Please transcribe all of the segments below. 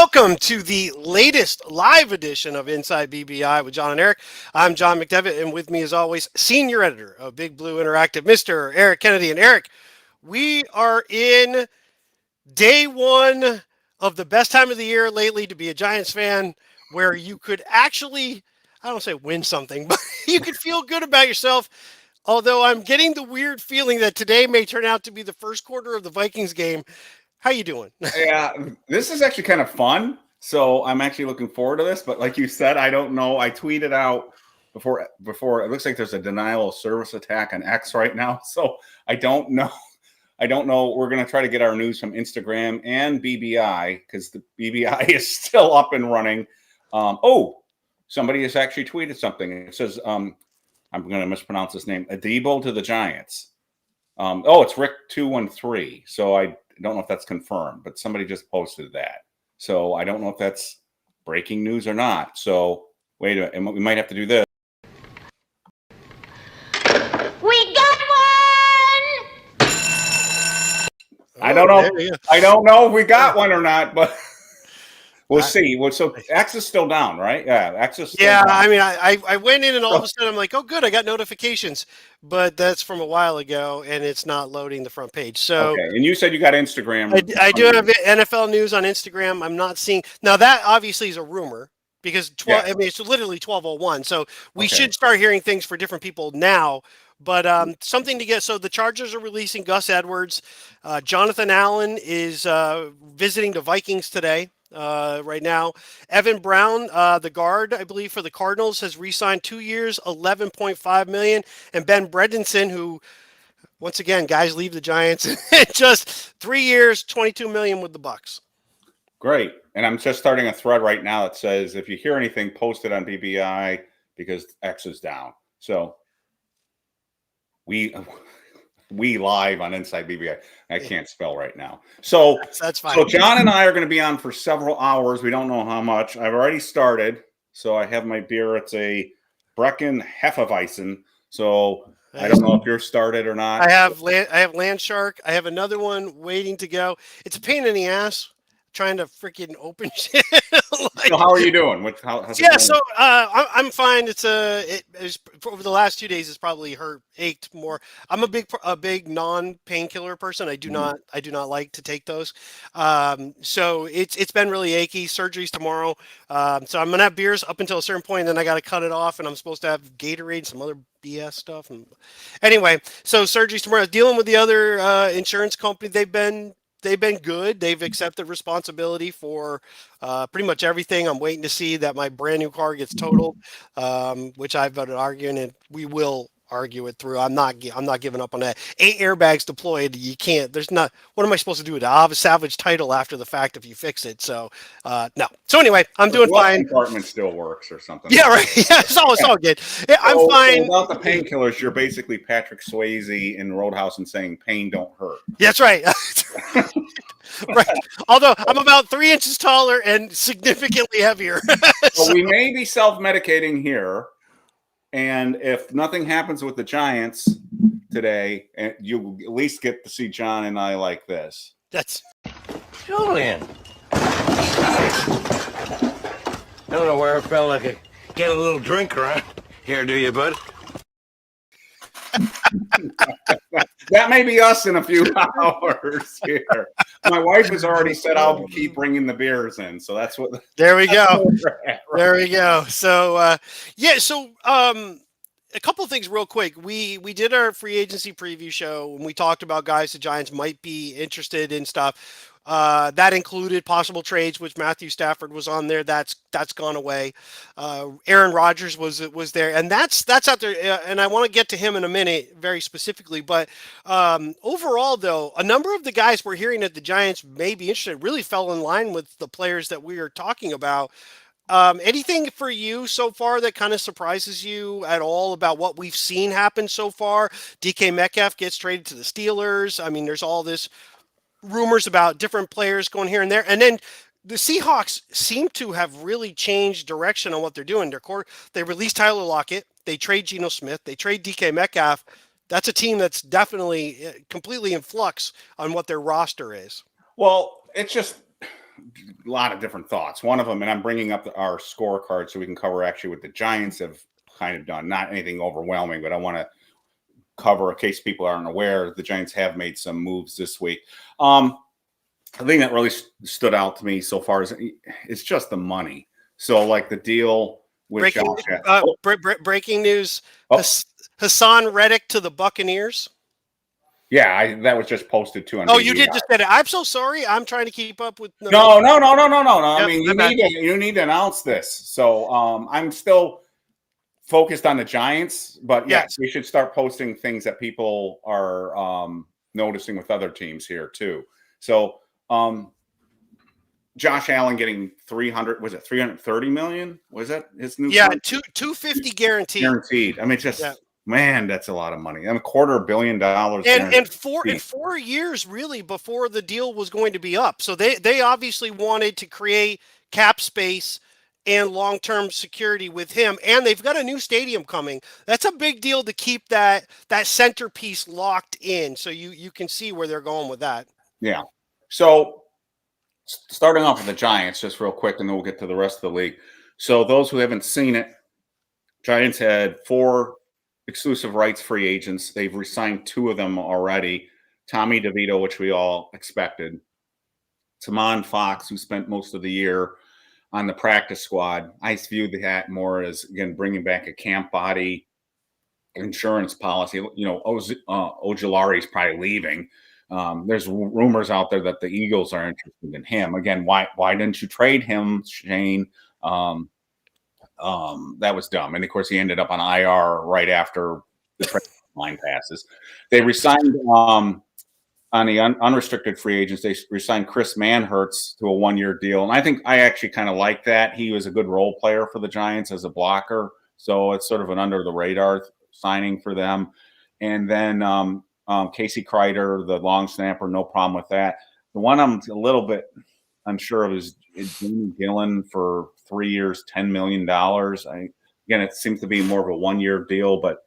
Welcome to the latest live edition of Inside BBI with John and Eric. I'm John McDevitt, and with me, as always, senior editor of Big Blue Interactive, Mr. Eric Kennedy. And Eric, we are in day one of the best time of the year lately to be a Giants fan, where you could actually, I don't say win something, but you could feel good about yourself. Although I'm getting the weird feeling that today may turn out to be the first quarter of the Vikings game. How you doing? Yeah, this is actually kind of fun. So I'm actually looking forward to this. But like you said, I don't know. I tweeted out before it looks like there's a denial of service attack on X right now. So I don't know. I don't know. We're going to try to get our news from Instagram and BBI because the BBI is still up and running. Somebody has actually tweeted something. It says, I'm going to mispronounce his name, Adebo to the Giants. It's Rick 213. So I don't know if that's confirmed, but somebody just posted that. So I don't know if that's breaking news or not. So wait a minute, and we might have to do this. We got one! I don't know. I don't know if we got one or not, but we'll see. So X is still down, right? Yeah, X is still down. I mean, I went in and all of a sudden I'm like, oh, good, I got notifications. But that's from a while ago, and it's not loading the front page. So, okay. And you said you got Instagram. I do have NFL news on Instagram. I'm not seeing now. That obviously is a rumor because it's literally 12:01. So we should start hearing things for different people now. But something to get. So the Chargers are releasing Gus Edwards. Jonathan Allen is visiting the Vikings today. Right now, Evan Brown, the guard, I believe, for the Cardinals, has re-signed 2 years, $11.5 million, and Ben Bredeson, who, once again, guys leave the Giants, just 3 years, $22 million with the Bucks. Great, and I'm just starting a thread right now that says if you hear anything, post it on BBI because X is down. So we live on Inside BBI. I can't spell right now. So that's fine. So John and I are going to be on for several hours. We don't know how much. I've already started. So I have my beer. It's a Brecken Hefeweizen. So I don't know if you're started or not. I have Land Shark. I have another one waiting to go. It's a pain in the ass trying to freaking open shit. So how are you doing? I'm fine. It's over the last 2 days. It's probably ached more. I'm a big non-painkiller person. I do not like to take those. So it's been really achy. Surgery's tomorrow. So I'm gonna have beers up until a certain point, and then I got to cut it off, and I'm supposed to have Gatorade and some other BS stuff. And anyway, so surgery's tomorrow. Dealing with the other insurance company, they've been good. They've accepted responsibility for pretty much everything. I'm waiting to see that my brand new car gets totaled, which I've been arguing, and we will argue it through. I'm not giving up on that. 8 airbags deployed. You can't. There's not. What am I supposed to do with it? I'll have a salvage title after the fact if you fix it. So no. So anyway, I'm doing fine. Compartment still works or something. Yeah, right. Yeah, it's all good. Yeah, I'm fine. Without the painkillers, you're basically Patrick Swayze in Roadhouse and saying pain don't hurt. That's right. Right. Although I'm about 3 inches taller and significantly heavier. So we may be self-medicating here. And if nothing happens with the Giants today, you at least get to see John and I like this. That's Julian. I don't know where I felt like I get a little drink around here, do you, bud? That may be us in a few hours here. My wife has already said I'll keep bringing the beers in, so that's what. There we go. There we go. So a couple of things real quick. We did our free agency preview show and we talked about guys the Giants might be interested in stuff. That included possible trades, which Matthew Stafford was on there. That's gone away. Aaron Rodgers was there, and that's out there. And I want to get to him in a minute, very specifically. But overall, though, a number of the guys we're hearing that the Giants may be interested really fell in line with the players that we are talking about. Anything for you so far that kind of surprises you at all about what we've seen happen so far? DK Metcalf gets traded to the Steelers. I mean, there's all this rumors about different players going here and there. And then the Seahawks seem to have really changed direction on what they're doing. They released Tyler Lockett. They trade Geno Smith. They trade DK Metcalf. That's a team that's definitely completely in flux on what their roster is. Well, it's just a lot of different thoughts. One of them, and I'm bringing up our scorecard so we can cover actually what the Giants have kind of done. Not anything overwhelming, but I want to cover, in case people aren't aware, the Giants have made some moves this week. The thing that really stood out to me so far is it's just the money. So, like the deal with breaking news: Oh. Hassan Reddick to the Buccaneers. Yeah, that was just posted too on Oh, BBI. you did just said it. I'm so sorry. I'm trying to keep up with. No. I Yep, mean, you need to announce this. So, I'm still focused on the Giants, but yes, we should start posting things that people are noticing with other teams here too. So, Josh Allen getting 330 million? Was that his new? Yeah, 250 guaranteed. Guaranteed. I mean, man, that's a lot of money. I mean, $250 million. And 4 years really before the deal was going to be up. So they obviously wanted to create cap space and long-term security with him. And they've got a new stadium coming. That's a big deal to keep that centerpiece locked in. So you can see where they're going with that. Yeah. So starting off with the Giants, just real quick, and then we'll get to the rest of the league. So those who haven't seen it, Giants had 4 exclusive rights free agents. They've re-signed 2 of them already. Tommy DeVito, which we all expected. Tamon Fox, who spent most of the year on the practice squad. I view that more as, again, bringing back a camp body insurance policy. You know, Ojulari is probably leaving. There's rumors out there that the Eagles are interested in him. Again, why didn't you trade him, Shane? That was dumb. And of course, he ended up on IR right after the trade line passes. They resigned on the unrestricted free agents. They resigned Chris Manhertz to a 1-year deal, and I think I actually kind of like that. He was a good role player for the Giants as a blocker, so it's sort of an under the radar signing for them. And then Casey Kreider, the long snapper, no problem with that. The one I'm a little bit unsure of is Jamie Gillen for 3 years, $10 million. Again, it seems to be more of a 1-year deal, but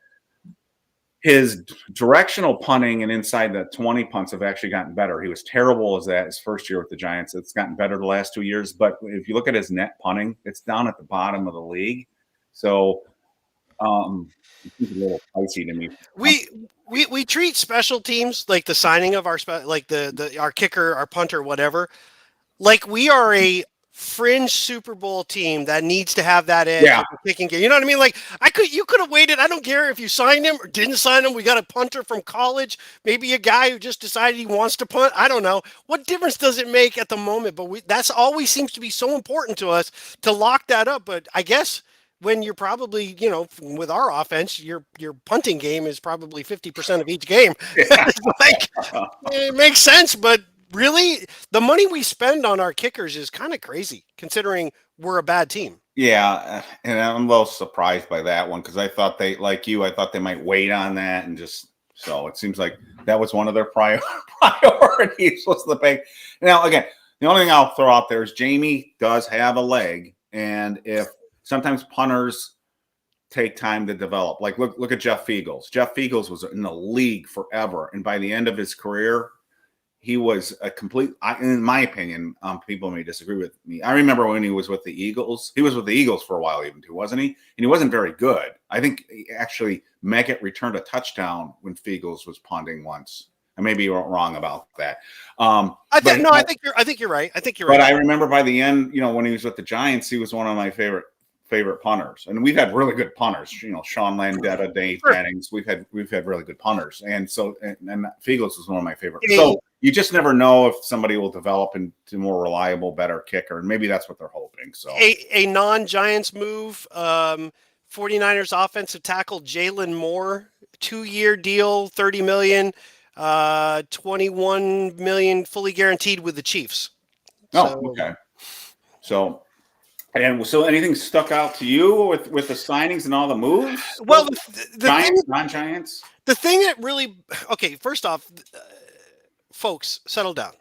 his directional punting and inside the 20 punts have actually gotten better. He was terrible as that his first year with the Giants. It's gotten better the last 2 years. But if you look at his net punting, it's down at the bottom of the league. So it's a little pricey to me. We treat special teams like the signing of our our kicker, our punter, whatever, like we are a fringe Super Bowl team that needs to have that edge. Yeah. Kicking game. You know what I mean? Like you could have waited. I don't care if you signed him or didn't sign him. We got a punter from college, maybe a guy who just decided he wants to punt. I don't know. What difference does it make at the moment? But that's always seems to be so important to us to lock that up. But I guess when you're probably, with our offense, your punting game is probably 50% of each game. Yeah. It makes sense, but really, the money we spend on our kickers is kind of crazy, considering we're a bad team. Yeah, and I'm a little surprised by that one because I thought they might wait on that and just so it seems like that was one of their priorities was the big. Now, again, the only thing I'll throw out there is Jamie does have a leg, and if sometimes punters take time to develop, like look at Jeff Fiegels. Jeff Fiegels was in the league forever, and by the end of his career, he was a complete, in my opinion, people may disagree with me. I remember when he was with the Eagles. He was with the Eagles for a while even too, wasn't he? And he wasn't very good. I think actually Meggett returned a touchdown when Fiegels was punting once. I may be wrong about that. I think you're right. But I remember by the end, when he was with the Giants, he was one of my favorite punters, and we've had really good punters. Sean Landetta, Dave Jennings. We've had really good punters, and so and Fiegels was one of my favorites. So you just never know if somebody will develop into a more reliable, better kicker, and maybe that's what they're hoping. So a non-Giants move, 49ers offensive tackle Jalen Moore, 2-year deal, $30 million, $21 million fully guaranteed with the Chiefs. Okay. So anything stuck out to you with the signings and all the moves? Well, the Giants, non-Giants? The thing that really first off, folks, settle down.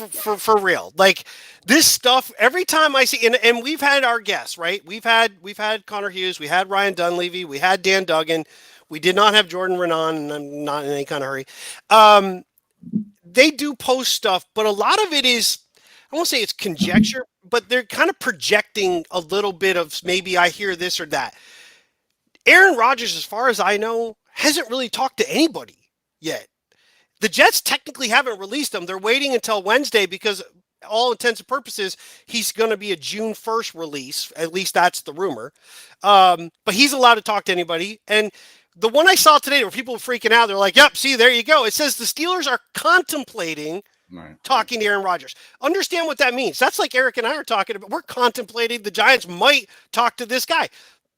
For real, like this stuff. Every time I see, and we've had our guests, right? We've had Connor Hughes, we had Ryan Dunleavy, we had Dan Duggan. We did not have Jordan Renan, and I'm not in any kind of hurry. They do post stuff, but a lot of it is I won't say it's conjecture, but they're kind of projecting a little bit of maybe I hear this or that. Aaron Rodgers, as far as I know, hasn't really talked to anybody yet. The Jets technically haven't released him. They're waiting until Wednesday because all intents and purposes, he's going to be a June 1st release. At least that's the rumor. But he's allowed to talk to anybody. And the one I saw today where people were freaking out, they're like, yep, see, there you go. It says the Steelers are contemplating talking to Aaron Rodgers. Understand what that means. That's like Eric and I are talking about. We're contemplating the Giants might talk to this guy.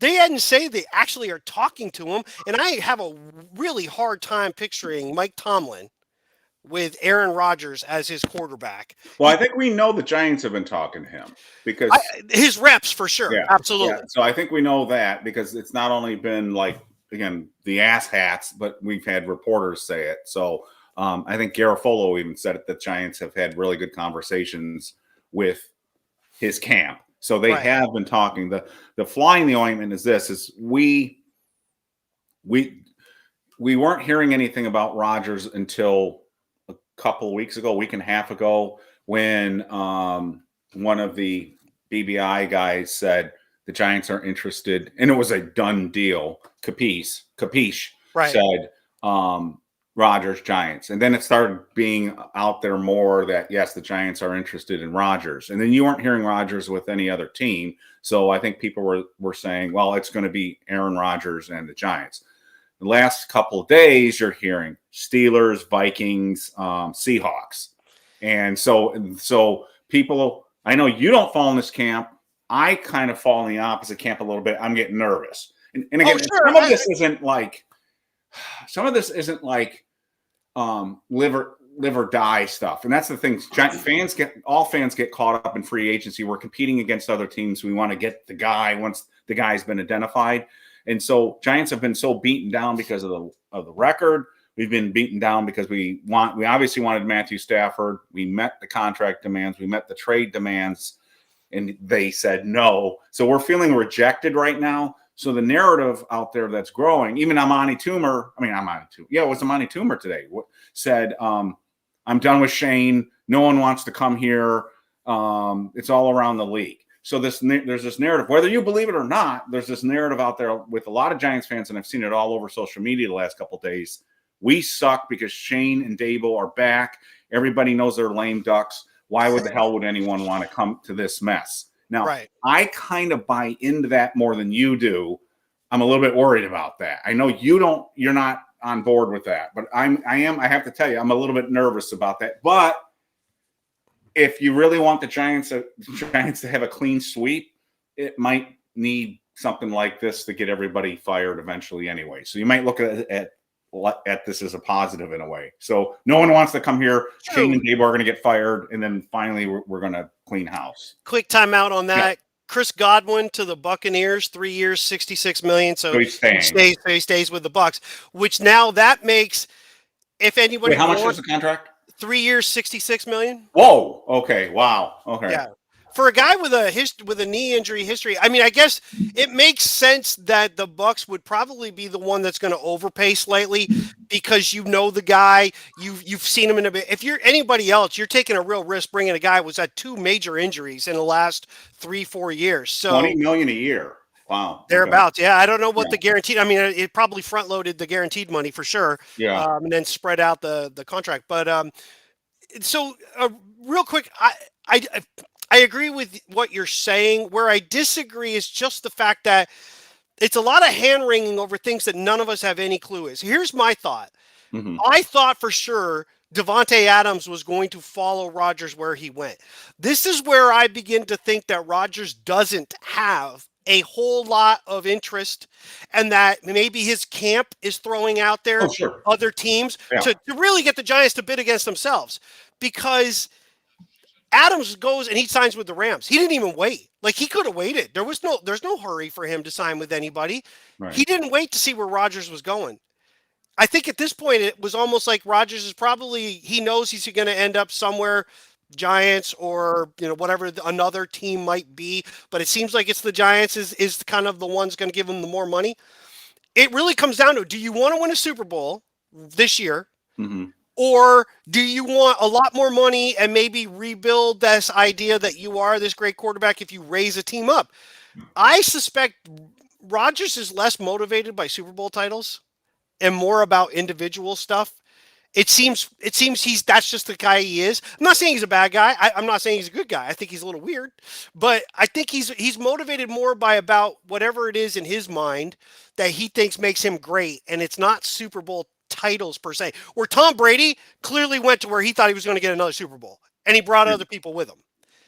They hadn't say they actually are talking to him. And I have a really hard time picturing Mike Tomlin with Aaron Rodgers as his quarterback. Well, I think we know the Giants have been talking to him because his reps for sure. Yeah, absolutely. Yeah. So I think we know that because it's not only been like, again, the ass hats, but we've had reporters say it. So I think Garofolo even said it, that Giants have had really good conversations with his camp. So they have been talking. The fly in the ointment is this: is we weren't hearing anything about Rodgers until a couple of weeks ago, a week and a half ago, when one of the BBI guys said the Giants are interested, and it was a done deal. Capiche said Rodgers, Giants. And then it started being out there more that, yes, the Giants are interested in Rodgers. And then you weren't hearing Rodgers with any other team. So I think people were saying, well, it's going to be Aaron Rodgers and the Giants. The last couple of days, you're hearing Steelers, Vikings, Seahawks. And so people, I know you don't fall in this camp. I kind of fall in the opposite camp a little bit. I'm getting nervous. And again, some of this isn't like live or die stuff. And that's the thing. All fans get caught up in free agency. We're competing against other teams. We want to get the guy once the guy's been identified. And so Giants have been so beaten down because of the record. We've been beaten down because we obviously wanted Matthew Stafford. We met the contract demands. We met the trade demands, and they said no. So we're feeling rejected right now. So the narrative out there that's growing, even Amani Toomer today said, I'm done with Shane. No one wants to come here. It's all around the league. So there's this narrative, whether you believe it or not, there's this narrative out there with a lot of Giants fans, and I've seen it all over social media the last couple of days. We suck because Shane and Dable are back. Everybody knows they're lame ducks. Why would the hell would anyone want to come to this mess? Now, I kind of buy into that more than you do. I'm a little bit worried about that. I know you're not on board with that, but I have to tell you, I'm a little bit nervous about that. But if you really want the Giants to have a clean sweep, it might need something like this to get everybody fired eventually anyway. So you might look at this as a positive in a way. So no one wants to come here. Shane and Dave are going to get fired, and then finally we're going to clean house. Quick timeout on that. Yeah. Chris Godwin to the Buccaneers, 3 years, $66 million. So he stays with the Bucs, which now that makes, if anybody. Wait, how much is the contract? 3 years, $66 million. Whoa. Okay. Wow. Okay. Yeah. For a guy with a knee injury history, I mean, I guess it makes sense that the Bucs would probably be the one that's going to overpay slightly because you know the guy, you've seen him in a bit. If you're anybody else, you're taking a real risk bringing a guy who's had 2 major injuries in the last 3-4 years. So $20 million a year. Wow. Thereabouts. Okay. Yeah. I don't know what the guaranteed. I mean, it probably front loaded the guaranteed money for sure. Yeah. And then spread out the contract. But so real quick, I agree with what you're saying. Where I disagree is just the fact that it's a lot of hand-wringing over things that none of us have any clue is. Here's my thought. Mm-hmm. I thought for sure Devontae Adams was going to follow Rodgers where he went. This is where I begin to think that Rodgers doesn't have a whole lot of interest, and that maybe his camp is throwing out there other teams to really get the Giants to bid against themselves, because Adams goes and he signs with the Rams. He didn't even wait. Like, he could have waited. There's no hurry for him to sign with anybody. Right. He didn't wait to see where Rodgers was going. I think at this point it was almost like Rodgers is he knows he's going to end up somewhere, Giants or whatever another team might be. But it seems like it's the Giants is kind of the ones going to give him the more money. It really comes down to, do you want to win a Super Bowl this year? Mm-hmm. Or do you want a lot more money and maybe rebuild this idea that you are this great quarterback if you raise a team up? I suspect Rodgers is less motivated by Super Bowl titles and more about individual stuff. It seems that's just the guy he is. I'm not saying he's a bad guy. I'm not saying he's a good guy. I think he's a little weird, but I think he's motivated more by about whatever it is in his mind that he thinks makes him great, and it's not Super Bowl titles per se. Where Tom Brady clearly went to where he thought he was going to get another Super Bowl, and he brought other people with him.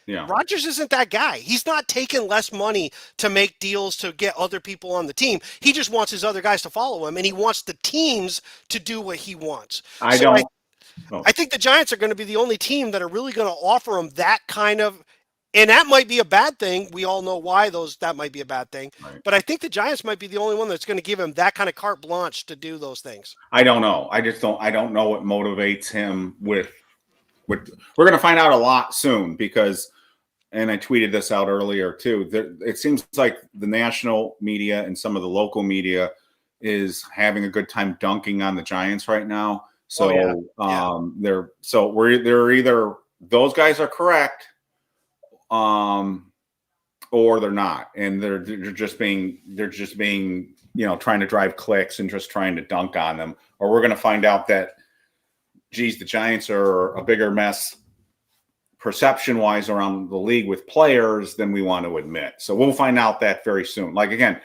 Yeah. Rodgers isn't that guy. He's not taking less money to make deals to get other people on the team. He just wants his other guys to follow him, and he wants the teams to do what he wants. I think the Giants are going to be the only team that are really going to offer him that kind of, and that might be a bad thing. We all know why that might be a bad thing. Right. But I think the Giants might be the only one that's going to give him that kind of carte blanche to do those things. I don't know. I don't know what motivates him with we're going to find out a lot soon because, and I tweeted this out earlier too, it seems like the national media and some of the local media is having a good time dunking on the Giants right now. So they're either those guys are correct, or they're not, and they're just being trying to drive clicks and just trying to dunk on them, or we're going to find out that, geez, the Giants are a bigger mess perception-wise around the league with players than we want to admit. So we'll find out that very soon. Like, again,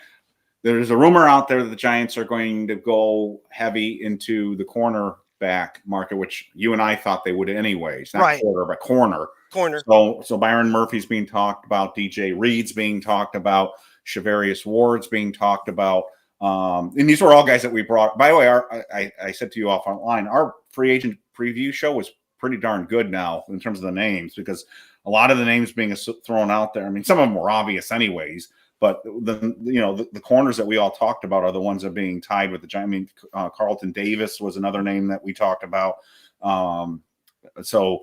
there's a rumor out there that the Giants are going to go heavy into the cornerback market, which you and I thought they would anyways. Not right. Quarter, but corner. So Byron Murphy's being talked about, DJ Reed's being talked about, Shavarius Ward's being talked about. And these were all guys that we brought. By the way, I said to you offline, our free agent preview show was pretty darn good now in terms of the names, because a lot of the names being thrown out there, I mean, some of them were obvious anyways, but the corners that we all talked about are the ones that are being tied with the Giants. I mean, Carlton Davis was another name that we talked about. So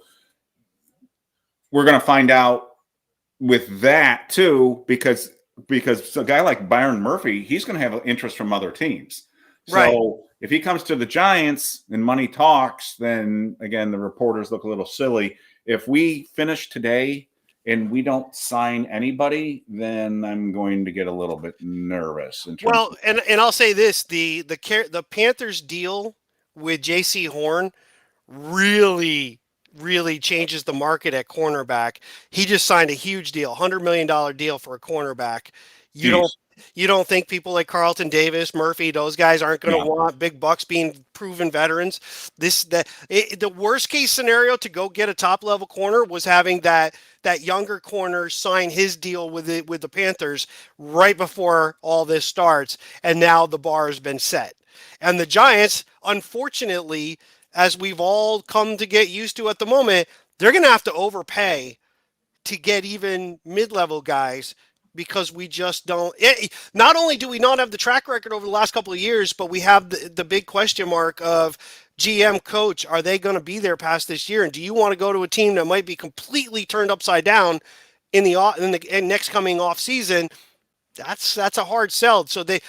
we're going to find out with that too, because a guy like Byron Murphy, he's going to have interest from other teams. So if he comes to the Giants and money talks, then again, the reporters look a little silly. If we finish today and we don't sign anybody, then I'm going to get a little bit nervous. And I'll say this, the Panthers deal with J.C. Horn really changes the market at cornerback. He just signed a huge deal, $100 million deal for a cornerback. You don't think people like Carlton Davis, Murphy, those guys aren't going to want big bucks being proven veterans? The worst case scenario to go get a top level corner was having that younger corner sign his deal with the Panthers right before all this starts, and now the bar has been set. And the Giants, unfortunately, as we've all come to get used to at the moment, they're going to have to overpay to get even mid-level guys, because we just don't. Not only do we not have the track record over the last couple of years, but we have the big question mark of GM coach. Are they going to be there past this year? And do you want to go to a team that might be completely turned upside down in the next coming off season? That's a hard sell. So the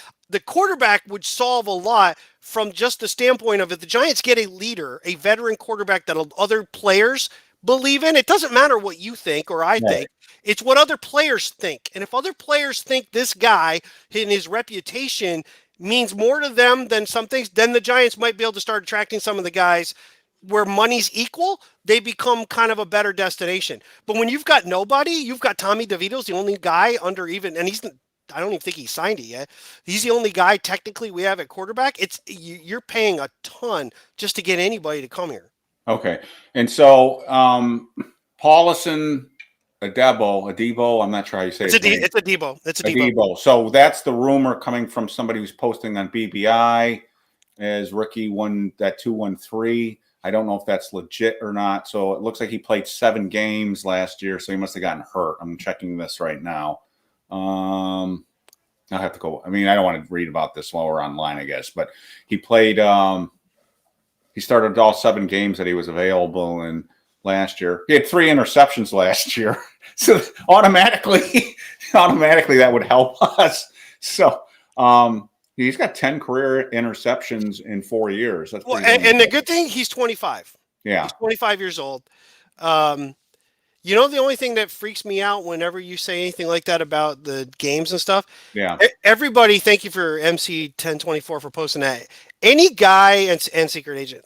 quarterback would solve a lot from just the standpoint of, if the Giants get a leader, a veteran quarterback that other players believe in, it doesn't matter what you think or I think. It's what other players think. And if other players think this guy and his reputation means more to them than some things, then the Giants might be able to start attracting some of the guys where money's equal. They become kind of a better destination. But when you've got nobody, you've got Tommy DeVito's the only guy under even, and I don't even think he signed it yet. He's the only guy technically we have at quarterback. You're paying a ton just to get anybody to come here. Okay. And so Paulison, Adebo, I'm not sure how you say it. It's Adebo. So that's the rumor coming from somebody who's posting on BBI as rookie 213. I don't know if that's legit or not. So it looks like he played 7 games last year, so he must have gotten hurt. I'm checking this right now. I'll have to go. I mean, I don't want to read about this while we're online, I guess, but he played he started all 7 games that he was available in last year. He had 3 interceptions last year. So automatically that would help us. So He's got 10 career interceptions in 4 years. That's Well, pretty and the good thing, he's 25. Yeah. He's 25 years old. The only thing that freaks me out whenever you say anything like that about the games and stuff, Yeah. everybody, thank you for MC1024 for posting that. Any guy and Secret Agent,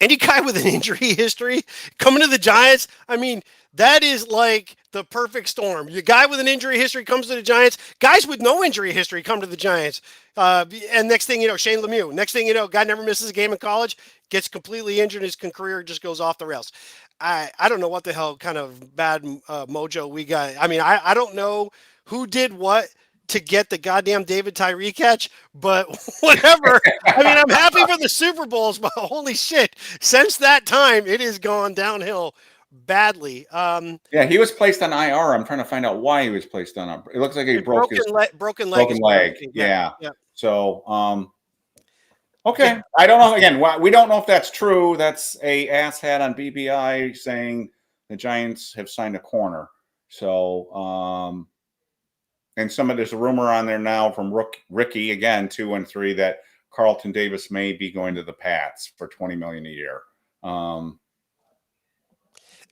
any guy with an injury history coming to the Giants, I mean, that is like the perfect storm. The guy with an injury history comes to the Giants. Guys with no injury history come to the Giants. And next thing you know, Shane Lemieux. Next thing you know, guy never misses a game in college, gets completely injured, his career just goes off the rails. I don't know what the hell kind of bad mojo we got. I mean, I don't know who did what to get the goddamn David Tyree catch, but whatever. I mean, I'm happy for the Super Bowls, but holy shit, since that time, it has gone downhill badly. Yeah, he was placed on IR. I'm trying to find out why he was placed on. It looks like he broke his broken leg. Broken leg. Yeah. So, okay. I don't know. Again, we don't know if that's true. That's a asshat on BBI saying the Giants have signed a corner. So, and there's a rumor on there now from Ricky again, 213, that Carlton Davis may be going to the Pats for $20 million a year.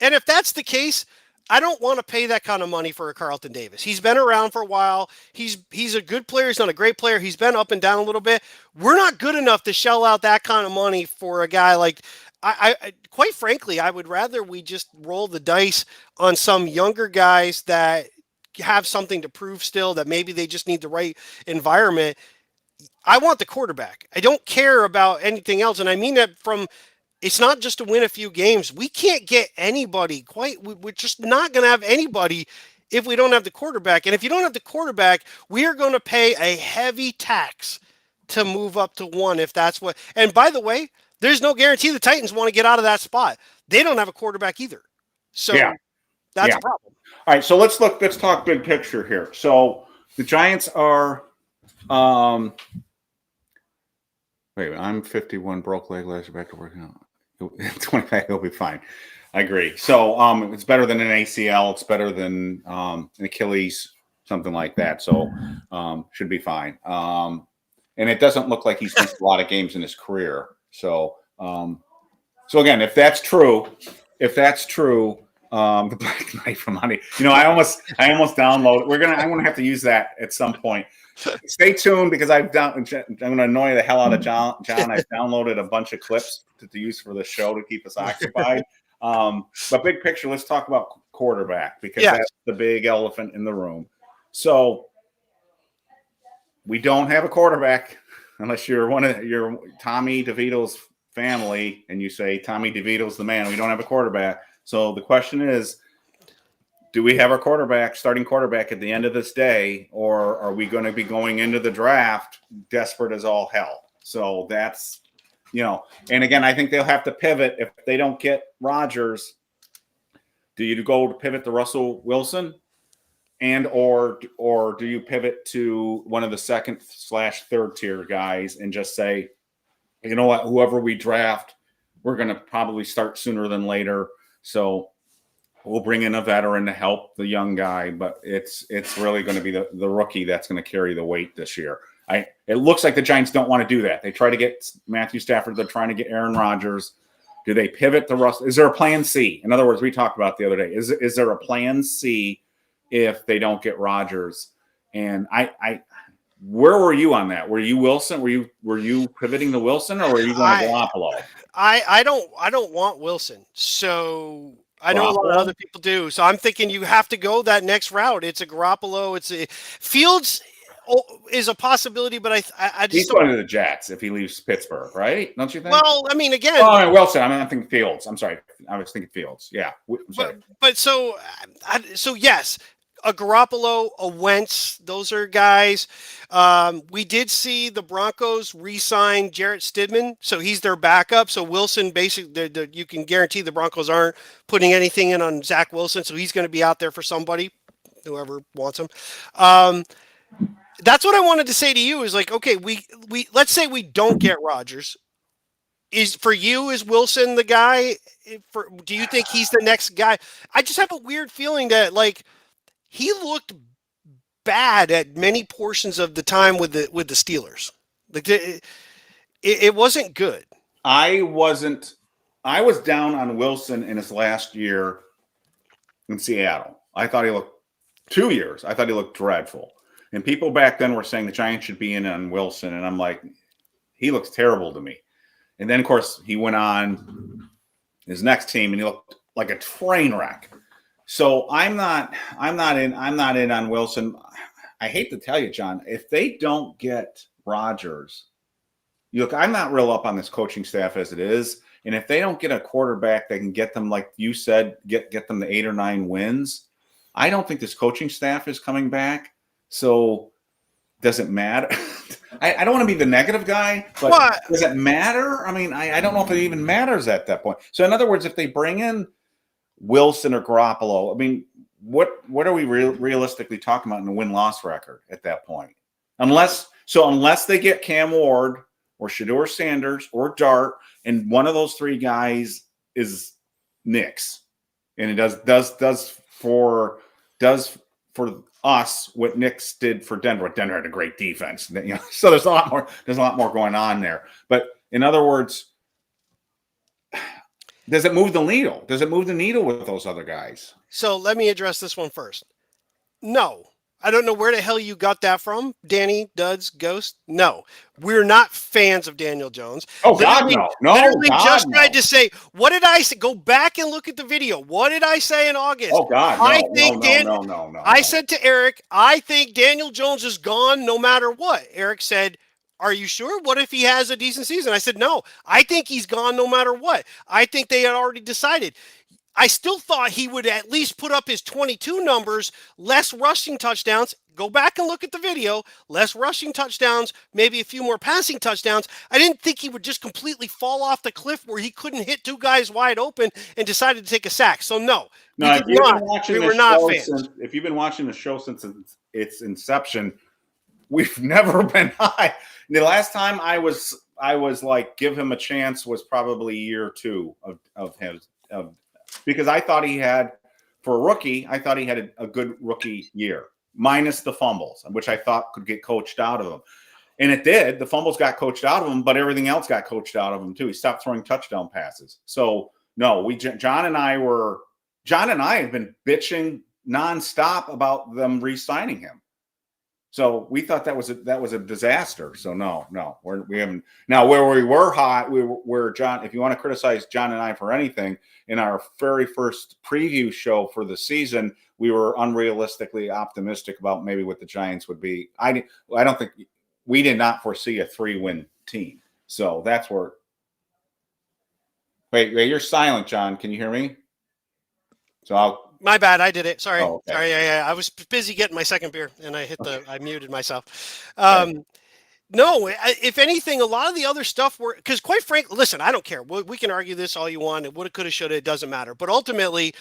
And if that's the case, I don't want to pay that kind of money for a Carlton Davis. He's been around for a while. He's a good player. He's not a great player. He's been up and down a little bit. We're not good enough to shell out that kind of money for a guy like. I quite frankly, I would rather we just roll the dice on some younger guys that have something to prove still, that maybe they just need the right environment. I want the quarterback. I don't care about anything else. And I mean that from, it's not just to win a few games. We can't get anybody we're just not going to have anybody if we don't have the quarterback. And if you don't have the quarterback, we are going to pay a heavy tax to move up to 1 if that's what. And by the way, there's no guarantee the Titans want to get out of that spot. They don't have a quarterback either. So that's a problem. All right, so let's talk big picture here. So the Giants are wait, I'm 51, broke leg, last year, back to working out. 25, he'll be fine. I agree. So it's better than an ACL, it's better than an Achilles, something like that. So should be fine. And it doesn't look like he's missed a lot of games in his career. So again, if that's true, the Black Knight from Honey. I almost download. I'm gonna have to use that at some point. Stay tuned because I'm gonna annoy the hell out of John. I've downloaded a bunch of clips to use for the show to keep us occupied. But big picture, let's talk about quarterback because that's the big elephant in the room. So we don't have a quarterback unless you're you're Tommy DeVito's family and you say Tommy DeVito's the man. We don't have a quarterback. So the question is, do we have our starting quarterback at the end of this day, or are we going to be going into the draft desperate as all hell? So that's, and again, I think they'll have to pivot if they don't get Rodgers. Do you go to pivot to Russell Wilson or do you pivot to one of the second/third tier guys and just say, you know what, whoever we draft, we're going to probably start sooner than later. So we'll bring in a veteran to help the young guy, but it's really going to be the rookie that's going to carry the weight this year. It looks like the Giants don't want to do that. They try to get Matthew Stafford. They're trying to get Aaron Rodgers. Do they pivot to Russell? Is there a plan C? In other words, we talked about the other day. Is there a plan C if they don't get Rodgers? And where were you on that? Were you Wilson? Were you pivoting to Wilson, or were you going to Garoppolo? I don't want Wilson. So I know a lot of other people do. So I'm thinking you have to go that next route. It's a Garoppolo. Fields is a possibility, but I just he's going to the Jets if he leaves Pittsburgh, right? Don't you think? Well, I mean, again. Oh, Wilson. I'm thinking Fields. I'm sorry. I was thinking Fields. Yeah. I'm sorry. But so yes. A Garoppolo, a Wentz, those are guys. We did see the Broncos re-sign Jarrett Stidham, so he's their backup. So Wilson, basically, you can guarantee the Broncos aren't putting anything in on Zach Wilson, so he's going to be out there for somebody, whoever wants him. That's what I wanted to say to you is like, okay, we let's say we don't get Rodgers. Is Wilson the guy? Do you think he's the next guy? I just have a weird feeling that like. He looked bad at many portions of the time with the Steelers. Like it wasn't good. I was down on Wilson in his last year in Seattle. I thought he looked 2 years. I thought he looked dreadful. And people back then were saying the Giants should be in on Wilson. And I'm like, he looks terrible to me. And then, of course, he went on his next team and he looked like a train wreck. So I'm not in on Wilson. I hate to tell you, John, if they don't get Rodgers, look, I'm not real up on this coaching staff as it is. And if they don't get a quarterback that can get them, like you said, get them to 8 or 9 wins, I don't think this coaching staff is coming back. So does it matter? I don't want to be the negative guy, but does it matter? I mean, I don't know if it even matters at that point. So in other words, if they bring in Wilson or Garoppolo, I mean, what are we realistically talking about in the win-loss record at that point? Unless they get Cam Ward or Shedeur Sanders or Dart, and one of those 3 guys is Nix, and it does for us what Nix did for Denver. Denver had a great defense, so there's a lot more going on there. But in other words, does it move the needle? Does it move the needle with those other guys? So let me address this one first. No. I don't know where the hell you got that from, Danny, Duds, Ghost. No, we're not fans of Daniel Jones. Oh, God, no. Literally just tried to say, what did I say? Go back and look at the video. What did I say in August? Oh, God, no. I said to Eric, I think Daniel Jones is gone no matter what. Eric said, are you sure? What if he has a decent season? I said, no, I think he's gone no matter what. I think they had already decided. I still thought he would at least put up his 22 numbers, less rushing touchdowns. Go back and look at the video. Less rushing touchdowns, maybe a few more passing touchdowns. I didn't think he would just completely fall off the cliff where he couldn't hit 2 guys wide open and decided to take a sack. So no, if you've been watching the show since its inception, we've never been high. The last time I was like, give him a chance was probably year 2 of his because I thought he had, for a rookie, I thought he had a good rookie year, minus the fumbles, which I thought could get coached out of him. And it did. The fumbles got coached out of him, but everything else got coached out of him too. He stopped throwing touchdown passes. So no, John and I have been bitching nonstop about them re-signing him. So we thought that was a disaster. So no, we haven't. Now where we were hot, were John. If you want to criticize John and I for anything, in our very first preview show for the season, we were unrealistically optimistic about maybe what the Giants would be. I don't think we did not foresee a 3-win team. So that's where. Wait, you're silent, John. Can you hear me? So my bad. I did it. Sorry. Oh, okay. Sorry. Yeah. I was busy getting my second beer and I muted myself. No, if anything, a lot of the other stuff because quite frankly, listen, I don't care. We can argue this all you want. It woulda, coulda, shoulda. It doesn't matter. But ultimately,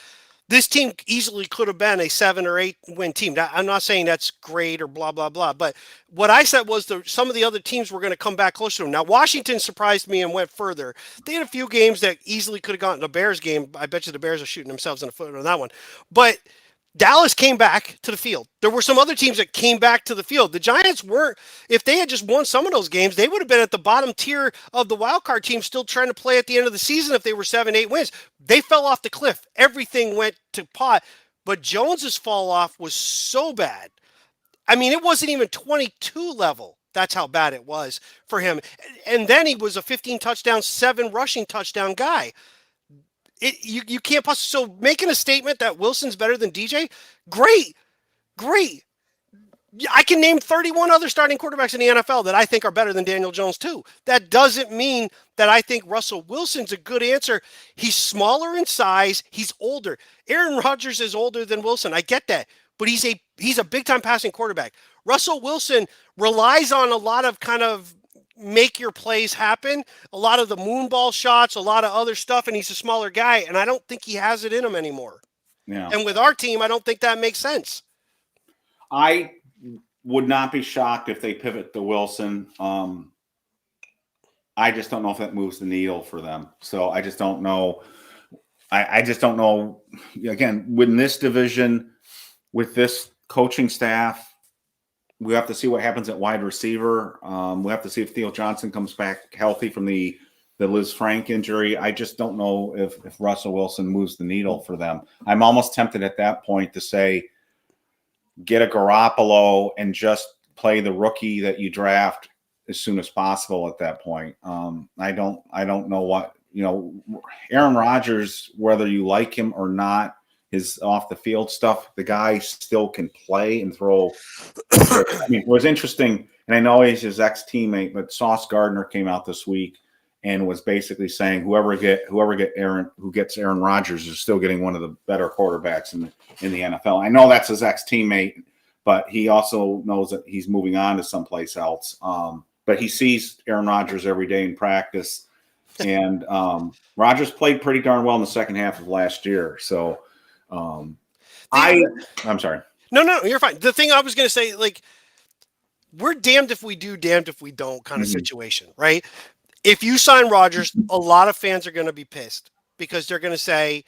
this team easily could have been a 7 or 8 win team. Now, I'm not saying that's great or blah, blah, blah. But what I said was some of the other teams were going to come back close to them. Now, Washington surprised me and went further. They had a few games that easily could have gotten the Bears game. I bet you the Bears are shooting themselves in the foot on that one. But Dallas came back to the field. There were some other teams that came back to the field. The Giants weren't. If they had just won some of those games, they would have been at the bottom tier of the wild card team, still trying to play at the end of the season if they were 7, 8 wins. They fell off the cliff. Everything went to pot. But Jones's fall off was so bad. I mean, it wasn't even 22 level. That's how bad it was for him. And then he was a 15 touchdown, 7 rushing touchdown guy. You can't possibly. So making a statement that Wilson's better than DJ, great. I can name 31 other starting quarterbacks in the NFL that I think are better than Daniel Jones too. That doesn't mean that I think Russell Wilson's a good answer. He's smaller in size. He's older. Aaron Rodgers is older than Wilson. I get that, but he's a big time passing quarterback. Russell Wilson relies on a lot of kind of make your plays happen, a lot of the moonball shots, a lot of other stuff, and he's a smaller guy, and I don't think he has it in him anymore. Yeah. And with our team, I don't think that makes sense. I would not be shocked if they pivot to Wilson. I just don't know if that moves the needle for them. So I just don't know. I just don't know. Again, within this division, with this coaching staff, We have to see what happens at wide receiver. We have to see if Theo Johnson comes back healthy from the Liz Frank injury. I just don't know if Russell Wilson moves the needle for them. I'm almost tempted at that point to say, get a Garoppolo and just play the rookie that you draft as soon as possible at that point. I don't know what, Aaron Rodgers, whether you like him or not, his off the field stuff, the guy still can play and throw. I mean, it was interesting, and I know he's his ex-teammate, but Sauce Gardner came out this week and was basically saying who gets Aaron Rodgers is still getting one of the better quarterbacks in the NFL. I know that's his ex-teammate, but he also knows that he's moving on to someplace else. But he sees Aaron Rodgers every day in practice, and Rodgers played pretty darn well in the second half of last year. So I'm sorry. No, you're fine. The thing I was going to say, like, we're damned if we do, damned if we don't kind of situation, right? If you sign Rodgers, a lot of fans are going to be pissed because they're going to say,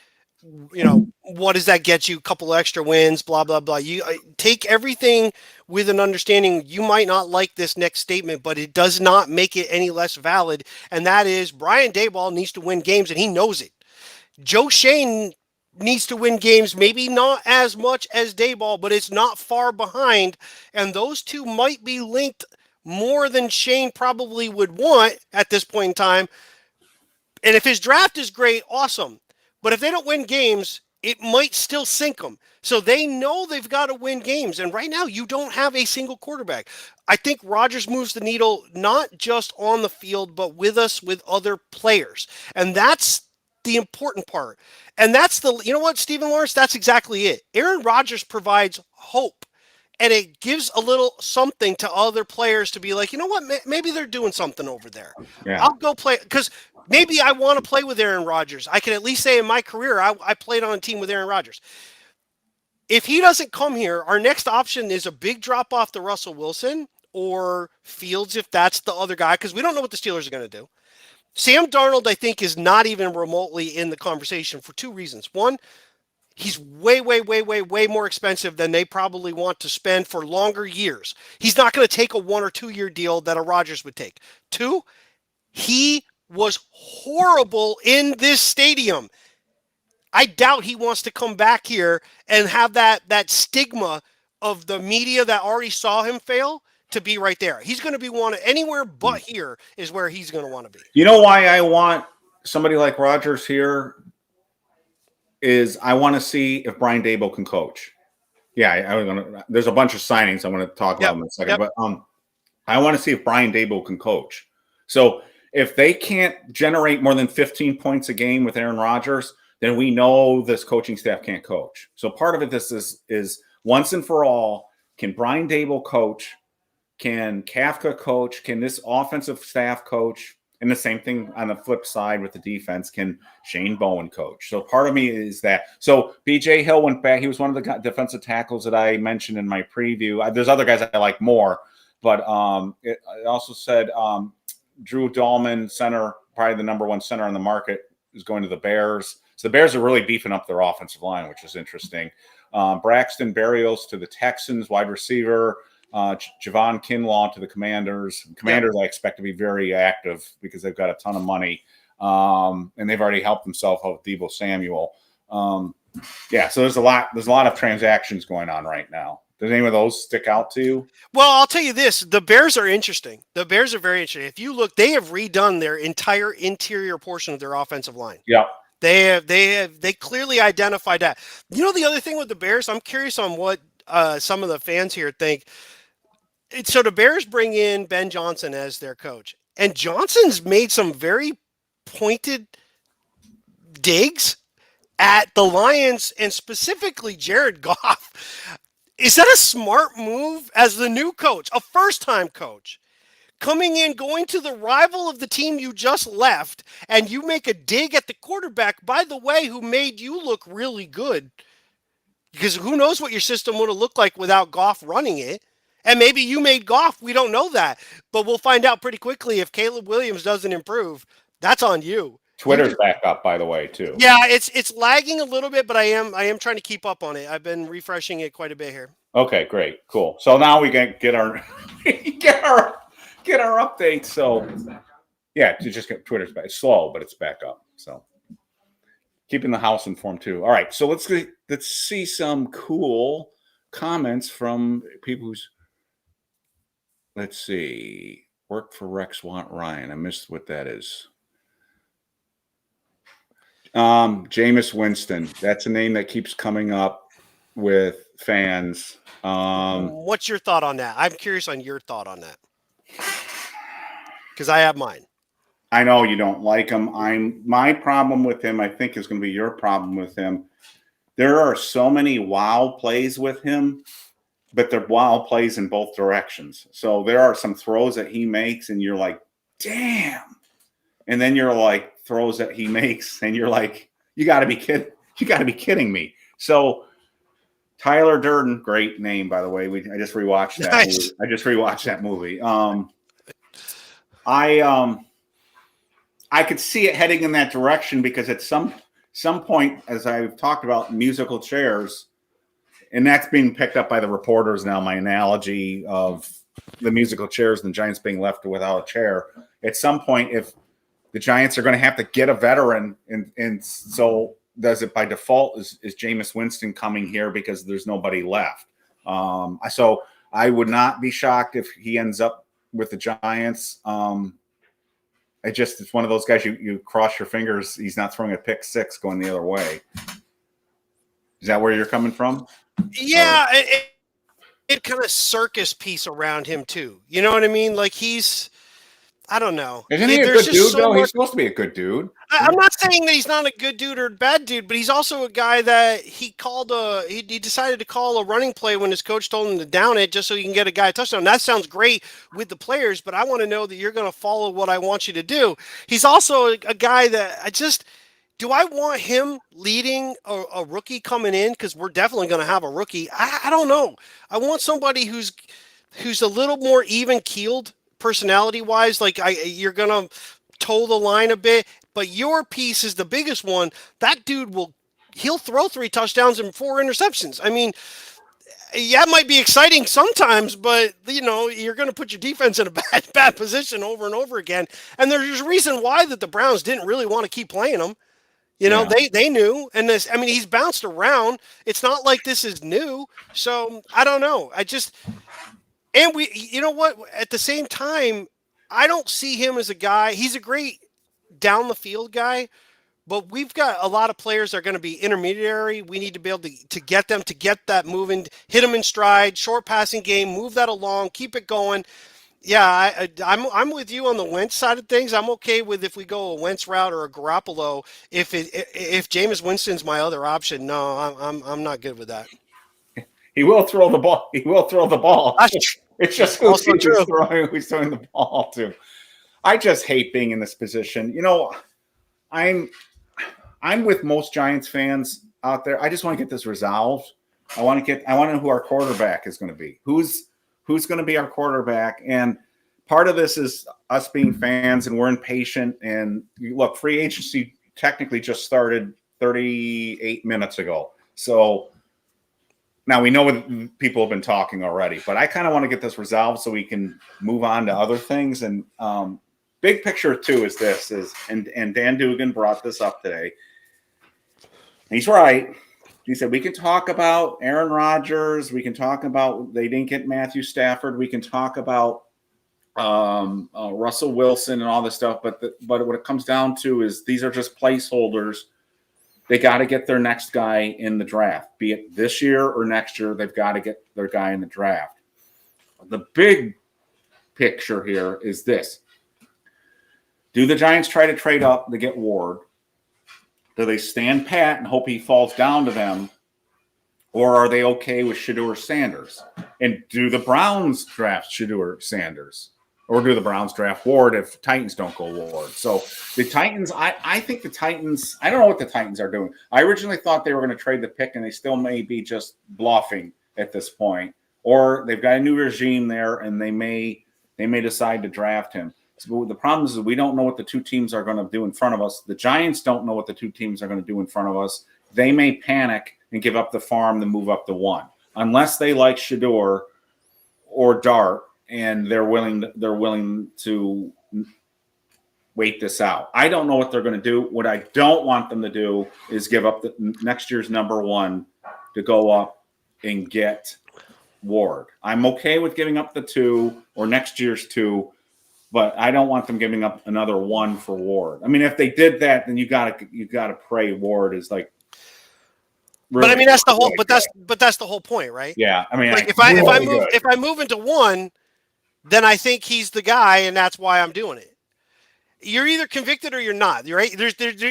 what does that get you? A couple extra wins, blah, blah, blah. You take everything with an understanding. You might not like this next statement, but it does not make it any less valid. And that is Brian Daboll needs to win games, and he knows it. Joe Shane needs to win games, maybe not as much as Daboll, but it's not far behind. And those two might be linked more than Shane probably would want at this point in time. And if his draft is great, awesome. But if they don't win games, it might still sink them. So they know they've got to win games. And right now, you don't have a single quarterback. I think Rodgers moves the needle, not just on the field, but with other players. And that's the important part. And that's Stephen Lawrence, that's exactly it. Aaron Rodgers provides hope. And it gives a little something to other players to be like, you know what, maybe they're doing something over there. Yeah. I'll go play, because maybe I want to play with Aaron Rodgers. I can at least say in my career, I played on a team with Aaron Rodgers. If he doesn't come here, our next option is a big drop off to Russell Wilson or Fields if that's the other guy, because we don't know what the Steelers are going to do. Sam Darnold, I think, is not even remotely in the conversation for two reasons. One, he's way, way, way, way, way more expensive than they probably want to spend for longer years. He's not going to take a 1 or 2 year deal that a Rodgers would take. Two, he was horrible in this stadium. I doubt he wants to come back here and have that stigma of the media that already saw him fail to be right there. He's going to be anywhere but here is where he's going to want to be. You know why I want somebody like Rodgers here is I want to see if Brian Daboll can coach. Yeah, there's a bunch of signings I want to talk about in a second, but I want to see if Brian Daboll can coach. So if they can't generate more than 15 points a game with Aaron Rodgers, then we know this coaching staff can't coach. So part of it is once and for all, can Brian Daboll coach? Can Kafka coach? Can this offensive staff coach? And the same thing on the flip side with the defense. Can Shane Bowen coach? So part of me is that. So B.J. Hill went back. He was one of the defensive tackles that I mentioned in my preview. There's other guys I like more. But it also said Drew Dahlman, center, probably the number one center on the market, is going to the Bears. So the Bears are really beefing up their offensive line, which is interesting. Braxton Berrios to the Texans, wide receiver. Javon Kinlaw to the Commanders. Commanders, I expect to be very active because they've got a ton of money. And they've already helped themselves out with Deebo Samuel. So there's a lot of transactions going on right now. Does any of those stick out to you? Well, I'll tell you this. The Bears are interesting. The Bears are very interesting. If you look, they have redone their entire interior portion of their offensive line. Yeah. They clearly identified that. You know, the other thing with the Bears, I'm curious on what some of the fans here think. So the Bears bring in Ben Johnson as their coach, and Johnson's made some very pointed digs at the Lions and specifically Jared Goff. Is that a smart move as the new coach, a first-time coach, coming in, going to the rival of the team you just left, and you make a dig at the quarterback, by the way, who made you look really good? Because who knows what your system would have looked like without Goff running it. And maybe you made Goff. We don't know that. But we'll find out pretty quickly if Caleb Williams doesn't improve. That's on you. Twitter's back up, by the way, too. Yeah, it's lagging a little bit, but I am trying to keep up on it. I've been refreshing it quite a bit here. Okay, great, cool. So now we can get our get our updates. So yeah, to just get Twitter's back. It's slow, but it's back up. So keeping the house informed too. All right, so let's see some cool comments from people who's. Let's see. Work for Rex Want Ryan. I missed what that is. Jameis Winston. That's a name that keeps coming up with fans. What's your thought on that? I'm curious on your thought on that. Because I have mine. I know you don't like him. My problem with him, I think, is going to be your problem with him. There are so many wow plays with him, but they're wow plays in both directions. So there are some throws that he makes, and you're like, damn. And then you're like, throws that he makes, and you're like, you got to be kidding. You got to be kidding me. So Tyler Durden, great name, by the way. I just rewatched that. Nice. Movie. I just rewatched that movie. I could see it heading in that direction because at some point, as I've talked about musical chairs, and that's being picked up by the reporters now, my analogy of the musical chairs and the Giants being left without a chair. At some point, if the Giants are going to have to get a veteran, and so does it by default, is Jameis Winston coming here because there's nobody left? So I would not be shocked if he ends up with the Giants. It's one of those guys you cross your fingers he's not throwing a pick six going the other way. Is that where you're coming from? Yeah, it kind of circus piece around him too. You know what I mean? Like I don't know. Isn't he a good dude though? He's supposed to be a good dude. I'm not saying that he's not a good dude or a bad dude, but he's also a guy that he decided to call a running play when his coach told him to down it just so he can get a guy a touchdown. That sounds great with the players, but I want to know that you're going to follow what I want you to do. He's also a guy that do I want him leading a rookie coming in? Because we're definitely going to have a rookie. I don't know. I want somebody who's a little more even keeled personality-wise. Like you're going to toe the line a bit, but your piece is the biggest one. That dude he'll throw 3 touchdowns and 4 interceptions. I mean, yeah, it might be exciting sometimes, but you're going to put your defense in a bad position over and over again. And there's a reason why that the Browns didn't really want to keep playing him. They knew, and he's bounced around. It's not like this is new. So I don't know. And you know what? At the same time, I don't see him as a guy. He's a great down the field guy, but we've got a lot of players that are going to be intermediary. We need to be able to get them to get that moving, hit them in stride, short passing game, move that along, keep it going. Yeah, I'm with you on the Wentz side of things. I'm okay with if we go a Wentz route or a Garoppolo. If Jameis Winston's my other option, no, I'm not good with that. He will throw the ball. He will throw the ball. It's just who's throwing the ball to. I just hate being in this position. I'm with most Giants fans out there. I just want to get this resolved. I want to know who our quarterback is going to be. Who's going to be our quarterback? And part of this is us being fans, and we're impatient. And look, free agency technically just started 38 minutes ago. So now we know what people have been talking already, but I kind of want to get this resolved so we can move on to other things. And big picture too is this and Dan Dugan brought this up today. And he's right. He said, we can talk about Aaron Rodgers. We can talk about they didn't get Matthew Stafford. We can talk about Russell Wilson and all this stuff. But what it comes down to is these are just placeholders. They got to get their next guy in the draft, be it this year or next year. They've got to get their guy in the draft. The big picture here is this. Do the Giants try to trade up to get Ward? Do they stand pat and hope he falls down to them? Or are they okay with Shedeur Sanders? And do the Browns draft Shedeur Sanders? Or do the Browns draft Ward if Titans don't go Ward? So the Titans, I think the Titans, I don't know what the Titans are doing. I originally thought they were going to trade the pick, and they still may be just bluffing at this point. Or they've got a new regime there, and they may decide to draft him. So the problem is we don't know what the two teams are going to do in front of us. The Giants don't know what the two teams are going to do in front of us. They may panic and give up the farm to move up to 1. unless they like Shador or Dart, and they're willing to wait this out. I don't know what they're going to do. What I don't want them to do is give up the next year's number 1 to go up and get Ward. I'm okay with giving up the 2 or next year's 2, but I don't want them giving up another 1 for Ward. I mean, if they did that, then you gotta pray Ward is like. Really, but I mean, that's the whole. But that's the whole point, right? Yeah, I mean, like if I move into 1, then I think he's the guy, and that's why I'm doing it. You're either convicted or you're not. You're right.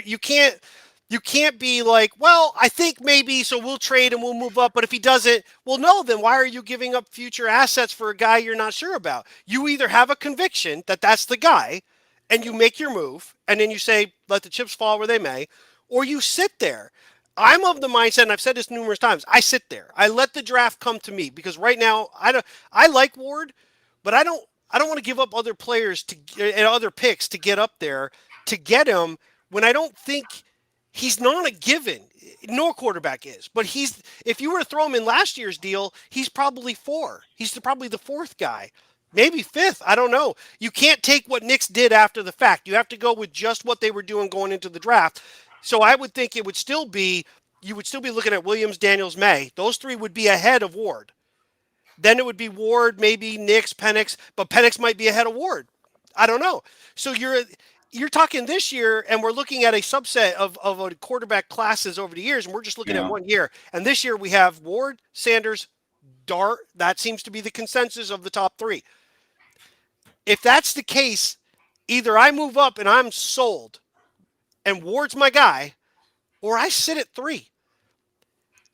You can't be like, well, I think maybe, so we'll trade and we'll move up. But if he doesn't, well, no, then why are you giving up future assets for a guy you're not sure about? You either have a conviction that that's the guy, and you make your move, and then you say, let the chips fall where they may, or you sit there. I'm of the mindset, and I've said this numerous times, I sit there. I let the draft come to me because right now I like Ward, but I don't want to give up other players and other picks to get up there to get him when I don't think he's not a given. No quarterback is, but if you were to throw him in last year's deal, he's probably 4. He's probably the 4th guy, maybe 5th. I don't know. You can't take what Knicks did after the fact. You have to go with just what they were doing going into the draft. So I would think you would still be looking at Williams, Daniels, May. Those 3 would be ahead of Ward. Then it would be Ward, maybe Knicks, Penix, but Penix might be ahead of Ward. I don't know. So you're talking this year, and we're looking at a subset of quarterback classes over the years, and we're just looking at 1 year. And this year we have Ward, Sanders, Dart. That seems to be the consensus of the top 3. If that's the case, either I move up and I'm sold, and Ward's my guy, or I sit at 3.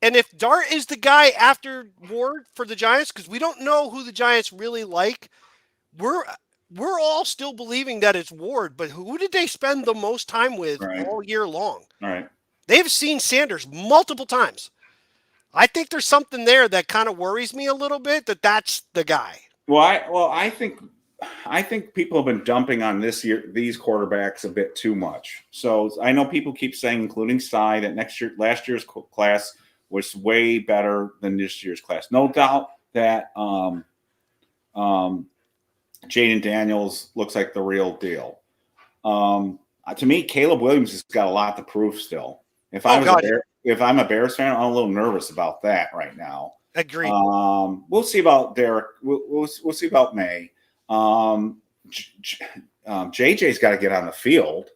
And if Dart is the guy after Ward for the Giants, because we don't know who the Giants really like, we're all still believing that it's Ward. But who did they spend the most time with all year long? All right. They've seen Sanders multiple times. I think there's something there that kind of worries me a little bit, that's the guy. I think people have been dumping on these quarterbacks a bit too much. So I know people keep saying, including Cy, that last year's class was way better than this year's class. No doubt that Jaden Daniels looks like the real deal. To me, Caleb Williams has got a lot to prove still. If I'm a Bears fan, I'm a little nervous about that right now. Agreed. We'll see about Derek. We'll see about May. JJ's got to get on the field,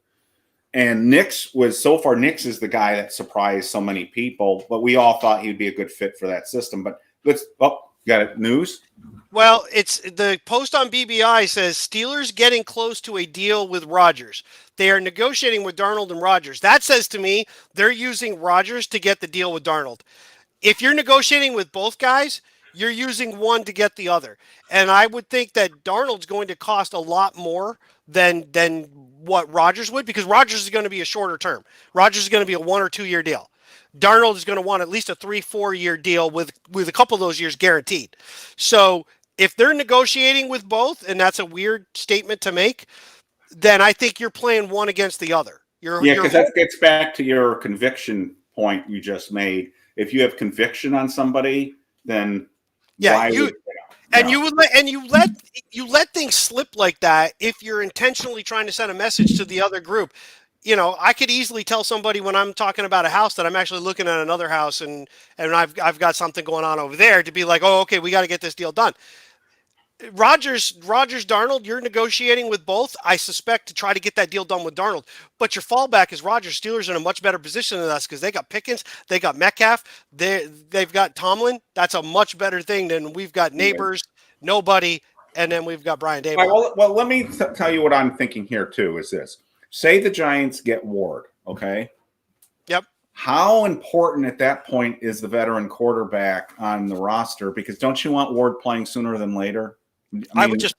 and Nix is the guy that surprised so many people, but we all thought he'd be a good fit for that system. But you got it, news? Well, it's the post on BBI says Steelers getting close to a deal with Rodgers. They are negotiating with Darnold and Rodgers. That says to me they're using Rodgers to get the deal with Darnold. If you're negotiating with both guys, you're using one to get the other. And I would think that Darnold's going to cost a lot more than what Rodgers would, because Rodgers is going to be a shorter term. Rodgers is going to be a 1 or 2 year deal. Darnold is going to want at least a 3-4 year deal with a couple of those years guaranteed. So if they're negotiating with both, and that's a weird statement to make, then I think you're playing one against the other. Because that gets back to your conviction point you just made. If you have conviction on somebody, then you let things slip like that if you're intentionally trying to send a message to the other group. You know, I could easily tell somebody when I'm talking about a house that I'm actually looking at another house and I've got something going on over there, to be like, oh, okay, we got to get this deal done. Rodgers, Darnold, you're negotiating with both, I suspect, to try to get that deal done with Darnold. But your fallback is Rodgers. Steelers are in a much better position than us because they got Pickens, they got Metcalf, they've got Tomlin. That's a much better thing than we've got Neighbors, nobody, and then we've got Brian Daboll. Right, well, let me tell you what I'm thinking here too. Is this? Say the Giants get Ward, okay? Yep. How important at that point is the veteran quarterback on the roster? Because don't you want Ward playing sooner than later? I would just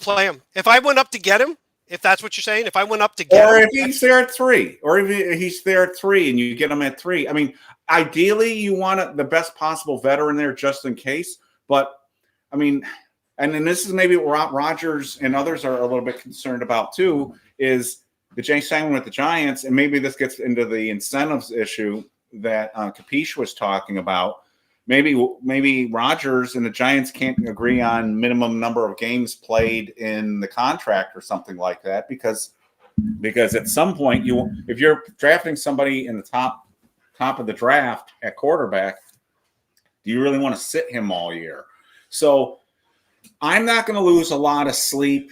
play him. If I went up to get him, if that's what you're saying, if I went up to get him. Or if he's there at 3, or if he's there at 3 and you get him at 3. I mean, ideally you want the best possible veteran there just in case. But, I mean, and then this is maybe what Rodgers and others are a little bit concerned about too, is the Jay Simon with the Giants, and maybe this gets into the incentives issue that Capiche was talking about. maybe Rodgers and the Giants can't agree on minimum number of games played in the contract or something like that, because at some point if you're drafting somebody in the top of the draft at quarterback, do you really want to sit him all year? So I'm not going to lose a lot of sleep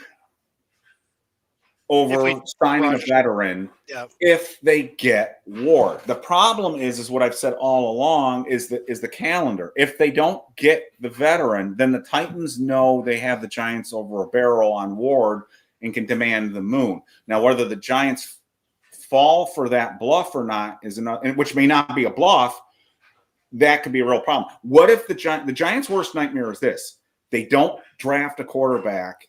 over signing a veteran if they get Ward. The problem is what I've said all along is the calendar. If they don't get the veteran, then the Titans know they have the Giants over a barrel on Ward and can demand the moon. Now, whether the Giants fall for that bluff or not is another, which may not be a bluff. That could be a real problem. What if the Giants' worst nightmare is this? They don't draft a quarterback.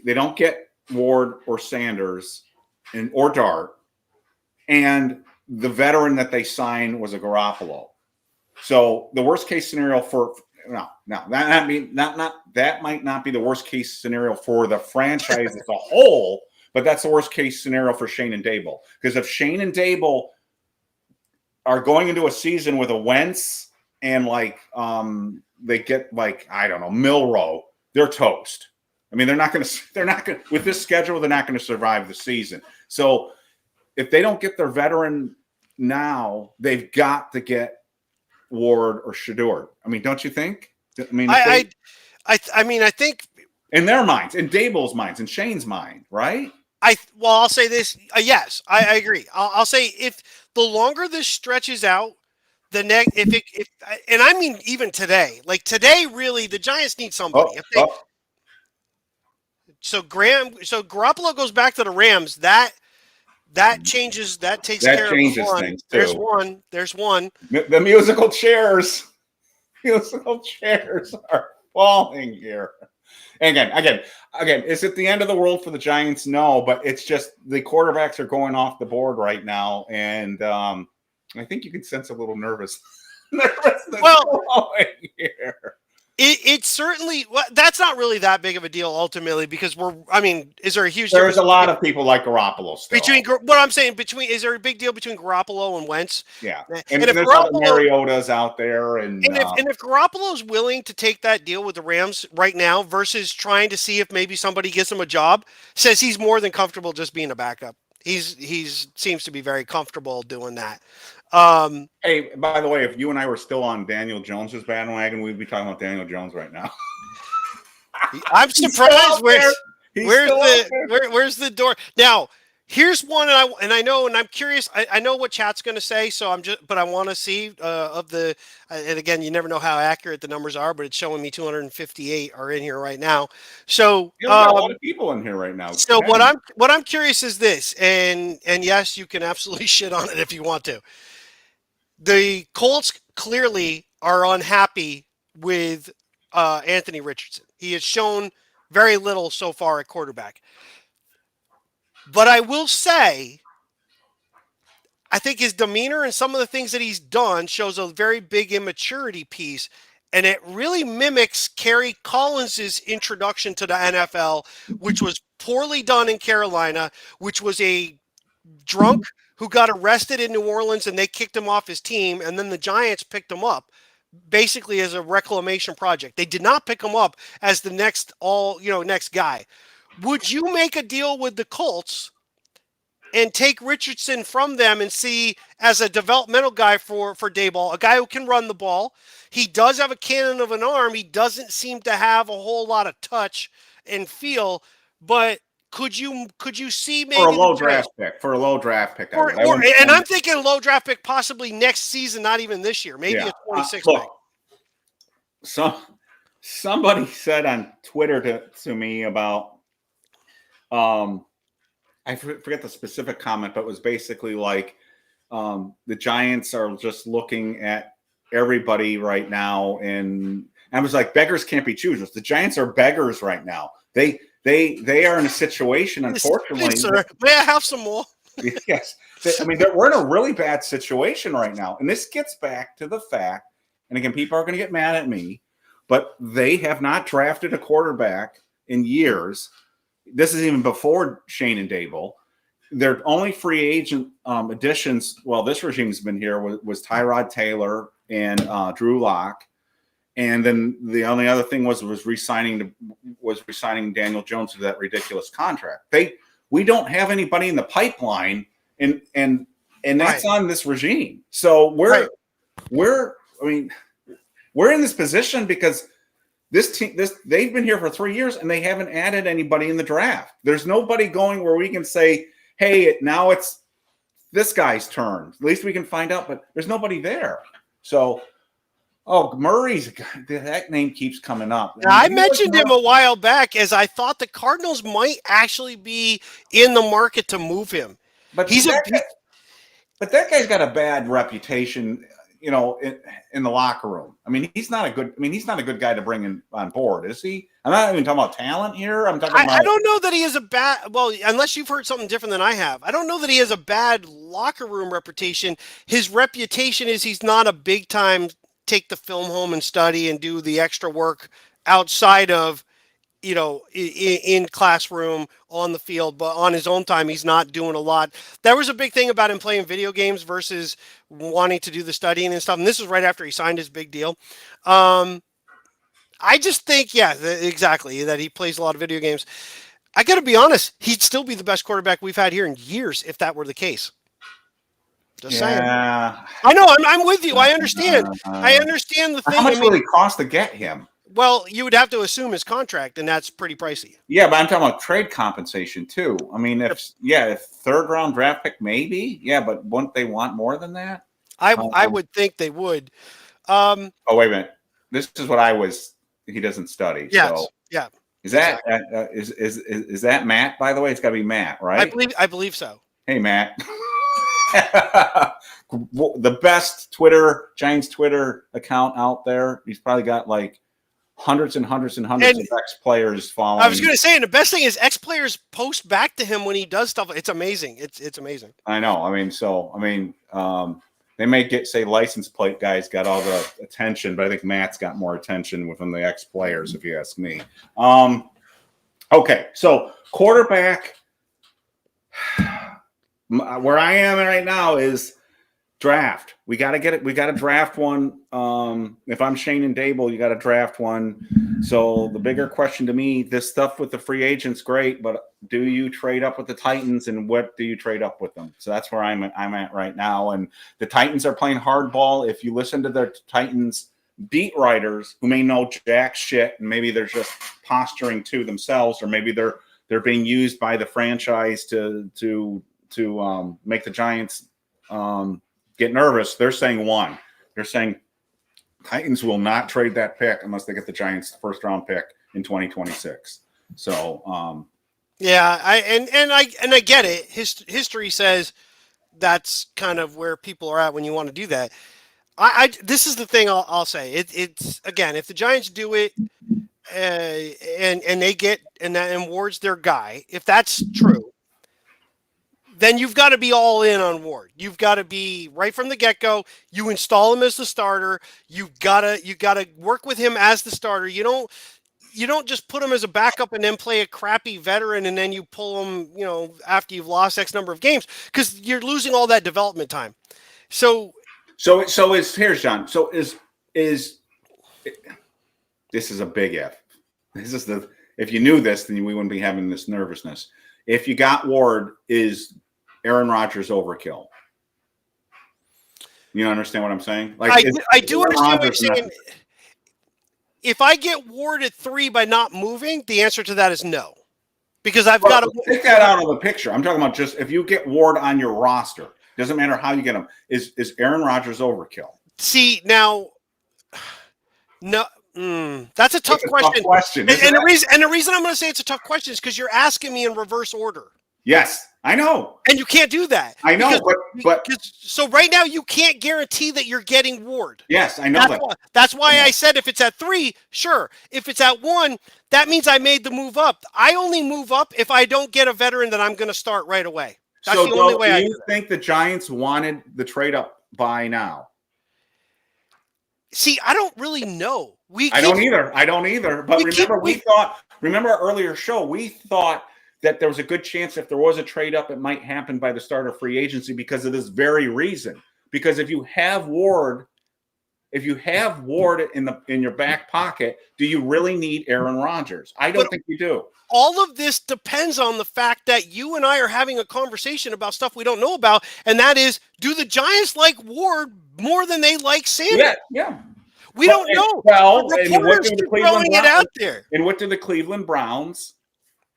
They don't get Ward or Sanders or Dart, and the veteran that they signed was a Garoppolo. So the worst case scenario that might not be the worst case scenario for the franchise as a whole, but that's the worst case scenario for Shane and Dable. Because if Shane and Dable are going into a season with a Wentz and they get I don't know, Milrow, they're toast. I mean, they're not going to, with this schedule, they're not going to survive the season. So if they don't get their veteran now, they've got to get Ward or Shedeur. I mean, don't you think? I mean, I think in their minds, in Dable's minds, in Shane's mind, right? I'll say this. Yes, I agree. I'll say if the longer this stretches out, and I mean, even today, really, the Giants need somebody. So Garoppolo goes back to the Rams. That changes. That takes care of one. Things too. There's one. The musical chairs. Musical chairs are falling here. And again, is it the end of the world for the Giants? No, but it's just the quarterbacks are going off the board right now, and I think you can sense a little nervousness here. It's certainly that's not really that big of a deal ultimately, because is there a huge difference? There's a lot of people like Garoppolo still. Is there a big deal between Garoppolo and Wentz? Yeah, and if there's other Mariotas out there, and if Garoppolo's willing to take that deal with the Rams right now versus trying to see if maybe somebody gets him a job, says he's more than comfortable just being a backup. He's seems to be very comfortable doing that. Hey, by the way, if you and I were still on Daniel Jones's bandwagon, we'd be talking about Daniel Jones right now. I'm surprised. Where's the door? Now, here's one, and I'm curious. I know what chat's going to say, but I want to see and again, you never know how accurate the numbers are, but it's showing me 258 are in here right now. So a lot of people in here right now. So what I'm curious is this, and yes, you can absolutely shit on it if you want to. The Colts clearly are unhappy with Anthony Richardson. He has shown very little so far at quarterback. But I will say, I think his demeanor and some of the things that he's done shows a very big immaturity piece. And it really mimics Kerry Collins's introduction to the NFL, which was poorly done in Carolina, which was a drunk who got arrested in New Orleans and they kicked him off his team. And then the Giants picked him up basically as a reclamation project. They did not pick him up as the next guy. Would you make a deal with the Colts and take Richardson from them and see as a developmental guy for Daboll, a guy who can run the ball? He does have a cannon of an arm. He doesn't seem to have a whole lot of touch and feel, but could you see maybe for a low draft pick? And I'm thinking a low draft pick possibly next season, not even this year, maybe a 26 pick. Somebody said on Twitter to me about I forget the specific comment, but it was basically like the Giants are just looking at everybody right now, and I was like, beggars can't be choosers. The Giants are beggars right now. They are in a situation, unfortunately. Sir, may I have some more? Yes. We're in a really bad situation right now. And this gets back to the fact, and again, people are going to get mad at me, but they have not drafted a quarterback in years. This is even before Shane and Dable. their only free agent additions. Well, this regime's been here was Tyrod Taylor and Drew Lock, and then the only other thing was re-signing Daniel Jones to that ridiculous contract. We don't have anybody in the pipeline, and that's on this regime. So we're in this position because they've been here for 3 years and they haven't added anybody in the draft. There's nobody going where we can say, hey, now it's this guy's turn. At least we can find out, but there's nobody there. So, Murray's, that name keeps coming up. I mentioned him a while back as I thought the Cardinals might actually be in the market to move him. But but that guy's got a bad reputation, in the locker room. I mean, he's not a good guy to bring in on board, is he? I'm not even talking about talent here. I'm talking about. I don't know that he is a bad. Well, unless you've heard something different than I have, I don't know that he has a bad locker room reputation. His reputation is he's not a big time take the film home and study and do the extra work outside of, in classroom, on the field, but on his own time, he's not doing a lot. That was a big thing about him playing video games versus wanting to do the studying and stuff. And this was right after he signed his big deal. I just think, exactly, that he plays a lot of video games. I got to be honest, he'd still be the best quarterback we've had here in years if that were the case. Just saying. I know, I'm with you. I understand. I understand the thing. How much will it cost to get him? Well, you would have to assume his contract, and that's pretty pricey. Yeah, but I'm talking about trade compensation tip. I mean, if third round draft pick, maybe. Yeah, but wouldn't they want more than that? I would think they would. Oh, wait a minute. This is what he doesn't study. Yes. So. Yeah. Is that is that Matt? By the way, it's got to be Matt, right? I believe so. Hey, Matt. The best Giants Twitter account out there. He's probably got like hundreds and hundreds and hundreds of ex-players following. I was going to say, and the best thing is ex-players post back to him when he does stuff. It's amazing. It's amazing. I know. They may say license plate guys got all the attention, but I think Matt's got more attention within the ex-players, if you ask me. Okay, so quarterback. Where I am right now is draft. We got to get it. We got to draft one. If I'm Shane and Dable, you got to draft one. So the bigger question to me, this stuff with the free agents, great, but do you trade up with the Titans, and what do you trade up with them? So that's where I'm at right now. And the Titans are playing hardball. If you listen to the Titans beat writers who may know jack shit, and maybe they're just posturing to themselves, or maybe they're being used by the franchise to make the Giants get nervous. They're saying one. They're saying Titans will not trade that pick unless they get the Giants' first round pick in 2026. So I get it. History says that's kind of where people are at when you want to do that. This is the thing I'll say. It's again, if the Giants do it and they get and Ward's their guy, if that's true, then you've got to be all in on Ward. You've got to be right from the get-go. You install him as the starter. You gotta work with him as the starter. You don't just put him as a backup and then play a crappy veteran and then you pull him, after you've lost X number of games, because you're losing all that development time. So here's John. So is this is a big if. If you knew this, then we wouldn't be having this nervousness. If you got Ward, is Aaron Rodgers overkill? You understand what I'm saying? I do understand what you're saying. If I get Ward at 3 by not moving, the answer to that is no. Because I've got to take that out of the picture. I'm talking about just if you get Ward on your roster, doesn't matter how you get him. Is Aaron Rodgers overkill? See, now, no. That's a tough question. And the reason I'm going to say it's a tough question is because you're asking me in reverse order. Yes, I know. And you can't do that. I know, so right now you can't guarantee that you're getting Ward. Yes, I know that's why I said if it's at 3, sure. If it's at 1, that means I made the move up. I only move up if I don't get a veteran that I'm going to start right away. That's the only way I do it. Do you think the Giants wanted the trade up by now? See, I don't really know. I don't either. But remember our earlier show, we thought that there was a good chance if there was a trade up, it might happen by the start of free agency because of this very reason. Because if you have Ward in your back pocket, do you really need Aaron Rodgers? I don't think you do. All of this depends on the fact that you and I are having a conversation about stuff we don't know about, and that is, do the Giants like Ward more than they like Sanders? Yeah. We don't know. Well, the and what reporters do the are Cleveland throwing it out there. And what do the Cleveland Browns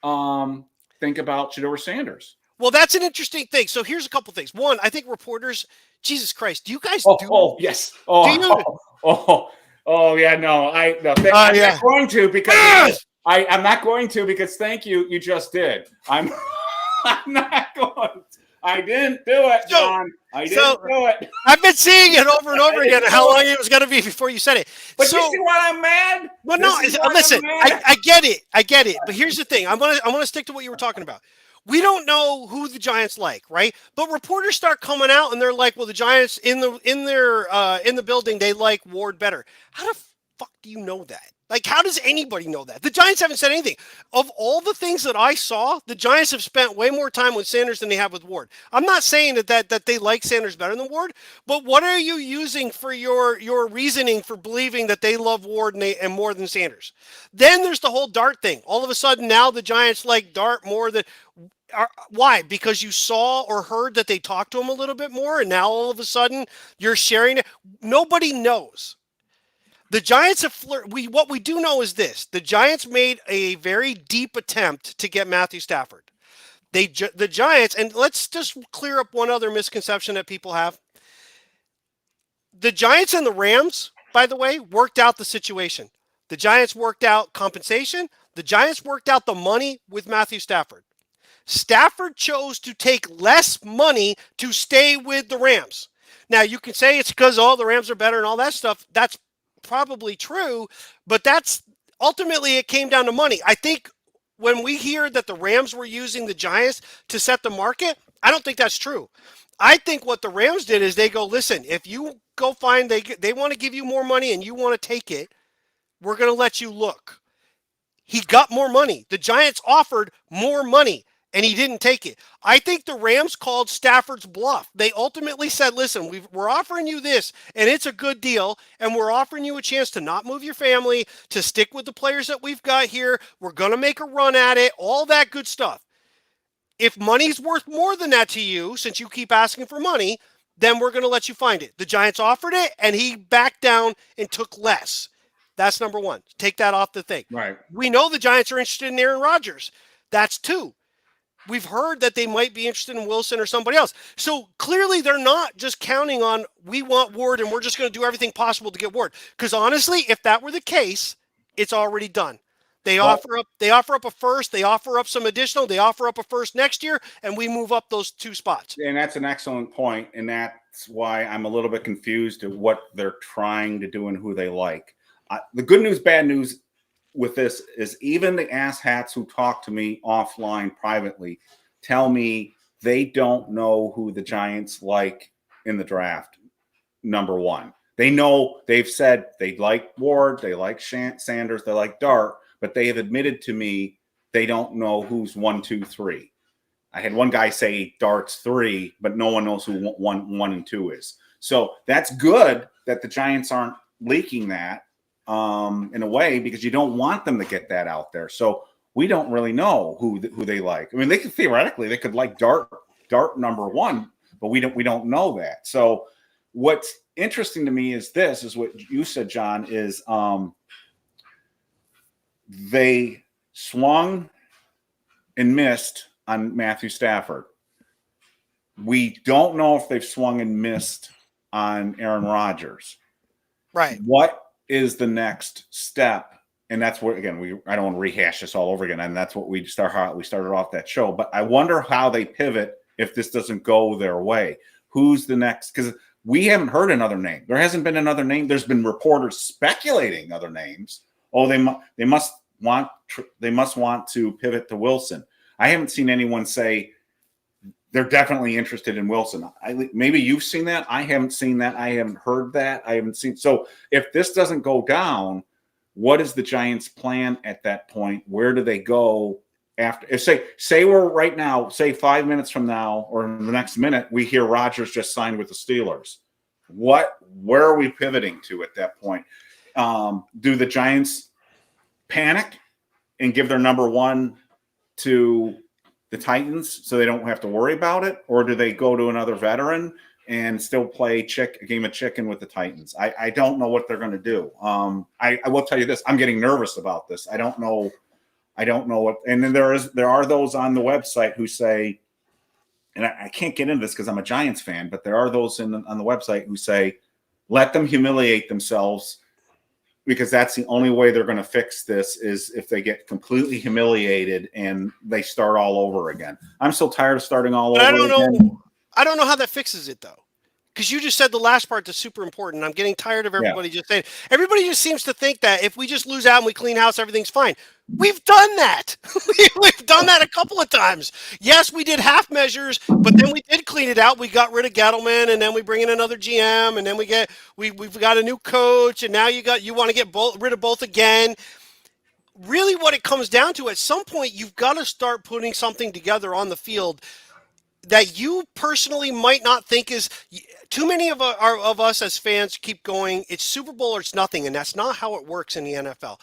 think about Shedeur Sanders? Well, that's an interesting thing. So here's a couple things. One, I think reporters, Jesus Christ, do you guys do? Oh, yes. Do you? Yeah. No, I'm not going to because I'm not going to because thank you. You just did. I'm not going. I didn't do it, John. I didn't do it. I've been seeing it over and over again. How long it was going to be before you said it? But you see why I'm mad? Well, no. Listen, I get it. I get it. But here's the thing. I want to stick to what you were talking about. We don't know who the Giants like, right? But reporters start coming out and they're like, "Well, the Giants in the building, they like Ward better." How the fuck do you know that? Like, how does anybody know that? The Giants haven't said anything. Of all the things that I saw, the Giants have spent way more time with Sanders than they have with Ward. I'm not saying that they like Sanders better than Ward, but what are you using for your reasoning for believing that they love Ward and more than Sanders? Then there's the whole Dart thing. All of a sudden now the Giants like Dart more than... Why? Because you saw or heard that they talked to him a little bit more, and now all of a sudden you're sharing it. Nobody knows. The Giants have what we do know is this. The Giants made a very deep attempt to get Matthew Stafford. The Giants, and let's just clear up one other misconception that people have. The Giants and the Rams, by the way, worked out the situation. The Giants worked out compensation. The Giants worked out the money with Matthew Stafford. Stafford chose to take less money to stay with the Rams. Now, you can say it's because the Rams are better and all that stuff. That's probably true, but that's ultimately it came down to money. I think when we hear that the Rams were using the Giants to set the market, I don't think that's true. I think what the Rams did is they go, listen, if you go find they want to give you more money and you want to take it, we're going to let you look. He got more money. The Giants offered more money, and he didn't take it. I think the Rams called Stafford's bluff. They ultimately said, listen, we're offering you this, and it's a good deal, and we're offering you a chance to not move your family, to stick with the players that we've got here. We're going to make a run at it, all that good stuff. If money's worth more than that to you, since you keep asking for money, then we're going to let you find it. The Giants offered it, and he backed down and took less. That's number one. Take that off the thing. Right. We know the Giants are interested in Aaron Rodgers. That's two. We've heard that they might be interested in Wilson or somebody else. So clearly they're not just counting on, we want Ward and we're just going to do everything possible to get Ward. Because honestly, if that were the case, it's already done. They offer up a first, they offer up some additional, they offer up a first next year, and we move up those two spots. And that's an excellent point, and that's why I'm a little bit confused at what they're trying to do and who they like. The good news, bad news with this is even the asshats who talk to me offline privately tell me they don't know who the Giants like in the draft, number one. They know, they've said they like Ward, they like Sanders, they like Dart, but they have admitted to me they don't know who's 1, 2, 3. I had one guy say Dart's 3, but no one knows who 1 and 2 is. So that's good that the Giants aren't leaking that in a way, because you don't want them to get that out there. So we don't really know who they like. I mean, they could theoretically like Dart number 1, but we don't know that. So what's interesting to me is what you said, John, is they swung and missed on Matthew Stafford. We don't know if they've swung and missed on Aaron Rodgers. Right. What is the next step? And that's where, again, I don't want to rehash this all over again. And that's what we started off that show. But I wonder how they pivot if this doesn't go their way. Who's the next? Because we haven't heard another name. There hasn't been another name. There's been reporters speculating other names. Oh, they must want to pivot to Wilson. I haven't seen anyone say they're definitely interested in Wilson. Maybe you've seen that. I haven't seen that. I haven't heard that. I haven't seen. So if this doesn't go down, what is the Giants' plan at that point? Where do they go after, if say we're right now, say 5 minutes from now or in the next minute, we hear Rodgers just signed with the Steelers. Where are we pivoting to at that point? Do the Giants panic and give their number one to the Titans so they don't have to worry about it? Or do they go to another veteran and still play a game of chicken with the Titans? I don't know what they're going to do. I will tell you this. I'm getting nervous about this. I don't know what, and then there are those on the website who say, and I can't get into this because I'm a Giants fan, but there are those on the website who say, let them humiliate themselves, because that's the only way they're going to fix this is if they get completely humiliated and they start all over again. I'm so tired of starting all over again. I don't know how that fixes it, though. Because you just said the last part that's super important. I'm getting tired of everybody just saying. Everybody just seems to think that if we just lose out and we clean house, everything's fine. We've done that. We've done that a couple of times. Yes, we did half measures, but then we did clean it out. We got rid of Gettleman, and then we bring in another GM, and then we've got a new coach, and now you want to get rid of both again. Really, what it comes down to, at some point, you've got to start putting something together on the field that you personally might not think is. Too many of us as fans keep going, it's Super Bowl or it's nothing, and that's not how it works in the NFL.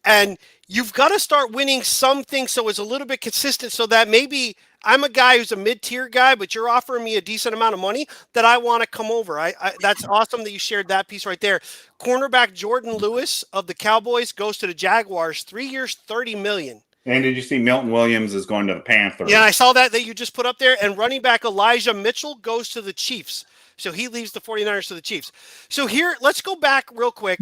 And you've got to start winning something so it's a little bit consistent, so that maybe I'm a guy who's a mid-tier guy, but you're offering me a decent amount of money that I want to come over. That's awesome that you shared that piece right there. Cornerback Jordan Lewis of the Cowboys goes to the Jaguars, 3 years, $30 million. And did you see Milton Williams is going to the Panthers? Yeah, I saw that you just put up there. And running back Elijah Mitchell goes to the Chiefs. So he leaves the 49ers to the Chiefs. So here, let's go back real quick.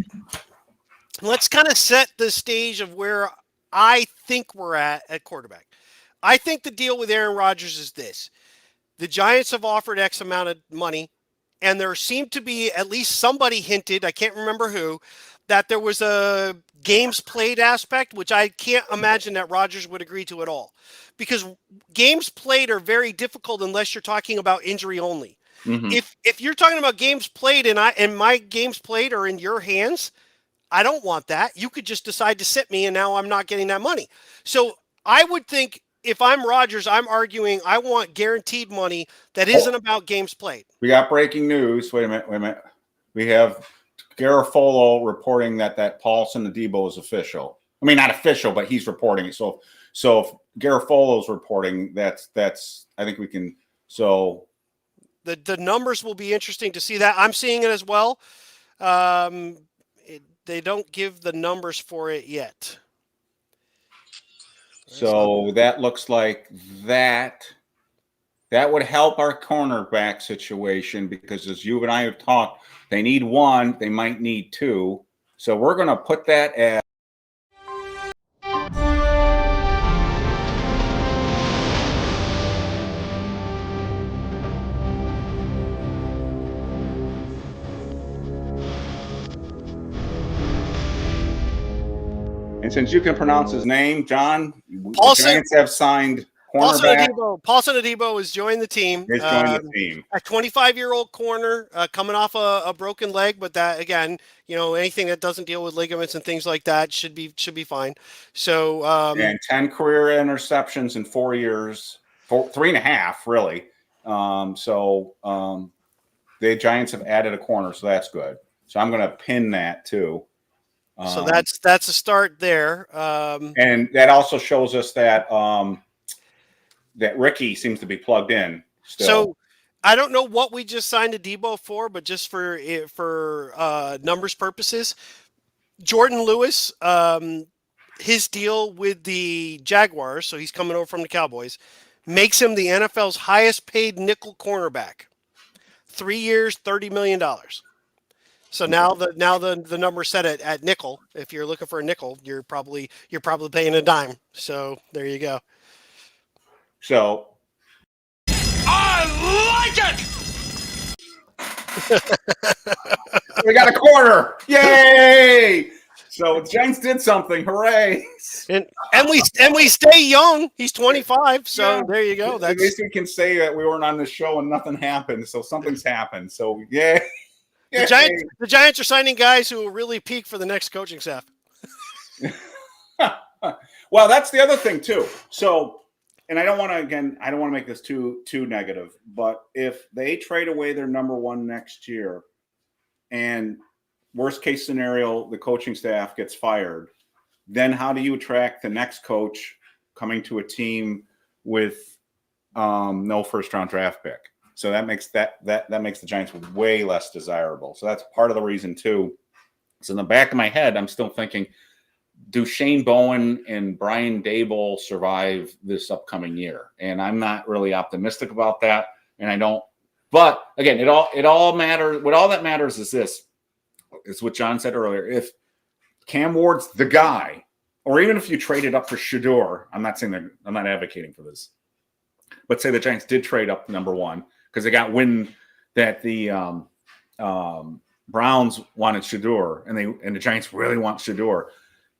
Let's kind of set the stage of where I think we're at quarterback. I think the deal with Aaron Rodgers is this. The Giants have offered X amount of money, and there seemed to be at least somebody hinted, I can't remember who, that there was a games played aspect, which I can't imagine that Rodgers would agree to at all. Because games played are very difficult unless you're talking about injury only. Mm-hmm. If you're talking about games played and my games played are in your hands, I don't want that. You could just decide to sit me and now I'm not getting that money. So I would think if I'm Rodgers, I'm arguing I want guaranteed money that isn't about games played. We got breaking news. Wait a minute. We have Garofalo reporting that Paulson Adebo is official. I mean, not official, but he's reporting it. So if Garofalo's reporting, that's I think we can. So the numbers will be interesting to see that. I'm seeing it as well. They don't give the numbers for it yet. So that looks like that would help our cornerback situation, because as you and I have talked, they need one, they might need two. So we're going to put that at and since you can pronounce his name, John, Paulson, the Giants have signed cornerback. Paulson Adebo is joining the team. He's joined the team. A 25-year-old corner coming off a broken leg, but that again, anything that doesn't deal with ligaments and things like that should be fine. So and 10 career interceptions in 4 years, 3.5 really. The Giants have added a corner, so that's good. So I'm going to pin that too. So that's a start there. And that also shows us that that Ricky seems to be plugged in still. So I don't know what we just signed Adebo for, but just for numbers purposes, Jordan Lewis, his deal with the Jaguars, so he's coming over from the Cowboys, makes him the NFL's highest paid nickel cornerback. 3 years, $30 million. So now the number set at nickel. If you're looking for a nickel, you're probably paying a dime. So there you go. So I like it. We got a corner! Yay! So the Giants did something! Hooray! And we stay young. He's 25. So there you go. At least we can say that we weren't on the show and nothing happened. So something's happened. So yeah. The Giants are signing guys who will really peak for the next coaching staff. Well, that's the other thing too. So, and I don't want to make this too negative, but if they trade away their number one next year, and worst case scenario, the coaching staff gets fired, then how do you attract the next coach coming to a team with no first round draft pick? So that makes that makes the Giants way less desirable. So that's part of the reason too. So in the back of my head, I'm still thinking, do Shane Bowen and Brian Dable survive this upcoming year? And I'm not really optimistic about that. And I don't. But again, it all matters. What all that matters is this: is what John said earlier. If Cam Ward's the guy, or even if you traded up for Shador, I'm not advocating for this, but say the Giants did trade up number one because they got wind that the Browns wanted Shador, and the Giants really want Shador.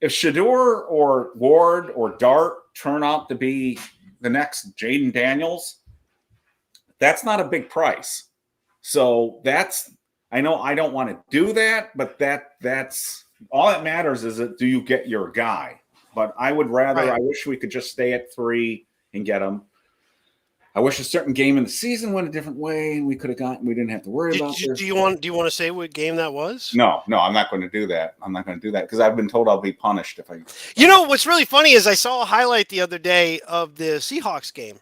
If Shador or Ward or Dart turn out to be the next Jaden Daniels, that's not a big price. So I know I don't want to do that, but that's all that matters is that do you get your guy? But I would rather, I wish we could just stay at 3 and get him. I wish a certain game in the season went a different way and we didn't have to worry about this. Do you want to say what game that was? No, I'm not going to do that. I'm not going to do that because I've been told I'll be punished if I. You know, what's really funny is I saw a highlight the other day of the Seahawks game.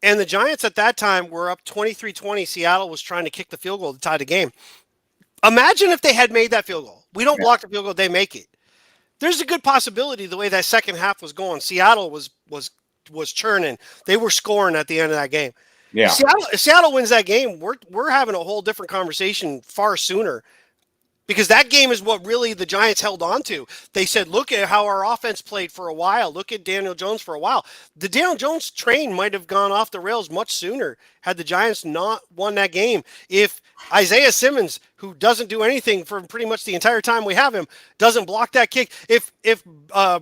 And the Giants at that time were up 23-20. Seattle was trying to kick the field goal to tie the game. Imagine if they had made that field goal. We don't block the field goal, they make it. There's a good possibility the way that second half was going. Seattle was churning. They were scoring at the end of that game. Yeah. If Seattle wins that game, we're having a whole different conversation far sooner. Because that game is what really the Giants held on to. They said, look at how our offense played for a while. Look at Daniel Jones for a while. The Daniel Jones train might have gone off the rails much sooner had the Giants not won that game. If Isaiah Simmons, who doesn't do anything for pretty much the entire time we have him, doesn't block that kick. If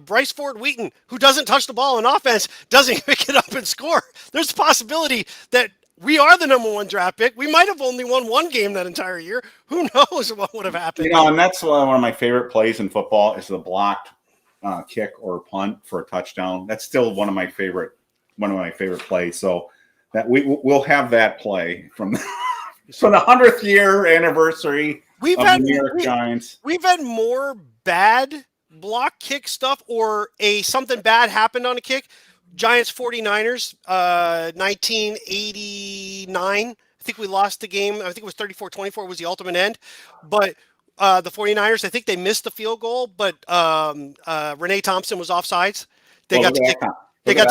Bryce Ford Wheaton, who doesn't touch the ball on offense, doesn't pick it up and score, there's a possibility that we are the number one draft pick. We might have only won one game that entire year. Who knows what would have happened? And that's one of my favorite plays in football is the blocked kick or punt for a touchdown. That's still one of my favorite plays. So that we'll have that play from the 100th year anniversary of the New York Giants. We've had more bad block kick stuff or something bad happened on a kick. Giants 49ers, 1989. I think we lost the game. I think it was 34-24 was the ultimate end. But the 49ers, I think they missed the field goal, but Renee Thompson was offsides. They got to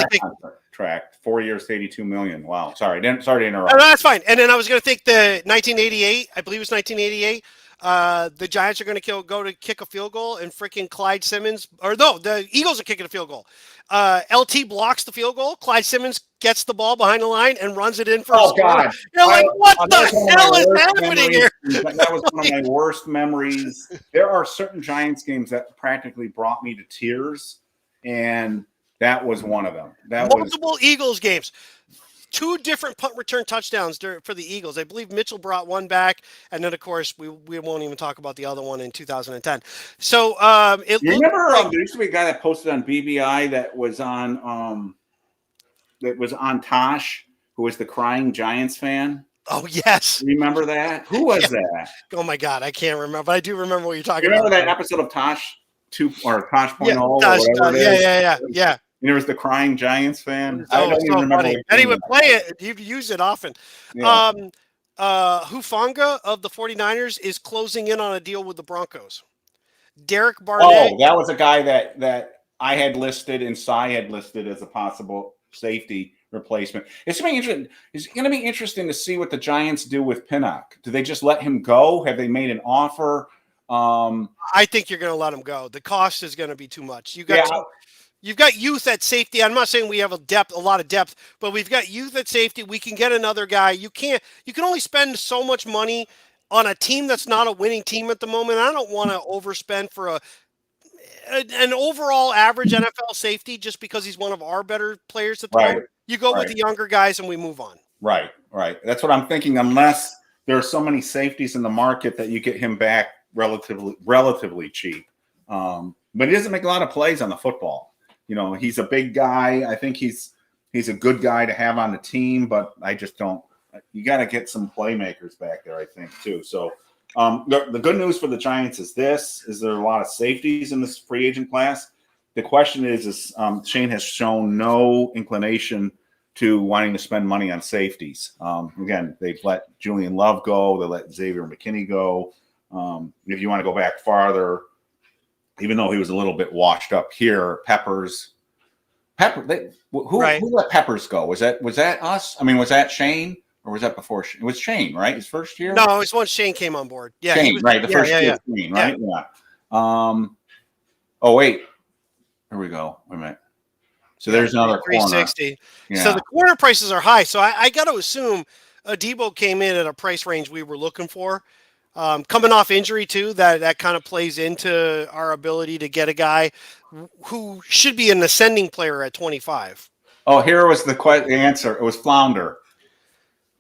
kick. Track 4 years, $82 million. Wow. Sorry to interrupt. No, that's fine. And then I was going to think the 1988, I believe it was 1988. The Giants are going to go to kick a field goal and freaking Clyde Simmons, or no, the Eagles are kicking a field goal. LT blocks the field goal. Clyde Simmons gets the ball behind the line and runs it in for a score. God. You're like, what the hell is happening here? That was one of my worst memories. There are certain Giants games that practically brought me to tears, and that was one of them. Multiple Eagles games. 2 different punt return touchdowns for the Eagles. I believe Mitchell brought one back, and then, of course, we won't even talk about the other one in 2010. So you remember there used to be a guy that posted on BBI that was on Tosh, who was the crying Giants fan. Oh, yes. Remember that? Who was that? Oh, my God. I can't remember, but I do remember what you're talking about. Remember that episode of Tosh 2 or Tosh 0.0? Yeah, or whatever it is? Yeah. And there was the crying Giants fan. I don't even remember. And he would play it. He'd use it often. Yeah. Hufanga of the 49ers is closing in on a deal with the Broncos. Derek Barnett. Oh, that was a guy that I had listed and Cy had listed as a possible safety replacement. It's going to be interesting to see what the Giants do with Pinnock. Do they just let him go? Have they made an offer? I think you're going to let him go. The cost is going to be too much. You've got youth at safety. I'm not saying we have a lot of depth, but we've got youth at safety. We can get another guy. You can only spend so much money on a team that's not a winning team at the moment. I don't want to overspend for an overall average NFL safety just because he's one of our better players at the moment. You go with the younger guys and we move on. Right. That's what I'm thinking. Unless there are so many safeties in the market that you get him back relatively cheap. But he doesn't make a lot of plays on the football. he's a big guy. I think he's a good guy to have on the team, but I just don't. You got to get some playmakers back there, I think, too. So the good news for the Giants is there are a lot of safeties in this free agent class. The question is Shane has shown no inclination to wanting to spend money on safeties. Again, they've let Julian Love go. They let Xavier McKinney go. If you want to go back farther, even though he was a little bit washed up here, who let Peppers go? Was that us? I mean, was that Shane or was that before? It was Shane, right? His first year? No, it was once Shane came on board. Yeah, Shane, right? The first year, Shane, right? Yeah. Oh wait, here we go. Wait a minute. So there's another 360. Yeah. So the corner prices are high. So I got to assume Adebo came in at a price range we were looking for. Coming off injury too, that kind of plays into our ability to get a guy who should be an ascending player at 25. Oh, here was the answer. It was Flounder.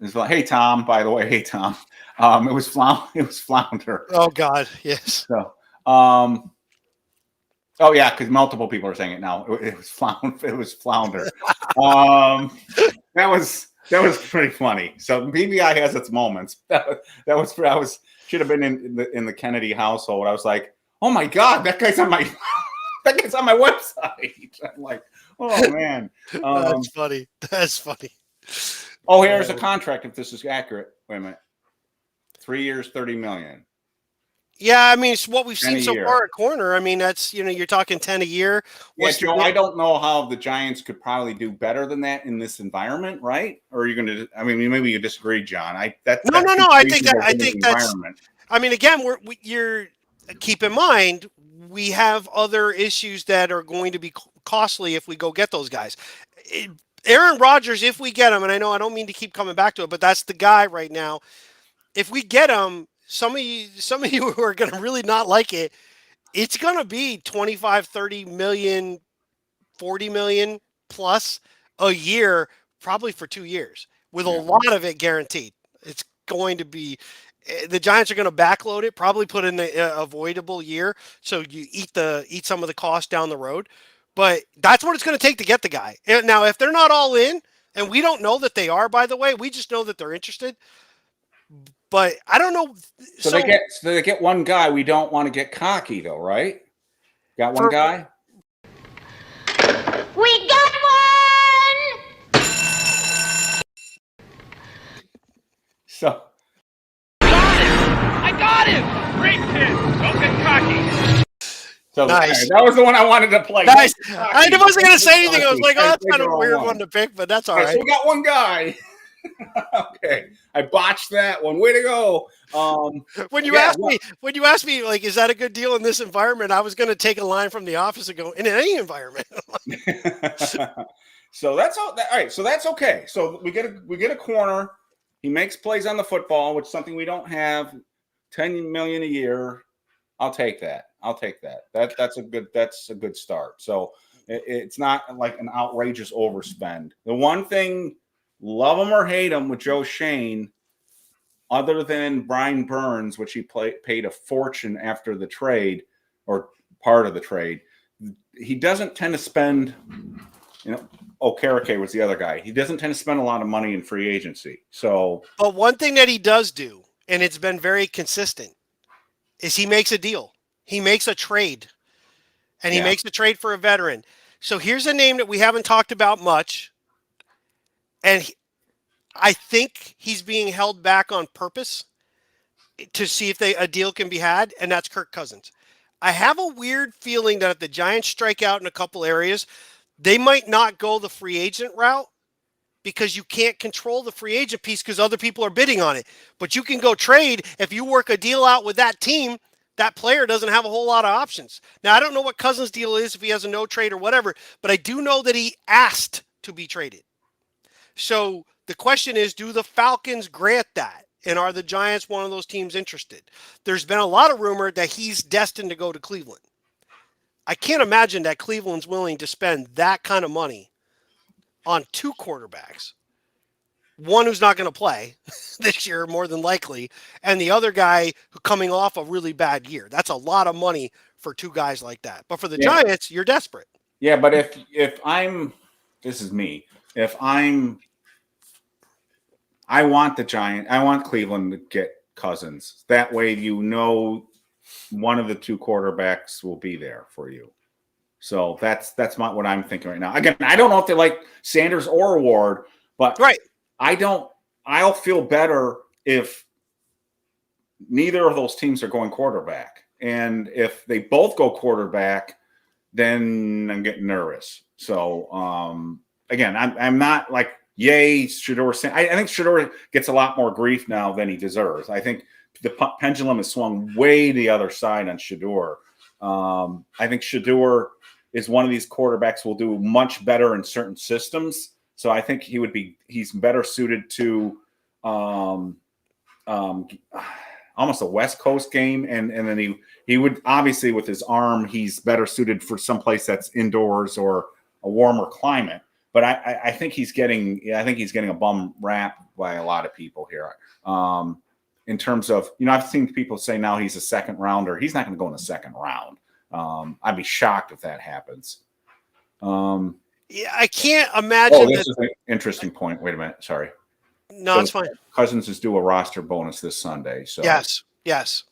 It was, hey Tom. By the way, hey Tom. It was Flounder. Oh God, yes. So, oh yeah, because multiple people are saying it now. It was Flounder. It was Flounder. That was pretty funny. So BBI has its moments. That should have been in the Kennedy household. I was like, oh my God, that guy's on my website. I'm like, oh man, that's funny. That's funny. Oh, here's a contract. If this is accurate, wait a minute. 3 years, $30 million. Yeah, I mean, it's what we've seen so year. far at corner. I mean, that's, you're talking 10 a year. Joe, I don't know how the Giants could probably do better than that in this environment, right? Or are you going to? I mean, maybe you disagree, John. No. I think that's. I mean, again, you're keep in mind we have other issues that are going to be costly if we go get those guys. Aaron Rodgers, if we get him, and I know I don't mean to keep coming back to it, but that's the guy right now. If we get him, some of you who are going to really not like it, it's going to be 25, 30 million, 40 million plus a year, probably for 2 years, with a lot of it guaranteed. It's going to be, the Giants are going to backload it, probably put in the avoidable year, so you eat some of the cost down the road. But that's what it's going to take to get the guy. Now, if they're not all in, and we don't know that they are, by the way, we just know that they're interested. But I don't know. So they get one guy. We don't want to get cocky, though, right? Got one guy? We got one! So. I got him! Great pitch. Don't get cocky. So nice. That was the one I wanted to play. Nice. I wasn't going to say anything. I was like, oh, that's kind of a weird one to pick, but that's all right. So we got one guy. Okay, I botched that one. Way to go! When you asked me, like, is that a good deal in this environment? I was going to take a line from The Office and go, in any environment. So that's all right. So that's okay. So we get a corner. He makes plays on the football, which is something we don't have. $10 million a year. I'll take that. That's a good start. So it's not like an outrageous overspend. The one thing, love him or hate him with Joe Shane, other than Brian Burns, which he paid a fortune after the trade or part of the trade, he doesn't tend to spend, Okereke was the other guy. He doesn't tend to spend a lot of money in free agency. So, but one thing that he does do, and it's been very consistent, is he makes a deal. He makes a trade, and he makes a trade for a veteran. So here's a name that we haven't talked about much, and I think he's being held back on purpose to see if a deal can be had, and that's Kirk Cousins. I have a weird feeling that if the Giants strike out in a couple areas, they might not go the free agent route because you can't control the free agent piece because other people are bidding on it. But you can go trade. If you work a deal out with that team, that player doesn't have a whole lot of options. Now, I don't know what Cousins' deal is, if he has a no trade or whatever, but I do know that he asked to be traded. So the question is, do the Falcons grant that? And are the Giants one of those teams interested? There's been a lot of rumor that he's destined to go to Cleveland. I can't imagine that Cleveland's willing to spend that kind of money on two quarterbacks. One who's not going to play this year, more than likely, and the other guy who coming off a really bad year. That's a lot of money for two guys like that. But for the Giants, you're desperate. Yeah, but if I'm, this is me. If I want I want Cleveland to get Cousins. That way, one of the two quarterbacks will be there for you. So that's what I'm thinking right now. Again, I don't know if they like Sanders or Ward, but Right. I'll feel better if neither of those teams are going quarterback. And if they both go quarterback, then I'm getting nervous. So again, I'm not like, yay, Shedeur. I think Shedeur gets a lot more grief now than he deserves. I think the pendulum has swung way the other side on Shedeur. I think Shedeur is one of these quarterbacks who will do much better in certain systems. So I think he's better suited to almost a West Coast game. And then he would obviously with his arm, he's better suited for someplace that's indoors or a warmer climate. But I think he's getting a bum rap by a lot of people here. In terms of, I've seen people say now he's a second rounder. He's not going to go in the second round. I'd be shocked if that happens. Yeah, I can't imagine. This is an interesting point. Wait a minute. Sorry. No, it's fine. Cousins is due a roster bonus this Sunday. So Yes.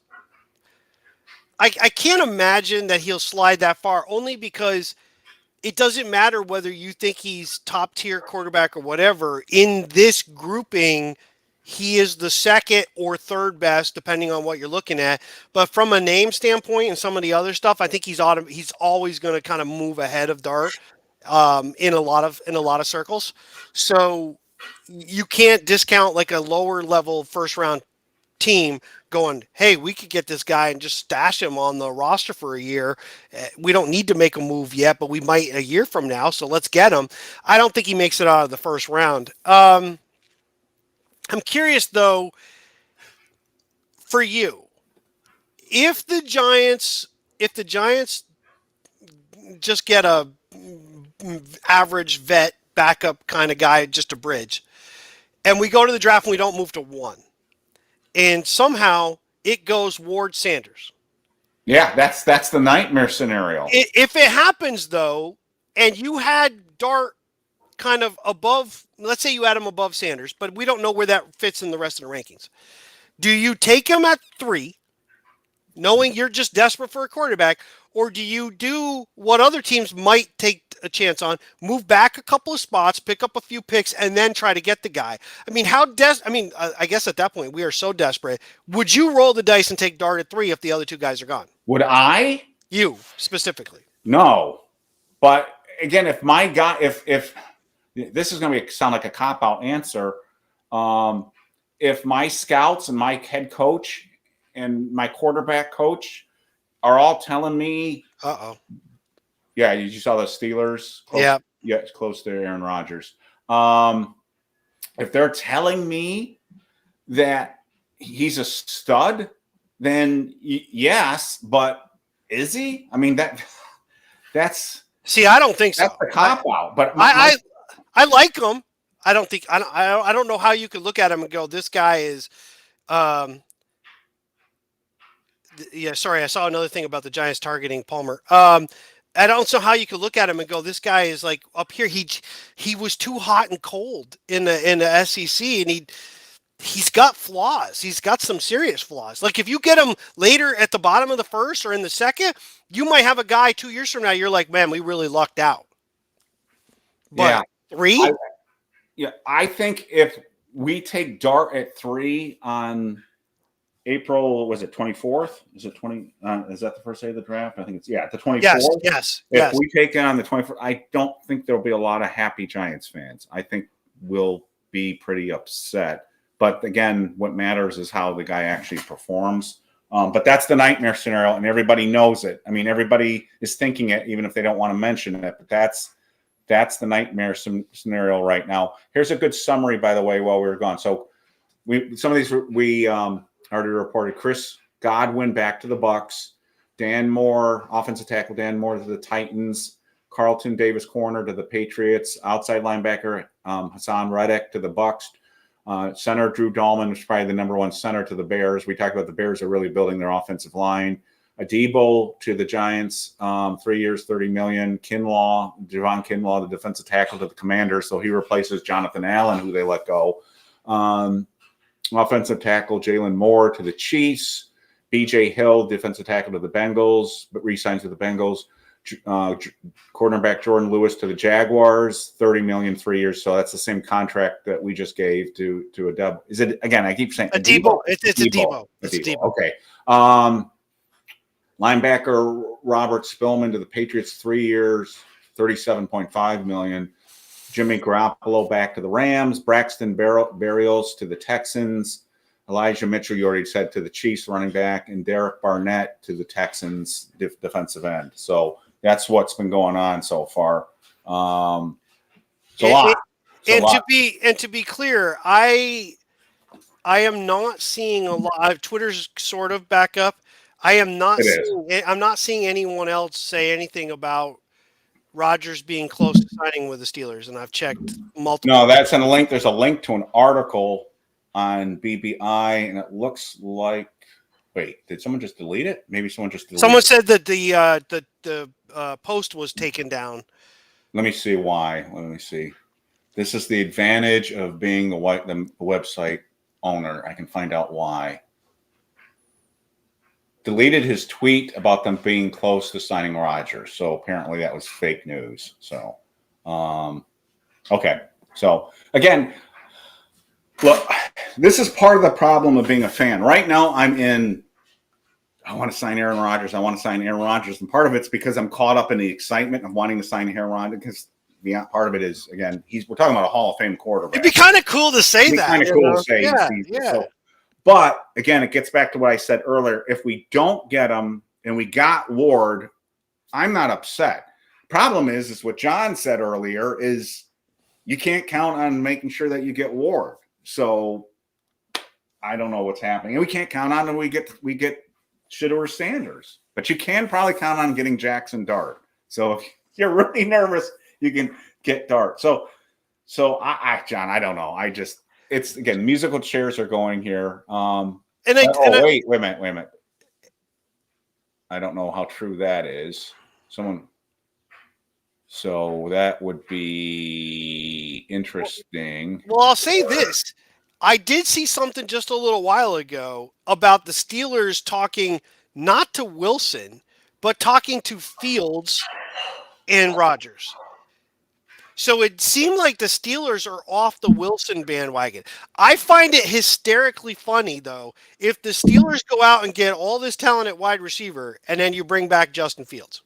I can't imagine that he'll slide that far, only because it doesn't matter whether you think he's top tier quarterback or whatever. In this grouping, he is the second or third best, depending on what you're looking at. But from a name standpoint and some of the other stuff, I think he's always going to kind of move ahead of Dart in a lot of circles. So you can't discount like a lower level first round team going, hey, we could get this guy and just stash him on the roster for a year. We don't need to make a move yet, but we might a year from now. So let's get him. I don't think he makes it out of the first round. I'm curious though, for you, if the Giants just get a average vet backup kind of guy, just a bridge, and we go to the draft and we don't move to 1, and somehow it goes Ward Sanders. Yeah, that's the nightmare scenario. If it happens though, and you had Dart kind of above, let's say you had him above Sanders, but we don't know where that fits in the rest of the rankings. Do you take him at 3, knowing you're just desperate for a quarterback, or do you do what other teams might take a chance on, move back a couple of spots, pick up a few picks, and then try to get the guy? I mean, I guess at that point we are so desperate. Would you roll the dice and take Dart at 3 if the other two guys are gone? Would I? You specifically? No, but again, if my guy, if this is going to sound like a cop-out answer, if my scouts and my head coach and my quarterback coach are all telling me, yeah, you saw the Steelers. Yeah, it's close to Aaron Rodgers. If they're telling me that he's a stud, then yes, but is he? I mean, that's. See, I don't think so. That's the cop out. But I like him. I don't know how you could look at him and go, this guy is. Yeah, sorry, I saw another thing about the Giants targeting Palmer. I don't know how you could look at him and go, this guy is like up here. He was too hot and cold in the SEC, and he's got flaws. He's got some serious flaws. Like if you get him later at the bottom of the first or in the second, you might have a guy 2 years from now. You're like, man, we really lucked out. But 3? I think if we take Dart at 3 on April, was it 24th? Is it 20? Is that the first day of the draft? I think it's the 24th. Yes. If we take it on the 24th, I don't think there'll be a lot of happy Giants fans. I think we'll be pretty upset. But again, what matters is how the guy actually performs. But that's the nightmare scenario, and everybody knows it. I mean, everybody is thinking it, even if they don't want to mention it. But that's the nightmare scenario right now. Here's a good summary, by the way, while we were gone. So some of these we already reported. Chris Godwin back to the Bucks. Dan Moore, offensive tackle Dan Moore to the Titans. Carlton Davis corner to the Patriots. Outside linebacker Hassan Reddick to the Bucks. Center Drew Dahlman was probably the number 1 center to the Bears. We talked about the Bears are really building their offensive line. Adebo to the Giants, 3 years, $30 million. Javon Kinlaw, the defensive tackle to the Commanders, so he replaces Jonathan Allen, who they let go. Offensive tackle Jalen Moore to the Chiefs. B.J. Hill, defensive tackle to the Bengals, but re-signs to the Bengals. Cornerback Jordan Lewis to the Jaguars, $30 million, 3 years. So that's the same contract that we just gave to Adebo. Is it, again, I keep saying Adebo. It's Adebo. It's Adebo. Okay. Linebacker Robert Spillman to the Patriots, 3 years, $37.5 million. Jimmy Garoppolo back to the Rams. Braxton Berrios to the Texans. Elijah Mitchell, you already said, to the Chiefs running back. And Derek Barnett to the Texans defensive end. So that's what's been going on so far. It's a lot. To be clear, I am not seeing a lot. Twitter's sort of back up. I'm not seeing anyone else say anything about Rodgers being close to signing with the Steelers, and I've checked multiple. No, that's in a link. There's a link to an article on BBI, and it looks like. Wait, did someone just delete it? Maybe someone just deleted it. Someone said that the post was taken down. Let me see why. Let me see. This is the advantage of being the website owner. I can find out why. Deleted his tweet about them being close to signing Rodgers. So apparently that was fake news. So, okay. So again, look, this is part of the problem of being a fan. Right now I want to sign Aaron Rodgers. And part of it's because I'm caught up in the excitement of wanting to sign Aaron Rodgers, because part of it is, again, we're talking about a Hall of Fame quarterback. It'd be kind of cool to say that. Kind of cool to say. Yeah. So, but again, it gets back to what I said earlier. If we don't get him and we got Ward, I'm not upset. Problem is what John said earlier is you can't count on making sure that you get Ward. So I don't know what's happening. And we can't count on we get Shedeur Sanders. But you can probably count on getting Jackson Dart. So if you're really nervous, you can get Dart. So John, I don't know. It's, again, musical chairs are going here. Wait a minute. I don't know how true that is. So that would be interesting. Well, I'll say this. I did see something just a little while ago about the Steelers talking not to Wilson, but talking to Fields and Rodgers. So it seemed like the Steelers are off the Wilson bandwagon. I find it hysterically funny, though, if the Steelers go out and get all this talent at wide receiver and then you bring back Justin Fields.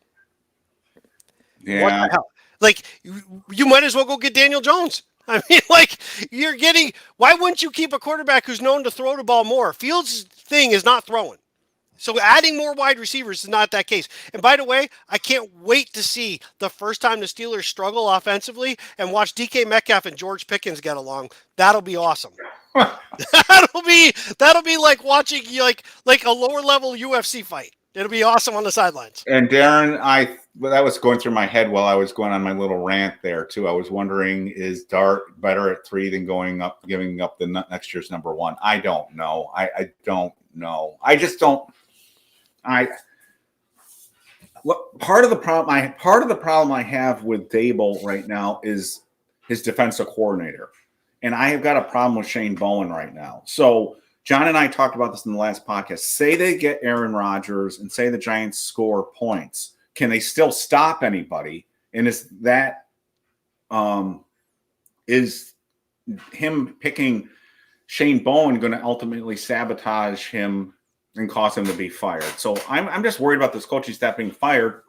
Yeah. What the hell? Like, you might as well go get Daniel Jones. I mean, like, why wouldn't you keep a quarterback who's known to throw the ball more? Fields' thing is not throwing. So adding more wide receivers is not that case. And by the way, I can't wait to see the first time the Steelers struggle offensively and watch DK Metcalf and George Pickens get along. That'll be awesome. That'll be like watching like a lower level UFC fight. It'll be awesome on the sidelines. And Darren, that was going through my head while I was going on my little rant there too. I was wondering, is Dart better at 3 than giving up the next year's number 1? I don't know. I don't know. I just don't. Look, part of the problem I have with Dable right now is his defensive coordinator, and I have got a problem with Shane Bowen right now. So John and I talked about this in the last podcast. Say they get Aaron Rodgers and say the Giants score points. Can they still stop anybody? And is him picking Shane Bowen going to ultimately sabotage him and cause him to be fired? So I'm just worried about this coaching staff being fired,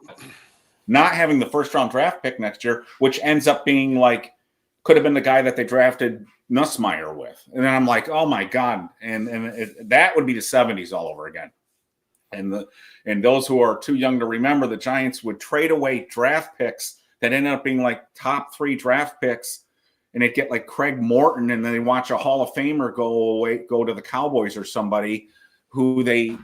not having the first round draft pick next year, which ends up being like, could have been the guy that they drafted Nussmeier with. And then I'm like, oh my God. And that would be the 70s all over again. And those who are too young to remember, the Giants would trade away draft picks that ended up being like top 3 draft picks, and they'd get like Craig Morton, and then they watch a Hall of Famer go to the Cowboys or somebody who they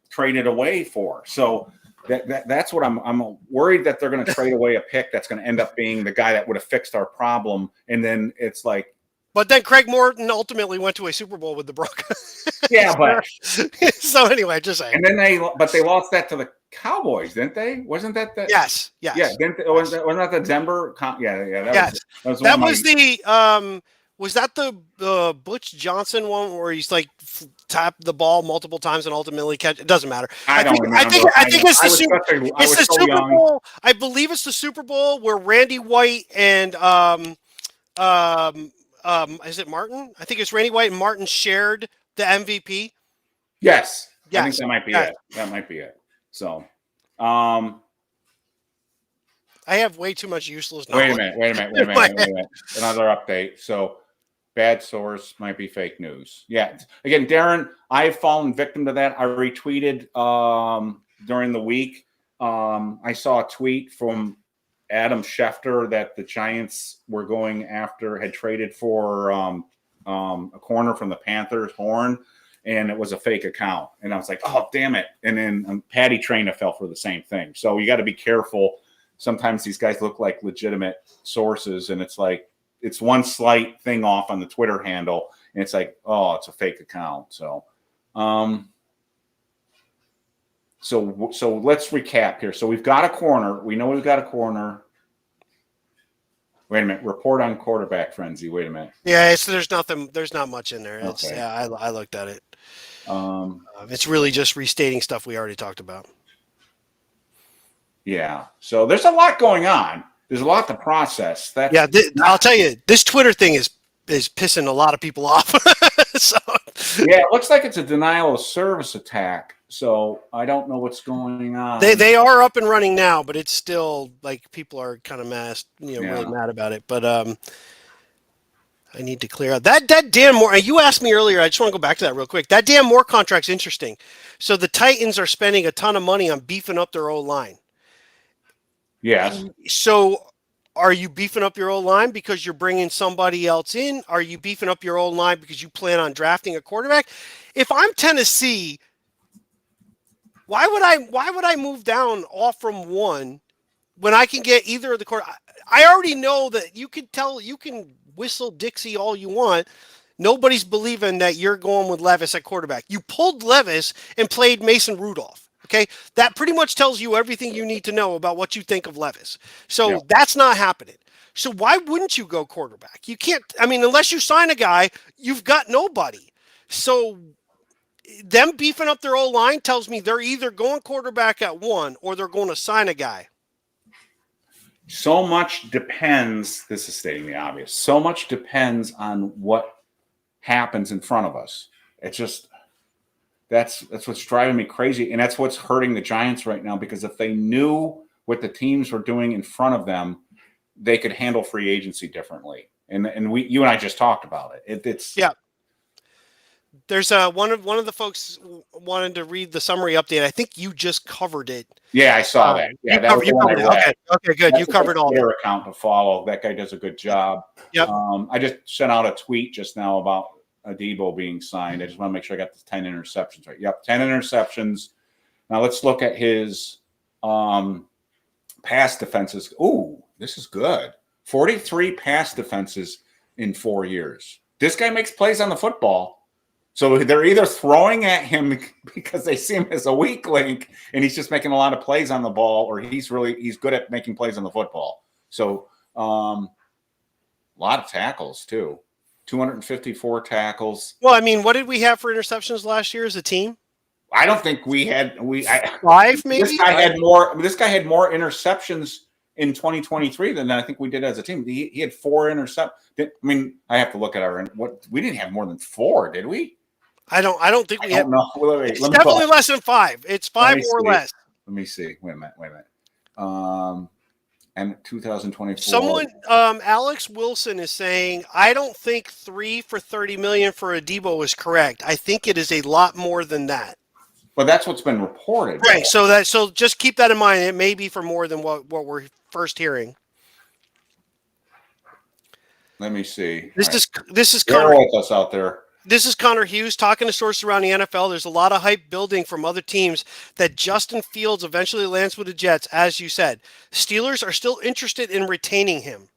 traded away for. So that's what I'm worried, that they're going to trade away a pick that's going to end up being the guy that would have fixed our problem. And then it's like, but then Craig Morton ultimately went to a Super Bowl with the Broncos. Yeah, but So anyway, just saying. and then they lost that to the Cowboys, didn't they? Wasn't that the Yes. Yeah, wasn't that the Denver? Yeah. Yes. That Was the was that the Butch Johnson one where he's like tapped the ball multiple times and ultimately catch? It doesn't matter. I don't remember. I think it's the Super. It's the so Super young. Bowl. I believe it's the Super Bowl where Randy White and is it Martin? I think it's Randy White and Martin shared the MVP. Yes. Yes. I think that might be it. That might be it. So, I have way too much useless knowledge. Wait a minute. Another update. So, bad source might be fake news. Yeah. Again, Darren, I've fallen victim to that. I retweeted during the week. I saw a tweet from Adam Schefter that the Giants were going after, had traded for a corner from the Panthers, Horn, and it was a fake account. And I was like, oh, damn it. And then Patty Traina fell for the same thing. So you got to be careful. Sometimes these guys look like legitimate sources, and it's like, it's one slight thing off on the Twitter handle, and it's like, oh, it's a fake account. So, so let's recap here. So we've got a corner. We know we've got a corner. Wait a minute. Report on quarterback frenzy. Wait a minute. Yeah, there's nothing. There's not much in there. It's, Okay. Yeah, I looked at it. It's really just restating stuff we already talked about. Yeah. So there's a lot going on. There's a lot to process. I'll tell you, this Twitter thing is pissing a lot of people off. So. Yeah, it looks like it's a denial of service attack. So I don't know what's going on. They are up and running now, but it's still like people are kind of really mad about it. But I need to clear out that Dan Moore. You asked me earlier. I just want to go back to that real quick. That Dan Moore contract's interesting. So the Titans are spending a ton of money on beefing up their O-line. Yes. So are you beefing up your O-line because you're bringing somebody else in? Are you beefing up your O-line because you plan on drafting a quarterback? If I'm Tennessee, why would I move down off from one when I can get either of the quarter? I already know that you can whistle Dixie all you want. Nobody's believing that you're going with Levis at quarterback. You pulled Levis and played Mason Rudolph. Okay, that pretty much tells you everything you need to know about what you think of Levis. So That's not happening. So why wouldn't you go quarterback? You can't. I mean, unless you sign a guy, you've got nobody. So them beefing up their O-line tells me they're either going quarterback at one or they're going to sign a guy. So much depends. This is stating the obvious. So much depends on what happens in front of us. It's just. That's what's driving me crazy, and that's what's hurting the Giants right now, because if they knew what the teams were doing in front of them, they could handle free agency differently. And you and I just talked about it. It's There's one of the folks wanted to read the summary update. I think you just covered it. Yeah, I saw that. Yeah, you covered it. Okay, good. That's you covered all that. Account to follow. That guy does a good job. Yep. I just sent out a tweet just now about Debo being signed. I just want to make sure I got the 10 interceptions right. Yep, 10 interceptions. Now let's look at his pass defenses. Ooh, this is good. 43 pass defenses in 4 years. This guy makes plays on the football. So they're either throwing at him because they see him as a weak link and he's just making a lot of plays on the ball, or he's good at making plays on the football. So a lot of tackles too. 254 tackles. Well, I mean, what did we have for interceptions last year as a team? I don't think we had 5 maybe. This guy had more interceptions in 2023 than I think we did as a team. He had 4 interceptions. I mean, I have to look at we didn't have more than 4, did we? I don't think we had. No, it's definitely less than 5. It's 5 or less. Let me see. Wait a minute. And 2024. Someone, Alex Wilson is saying, I don't think 3 for $30 million for a Debo is correct. I think it is a lot more than that. Well, that's what's been reported. Right. So just keep that in mind. It may be for more than what we're first hearing. Let me see. This is Connor with us out there. This is Connor Hughes talking to sources around the NFL. There's a lot of hype building from other teams that Justin Fields eventually lands with the Jets, as you said. Steelers are still interested in retaining him.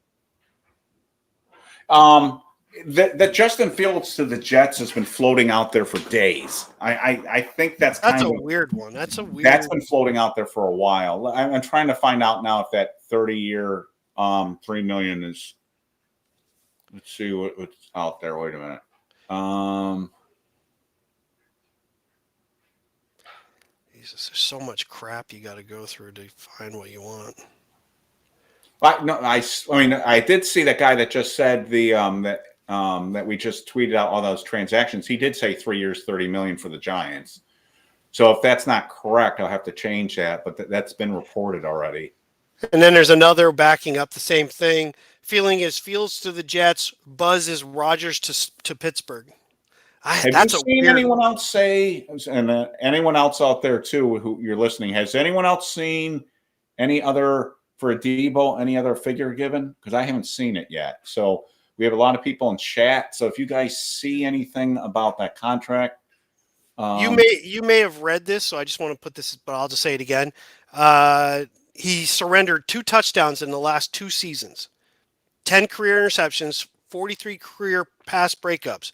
That Justin Fields to the Jets has been floating out there for days. I think that's a of weird one. That's been floating out there for a while. I'm trying to find out now if that 30-year $3 million is. Let's see what's out there. Wait a minute. Jesus, there's so much crap you got to go through to find what you want. I did see that guy that just said that we just tweeted out all those transactions. He did say 3 years, $30 million for the Giants. So if that's not correct, I'll have to change that. But that's been reported already. And then there's another backing up the same thing. Feeling is Fields to the Jets. Buzz is Rodgers to Pittsburgh. Have you seen anyone else say, and anyone else out there too, who you're listening, has anyone else seen any other for a Debo, any other figure given? Because I haven't seen it yet. So we have a lot of people in chat. So if you guys see anything about that contract, you may have read this. So I just want to put this, but I'll just say it again. He surrendered 2 touchdowns in the last 2 seasons, 10 career interceptions, 43 career pass breakups.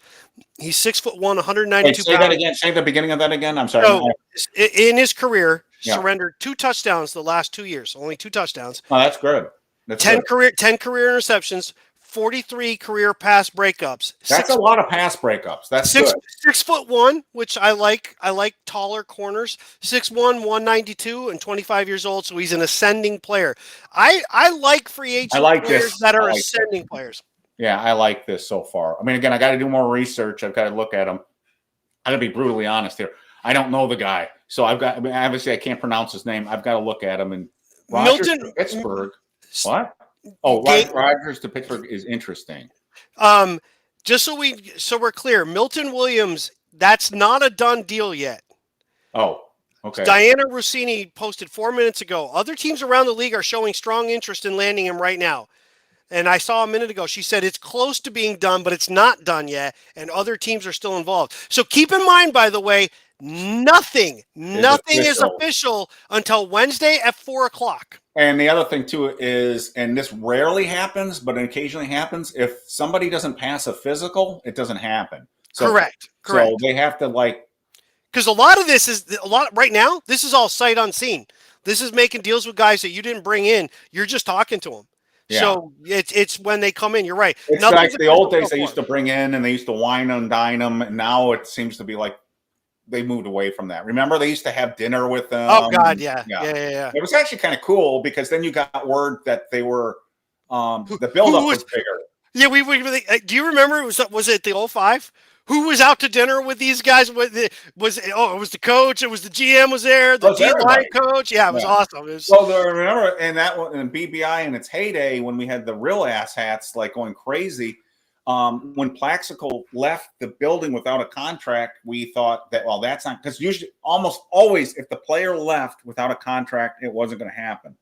He's 6'1", 192 say pounds. That again. Say the beginning of that again. I'm sorry. So, in his career, surrendered 2 touchdowns the last 2 years. Only 2 touchdowns. Oh, that's good. 10 career interceptions, 43 career pass breakups. That's a lot of pass breakups. That's good. 6'1", which I like. I like taller corners. 6'1", 192, and 25 years old. So he's an ascending player. I like free agent players that are ascending players. Yeah, I like this so far. I mean, again, I got to do more research. I've got to look at him. I'm going to be brutally honest here. I don't know the guy. So obviously I can't pronounce his name. I've got to look at him. And Rodgers to Pittsburgh. What? Oh, Rodgers to Pittsburgh is interesting. Just so we're clear, Milton Williams, that's not a done deal yet. Oh, okay. Diana Rossini posted 4 minutes ago. Other teams around the league are showing strong interest in landing him right now. And I saw a minute ago, she said it's close to being done, but it's not done yet, and other teams are still involved. So keep in mind, by the way, nothing is official until Wednesday at 4:00. And the other thing, too, is, and this rarely happens, but it occasionally happens, if somebody doesn't pass a physical, it doesn't happen. So, Correct. So they have to, because a lot of this is, right now, this is all sight unseen. This is making deals with guys that you didn't bring in. You're just talking to them. Yeah. So it's when they come in. You're right. It's like the old days they used to bring in and they used to wine and dine them. And now it seems to be like they moved away from that. Remember, they used to have dinner with them. Oh, God, yeah. It was actually kind of cool because then you got word that they were the buildup was bigger. Yeah, we do you remember? Was it the 05? Who was out to dinner with these guys? It was the coach. It was the GM was there. The D-line coach. Yeah, it was awesome. Remember, and that one, and BBI in its heyday when we had the real ass hats like going crazy. When Plaxico left the building without a contract, we thought that, well, that's not, because usually, almost always, if the player left without a contract, it wasn't going to happen.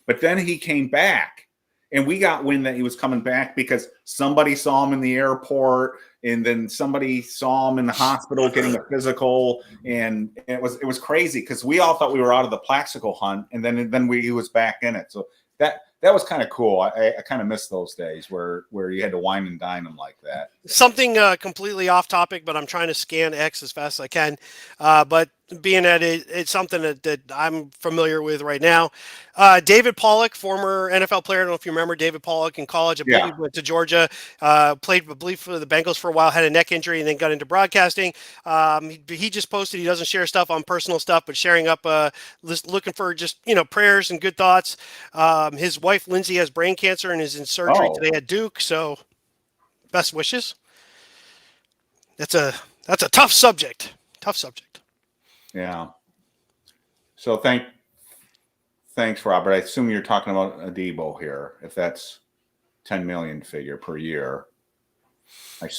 But then he came back. And we got wind that he was coming back because somebody saw him in the airport, and then somebody saw him in the hospital getting a physical, and it was crazy because we all thought we were out of the Plaxico hunt, and then he was back in it. So that was kind of cool. I kind of miss those days where you had to wine and dine them like that. Something completely off topic, but I'm trying to scan X as fast as I can. But being that it's something that I'm familiar with right now. David Pollock, former NFL player. I don't know if you remember David Pollock in college. I believe went to Georgia, played, I believe, for the Bengals for a while, had a neck injury, and then got into broadcasting. He just posted he doesn't share stuff on personal stuff, but sharing up, looking for just, prayers and good thoughts. His wife, Lindsay, has brain cancer and is in surgery today at Duke. So best wishes. That's a tough subject. Yeah. So thanks, Robert. I assume you're talking about Adebo here, if that's 10 million figure per year.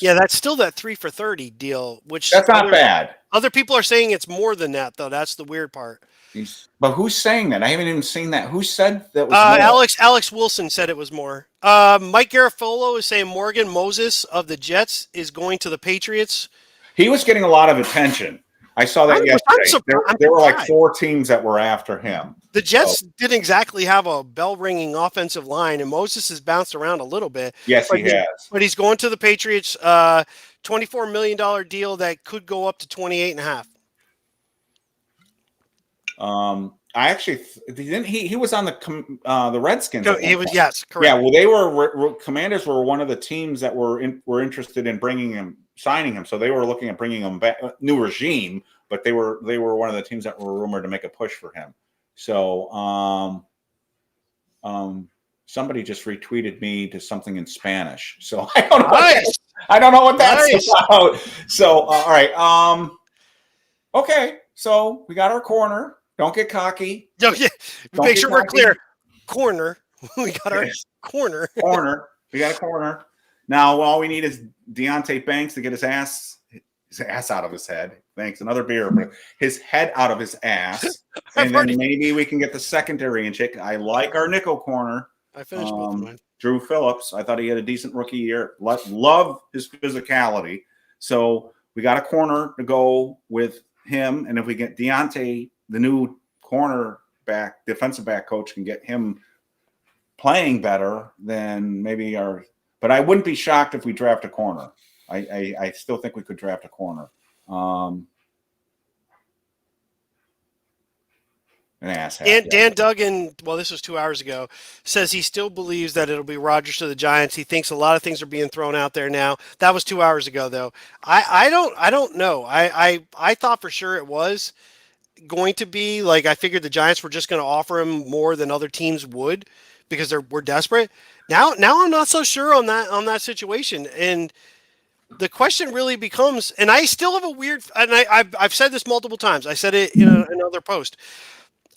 Yeah, that's still that 3 for 30 deal, which that's not bad. Other people are saying it's more than that, though. That's the weird part. But who's saying that? I haven't even seen that. Who said that was more? Alex Wilson said it was more. Mike Garafolo is saying Morgan Moses of the Jets is going to the Patriots. He was getting a lot of attention. I saw that yesterday. There were like 4 teams that were after him. The Jets didn't exactly have a bell-ringing offensive line, and Moses has bounced around a little bit. Yes, he has. But he's going to the Patriots, $24 million deal that could go up to 28.5. I actually didn't. He was on the Redskins. He was, yes, correct. Yeah, well, they were Commanders were one of the teams that were interested in signing him. So they were looking at bringing him back. New regime, but they were one of the teams that were rumored to make a push for him. So somebody just retweeted me to something in Spanish. So I don't know. I don't know what that's about. So all right. Okay. So we got our corner. Don't get cocky. Make sure we're clear. Corner. We got our corner. Corner. We got a corner. Now all we need is Deontay Banks to get his ass out of his head. Thanks. Another beer, but his head out of his ass. And then maybe we can get the secondary in check. I like our nickel corner. I finished both of mine. Drew Phillips. I thought he had a decent rookie year. Love his physicality. So we got a corner to go with him. And if we get Deontay, the new cornerback, defensive back coach, can get him playing better, then maybe but I wouldn't be shocked if we draft a corner. I still think we could draft a corner. An asshat. Dan Duggan, well, this was 2 hours ago, says he still believes that it'll be Rodgers to the Giants. He thinks a lot of things are being thrown out there now. That was 2 hours ago, though. I don't know. I thought for sure it was going to be like, I figured the Giants were just going to offer him more than other teams would because we're desperate. Now I'm not so sure on that situation. And the question really becomes, and I still have a weird, and I've said this multiple times. I said it in another post.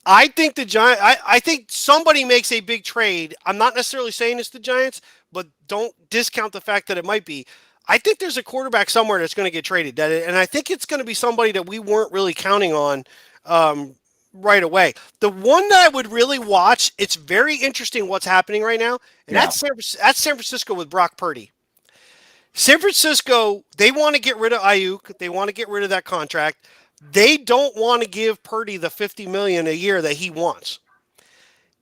I think the Giants. I think somebody makes a big trade. I'm not necessarily saying it's the Giants, but don't discount the fact that it might be. I think there's a quarterback somewhere that's going to get traded, and I think it's going to be somebody that we weren't really counting on right away. The one that I would really watch. It's very interesting what's happening right now, and that's San Francisco with Brock Purdy. San Francisco, they want to get rid of Ayuk. They want to get rid of that contract. They don't want to give Purdy the $50 million a year that he wants.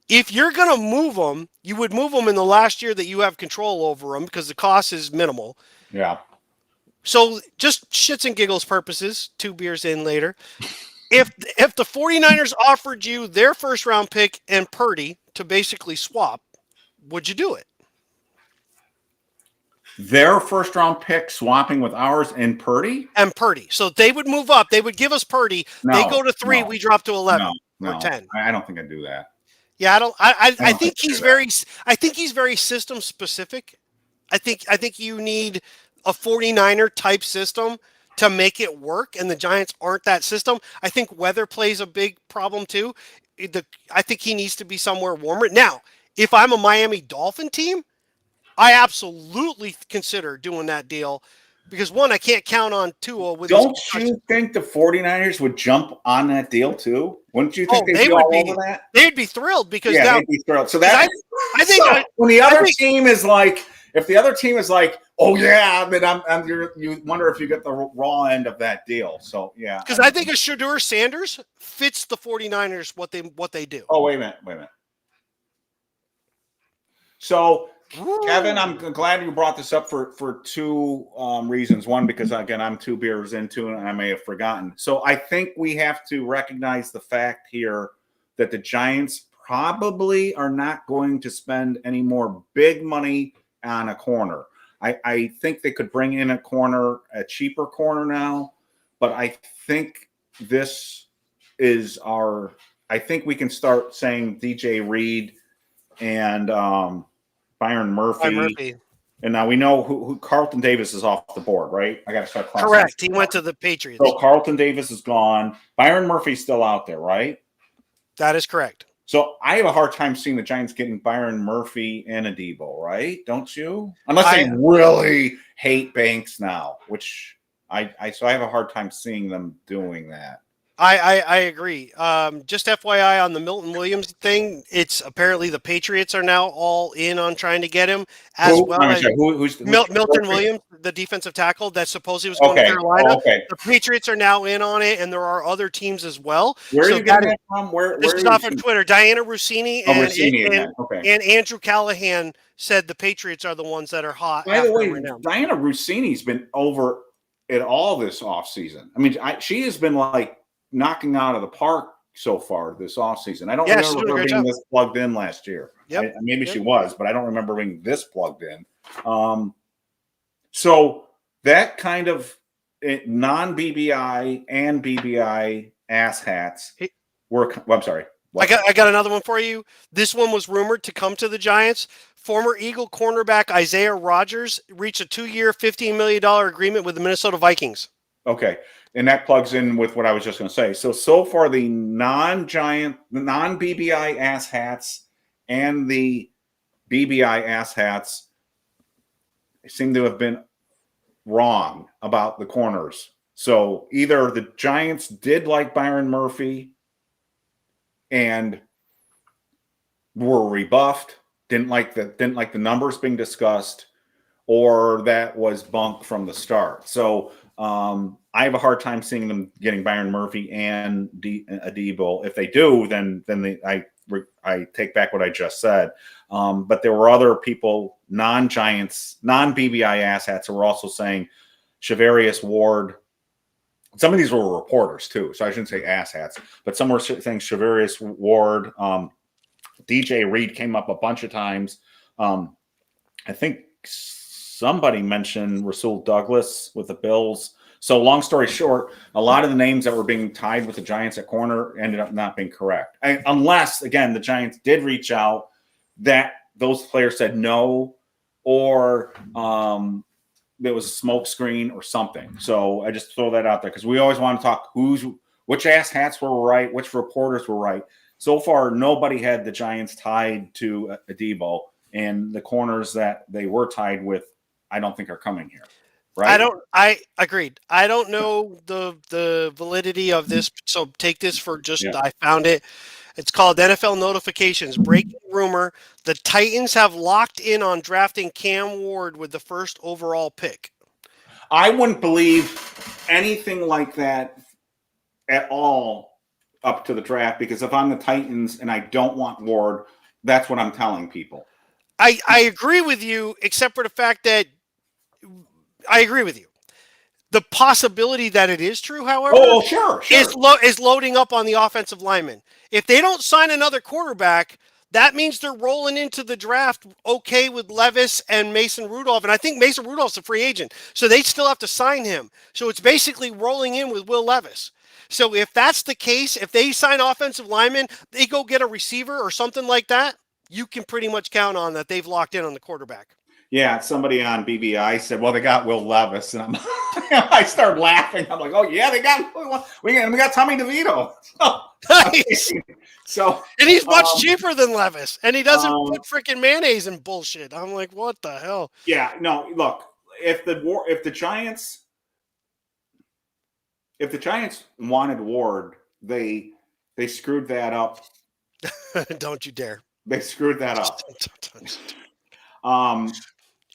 If you're going to move him, you would move him in the last year that you have control over him because the cost is minimal. Yeah. So just shits and giggles purposes, 2 beers in later. If the 49ers offered you their first round pick and Purdy to basically swap, would you do it? Their first round pick swapping with ours and Purdy? And Purdy. So they would move up. They would give us Purdy. They go to 3, we drop to 11 or 10. I don't think I'd do that. Yeah, I think he's very system specific. I think you need a 49er type system to make it work, and the Giants aren't that system. I think weather plays a big problem too. I think he needs to be somewhere warmer. Now, if I'm a Miami Dolphin team, I absolutely consider doing that deal because, one, I can't count on Tua. Don't you think the 49ers would jump on that deal too? Wouldn't you think they'd be all over that? They'd be thrilled because they'd be thrilled. So that I think when the other team is like, if the other team is like, oh yeah, then you wonder if you get the raw end of that deal. So yeah, because I think a Shedeur Sanders fits the 49ers what they do. Oh wait a minute. So. Kevin, I'm glad you brought this up for 2 reasons. One, because again, I'm 2 beers into it and I may have forgotten. So I think we have to recognize the fact here that the Giants probably are not going to spend any more big money on a corner. I think they could bring in a cheaper corner now, but I think this is I think we can start saying DJ Reed and Byron Murphy. And now we know who Carlton Davis is off the board, right? I got to start. Correct. He went to the Patriots. So Carlton Davis is gone. Byron Murphy's still out there, right? That is correct. So I have a hard time seeing the Giants getting Byron Murphy and Adebo, right? Don't you? Unless they really hate Banks now, which I have a hard time seeing them doing that. I agree. Just FYI on the Milton Williams thing, it's apparently the Patriots are now all in on trying to get him, as Who? well I'm as sorry, who's Milton Williams, the defensive tackle that supposedly was going to Okay. Carolina. Oh, okay. The Patriots are now in on it, and there are other teams as well. Where are So you getting that from? this Where is are you off of seeing- Twitter. Diana Rossini Oh, Rossini again. Okay. and Andrew Callahan said the Patriots are the ones that are hot. By the after way, him right now. Diana Rossini's been over it all this offseason. I mean, she has been like knocking out of the park so far this offseason. I don't Yeah, she's remember doing a her great being job. this plugged in last year. Yep. Maybe Yep. she was, but I don't remember being this plugged in. So that kind of non-BBI and BBI asshats were. Well, I'm sorry. What? I got another one for you. This one was rumored to come to the Giants. Former Eagle cornerback Isaiah Rodgers reached a 2-year, $15 million agreement with the Minnesota Vikings. Okay. And that plugs in with what I was just going to say. So far, the non-BBI asshats and the BBI asshats seem to have been wrong about the corners. So either the Giants did like Byron Murphy and were rebuffed, didn't like the numbers being discussed, or that was bunk from the start. So I have a hard time seeing them getting Byron Murphy and Adebo. If they do, then I take back what I just said. But there were other people, non-Giants, non-BBI asshats, who were also saying Shavarius Ward. Some of these were reporters too, so I shouldn't say asshats. But some were saying Shavarius Ward. DJ Reed came up a bunch of times. I think somebody mentioned Rasul Douglas with the Bills. So long story short, a lot of the names that were being tied with the Giants at corner ended up not being correct. Unless, again, the Giants did reach out, that those players said no, or there was a smoke screen or something. So I just throw that out there because we always want to talk which ass hats were right, which reporters were right. So far, nobody had the Giants tied to Adebo, and the corners that they were tied with, I don't think are coming here. Right? I agreed. I don't know the validity of this, so take this for just I found it. It's called NFL Notifications. Breaking rumor: the Titans have locked in on drafting Cam Ward with the first overall pick. I wouldn't believe anything like that at all up to the draft, because if I'm the Titans and I don't want Ward, that's what I'm telling people. I agree with you, except for the fact that I agree with you. The possibility that it is true, however, sure. is loading up on the offensive lineman. If they don't sign another quarterback, that means they're rolling into the draft okay with Levis and Mason Rudolph. And I think Mason Rudolph's a free agent, so they still have to sign him. So it's basically rolling in with Will Levis. So if that's the case, if they sign offensive linemen, they go get a receiver or something like that, you can pretty much count on that they've locked in on the quarterback. Yeah, somebody on BBI said, well, they got Will Levis. And I started laughing. I'm like, oh, yeah, we got Tommy DeVito. Nice. So, and he's much cheaper than Levis, and he doesn't put freaking mayonnaise in bullshit. I'm like, what the hell? Yeah, no, look, if the Giants wanted Ward, they screwed that up. Don't you dare. They screwed that up.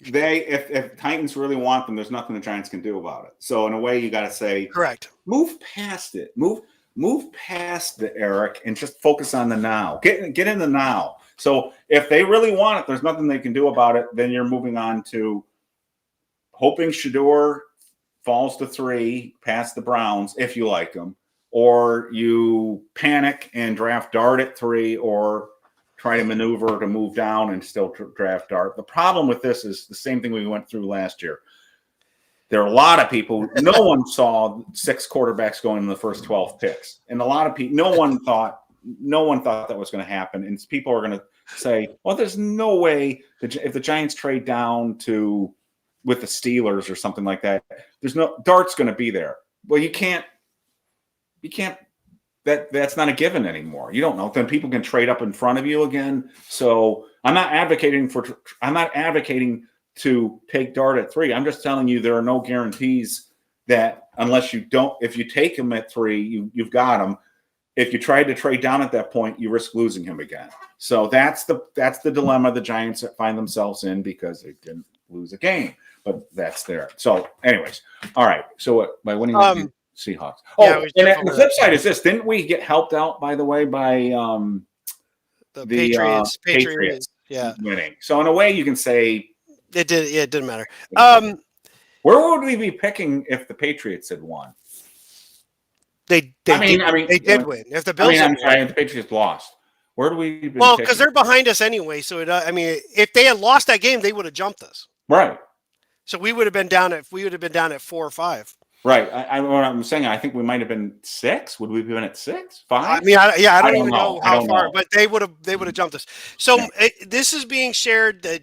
If Titans really want them, there's nothing the Giants can do about it. So in a way, you got to say, correct. Move past it. Move past the Eric and just focus on the now. Get in the now. So if they really want it, there's nothing they can do about it. Then you're moving on to hoping Shador falls to 3 past the Browns if you like them, or you panic and draft Dart at 3, or try to maneuver to move down and still draft Dart. The problem with this is the same thing we went through last year. There are a lot of people, no one saw 6 quarterbacks going in the first 12 picks. And a lot of people, no one thought that was going to happen. And people are going to say, well, there's no way that if the Giants trade down with the Steelers or something like that, Dart's going to be there. Well, you can't, that's not a given anymore. You don't know. Then people can trade up in front of you again. So I'm not advocating to take Dart at 3. I'm just telling you there are no guarantees that unless you don't, if you take him at 3, you've got him. If you tried to trade down at that point, you risk losing him again. So that's the dilemma the Giants find themselves in because they didn't lose a game, but that's there. So, anyways, all right. So by winning the Seahawks. Oh, yeah, and the flip side is this: didn't we get helped out, by the way, by the Patriots yeah, winning? So in a way, you can say it did. Yeah, it didn't matter. Where would we be picking if the Patriots had won? They did win. If the Bills, I'm sorry, if the Patriots lost. Where do we? Well, because they're behind us anyway. So if they had lost that game, they would have jumped us. Right. So we would have been down at 4 or 5. Right. What I'm saying, I think we might have been 6. Would we have been at 6, 5? I mean, I don't even know how far, know. but they would have jumped us. So this is being shared that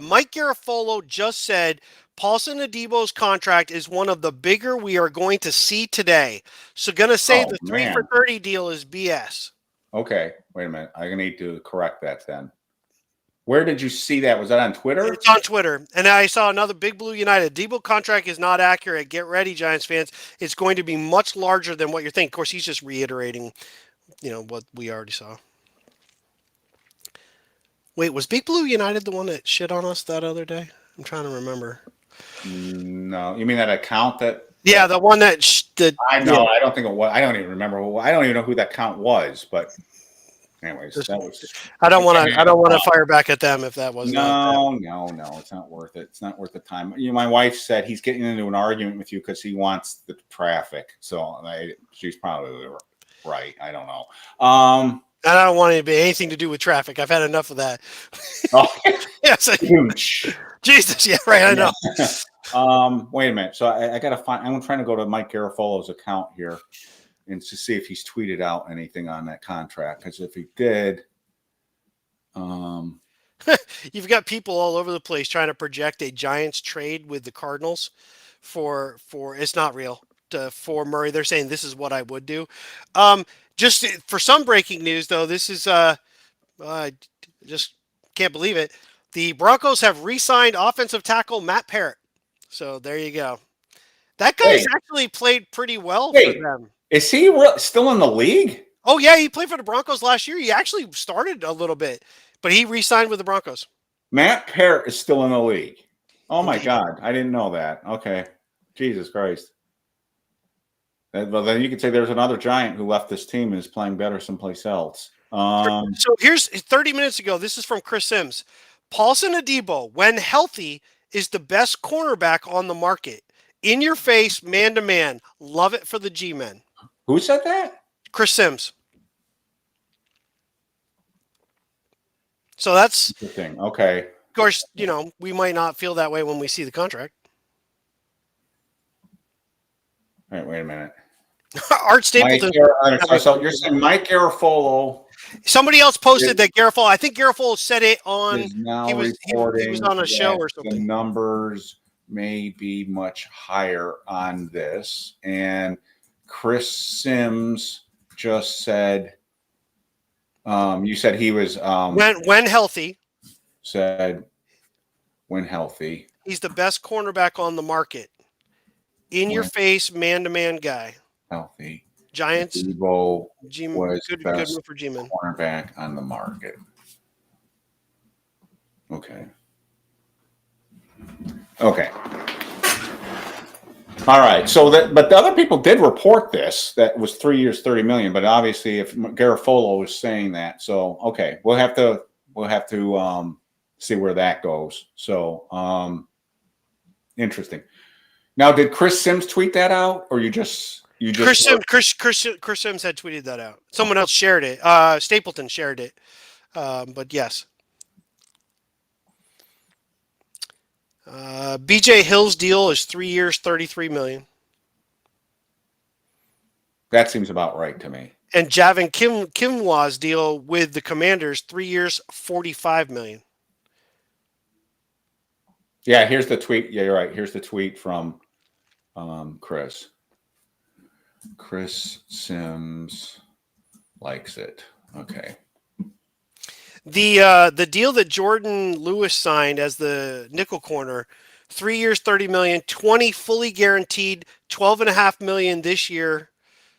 Mike Garafolo just said Paulson Adebo's contract is one of the bigger we are going to see today. So going to say the 3 for $30 deal is BS. Okay. Wait a minute. I'm going to need to correct that then. Where did you see that? Was that on Twitter? It's on Twitter. And I saw another Big Blue United. Debo contract is not accurate. Get ready, Giants fans. It's going to be much larger than what you're thinking. Of course, he's just reiterating, what we already saw. Wait, was Big Blue United the one that shit on us that other day? I'm trying to remember. No. You mean that account that? Yeah, the one that... I know. Yeah. I don't think it was. I don't even remember. I don't even know who that account was, but... Anyways, that was. I don't want to fire back at them if that wasn't. No, it's not worth it. It's not worth the time. My wife said he's getting into an argument with you because he wants the traffic. So she's probably right. I don't know. And I don't want anything to do with traffic. I've had enough of that. Oh, yes, Jesus, yeah, right. I know. Wait a minute. So I got to find. I'm trying to go to Mike Garafolo's account here. And to see if he's tweeted out anything on that contract, because if he did, you've got people all over the place trying to project a Giants trade with the Cardinals for it's not real for Murray. They're saying this is what I would do. Just for some breaking news though, this is I just can't believe it. The Broncos have re-signed offensive tackle Matt Parrott. So there you go. That guy's actually played pretty well for them. Is he still in the league? Oh, yeah. He played for the Broncos last year. He actually started a little bit, but he re-signed with the Broncos. Matt Parrott is still in the league. Oh, my God. I didn't know that. Okay. Jesus Christ. Well, then you could say there's another Giant who left this team and is playing better someplace else. So here's 30 minutes ago. This is from Chris Sims. Paulson Adebo, when healthy, is the best cornerback on the market. In your face, man-to-man. Love it for the G-men. Who said that? Chris Sims. So that's interesting. Okay. Of course, we might not feel that way when we see the contract. All right, wait a minute. Art Stapleton. So you're saying Mike Garafolo. Somebody else posted that Garafolo. I think Garafolo said it on. He was on a show or something. The numbers may be much higher on this, and Chris Sims just said, you said he was when healthy. Said when healthy, he's the best cornerback on the market. In your face, man-to-man guy. Healthy. Giants. Debo was good best move for G-Man. Cornerback on the market. Okay. All right. So but the other people did report this. That was 3 years, $30 million. But obviously, if Garafolo was saying that, so okay, we'll have to see where that goes. So interesting. Now, did Chris Sims tweet that out, or you just Chris Sims had tweeted that out. Someone else shared it. Stapleton shared it. But yes. BJ Hill's deal is 3 years, $33 million. That seems about right to me. And Javin Kimwa's deal with the Commanders, 3 years, $45 million. Yeah, here's the tweet. Yeah, you're right. Here's the tweet from Chris. Chris Sims likes it. Okay. The deal that Jordan Lewis signed as the nickel corner, 3 years, $30 million, 20 fully guaranteed, $12.5 million this year.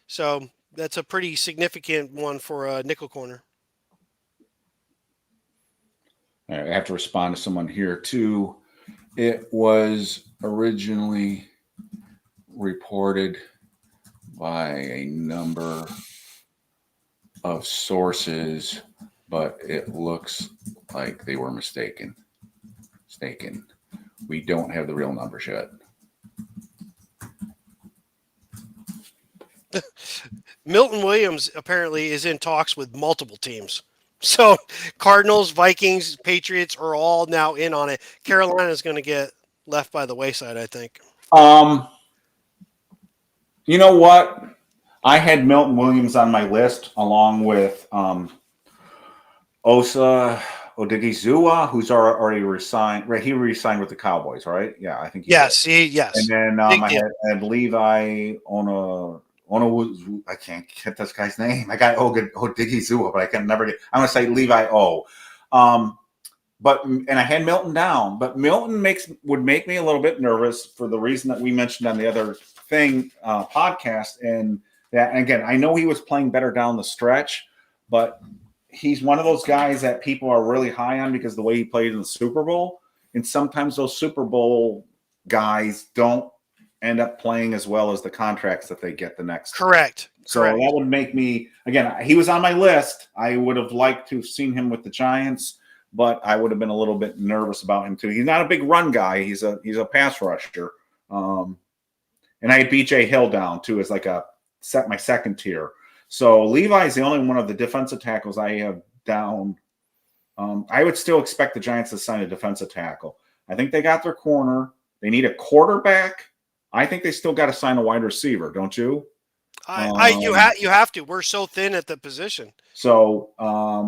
So that's a pretty significant one for a nickel corner. All right, I have to respond to someone here too. It was originally reported by a number of sources, but it looks like they were mistaken. We don't have the real numbers yet. Milton Williams apparently is in talks with multiple teams. So Cardinals, Vikings, Patriots are all now in on it. Carolina is going to get left by the wayside, I think. You know what? I had Milton Williams on my list along with Osa Odigizua, who's already resigned. Right, he resigned with the Cowboys, right? Yeah, I think. Yes. And then I had Levi Ono. I can't get this guy's name. I got Odigizua, but I can never get. I'm gonna say Levi O. And I had Milton down, but Milton would make me a little bit nervous for the reason that we mentioned on the other podcast. And that, and again, I know he was playing better down the stretch, but he's one of those guys that people are really high on because of the way he played in the Super Bowl. And sometimes those Super Bowl guys don't end up playing as well as the contracts that they get the next. Correct. So that would make me, again, he was on my list. I would have liked to have seen him with the Giants, but I would have been a little bit nervous about him too. He's not a big run guy. He's a pass rusher. And I had BJ Hill down too as like my second tier. So Levi is the only one of the defensive tackles I have down. I would still expect the Giants to sign a defensive tackle. I think they got their corner. They need a quarterback. I think they still got to sign a wide receiver, don't you? You have to. We're so thin at the position. So I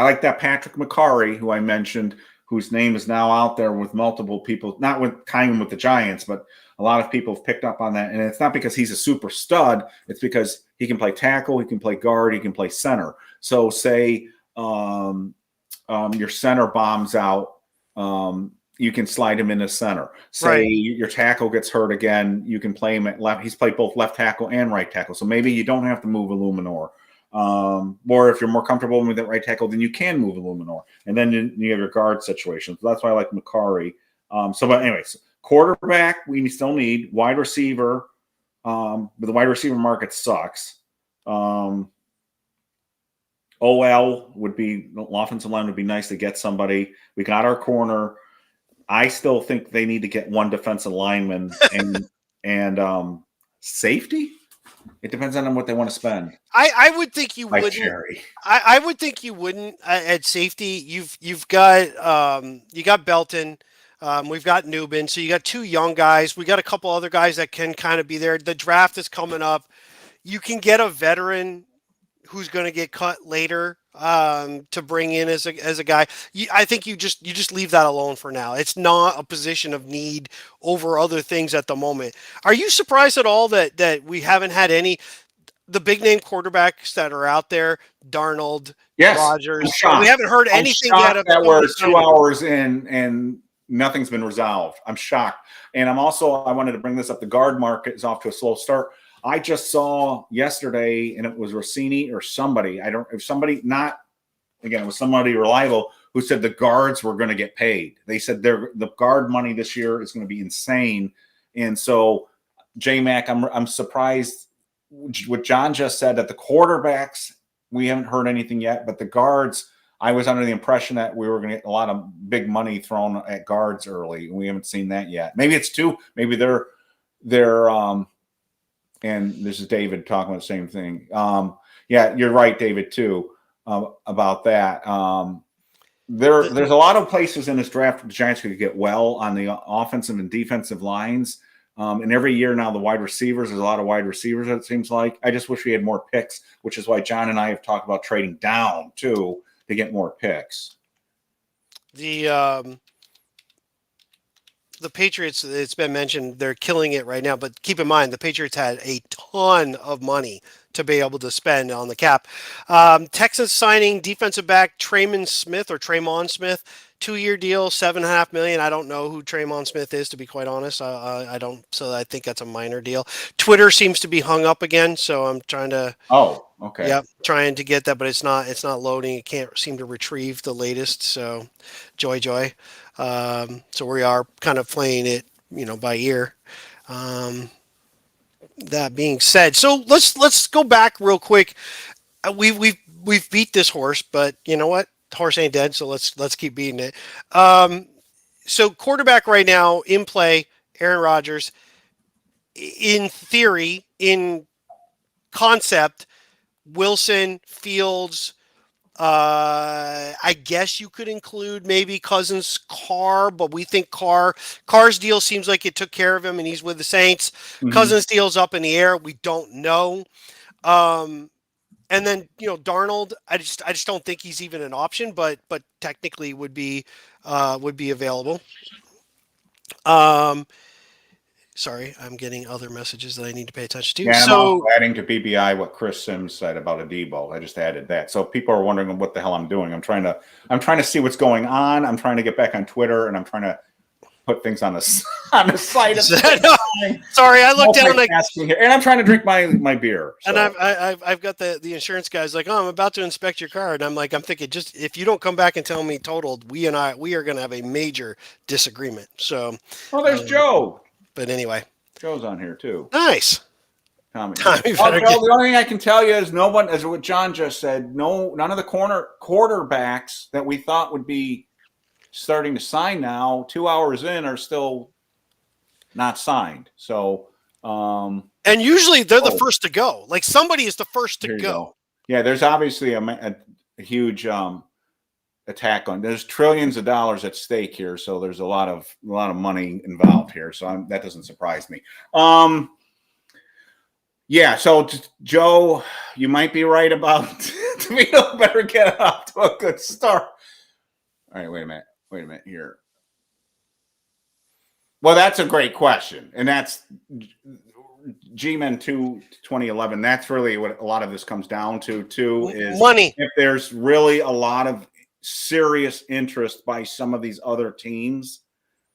like that Patrick McCarry, who I mentioned, whose name is now out there with multiple people, not with with the Giants, but a lot of people have picked up on that. And it's not because he's a super stud. It's because he can play tackle, he can play guard, he can play center. So say your center bombs out, you can slide him into center. Say your tackle gets hurt again, you can play him at left. He's played both left tackle and right tackle. So maybe you don't have to move Illuminor. Or if you're more comfortable with that right tackle, then you can move Illuminor. And then you have your guard situation. So that's why I like McCarry. But anyways, quarterback, we still need. Wide receiver, but the wide receiver market sucks. OL would be, offensive line would be nice to get somebody. We got our corner. I still think they need to get one defensive lineman and safety. It depends on what they want to spend. I would think you wouldn't. I would think you wouldn't at safety. You've got you got Belton. We've got Newman. So you got two young guys. We got a couple other guys that can kind of be there. The draft is coming up. You can get a veteran who's going to get cut later to bring in as a guy. I think you just leave that alone for now. It's not a position of need over other things at the moment. Are you surprised at all that we haven't had the big name quarterbacks that are out there? Darnold, Rodgers. We haven't heard anything yet. That we're 2 hours in and nothing's been resolved. I'm shocked. And I wanted to bring this up. The guard market is off to a slow start. I just saw yesterday, and it was Rossini or somebody. It was somebody reliable who said the guards were going to get paid. They said the guard money this year is going to be insane. And so, J-Mac, I'm surprised what John just said, that the quarterbacks, we haven't heard anything yet, but the guards, I was under the impression that we were going to get a lot of big money thrown at guards early, and we haven't seen that yet. Maybe it's two. Maybe they're and this is David talking about the same thing. Yeah, you're right, David, too, about that. There's a lot of places in this draft the Giants could get well on the offensive and defensive lines. And every year now, the wide receivers, there's a lot of wide receivers, it seems like. I just wish we had more picks, which is why John and I have talked about trading down, too, to get more picks. The Patriots, it's been mentioned, they're killing it right now. But keep in mind, the Patriots had a ton of money to be able to spend on the cap. Texas signing defensive back Tremon Smith, 2-year deal, $7.5 million. I don't know who Traymon Smith is, to be quite honest. I don't. So I think that's a minor deal. Twitter seems to be hung up again, so I'm trying to. Oh, okay. Yep, trying to get that, but it's not loading. It can't seem to retrieve the latest. So, joy. So we are kind of playing it, by ear. That being said, so let's go back real quick. We've beat this horse, but you know what? The horse ain't dead, so let's keep beating it. So quarterback right now in play, Aaron Rodgers. In theory, in concept, Wilson, Fields. I guess you could include maybe Cousins, Carr, but we think Carr's deal seems like it took care of him, and he's with the Saints. Mhm. Cousins deal's up in the air. We don't know. And then Darnold, I just don't think he's even an option, but technically would be available. Sorry, I'm getting other messages that I need to pay attention to. Yeah, I'm So also adding to BBI what Chris Sims said about a Debo. I just added that. So people are wondering what the hell I'm doing. I'm trying to see what's going on. I'm trying to get back on Twitter, and I'm trying to put things on the site. Sorry, I looked down like, here, and I'm trying to drink my beer. So. and I've got the insurance guys like, oh, I'm about to inspect your car, and I'm thinking, just if you don't come back and tell me totaled, we are going to have a major disagreement. So, there's Joe. But anyway, Joe's on here too. Nice. Tommy. The only thing I can tell you is no one, as what John just said, none of the quarterbacks that we thought would be starting to sign now, 2 hours in, are still not signed. So, and usually they're the first to go. Like somebody is the first to go. Yeah, there's obviously a huge attack on. There's trillions of dollars at stake here, so there's a lot of money involved here. So that doesn't surprise me. Yeah. So Joe, you might be right about DeVito better get off to a good start. All right, wait a minute here. Well, that's a great question, and that's G-Men 2 2011. That's really what a lot of this comes down to, too, is money. If there's really a lot of serious interest by some of these other teams,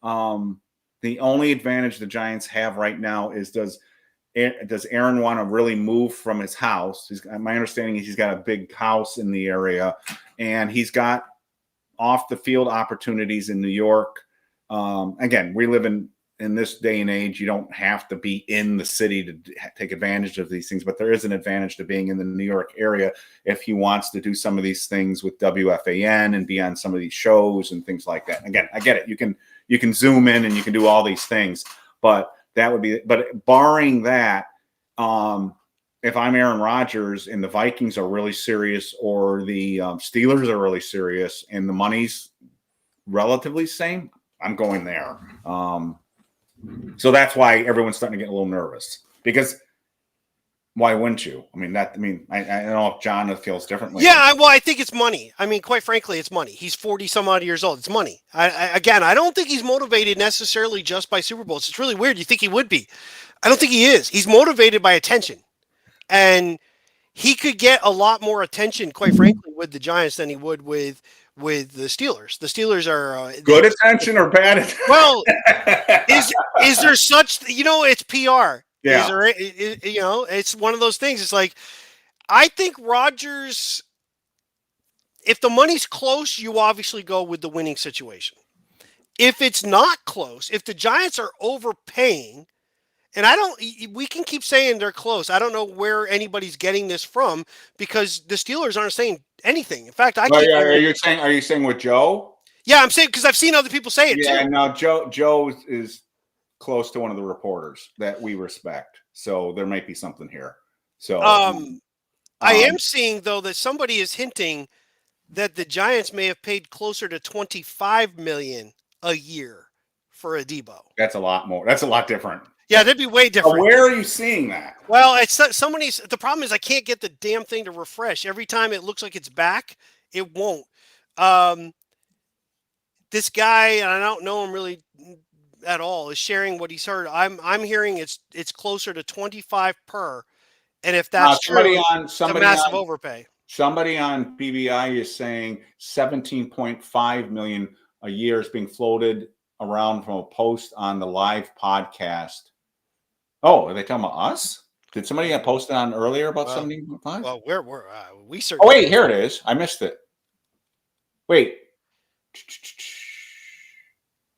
the only advantage the Giants have right now is does Aaron want to really move from his house? My understanding is he's got a big house in the area, and he's got off the field opportunities in New York. Again, we live in this day and age, you don't have to be in the city to take advantage of these things, but there is an advantage to being in the New York area if he wants to do some of these things with WFAN and be on some of these shows and things like that. Again, I get it. You can zoom in and you can do all these things, but barring that, if I'm Aaron Rodgers and the Vikings are really serious, or the Steelers are really serious and the money's relatively same, I'm going there. So that's why everyone's starting to get a little nervous, because why wouldn't you? I don't know if John feels differently. Yeah, I think it's money. I mean, quite frankly, it's money. He's 40 some odd years old. It's money. I don't think he's motivated necessarily just by Super Bowls. It's really weird. You think he would be. I don't think he is. He's motivated by attention. And he could get a lot more attention, quite frankly, with the Giants than he would with the Steelers. The Steelers are good attention or bad attention? Well, is there such, it's PR. Yeah. It's one of those things. It's like, I think Rodgers, if the money's close, you obviously go with the winning situation. If it's not close, if the Giants are overpaying, and we can keep saying they're close. I don't know where anybody's getting this from, because the Steelers aren't saying anything. In fact, are you saying with Joe? Yeah, I'm saying, because I've seen other people say it too. Yeah, no, Joe is close to one of the reporters that we respect, so there might be something here. So I am seeing, though, that somebody is hinting that the Giants may have paid closer to $25 million a year for a Debo. That's a lot more. That's a lot different. Yeah, that'd be way different. Where are you seeing that? Well, it's somebody's. The problem is I can't get the damn thing to refresh. Every time it looks like it's back, it won't. This guy, and I don't know him really at all, is sharing what he's heard. I'm hearing it's closer to 25 per, and if that's true, it's a massive overpay. Somebody on BBI is saying 17.5 million a year is being floated around from a post on the live podcast. Oh, are they talking about us? Did somebody get posted on earlier about 75? Well, we Oh, certainly. wait, here it is. I missed it. Wait.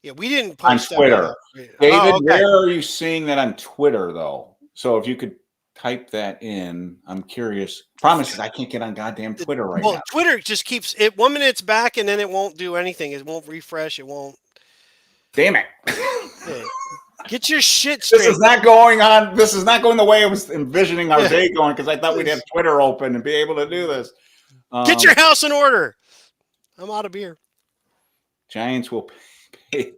Yeah, we didn't On post that Twitter. one. David, Okay. where are you seeing that on Twitter, though? So if you could type that in, I'm curious. Promise is I can't get on goddamn Twitter right now. Twitter just keeps it 1 minute it's back and then it won't do anything. It won't refresh. It won't. Damn it. Yeah. Get your shit straight. This is not going on. This is not going the way I was envisioning our day going because I thought we'd have Twitter open and be able to do this. Get your house in order. I'm out of beer. Giants will pay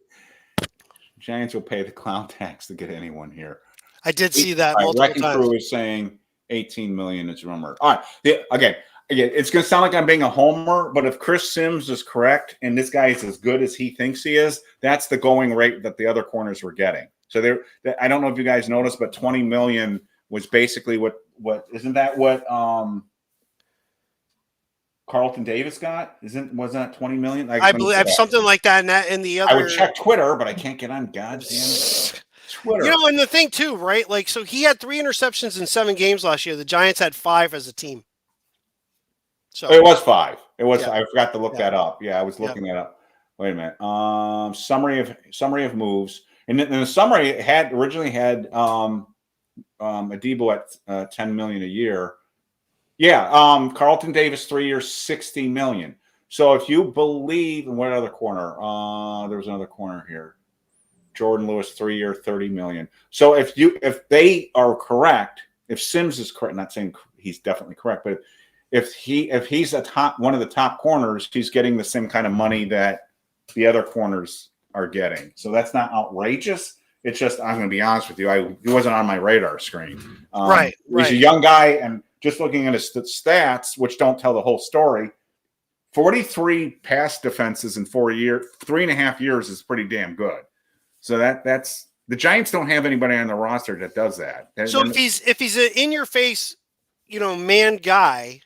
the clown tax to get anyone here. I did see that multiple Wrecking times. Crew is saying 18 million is rumored. All right. Again, it's going to sound like I'm being a homer, but if Chris Sims is correct and this guy is as good as he thinks he is, that's the going rate that the other corners were getting. So I don't know if you guys noticed, but 20 million was basically what isn't that what Carlton Davis got? Was that 20 million? I believe something like that. In the other, I would check Twitter, but I can't get on goddamn Twitter. You know, and the thing too, right? Like, so he had 3 interceptions in 7 games last year. The Giants had 5 as a team. So it was 5. It was. Yeah. I forgot to look that up. Yeah, I was looking that up. Wait a minute. Summary of moves, and the summary originally had Adebo at 10 million a year. Yeah, Carlton Davis 3 years, 60 million. So if you believe in what other corner? There was another corner here. Jordan Lewis 3 year, 30 million. So if they are correct, if Sims is correct, not saying he's definitely correct, but if he's one of the top corners, he's getting the same kind of money that the other corners are getting. So that's not outrageous. It's just, I'm going to be honest with you, he wasn't on my radar screen. Right. He's a young guy, and just looking at his stats, which don't tell the whole story, 43 pass defenses in 3.5 years is pretty damn good. So that's the Giants don't have anybody on the roster that does that. So if he's an in your face, man guy,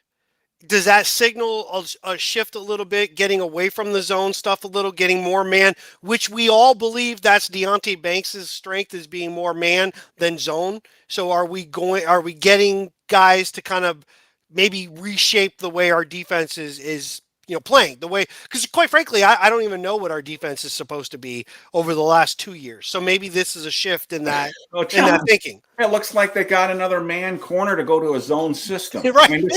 does that signal a shift a little bit, getting away from the zone stuff a little, getting more man, which we all believe that's Deonte Banks' strength, is being more man than zone. So are we getting guys to kind of maybe reshape the way our defense is playing the way, because quite frankly, I don't even know what our defense is supposed to be over the last 2 years. So maybe this is a shift in that, in that thinking. It looks like they got another man corner to go to a zone system. Right. I mean,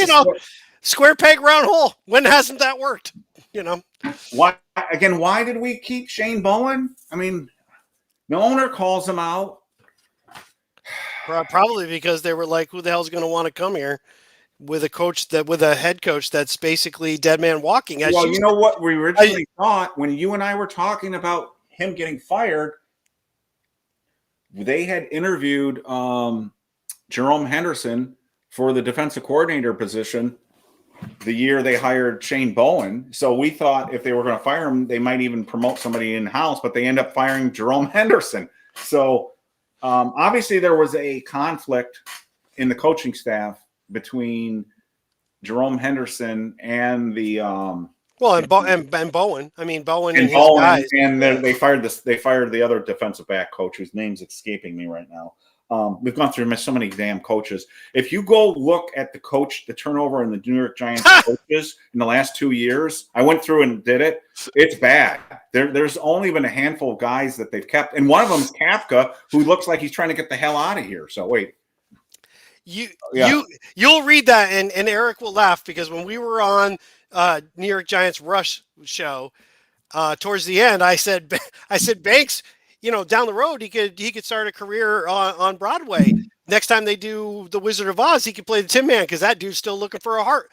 square peg, round hole. When hasn't that worked? Why did we keep Shane Bowen? I mean, the owner calls him out. Probably because they were like, who the hell's going to want to come here with a head coach that's basically dead man walking? Well, you know what we originally thought when you and I were talking about him getting fired, they had interviewed Jerome Henderson for the defensive coordinator position the year they hired Shane Bowen. So we thought if they were going to fire him, they might even promote somebody in-house, but they end up firing Jerome Henderson. So obviously there was a conflict in the coaching staff between Jerome Henderson and the and Bowen. I mean, Bowen and his Bowen, guys. And then they fired the other defensive back coach whose name's escaping me right now. We've gone through so many damn coaches. If you go look at the turnover in the New York Giants coaches in the last 2 years, I went through and did it. It's bad. There's only been a handful of guys that they've kept, and one of them is Kafka, who looks like he's trying to get the hell out of here. So wait. You'll read that and Eric will laugh, because when we were on New York Giants Rush show towards the end, I said Banks, down the road he could start a career on Broadway. Next time they do The Wizard of Oz, he could play the Tin Man, because that dude's still looking for a heart.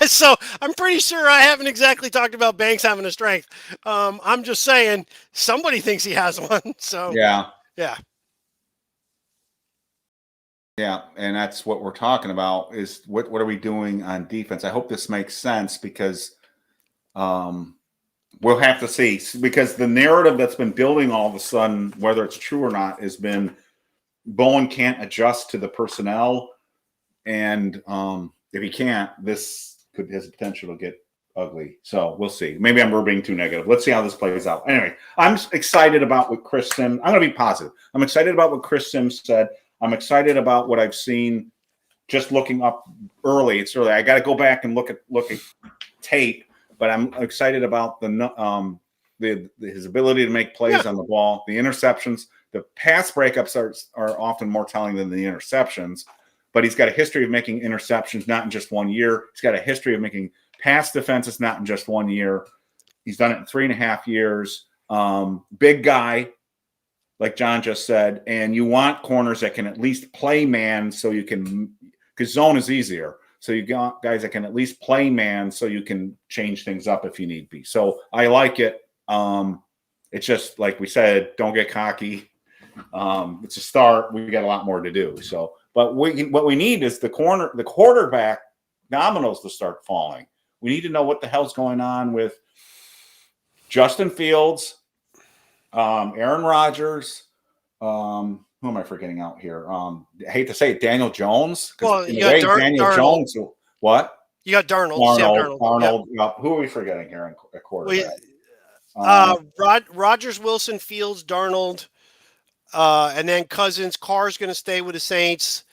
So I'm pretty sure I haven't exactly talked about Banks having a strength. I'm just saying somebody thinks he has one. So yeah. Yeah, and that's what we're talking about, is what are we doing on defense? I hope this makes sense, because we'll have to see, because the narrative that's been building all of a sudden, whether it's true or not, has been Bowen can't adjust to the personnel, and if he can't, this has potential to get ugly. So we'll see. Maybe we're being too negative. Let's see how this plays out. Anyway, I'm excited about what Chris Sims. I'm going to be positive. I'm excited about what Chris Sims said. I'm excited about what I've seen. Just looking up early. It's early. I got to go back and look at tape. But I'm excited about his ability to make plays on the ball, the interceptions. The pass breakups are often more telling than the interceptions. But he's got a history of making interceptions, not in just 1 year. He's got a history of making pass defenses, not in just 1 year. He's done it in 3.5 years. Big guy, like John just said, and you want corners that can at least play man so you can – because zone is easier. So you got guys that can at least play man so you can change things up if you need be. So I like it. It's just like we said, don't get cocky. It's a start. We got a lot more to do. So, but what we need is the quarterback dominoes to start falling. We need to know what the hell's going on with Justin Fields, Aaron Rodgers. Who am I forgetting out here? I hate to say it, Daniel Jones. Well, in a way, Daniel Darnold. Jones. What? You got Darnold. Sam Darnold. Yeah. Who are we forgetting here at quarterback? Rodgers, Wilson, Fields, Darnold, and then Cousins. Carr's going to stay with the Saints.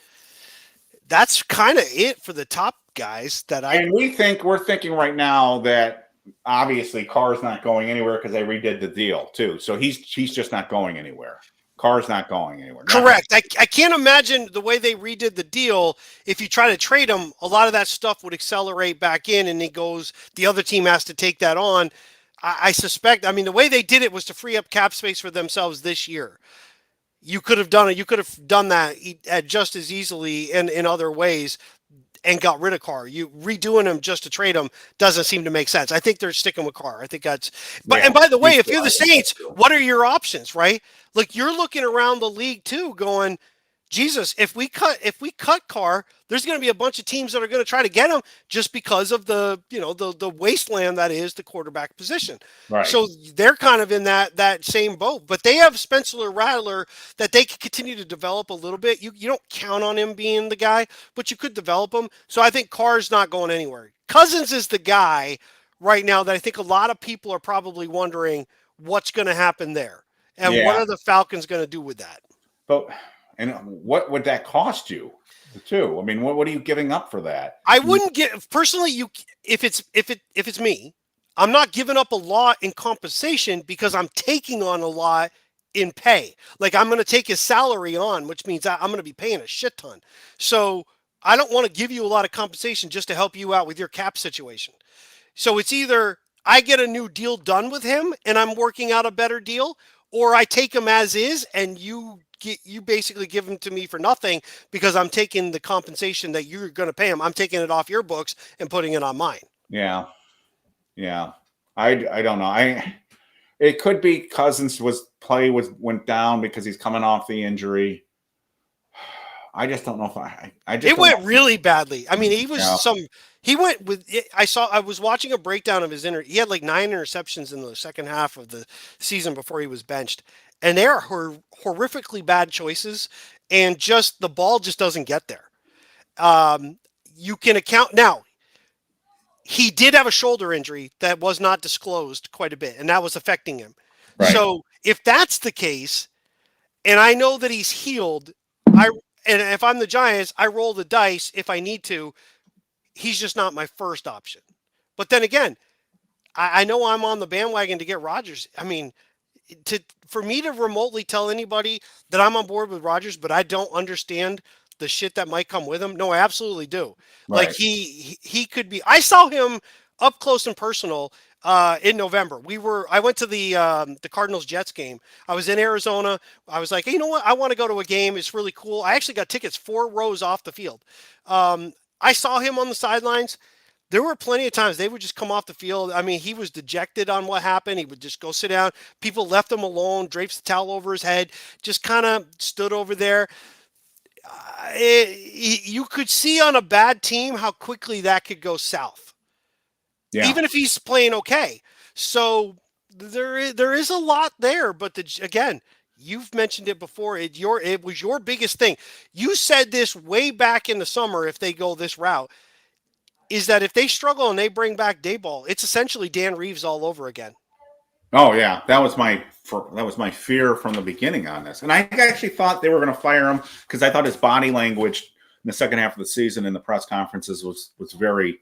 That's kind of it for the top guys And we're thinking right now that obviously Carr's not going anywhere because they redid the deal too. So he's just not going anywhere. Carr's not going anywhere. Correct. I can't imagine the way they redid the deal. If you try to trade him, a lot of that stuff would accelerate back in, and the other team has to take that on. I suspect. I mean, the way they did it was to free up cap space for themselves this year. You could have done it. You could have done that just as easily in other ways and got rid of Carr. You redoing him just to trade him doesn't seem to make sense. I think they're sticking with Carr. I think that's. But and by the way, if you're the Saints, what are your options, right? Like you're looking around the league too, going, Jesus, if we cut Carr, there's going to be a bunch of teams that are going to try to get him just because of the wasteland that is the quarterback position. Right. So they're kind of in that same boat, but they have Spencer Rattler that they can continue to develop a little bit. You don't count on him being the guy, but you could develop him. So I think Carr's not going anywhere. Cousins is the guy right now that I think a lot of people are probably wondering what's going to happen there. And what are the Falcons going to do with that? But and what would that cost you, too? I mean, what are you giving up for that? I wouldn't give personally. If it's me, I'm not giving up a lot in compensation because I'm taking on a lot in pay. Like I'm going to take his salary on, which means I'm going to be paying a shit ton. So I don't want to give you a lot of compensation just to help you out with your cap situation. So it's either I get a new deal done with him and I'm working out a better deal, or I take him as is and you basically give him to me for nothing because I'm taking the compensation that you're going to pay him. I'm taking it off your books and putting it on mine. Yeah. I don't know. It could be Cousins went down because he's coming off the injury. I just don't know if it went really badly. I mean, I was watching a breakdown of his he had like 9 interceptions in the second half of the season before he was benched. And they are horrifically bad choices, and just the ball just doesn't get there. You can account now. He did have a shoulder injury that was not disclosed quite a bit, and that was affecting him. Right. So if that's the case, and I know that he's healed, and if I'm the Giants, I roll the dice if I need to. He's just not my first option. But then again, I know I'm on the bandwagon to get Rodgers. I mean, for me to remotely tell anybody that I'm on board with Rodgers, but I don't understand the shit that might come with him. No, I absolutely do. Right. Like he could be. I saw him up close and personal in November. I went to the Cardinals Jets game. I was in Arizona. I was like, hey, you know what? I want to go to a game. It's really cool. I actually got tickets 4 rows off the field. I saw him on the sidelines. There were plenty of times they would just come off the field. I mean, he was dejected on what happened. He would just go sit down. People left him alone, drapes the towel over his head, just kind of stood over there. You could see on a bad team how quickly that could go south. Yeah. Even if he's playing okay. So there is a lot there. But again, you've mentioned it before. It was your biggest thing. You said this way back in the summer if they go this route. is that if they struggle and they bring back Dayball, it's essentially Dan Reeves all over again. Oh yeah, that was my fear from the beginning on this, and I actually thought they were going to fire him because I thought his body language in the second half of the season in the press conferences was very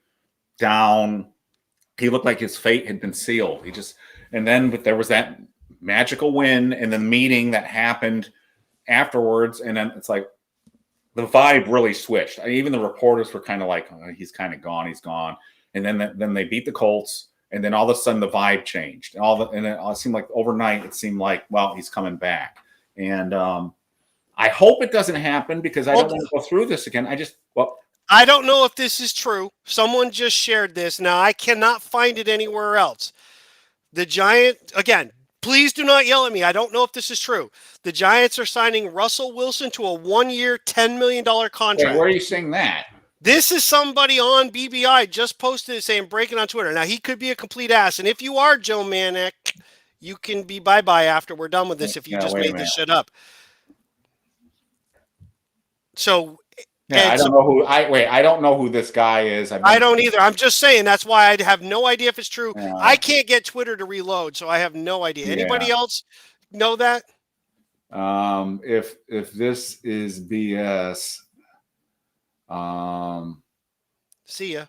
down. He looked like his fate had been sealed. But there was that magical win and the meeting that happened afterwards, and then it's like the vibe really switched. Even the reporters were kind of like, oh, he's kind of gone, he's gone, and then they beat the Colts. And then all of a sudden the vibe changed. And it seemed like overnight it seemed like, well, he's coming back. And I hope it doesn't happen because I don't want to go through this again. I don't know if this is true. Someone just shared this. Now, I cannot find it anywhere else. The Giants, again, please do not yell at me. I don't know if this is true. The Giants are signing Russell Wilson to a 1-year, $10 million contract. Wait, where are you seeing that? This is somebody on BBI just posted it saying breaking on Twitter. Now, he could be a complete ass. And if you are Joe Manick, you can be bye-bye after we're done with this if you just made this shit up. So, I don't know who. I don't know who this guy is. I don't either. I'm just saying that's why I have no idea if it's true. Yeah. I can't get Twitter to reload, so I have no idea. Anybody else know that? If this is BS, see ya.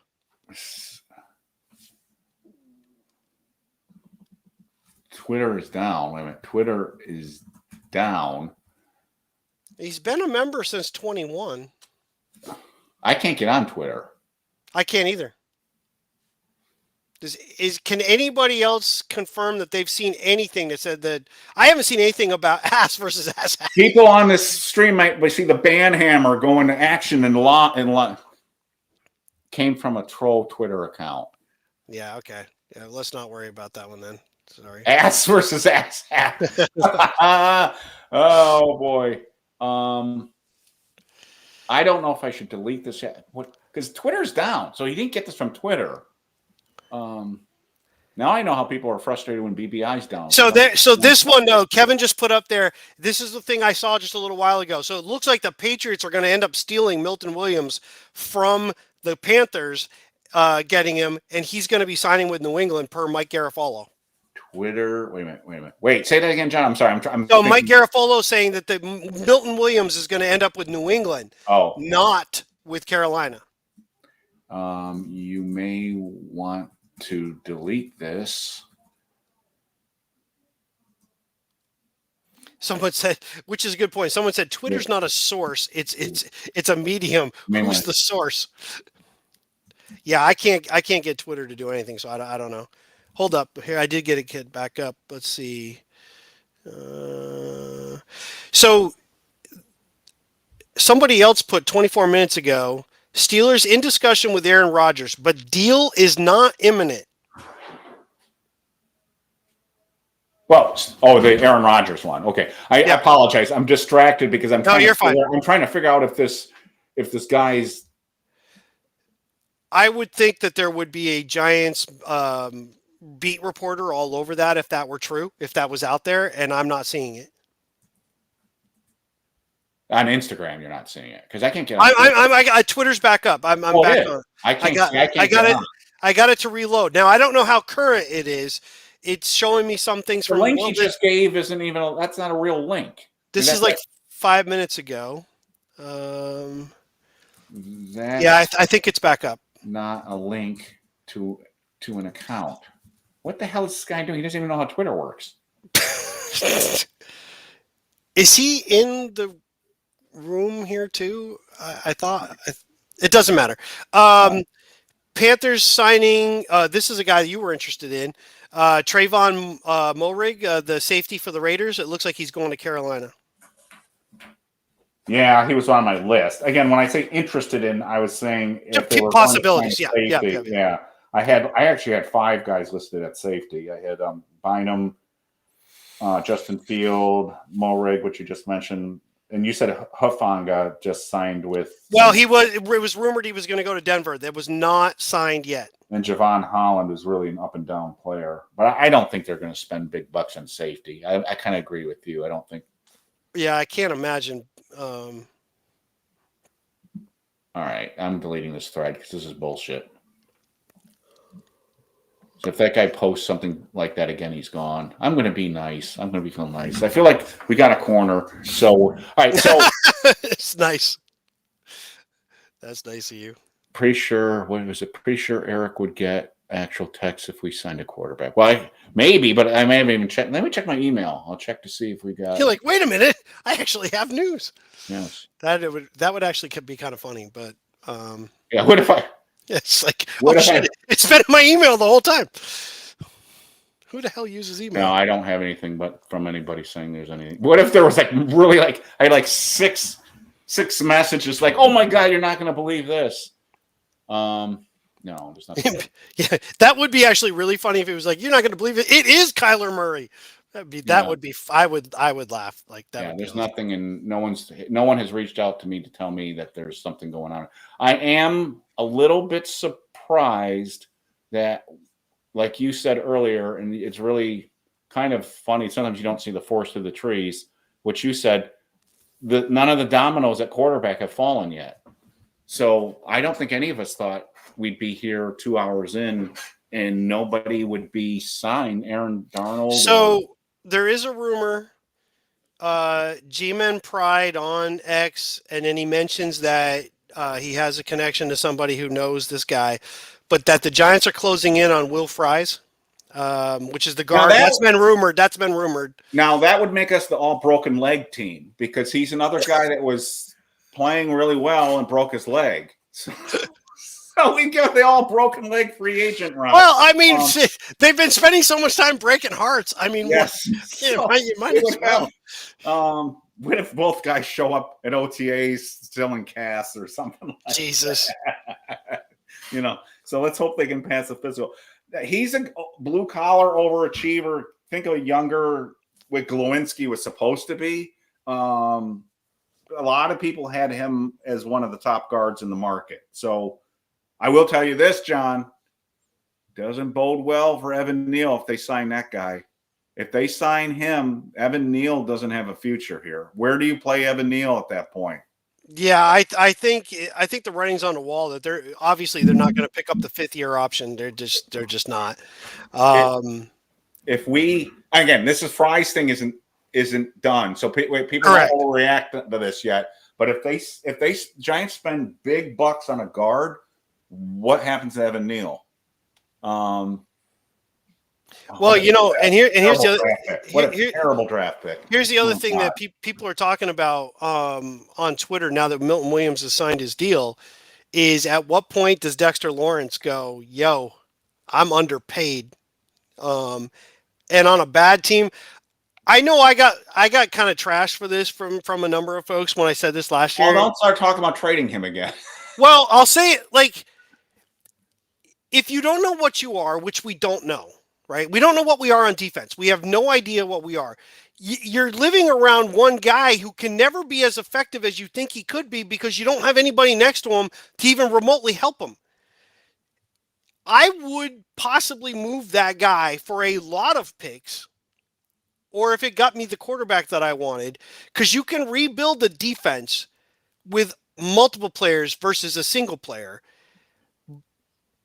Twitter is down. Wait a minute. Twitter is down. He's been a member since 21. I can't get on Twitter. I can't either. Can anybody else confirm that they've seen anything that said that? I haven't seen anything about ass versus ass. People on this stream might see the ban hammer going to action and came from a troll Twitter account. Yeah, okay. Yeah, let's not worry about that one then. Sorry. Ass versus ass. Oh boy. I don't know if I should delete this yet. Because Twitter's down, so he didn't get this from Twitter. Now I know how people are frustrated when BBI's down. So this one, though, Kevin just put up there. This is the thing I saw just a little while ago. So it looks like the Patriots are going to end up stealing Milton Williams from the Panthers, getting him, and he's going to be signing with New England per Mike Garafolo. Twitter. Wait a minute. Wait, say that again, John. I'm sorry. So Mike Garafolo saying that the Milton Williams is going to end up with New England, not with Carolina. You may want to delete this. Someone said, which is a good point. Someone said Twitter's not a source; it's a medium. Who's the source? Yeah, I can't get Twitter to do anything, so I don't know. Hold up. Here, I did get it back up. Let's see. So somebody else put 24 minutes ago, Steelers in discussion with Aaron Rodgers, but deal is not imminent. Well, the Aaron Rodgers one. Okay. I apologize. I'm distracted because I'm trying to figure out if this guy's. I would think that there would be a Giants beat reporter all over that if that were true, if that was out there, and I'm not seeing it. On Instagram, you're not seeing it because I can't get on. Twitter's back up. I'm back on. I got it to reload. Now I don't know how current it is. It's showing me some things from the link you just gave isn't even that's not a real link. This is like 5 minutes ago. I think it's back up. Not a link to an account. What the hell is this guy doing? He doesn't even know how Twitter works. Is he in the room here too? I thought it doesn't matter. Panthers signing. This is a guy you were interested in. Trayvon Moehrig, the safety for the Raiders. It looks like he's going to Carolina. Yeah, he was on my list. Again, when I say interested in, I was saying if there were possibilities. Yeah. I actually had 5 guys listed at safety. I had Bynum, Justin Field, Moehrig, which you just mentioned, and you said Hufanga just signed with. Well, it was rumored he was going to go to Denver. That was not signed yet. And Javon Holland is really an up and down player, but I don't think they're going to spend big bucks on safety. I kind of agree with you. I don't think. Yeah, I can't imagine. All right, I'm deleting this thread because this is bullshit. So if that guy posts something like that again, he's gone. I'm going to be nice. I'm going to be feeling nice. I feel like we got a corner. So, all right. So It's nice. That's nice of you. pretty sure, what was it? Pretty sure Eric would get actual text if we signed a quarterback. Well, maybe, but I may have even checked. Let me check my email. I'll check to see if we got. You're like, wait a minute, I actually have news. Yes. That would actually be kind of funny, but Yeah. What if I? it's like, What oh if shit, it's been in my email the whole time. Who the hell uses email? No, I don't have anything but from anybody saying there's anything. What if there was like really like I had like six messages like, oh my God, you're not going to believe this. No, there's nothing. Yeah, that would be actually really funny if it was like, you're not going to believe it. It is Kyler Murray. Would be. I would laugh like that. Yeah, would there's be awesome. nothing, and no one has reached out to me to tell me that there's something going on. I am a little bit surprised that, like you said earlier, and it's really kind of funny. Sometimes you don't see the forest through the trees. What you said, none of the dominoes at quarterback have fallen yet. So I don't think any of us thought we'd be here 2 hours in and nobody would be signed. Aaron Darnold. So there is a rumor. G-Man Pride on X, and then he mentions that he has a connection to somebody who knows this guy, but that the Giants are closing in on Will Fries, which is the guard. That's been rumored. Now that would make us the all broken leg team because he's another guy that was playing really well and broke his leg. So we get the all broken leg free agent route. Well, I mean, they've been spending so much time breaking hearts. I mean, yes. you might as well. What if both guys show up at OTAs still in cast or something like Jesus. that? So let's hope they can pass the physical. He's a blue collar overachiever. Think of a younger what Glowinski was supposed to be. A lot of people had him as one of the top guards in the market. So I will tell you this, John, doesn't bode well for Evan Neal if they sign that guy. If they sign him, Evan Neal doesn't have a future here. Where do you play Evan Neal at that point? Yeah, I think the writing's on the wall that they're not going to pick up the 5th-year option. They're just not. If we again, this is Fry's thing isn't done, so people don't overreact to this yet. But if they Giants spend big bucks on a guard, what happens to Evan Neal? Well, and here's the other terrible draft pick. Here's the other thing that people are talking about on Twitter now that Milton Williams has signed his deal is at what point does Dexter Lawrence go, yo, I'm underpaid? And on a bad team, I know I got kind of trashed for this from a number of folks when I said this last year. Well, don't start talking about trading him again. Well, I'll say it like, if you don't know what you are, which we don't know, right? We don't know what we are on defense. We have no idea what we are. You're living around one guy who can never be as effective as you think he could be because you don't have anybody next to him to even remotely help him. I would possibly move that guy for a lot of picks, or if it got me the quarterback that I wanted, because you can rebuild the defense with multiple players versus a single player.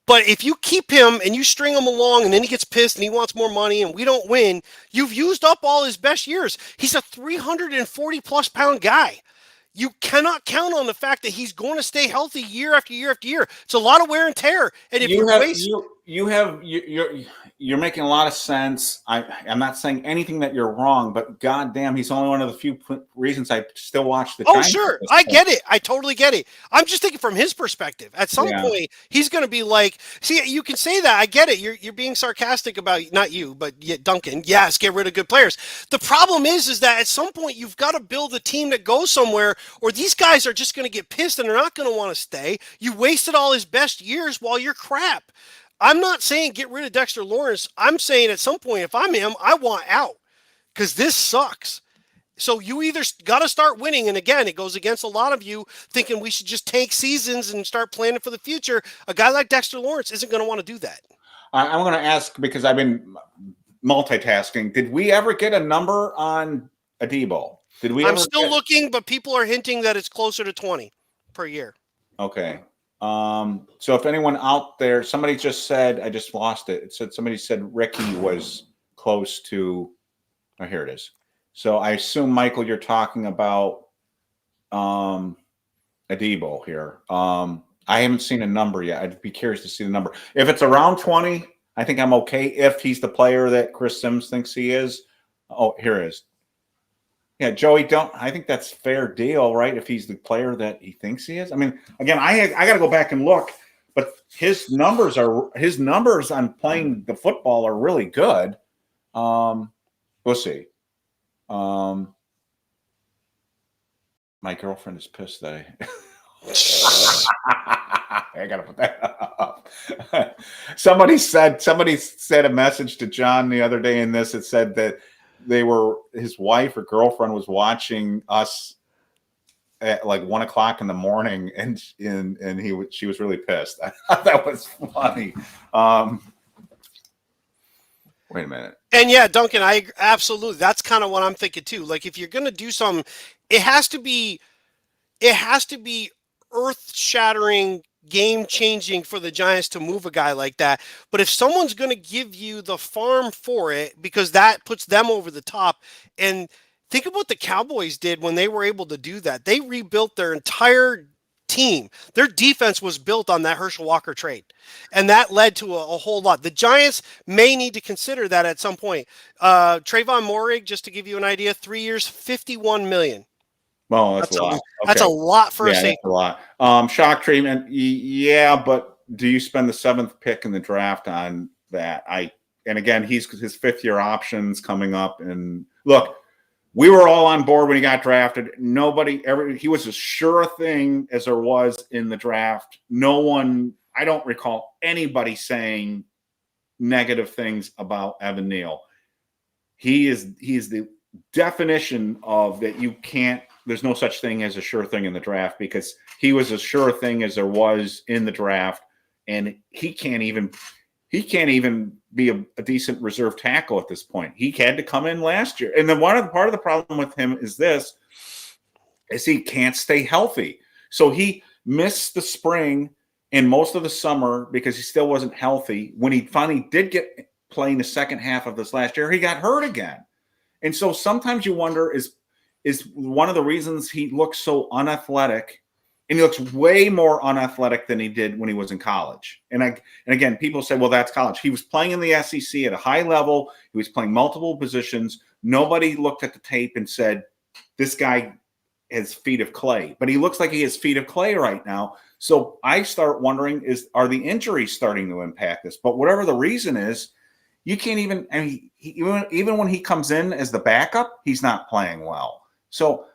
But if you keep him and you string him along and then he gets pissed and he wants more money and we don't win, you've used up all his best years. He's a 340-plus pound guy. You cannot count on the fact that he's going to stay healthy year after year after year. It's a lot of wear and tear. And if you're making a lot of sense. I'm not saying anything that you're wrong, but goddamn, he's only one of the few reasons I still watch the Giants. Oh, sure. I get it. I totally get it. I'm just thinking from his perspective. At some point, he's going to be like, see, you can say that. I get it. You're being sarcastic about, not you, but Duncan. Yes, get rid of good players. The problem is that at some point, you've got to build a team that goes somewhere, or these guys are just going to get pissed and they're not going to want to stay. You wasted all his best years while you're crap. I'm not saying get rid of Dexter Lawrence. I'm saying at some point, if I'm him, I want out because this sucks. So you either got to start winning. And again, it goes against a lot of you thinking we should just tank seasons and start planning for the future. A guy like Dexter Lawrence isn't going to want to do that. I'm going to ask because I've been multitasking. Did we ever get a number on Adebo? I'm still looking, but people are hinting that it's closer to 20 per year. Okay. So if anyone out there, somebody just said, I just lost it. It said somebody said Ricky was close to. Oh, here it is. So I assume, Michael, you're talking about Adebo here. I haven't seen a number yet. I'd be curious to see the number. If it's around 20, I think I'm okay. If he's the player that Chris Sims thinks he is. Oh, here it is. Yeah, Joey, I think that's fair deal, right? If he's the player that he thinks he is. I mean, again, I got to go back and look, but his numbers on playing the football are really good. We'll see. My girlfriend is pissed that I gotta put that up. Somebody said a message to John the other day in this. It said that his wife or girlfriend was watching us at like 1 o'clock in the morning, and she was really pissed. I thought that was funny. Wait a minute. And yeah, Duncan, absolutely. That's kind of what I'm thinking too. Like if you're going to do something, it has to be earth-shattering, game-changing for the Giants to move a guy like that. But if someone's going to give you the farm for it, because that puts them over the top, and think of what the Cowboys did when they were able to do that. They rebuilt their entire team. Their defense was built on that Herschel Walker trade, and that led to a whole lot. The Giants may need to consider that at some point. Trayvon Moehrig, just to give you an idea, 3 years, $51 million. Well, that's a lot. Okay. That's a lot for a safety. That's a lot. Shock treatment, yeah, but do you spend the 7th pick in the draft on that? And again, his 5th-year options coming up. And look, we were all on board when he got drafted. He was as sure a thing as there was in the draft. I don't recall anybody saying negative things about Evan Neal. He is the definition of that. There's no such thing as a sure thing in the draft, because he was as sure a thing as there was in the draft, and he can't even be a decent reserve tackle at this point. He had to come in last year. And then part of the problem with him is he can't stay healthy. So he missed the spring and most of the summer because he still wasn't healthy. When he finally did get playing the second half of this last year, he got hurt again. And so sometimes you wonder, is one of the reasons he looks so unathletic, and he looks way more unathletic than he did when he was in college. And again, people say, well, that's college. He was playing in the SEC at a high level. He was playing multiple positions. Nobody looked at the tape and said, this guy has feet of clay. But he looks like he has feet of clay right now. So I start wondering, are the injuries starting to impact this? But whatever the reason is, you can't even – I mean, even when he comes in as the backup, he's not playing well. So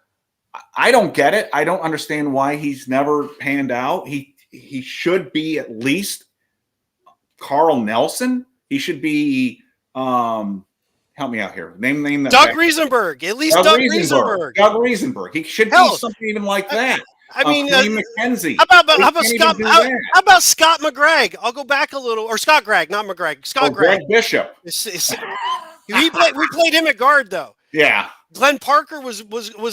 I don't get it. I don't understand why he's never panned out. He should be at least Carl Nelson. He should be help me out here. Name that. Doug Riesenberg. At least Doug Riesenberg. Doug Riesenberg. He should be something even like that. I mean, McKenzie. How about Scott McGregh? I'll go back a little, or Scott Gregg, not McGregh. Scott Gregg. Greg Bishop. We played him at guard though. Yeah. Glenn Parker was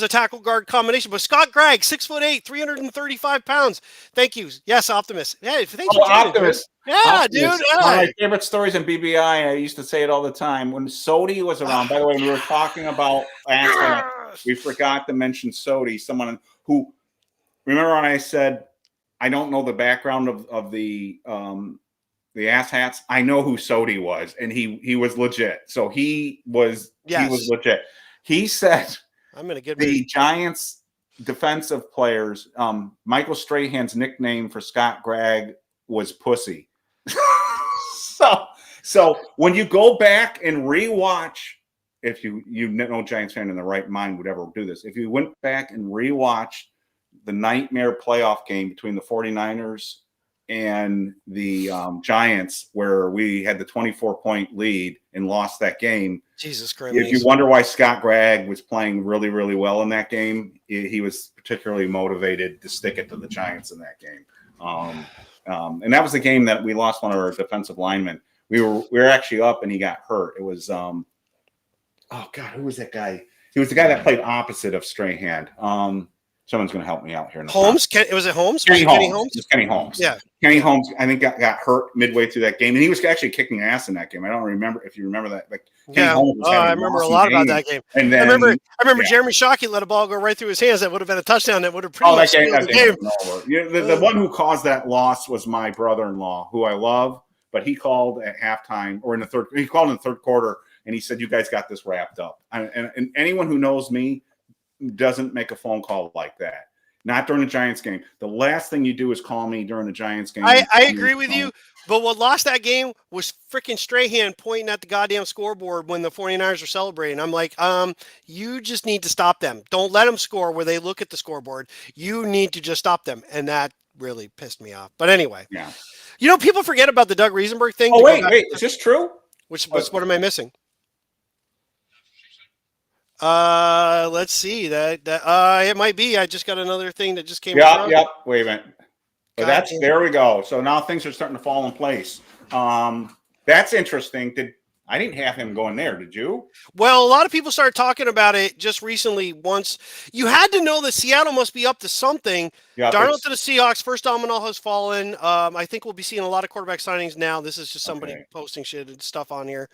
a tackle guard combination, but Scott Gregg, 6'8", 335 pounds. Thank you. Yes, Optimus. Yeah, thank you. Optimus. Yeah, Optimus. dude. Yeah. One of my favorite stories in BBI, I used to say it all the time. When Sodi was around, by the way, we were talking about we forgot to mention Sodi, someone who, remember when I said, I don't know the background of the ass hats? I know who Sodi was, and he was legit. So he was legit. He said I'm in a good the mood. Giants defensive players, Michael Strahan's nickname for Scott Gregg was Pussy. So when you go back and rewatch, if you no Giants fan in the right mind would ever do this. If you went back and rewatched the nightmare playoff game between the 49ers and the Giants, where we had the 24-point lead and lost that game. Jesus Christ. If you wonder why Scott Gregg was playing really, really well in that game, he was particularly motivated to stick it to the Giants in that game. And that was the game that we lost one of our defensive linemen. We were actually up and he got hurt. It was oh God, who was that guy? He was the guy that played opposite of Strahan. Someone's going to help me out here. Holmes? Was it Holmes? Kenny Was it Holmes. It was Kenny Holmes. Yeah. Kenny Holmes, I think, got hurt midway through that game, and he was actually kicking ass in that game. I don't remember if you remember that. Like, Kenny Holmes was I remember a lot about that game. And then, I remember Jeremy Shockey let a ball go right through his hands. That would have been a touchdown. That would have pretty much that sealed the game. The one who caused that loss was my brother-in-law, who I love, but he called at halftime or in the third. He called in the third quarter, and he said, "You guys got this wrapped up." And anyone who knows me doesn't make a phone call like that. Not during the Giants game. The last thing you do is call me during the Giants game. I agree with you, but what lost that game was freaking Strahan pointing at the goddamn scoreboard when the 49ers were celebrating. I'm like, you just need to stop them. Don't let them score where they look at the scoreboard. You need to just stop them. And that really pissed me off. But anyway. Yeah. People forget about the Doug Riesenberg thing. Oh, wait. Is this true? What am I missing? Let's see that it might be. I just got another thing that just came out. Yep. Wait a minute. But there we go. So now things are starting to fall in place. That's interesting. I didn't have him going there. Did you? Well, a lot of people started talking about it just recently. Once you had to know that Seattle must be up to something. Yeah, Darnold to the Seahawks. First domino has fallen. I think we'll be seeing a lot of quarterback signings now. This is just somebody posting shit and stuff on here.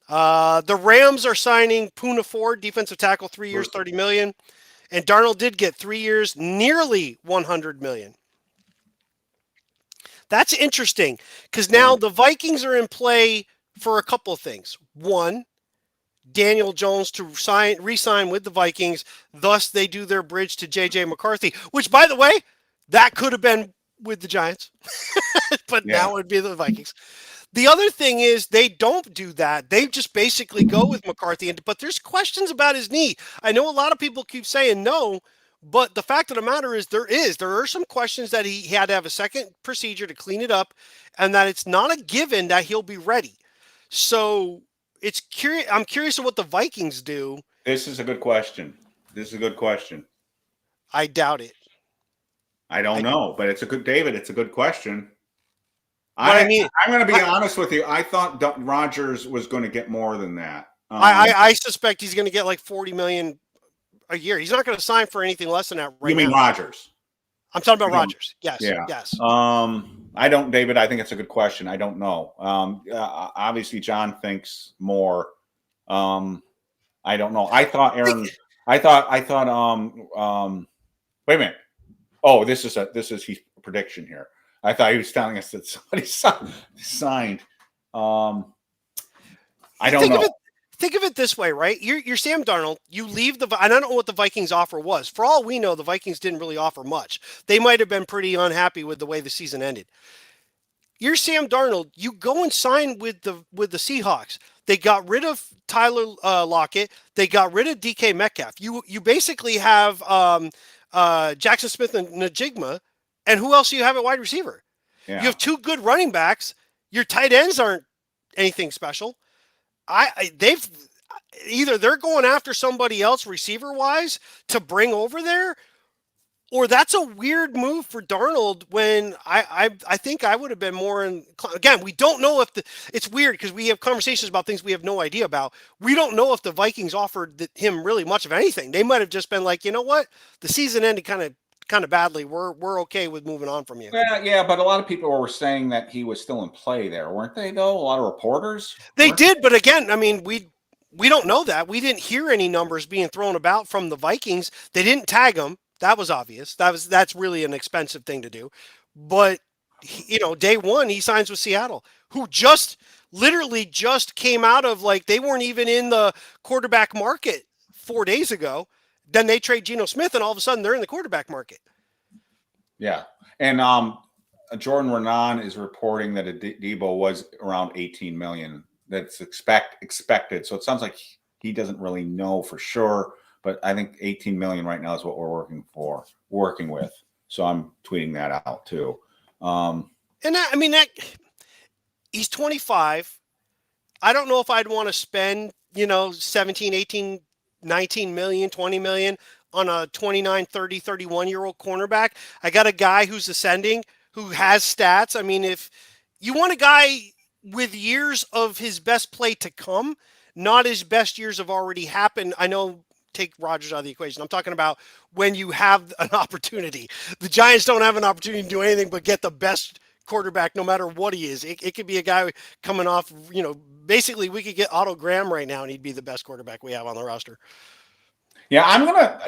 The Rams are signing Poona Ford, defensive tackle, 3 years, $30 million. And Darnold did get 3 years, nearly $100 million. That's interesting because now the Vikings are in play for a couple of things. One, Daniel Jones to re-sign with the Vikings. Thus, they do their bridge to J.J. McCarthy, which, by the way, that could have been with the Giants. But now it would be the Vikings. The other thing is they don't do that. They just basically go with McCarthy. But there's questions about his knee. I know a lot of people keep saying no, but the fact of the matter is there are some questions that he had to have a second procedure to clean it up and that it's not a given that he'll be ready. So it's curious. I'm curious of what the Vikings do. This is a good question. I doubt it. I don't know, but it's a good question. I'm going to be honest with you. I thought Rodgers was going to get more than that. I suspect he's going to get like $40 million a year. He's not going to sign for anything less than that right now. You mean Rodgers? I'm talking about Rodgers. Yes. Yeah. Yes. I don't, David. I think it's a good question. I don't know. Obviously, John thinks more. I don't know. I thought Aaron. Wait a minute. Oh, this is his prediction here. I thought he was telling us that somebody signed. I don't know. Think of it this way, right? You're Sam Darnold. You leave and I don't know what the Vikings offer was. For all we know, the Vikings didn't really offer much. They might have been pretty unhappy with the way the season ended. You're Sam Darnold. You go and sign with the Seahawks. They got rid of Tyler Lockett. They got rid of DK Metcalf. You basically have Jackson Smith and Najigma. And who else do you have at wide receiver? Yeah. You have two good running backs. Your tight ends aren't anything special. They're going after somebody else receiver wise to bring over there, or that's a weird move for Darnold. When I think I would have been more in. Again, we don't know if it's weird because we have conversations about things we have no idea about. We don't know if the Vikings offered him really much of anything. They might have just been like, you know what, the season ended kind of badly. We're okay with moving on from you. Yeah, but a lot of people were saying that he was still in play there, weren't they? Though a lot of reporters did, but again, I mean, we don't know that. We didn't hear any numbers being thrown about from the Vikings. They didn't tag him. That was obvious. That's really an expensive thing to do. But day one he signs with Seattle, who literally just came out of they weren't even in the quarterback market 4 days ago. Then they trade Geno Smith, and all of a sudden they're in the quarterback market. Yeah, and Jordan Renan is reporting that Debo was around $18 million. That's expected. So it sounds like he doesn't really know for sure, but I think $18 million right now is what we're working with. So I'm tweeting that out too. He's 25. I don't know if I'd want to spend 17, 18. 19 million, 20 million on a 29, 30, 31-year-old cornerback. I got a guy who's ascending, who has stats. I mean, if you want a guy with years of his best play to come, not his best years have already happened. I know take Rodgers out of the equation. I'm talking about when you have an opportunity. The Giants don't have an opportunity to do anything but get the best quarterback, no matter what he is. It could be a guy coming off, basically we could get Otto Graham right now and he'd be the best quarterback we have on the roster. Yeah, I'm gonna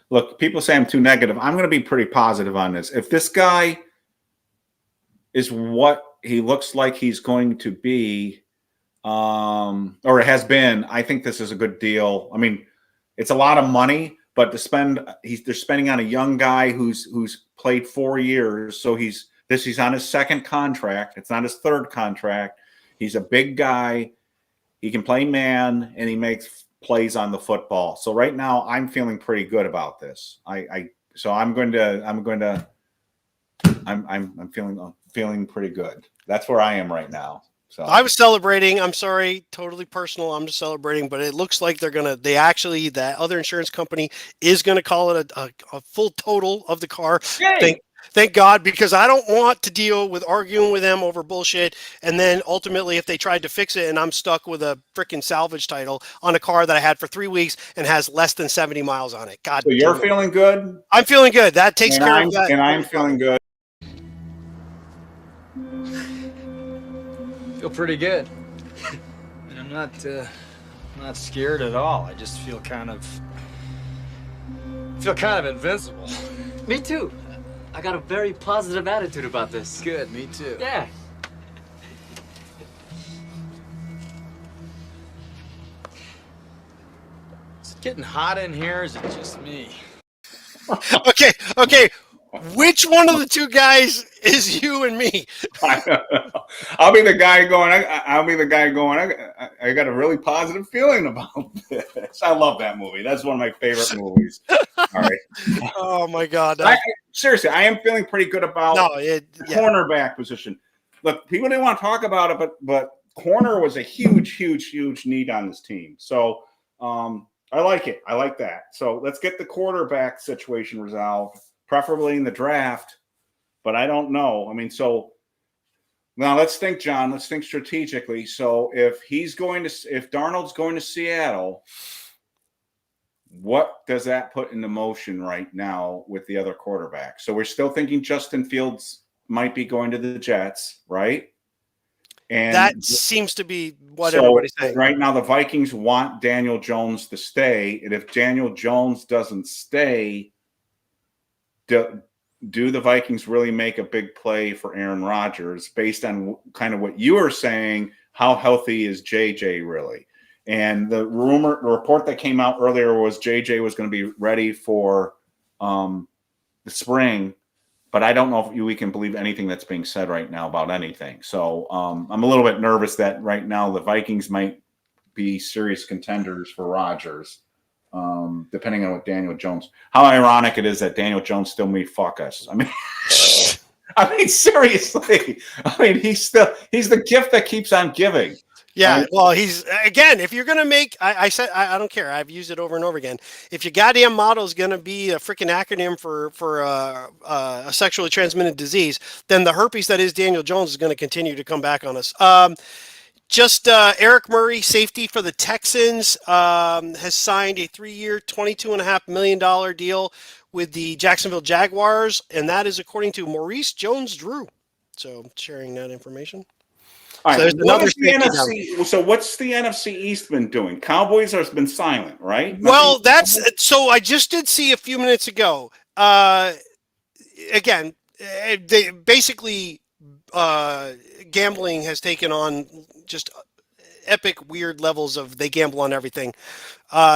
look. People say I'm too negative. I'm gonna be pretty positive on this. If this guy is what he looks like he's going to be, or it has been, I think this is a good deal. I mean, it's a lot of money, but they're spending on a young guy who's played 4 years, so he's on his second contract. It's not his third contract. He's a big guy. He can play man, and he makes plays on the football. So right now, I'm feeling pretty good about this. I'm feeling pretty good. That's where I am right now. So I was celebrating. I'm sorry, totally personal. I'm just celebrating, but it looks like that other insurance company is going to call it a full total of the car. Thank God, because I don't want to deal with arguing with them over bullshit. And then ultimately, if they tried to fix it and I'm stuck with a freaking salvage title on a car that I had for 3 weeks and has less than 70 miles on it. God. So you're feeling good? I'm feeling good. That takes care of that. And I'm feeling good. Feel pretty good. And I'm not scared at all. I just feel kind of invincible. Me too. I got a very positive attitude about this. Good, me too. Yeah. Is it getting hot in here, or is it just me? Okay. Which one of the two guys is you and me? I'll be the guy going. I got a really positive feeling about this. I love that movie. That's one of my favorite movies. All right. Oh my God. Seriously, I am feeling pretty good about the cornerback position. Look, people didn't want to talk about it, but corner was a huge need on this team. So I like it. I like that. So let's get the quarterback situation resolved, preferably in the draft. But I don't know. I mean, so now let's think, John. Let's think strategically. So if Darnold's going to Seattle, what does that put into motion right now with the other quarterback? So we're still thinking Justin Fields might be going to the Jets, right? And that seems to be what everybody's saying. Right now, the Vikings want Daniel Jones to stay. And if Daniel Jones doesn't stay, do the Vikings really make a big play for Aaron Rodgers based on kind of what you were saying? How healthy is JJ really? And the report that came out earlier was JJ was going to be ready for the spring, but I don't know if we can believe anything that's being said right now about anything. So I'm a little bit nervous that right now the Vikings might be serious contenders for Rodgers. Depending on what Daniel Jones. How ironic it is that Daniel Jones still may fuck us. I mean, seriously. I mean, he's the gift that keeps on giving. Yeah, well, he's again. If you're gonna make, I said I don't care. I've used it over and over again. If your goddamn motto is gonna be a freaking acronym for a sexually transmitted disease, then the herpes that is Daniel Jones is going to continue to come back on us. Eric Murray, safety for the Texans, has signed a 3-year, $22.5 million deal with the Jacksonville Jaguars, and that is according to Maurice Jones-Drew. So sharing that information. All right. So what's the NFC East been doing? Cowboys has been silent, right? Well, I just did see a few minutes ago. Again, they basically gambling has taken on just epic weird levels of they gamble on everything.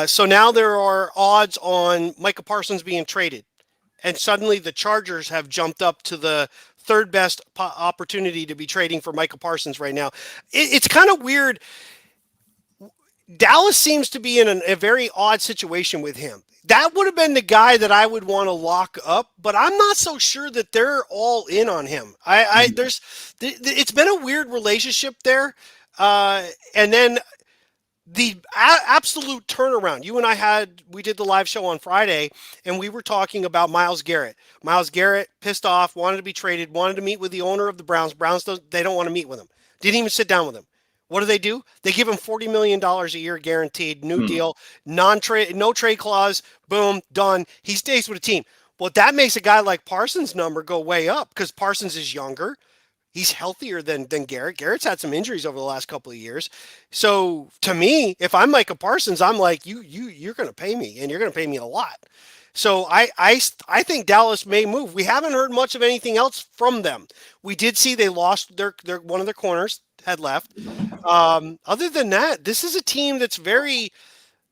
So now there are odds on Micah Parsons being traded, and suddenly the Chargers have jumped up to the third best opportunity to be trading for Micah Parsons right now. It's kind of weird. Dallas seems to be in a very odd situation with him. That would have been the guy that I would want to lock up, but I'm not so sure that they're all in on him. It's been a weird relationship there. And then the absolute turnaround. You and we did the live show on Friday, and we were talking about Myles Garrett. Myles Garrett pissed off, wanted to be traded, wanted to meet with the owner of the Browns. Browns, they don't want to meet with him. Didn't even sit down with him. What do? They give him $40 million a year guaranteed, new Hmm. deal, non-trade, no trade clause, boom, done. He stays with the team. Well, that makes a guy like Parsons' number go way up because Parsons is younger. He's healthier than Garrett. Garrett's had some injuries over the last couple of years. So to me, if I'm Micah Parsons, I'm like, you're going to pay me, and you're going to pay me a lot. So I think Dallas may move. We haven't heard much of anything else from them. We did see they lost their one of their corners had left. Other than that, this is a team that's very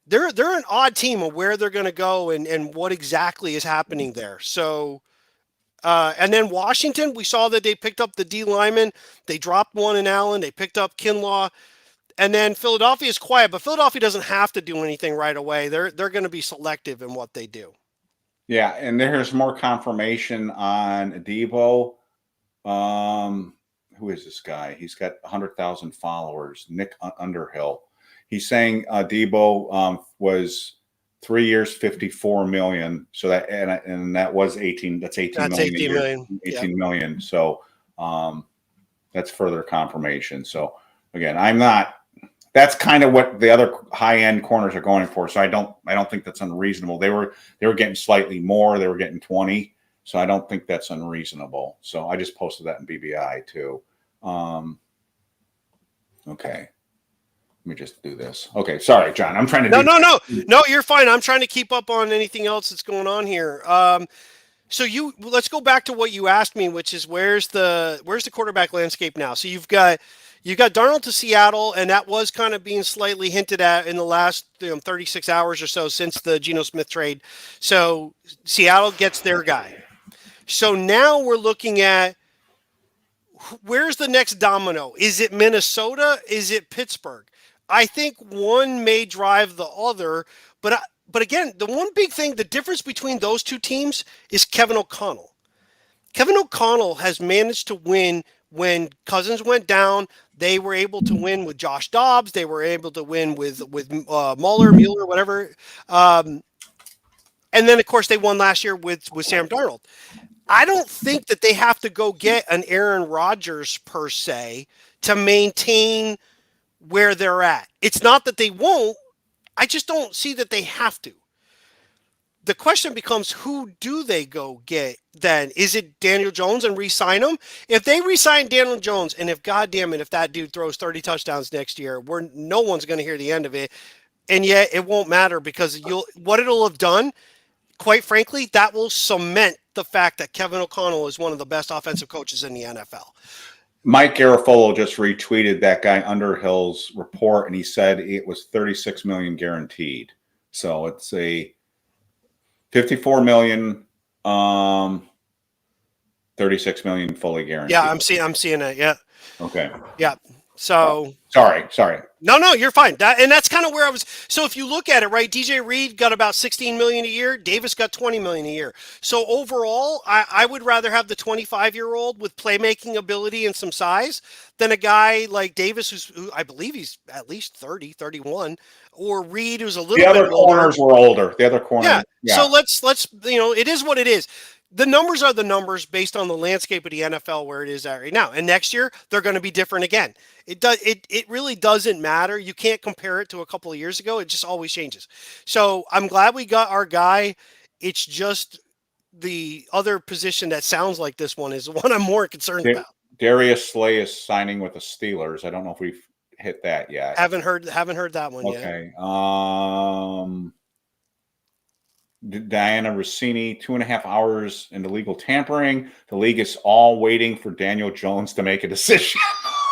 they're an odd team of where they're going to go and what exactly is happening there. So. And then Washington, we saw that they picked up the D lineman. They dropped one in Allen. They picked up Kinlaw. And then Philadelphia is quiet, but Philadelphia doesn't have to do anything right away. They're going to be selective in what they do. Yeah, and there's more confirmation on Debo. Who is this guy? He's got 100,000 followers. Nick Underhill. He's saying Debo was 3 years, 54 million. So that and that was 18. That's 18 That's million. 18 million. 18 million. So that's further confirmation. So again, I'm not. That's kind of what the other high end corners are going for. So I don't think that's unreasonable. They were getting slightly more. They were getting 20. So I don't think that's unreasonable. So I just posted that in BBI too. Okay. Let me just do this. Okay, sorry, John. I'm trying to. No. You're fine. I'm trying to keep up on anything else that's going on here. So let's go back to what you asked me, which is where's the quarterback landscape now? So you've got Darnold to Seattle, and that was kind of being slightly hinted at in the last 36 hours or so since the Geno Smith trade. So Seattle gets their guy. So now we're looking at where's the next domino? Is it Minnesota? Is it Pittsburgh? I think one may drive the other, but again, the one big thing, the difference between those two teams is Kevin O'Connell. Kevin O'Connell has managed to win when Cousins went down. They were able to win with Josh Dobbs. They were able to win with Mueller, whatever. And then, of course, they won last year with Sam Darnold. I don't think that they have to go get an Aaron Rodgers, per se, to maintain where they're at. It's not that they won't. I just don't see that they have to. The question becomes, who do they go get then? Is it Daniel Jones and re-sign him? If they re-sign Daniel Jones, and if that dude throws 30 touchdowns next year, no one's going to hear the end of it. And yet it won't matter because what it'll have done, quite frankly, that will cement the fact that Kevin O'Connell is one of the best offensive coaches in the NFL. Mike Garafolo just retweeted that guy Underhill's report, and he said it was 36 million guaranteed. So it's a 54 million, 36 million fully guaranteed. Yeah, I'm seeing it. Yeah. Okay. Yeah. So sorry. No, you're fine. That's kind of where I was. So if you look at it, right, DJ Reed got about 16 million a year. Davis got 20 million a year. So overall, I would rather have the 25-year-old with playmaking ability and some size than a guy like Davis, who I believe he's at least 30, 31, or Reed, who's a little bit older. The other corners were older. The other corner. Yeah. So let's it is what it is. The numbers are the numbers based on the landscape of the NFL where it is at right now. And next year, they're going to be different again. It really doesn't matter. You can't compare it to a couple of years ago. It just always changes. So I'm glad we got our guy. It's just the other position that sounds like this one is the one I'm more concerned about. Darius Slay is signing with the Steelers. I don't know if we've hit that yet. Haven't heard that one yet. Okay. Diana Rossini, 2.5 hours into legal tampering. The league is all waiting for Daniel Jones to make a decision.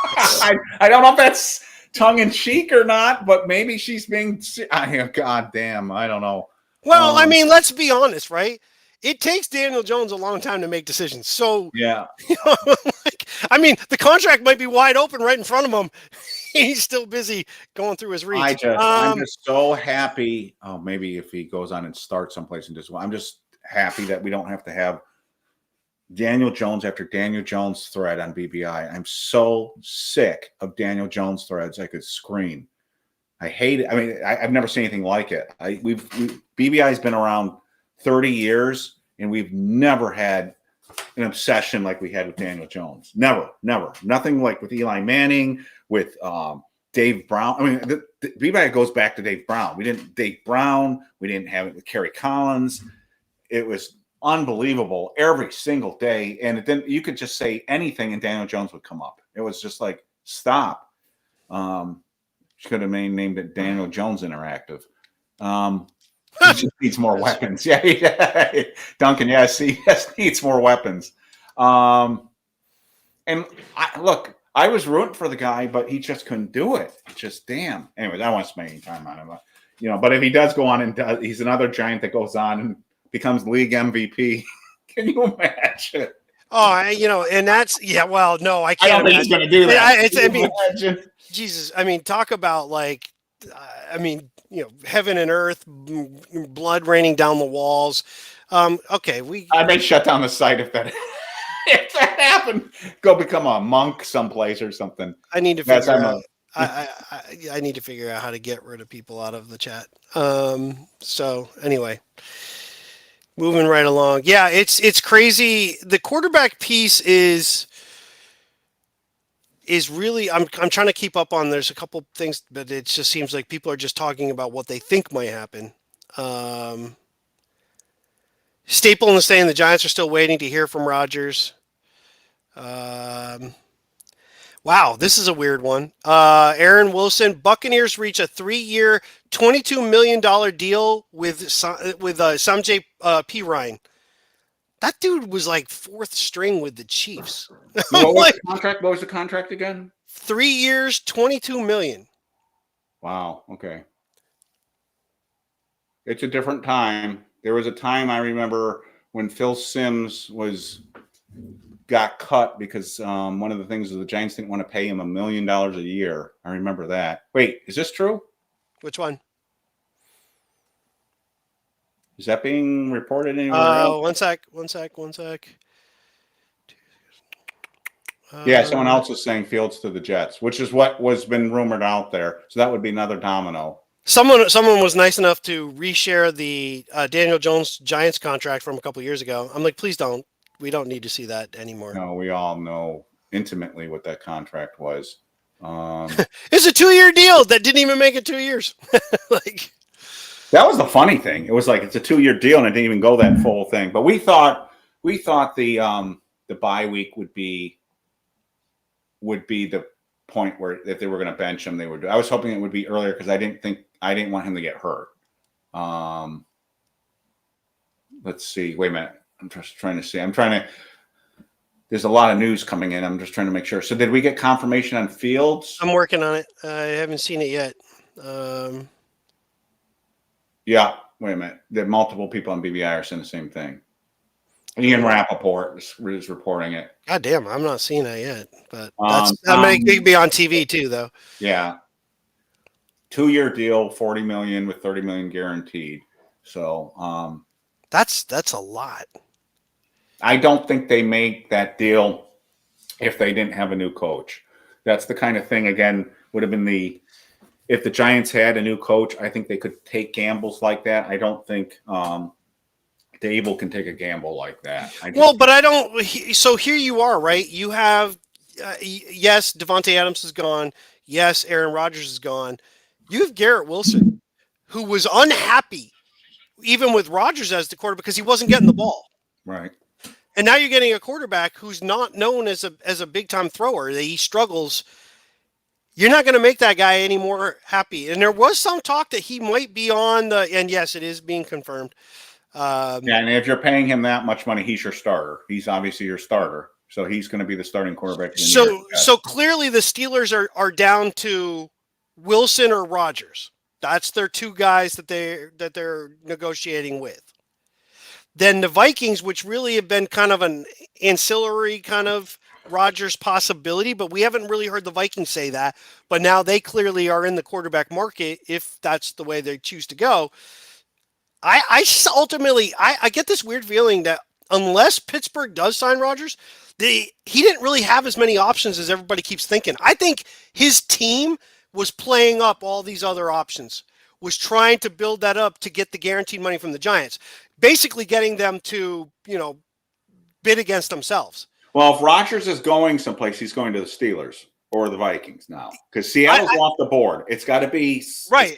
I don't know if that's tongue in cheek or not, but maybe she's being. God damn, I don't know. Well, I mean, let's be honest, right? It takes Daniel Jones a long time to make decisions. So yeah, the contract might be wide open right in front of him. He's still busy going through his reach. I'm just so happy. Oh, maybe if he goes on and starts someplace and I'm just happy that we don't have to have Daniel Jones after Daniel Jones thread on BBI. I'm so sick of Daniel Jones threads. I could scream. I hate it. I mean, I've never seen anything like it. BBI has been around 30 years, and we've never had an obsession like we had with Daniel Jones. Never. Nothing like with Eli Manning, with Dave Brown. I mean, the BBI goes back to Dave Brown. We didn't have it with Kerry Collins. It was unbelievable every single day. And then you could just say anything and Daniel Jones would come up. It was just like, stop. Should have named it Daniel Jones Interactive. He just needs more weapons. Yeah. Duncan, yes, he needs more weapons. And I was rooting for the guy, but he just couldn't do it. Just damn. Anyways, I won't spend any time on him. But if he does go on and he's another Giant that goes on and becomes league MVP. Can you imagine? Oh, and that's well, no, I can't. I don't think he's going to do that. Jesus, talk about heaven and earth, blood raining down the walls. Okay, I may shut down the site if that happened. Go become a monk someplace or something. I need to figure out. I need to figure out how to get rid of people out of the chat. So anyway, moving right along. Yeah, it's crazy. The quarterback piece is really. I'm trying to keep up on. There's a couple things, but it just seems like people are just talking about what they think might happen. Staple is saying the Giants are still waiting to hear from Rodgers. Wow, this is a weird one. Aaron Wilson, Buccaneers reach a 3-year, $22 million deal with Samjay P. Ryan. That dude was like fourth string with the Chiefs. What was the contract? What was the contract again? 3 years, $22 million. Wow. Okay. It's a different time. There was a time I remember when Phil Simms got cut because one of the things is the Giants didn't want to pay him $1 million a year. I remember that. Wait, is this true? Which one? Is that being reported anywhere else? One sec. Yeah, someone else is saying Fields to the Jets, which is what was been rumored out there. So that would be another domino. Someone was nice enough to reshare the Daniel Jones Giants contract from a couple years ago. I'm like, please don't. We don't need to see that anymore. No, we all know intimately what that contract was. It's a 2-year deal that didn't even make it 2 years. That was the funny thing. It was like it's a 2-year deal and it didn't even go that full thing. But we thought the bye week would be the point where if they were going to bench him, they would do. I was hoping it would be earlier because I didn't want him to get hurt. Let's see. Wait a minute. I'm just trying to see. There's a lot of news coming in. I'm just trying to make sure. So did we get confirmation on Fields? I'm working on it. I haven't seen it yet. Yeah. Wait a minute. There multiple people on BBI are saying the same thing. Ian Rappaport is reporting it. God damn, I'm not seeing that yet. But it could be on TV too, though. Yeah. 2-year deal, $40 million with $30 million guaranteed. So that's a lot. I don't think they make that deal if they didn't have a new coach. That's the kind of thing, again, would have been if the Giants had a new coach, I think they could take gambles like that. I don't think Dable can take a gamble like that. But I don't. So here you are, right? You have, yes, Devontae Adams is gone. Yes, Aaron Rodgers is gone. You have Garrett Wilson, who was unhappy even with Rodgers as the quarterback because he wasn't getting the ball. Right. And now you're getting a quarterback who's not known as a big-time thrower. He struggles. You're not going to make that guy any more happy. And there was some talk that he might be on and yes, it is being confirmed. And if you're paying him that much money, he's your starter. He's obviously your starter. So he's going to be the starting quarterback. So clearly the Steelers are down to Wilson or Rodgers. That's their two guys that they're negotiating with. Then the Vikings, which really have been kind of an ancillary kind of Rodgers possibility, but we haven't really heard the Vikings say that. But now they clearly are in the quarterback market if that's the way they choose to go. I ultimately get this weird feeling that unless Pittsburgh does sign Rodgers, he didn't really have as many options as everybody keeps thinking. I think his team was playing up all these other options, was trying to build that up to get the guaranteed money from the Giants, basically getting them to, bid against themselves. Well, if Rodgers is going someplace, he's going to the Steelers. or the Vikings now? Because Seattle's off the board. It's got to be right,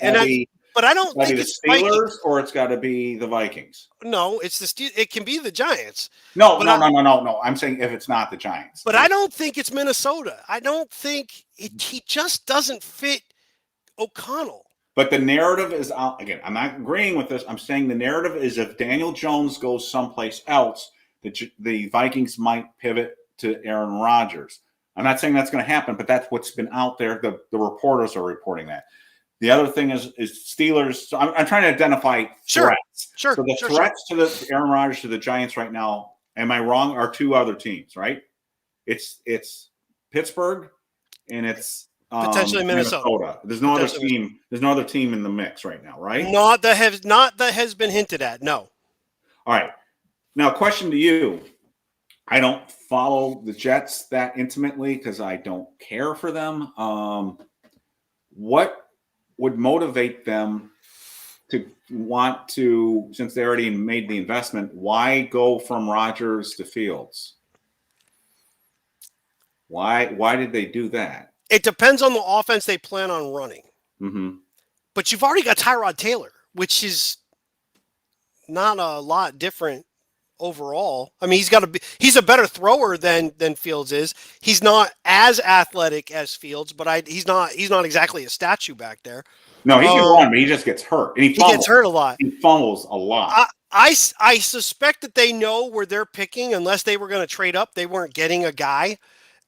but I don't think the it's Steelers Vikings. or it's got to be the Vikings. No, it's it can be the Giants. No. I'm saying if it's not the Giants. But I don't think it's Minnesota. I don't think he just doesn't fit O'Connell. But the narrative is out again. I'm not agreeing with this. I'm saying the narrative is if Daniel Jones goes someplace else, the Vikings might pivot to Aaron Rodgers. I'm not saying that's going to happen, but that's what's been out there. The reporters are reporting that. The other thing is Steelers. So I'm trying to identify threats. Sure. So the threats to the Aaron Rodgers to the Giants right now, am I wrong? Are two other teams, right? It's Pittsburgh and it's potentially Minnesota. There's no other team. There's no other team in the mix right now, right? Not that has been hinted at. No. All right. Now, question to you. I don't follow the Jets that intimately because I don't care for them. What would motivate them to want to, since they already made the investment, why go from Rodgers to Fields? Why did they do that? It depends on the offense they plan on running. Mm-hmm. But you've already got Tyrod Taylor, which is not a lot different overall. I mean, he's a better thrower than Fields is. He's not as athletic as Fields, but he's not exactly a statue back there. No, he can run, but he just gets hurt. And he gets hurt a lot. He fumbles a lot. I suspect that they know where they're picking. Unless they were going to trade up, they weren't getting a guy.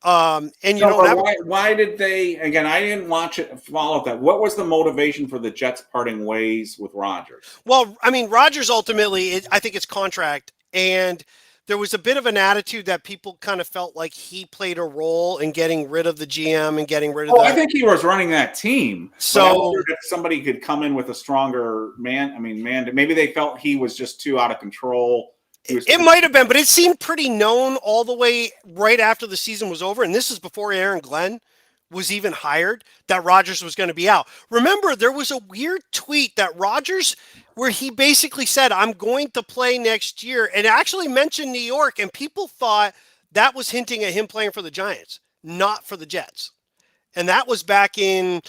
And why did they? Again, I didn't watch it. Follow that. What was the motivation for the Jets parting ways with Rodgers? Well, I mean, Rodgers ultimately, I think it's contract. And there was a bit of an attitude that people kind of felt like he played a role in getting rid of the GM and getting rid of I think he was running that team. So I wondered if somebody could come in with a stronger man. Maybe they felt he was just too out of control. It might have been, but it seemed pretty known all the way right after the season was over. And this is before Aaron Glenn was even hired, that Rodgers was going to be out. Remember, there was a weird tweet that Rodgers, where he basically said, I'm going to play next year, and actually mentioned New York, and people thought that was hinting at him playing for the Giants, not for the Jets. And that was back in,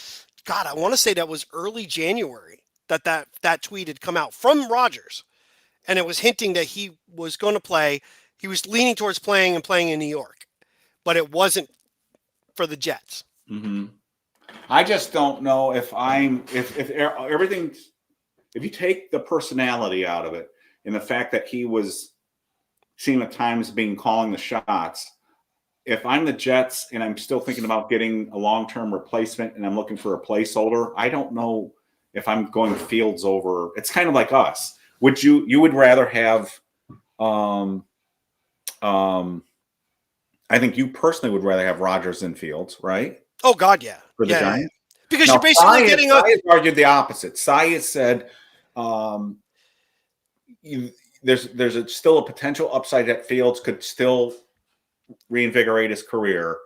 I want to say that was early January that tweet had come out from Rodgers. And it was hinting that he was going to play. He was leaning towards playing in New York, but it wasn't for the Jets. Mm-hmm. I just don't know if everything, if you take the personality out of it and the fact that he was seen at times calling the shots, if I'm the Jets and I'm still thinking about getting a long-term replacement and I'm looking for a placeholder, I don't know if I'm going Fields over. It's kind of like us. You would rather have, I think you personally would rather have Rodgers than Fields, right? Oh God, yeah. For the Giants? Because you're basically getting Sias argued the opposite. Sias said there's still a potential upside that Fields could still reinvigorate his career.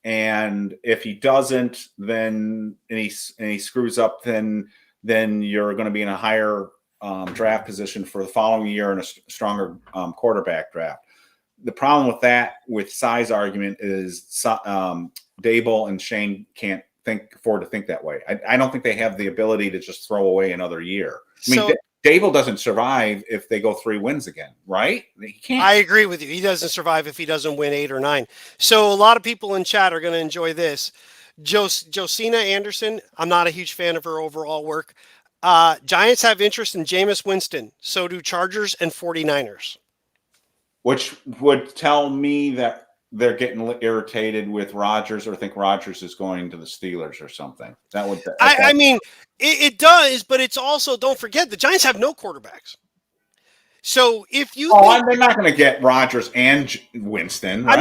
And if he doesn't, then and he screws up, then you're going to be in a higher draft position for the following year and a stronger quarterback draft. The problem with Si's argument is Dable and Shane can't afford to think that way. I don't think they have the ability to just throw away another year. I mean, Dable doesn't survive if they go 3 wins again, right? He can't. I agree with you. He doesn't survive if he doesn't win 8 or 9. So a lot of people in chat are going to enjoy this. Josina Anderson, I'm not a huge fan of her overall work. Giants have interest in Jameis Winston. So do Chargers and 49ers. Which would tell me that they're getting irritated with Rodgers or think Rodgers is going to the Steelers or something. That would. I mean, it does, but it's also, don't forget, the Giants have no quarterbacks. So if you, they're not going to get Rodgers and Winston. Right?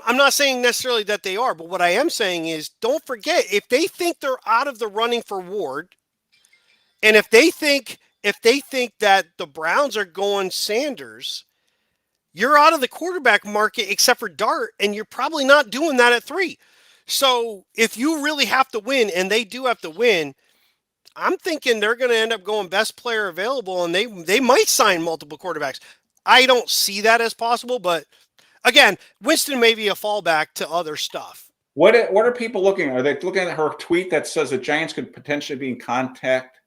I'm not saying necessarily that they are. But what I am saying is, don't forget, if they think they're out of the running for Ward, and if they think that the Browns are going Sanders, you're out of the quarterback market except for Dart, and you're probably not doing that at 3. So if you really have to win, and they do have to win, I'm thinking they're going to end up going best player available, and they might sign multiple quarterbacks. I don't see that as possible, but again, Winston may be a fallback to other stuff. What are people looking at? Are they looking at her tweet that says the Giants could potentially be in contact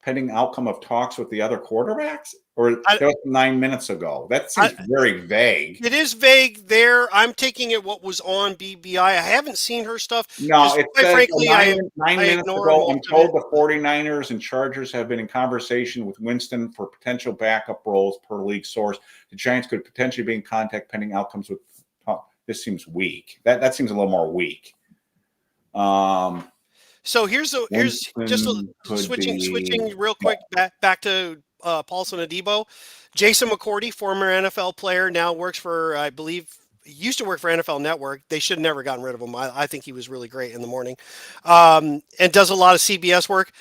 pending outcome of talks with the other quarterbacks? Or that was 9 minutes ago. That seems very vague. It is vague there. I'm taking it what was on BBI. I haven't seen her stuff. No, it quite says frankly, nine I minutes ignore ago, I'm most of told it. the 49ers and Chargers have been in conversation with Winston for potential backup roles per league source. The Giants could potentially be in contact pending outcomes with this seems weak. That seems a little more weak. So here's just switching real quick back to Paulson Adebo. Jason McCourty, former NFL player, now works for, I believe, he used to work for NFL Network. They should have never gotten rid of him. I think he was really great in the morning, and does a lot of CBS work.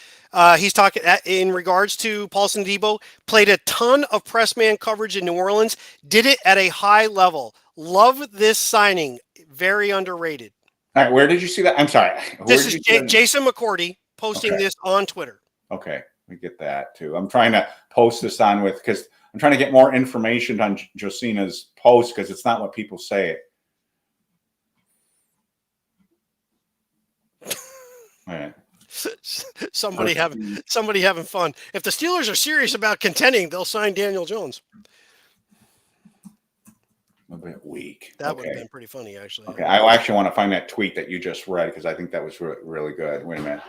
He's talking in regards to Paulson Adebo. Played a ton of press man coverage in New Orleans. Did it at a high level. Love this signing. Very underrated. All right, where did you see that? I'm sorry. This is Jason McCourty posting this on Twitter. Okay, we get that too. I'm trying to post this on because I'm trying to get more information on Josina's post because it's not what people say it. All right. Somebody having fun. If the Steelers are serious about contending, they'll sign Daniel Jones. A bit weak. That would have been pretty funny, actually. Okay, I actually want to find that tweet that you just read because I think that was really good. Wait a minute.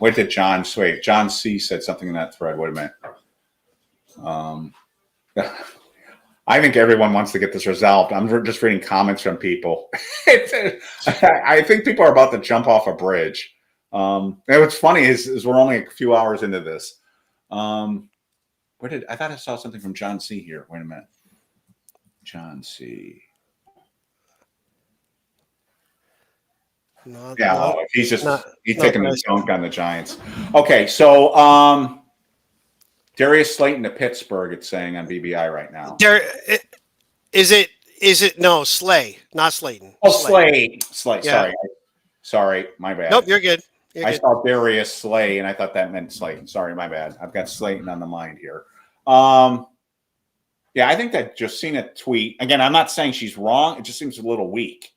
What did John say? John C said something in that thread. Wait a minute. I think everyone wants to get this resolved. I'm just reading comments from people. I think people are about to jump off a bridge. And what's funny is we're only a few hours into this. I thought I saw something from John C here. Wait a minute. John C. He's taking a dunk on the Giants. Okay, so Darius Slayton to Pittsburgh, it's saying on BBI right now. Is it no, Slay, not Slayton. Oh, Slay. Yeah. Sorry, my bad. Nope, you're good. I saw Darius Slay, and I thought that meant Slayton. Sorry, my bad. I've got Slayton on the mind here. Yeah, I think that Josina tweet, again, I'm not saying she's wrong. It just seems a little weak.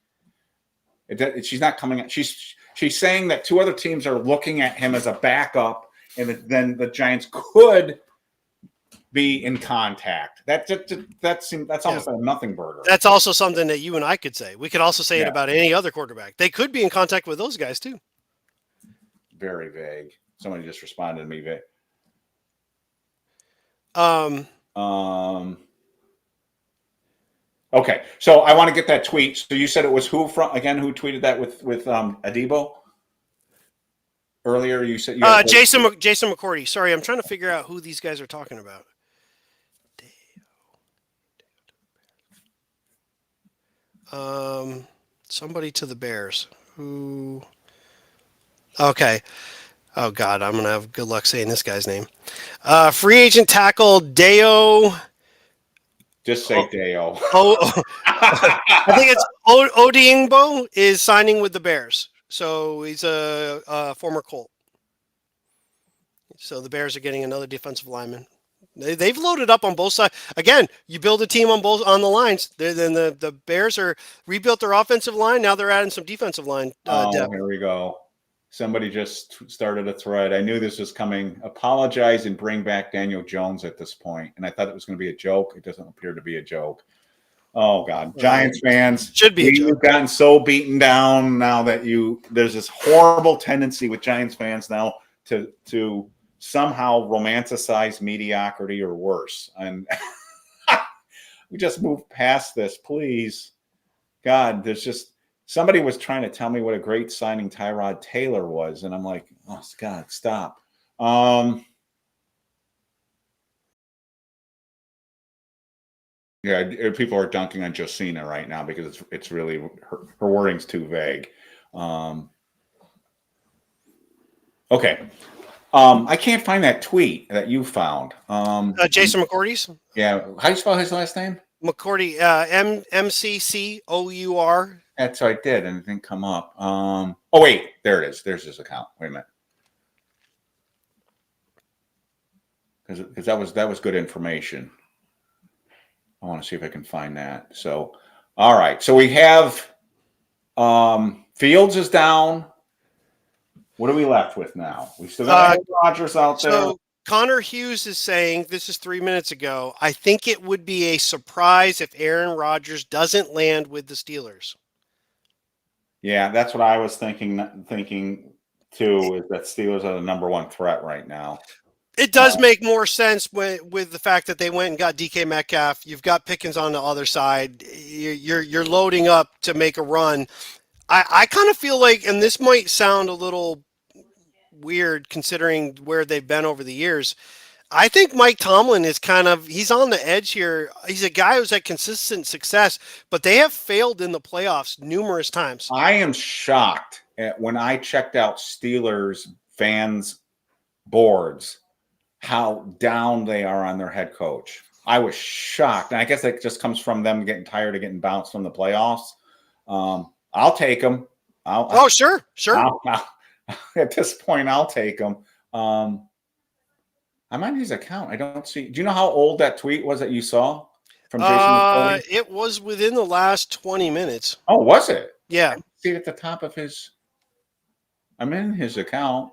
She's not coming up. She's saying that two other teams are looking at him as a backup, and then the Giants could be in contact. That's almost a nothing burger. That's also something that you and I could say. We could also say it about any other quarterback. They could be in contact with those guys too. Very vague. Somebody just responded to me. Okay, so I want to get that tweet. So you said it was who tweeted that with Adebo earlier? You said Jason McCourty. Sorry, I'm trying to figure out who these guys are talking about. Somebody to the Bears. Who? Okay. Oh God, I'm gonna have good luck saying this guy's name. Free agent tackle Deo. Just say Deo. I think it's Odiingbo is signing with the Bears. So he's a former Colt. So the Bears are getting another defensive lineman. They've loaded up on both sides. Again, you build a team on the lines. Then the Bears are rebuilt their offensive line. Now they're adding some defensive line depth. Here we go. Somebody just started a thread. I knew this was coming. Apologize and bring back Daniel Jones at this point. And I thought it was going to be a joke. It doesn't appear to be a joke. Oh, God. Giants fans. Should be a joke. You've gotten so beaten down now that there's this horrible tendency with Giants fans now to somehow romanticize mediocrity or worse. And we just move past this, please. God, there's just somebody was trying to tell me what a great signing Tyrod Taylor was, and I'm like, oh God, stop. Yeah, people are dunking on Josina right now because it's really her wording's too vague. Okay. I can't find that tweet that you found. Jason McCourty's? Yeah. How do you spell his last name? McCourty, MCCOUR. That's what I did, and it didn't come up. Oh, wait. There it is. There's his account. Wait a minute. Because that was good information. I want to see if I can find that. So All right. So we have Fields is down. What are we left with now? We still got Rodgers out there. So Connor Hughes is saying, this is 3 minutes ago, I think it would be a surprise if Aaron Rodgers doesn't land with the Steelers. Yeah, that's what I was thinking too, is that Steelers are the number one threat right now. It does make more sense with the fact that they went and got DK Metcalf. You've got Pickens on the other side. You're loading up to make a run. I kind of feel like, and this might sound a little weird considering where they've been over the years, I think Mike Tomlin is he's on the edge here. He's a guy who's had consistent success, but they have failed in the playoffs numerous times. I am shocked at when I checked out Steelers fans' boards, how down they are on their head coach. I was shocked. And I guess it just comes from them getting tired of getting bounced from the playoffs. I'll take them. Sure. At this point, I'll take them. I'm on his account. I don't see. Do you know how old that tweet was that you saw from Jason McCoy? It was within the last 20 minutes. Oh, was it? Yeah. I see it at the top of his. I'm in his account.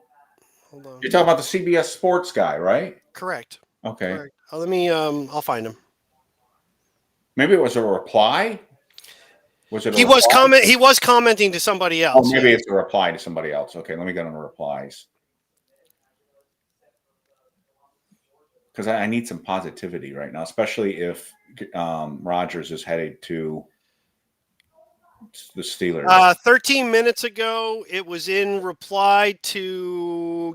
Hold on. You're talking about the CBS Sports guy, right? Correct. Okay. Correct. Let me. I'll find him. Maybe it was a reply. Was it? He was commenting to somebody else. Oh, maybe it's a reply to somebody else. Okay, let me get on the replies. Because I need some positivity right now, especially if Rodgers is headed to the Steelers. 13 minutes ago, it was in reply to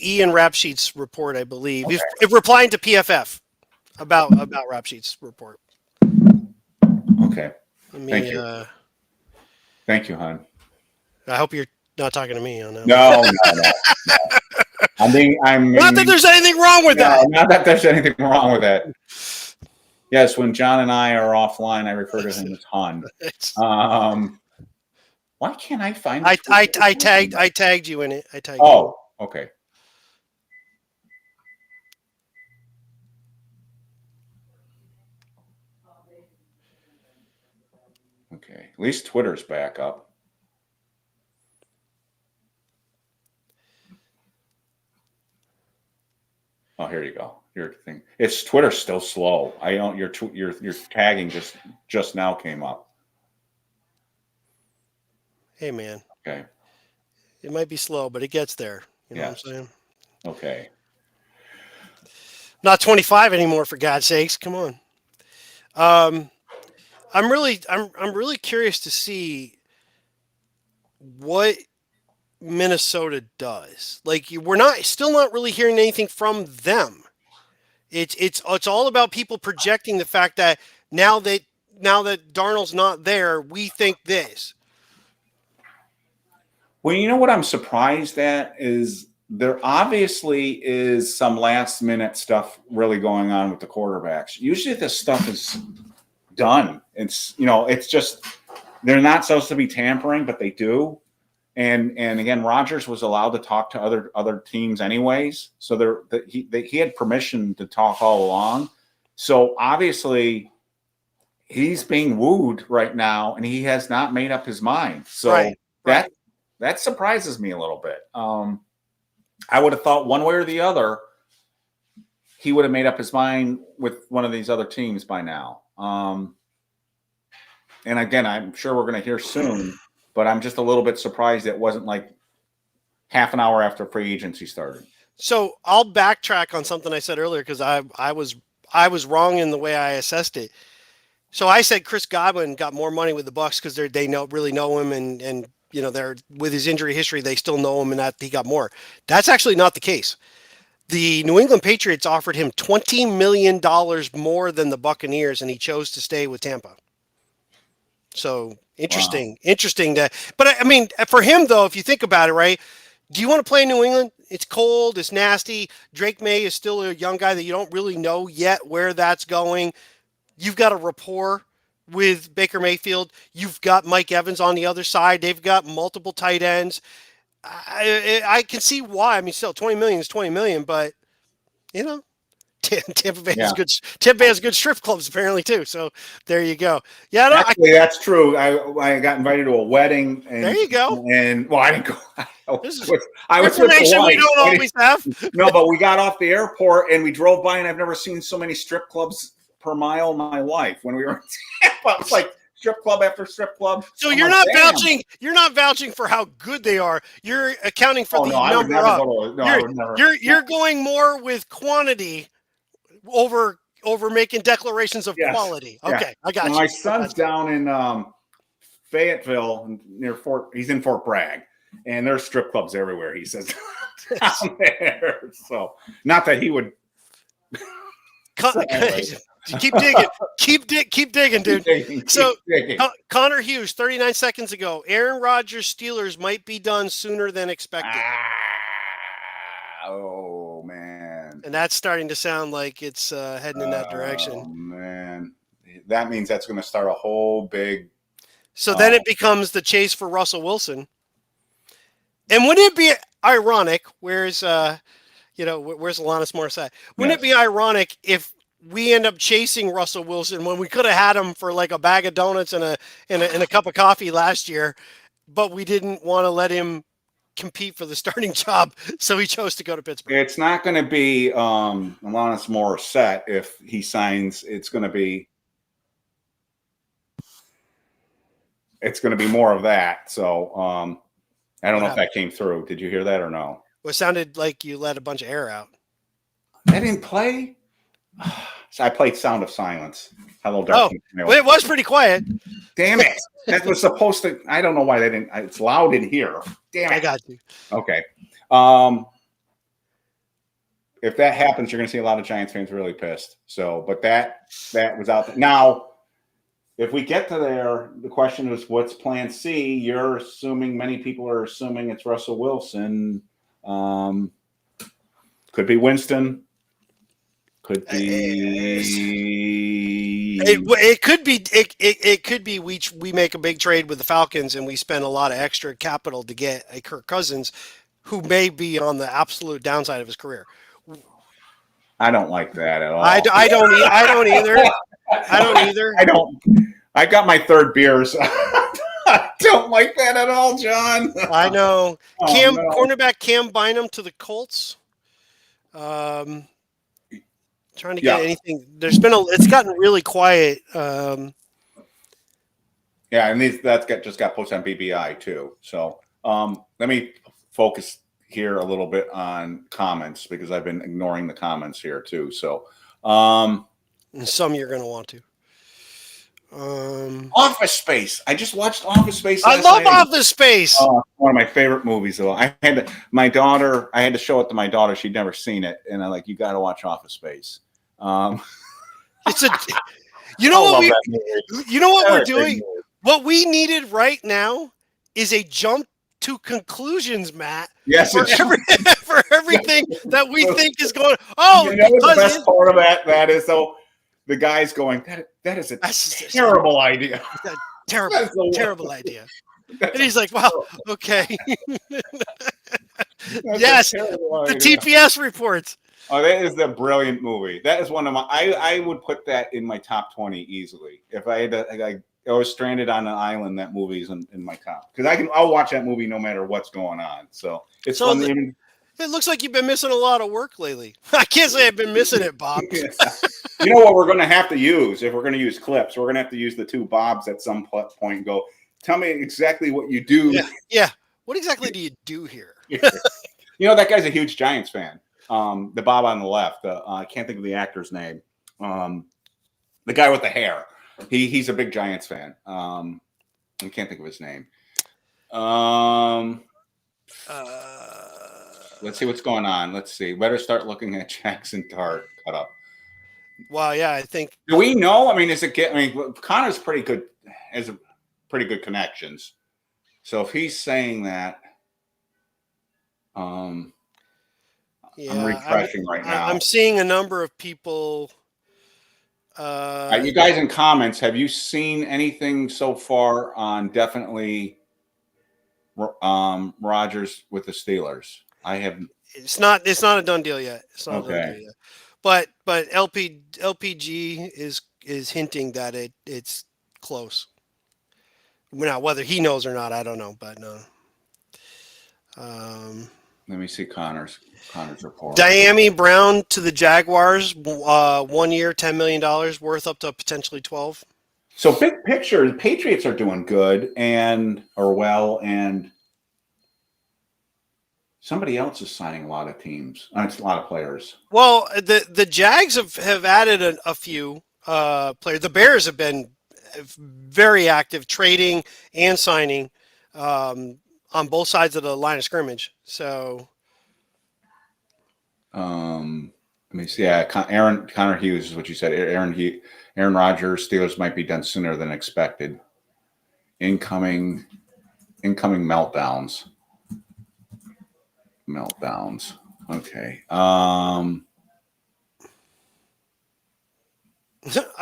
Ian Rapsheet's report, I believe. Okay. If replying to PFF about Rapsheet's report. Okay. Thank you. Thank you, hon. I hope you're not talking to me on that. No. I'm not that there's anything wrong with that. Not that there's anything wrong with that. Yes, when John and I are offline, I refer to him as Hun. Why can't I find? I tagged you in it. I tagged. Oh, okay. Okay, at least Twitter's back up. Oh, here you go. Your thing. It's Twitter's still slow. I don't. Your tagging just now came up. Hey, man. Okay. It might be slow, but it gets there. You know what I'm saying? Okay. Not 25 anymore, for God's sakes. Come on. I'm really curious to see what Minnesota does. Like, we're still not really hearing anything from them. It's all about people projecting the fact that now that Darnold's not there, we think this. Well, you know what I'm surprised at is there obviously is some last minute stuff really going on with the quarterbacks. Usually this stuff is done. It's just they're not supposed to be tampering, but they do. And again, Rodgers was allowed to talk to other teams anyways, so he had permission to talk all along. So obviously, he's being wooed right now, and he has not made up his mind. So that surprises me a little bit. I would have thought one way or the other, he would have made up his mind with one of these other teams by now. And again, I'm sure we're going to hear soon. But I'm just a little bit surprised it wasn't like half an hour after free agency started. So I'll backtrack on something I said earlier because I was wrong in the way I assessed it. So I said Chris Godwin got more money with the Bucs because they really know him and they're with his injury history they still know him and that he got more. That's actually not the case. The New England Patriots offered him $20 million more than the Buccaneers, and he chose to stay with Tampa. So interesting but I mean, for him though, if you think about it, right? Do you want to play in New England? It's cold, it's nasty. Drake May is still a young guy that you don't really know yet where that's going. You've got a rapport with Baker Mayfield. You've got Mike Evans on the other side. They've got multiple tight ends. I can see why. I mean, still $20 million is $20 million, but Tampa Bay Yeah. has good. Tampa Bay has good strip clubs apparently too. So there you go. Yeah, no, Actually, that's true. I got invited to a wedding, and There you go. And well, I didn't go. This is I was with the information we wife. don't always have. No, but we got off the airport and we drove by, and I've never seen so many strip clubs per mile in my life. When we were in Tampa, it was like strip club after strip club. So I'm you're like, not damn. vouching. You're not vouching for how good they are. You're accounting for Oh the no, I would number never of. go to. No, I would never. You're going more with quantity over making declarations of Yes. quality. Yeah. Okay, I got Well, you. my son's down in Fayetteville near Fort. He's in Fort Bragg, and there's strip clubs everywhere. He says down there. So not that he would. Keep digging. Keep digging, dude. Keep So digging. Connor Hughes, 39 seconds ago. Aaron Rodgers Steelers might be done sooner than expected. Oh man. And that's starting to sound like it's heading in that Oh direction. man, that means that's going to start a whole big. So then it becomes the chase for Russell Wilson. And wouldn't it be ironic? Where's Alanis Morissette? Wouldn't it be ironic if we end up chasing Russell Wilson when we could have had him for like a bag of donuts and a cup of coffee last year, but we didn't want to let him compete for the starting job, so he chose to go to Pittsburgh. It's not going to be Alanis Morissette if he signs. It's going to be more of that. So I don't know if that came through. Did you hear that or no? Well, it sounded like you let a bunch of air out. I didn't play. So I played Sound of Silence. Hello, Darkness. Well, it was pretty quiet. Damn it! That was supposed to. I don't know why they didn't. It's loud in here. Damn it! I got you. Okay. If that happens, you're going to see a lot of Giants fans really pissed. So, but that was out there. Now, if we get to there, the question is, what's Plan C? You're assuming many people are assuming it's Russell Wilson. Could be Winston. Could be. It could be. It could be. We make a big trade with the Falcons and we spend a lot of extra capital to get a Kirk Cousins, who may be on the absolute downside of his career. I don't like that at all. I don't either. I don't either. I got my third beers. I don't like that at all, John. I know. Oh, no. Cornerback Cam Bynum to the Colts. Trying to get anything. It's gotten really quiet. Yeah, and just got posted on BBI too. So let me focus here a little bit on comments because I've been ignoring the comments here too. So And some you're going to want to. Office Space. I just watched Office Space. I love Office Space. One of my favorite movies. Though I had to show it to my daughter. She'd never seen it, and I'm like, "You got to watch Office Space." It's you know what we're doing? What we needed right now is a jump to conclusions, Matt. Yes, for everything that we think is going. Oh, you know the best part of that is though. The guy's going, that is a terrible idea. Terrible idea. And he's like, wow, okay. Yes, the TPS reports. Oh, that is a brilliant movie. That is one of my, I would put that in my top 20 easily. If I had to, I was stranded on an island, that movie's in my top. Because I'll watch that movie no matter what's going on. So it's fun. It looks like you've been missing a lot of work lately. I can't say I've been missing it, Bob. Yeah. You know what we're going to have to use if we're going to use clips? We're going to have to use the two Bobs at some point and go, tell me exactly what you do. Yeah. What exactly do you do here? You know, that guy's a huge Giants fan. The Bob on the left. I can't think of the actor's name. The guy with the hair. He's a big Giants fan. I can't think of his name. Let's see what's going on. Let's see. Better start looking at Jackson Dart cut up. Well, yeah, I think. Do we know? I mean, Connor's pretty good. Has pretty good connections. So if he's saying that, I'm refreshing right now. I'm seeing a number of people. You guys in comments, have you seen anything so far on definitely Rodgers with the Steelers? I have. It's not a done deal yet. It's not a done deal yet. but LPG is hinting that it's close. Now, whether he knows or not, I don't know, but no. Let me see Connor's report. Diami Brown to the Jaguars, 1 year, $10 million, worth up to potentially 12. So big picture, the Patriots are doing good and somebody else is signing a lot of teams. It's a lot of players. Well, the Jags have added a few players. The Bears have been very active, trading and signing on both sides of the line of scrimmage. So, let me see. Yeah, Connor Hughes is what you said. Aaron Rodgers, Steelers might be done sooner than expected. Incoming meltdowns. Okay. I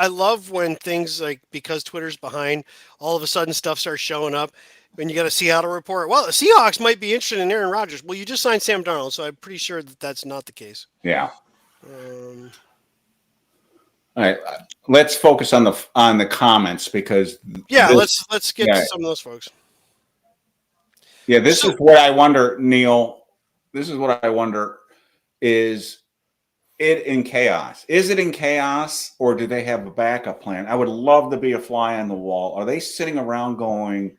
love when things like, because Twitter's behind, all of a sudden stuff starts showing up. When you got a Seattle report, well, the Seahawks might be interested in Aaron Rodgers. Well, you just signed Sam Darnold, so I'm pretty sure that that's not the case. Yeah. All right, let's focus on the comments because let's get to some of those folks. Yeah, this is what I wonder, Neil. This is what I wonder: is it in chaos? Is it in chaos, or do they have a backup plan? I would love to be a fly on the wall. Are they sitting around going,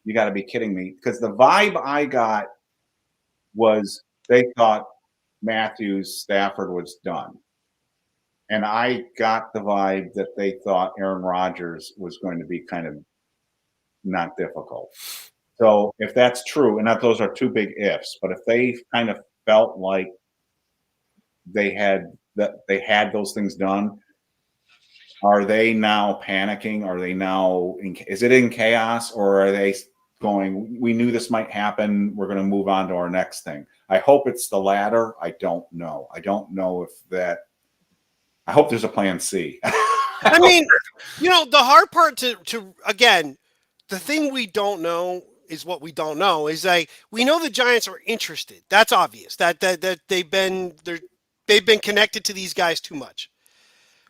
"You got to be kidding me"? Because the vibe I got was they thought Matthews, Stafford was done. And I got the vibe that they thought Aaron Rodgers was going to be kind of not difficult. So if that's true, and those are two big ifs, but if they kind of felt like they had those things done, are they now panicking? Are they now is it in chaos, or are they going, we knew this might happen, we're going to move on to our next thing? I hope it's the latter. I don't know. I don't know if that. I hope there's a plan C. I mean, the hard part to again, the thing we don't know is what we don't know is like, we know the Giants are interested. That's obvious that they've been connected to these guys too much,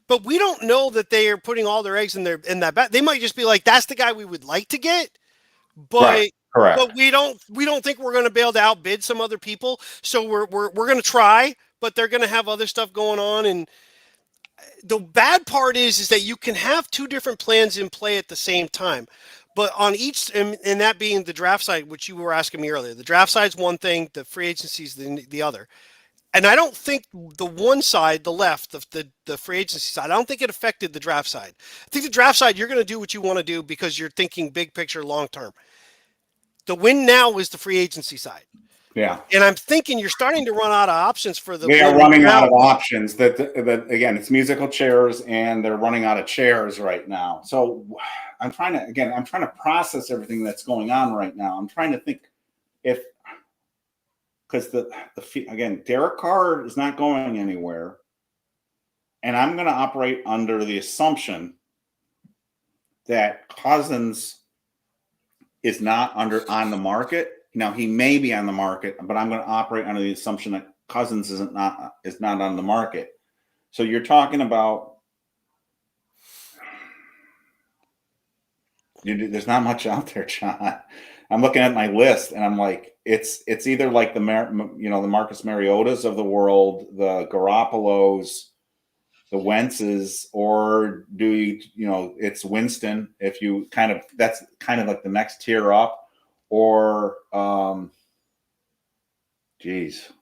but we don't know that they are putting all their eggs in that bat. They might just be like, that's the guy we would like to get, but right. Correct. But we don't think we're going to be able to outbid some other people. So we're going to try, but they're going to have other stuff going on. And the bad part is that you can have two different plans in play at the same time, but on each, and that being the draft side, which you were asking me earlier, the draft side's one thing, the free agency is the other. And I don't think the one side, the left, the free agency side, I don't think it affected the draft side. I think the draft side, you're going to do what you want to do because you're thinking big picture, long term. The win now is the free agency side. Yeah. And I'm thinking you're starting to run out of options for the. They are running out of options. That again, it's musical chairs, and they're running out of chairs right now. So I'm trying to process everything that's going on right now. I'm trying to think because Derek Carr is not going anywhere, and I'm going to operate under the assumption that Cousins is not on the market. Now, he may be on the market, but I'm going to operate under the assumption that Cousins is not on the market. So you're talking about there's not much out there, John. I'm looking at my list, and I'm like, it's either like the Marcus Mariotas of the world, the Garoppolos, the Wentzes, or it's Winston. If you that's kind of like the next tier up. Or, geez,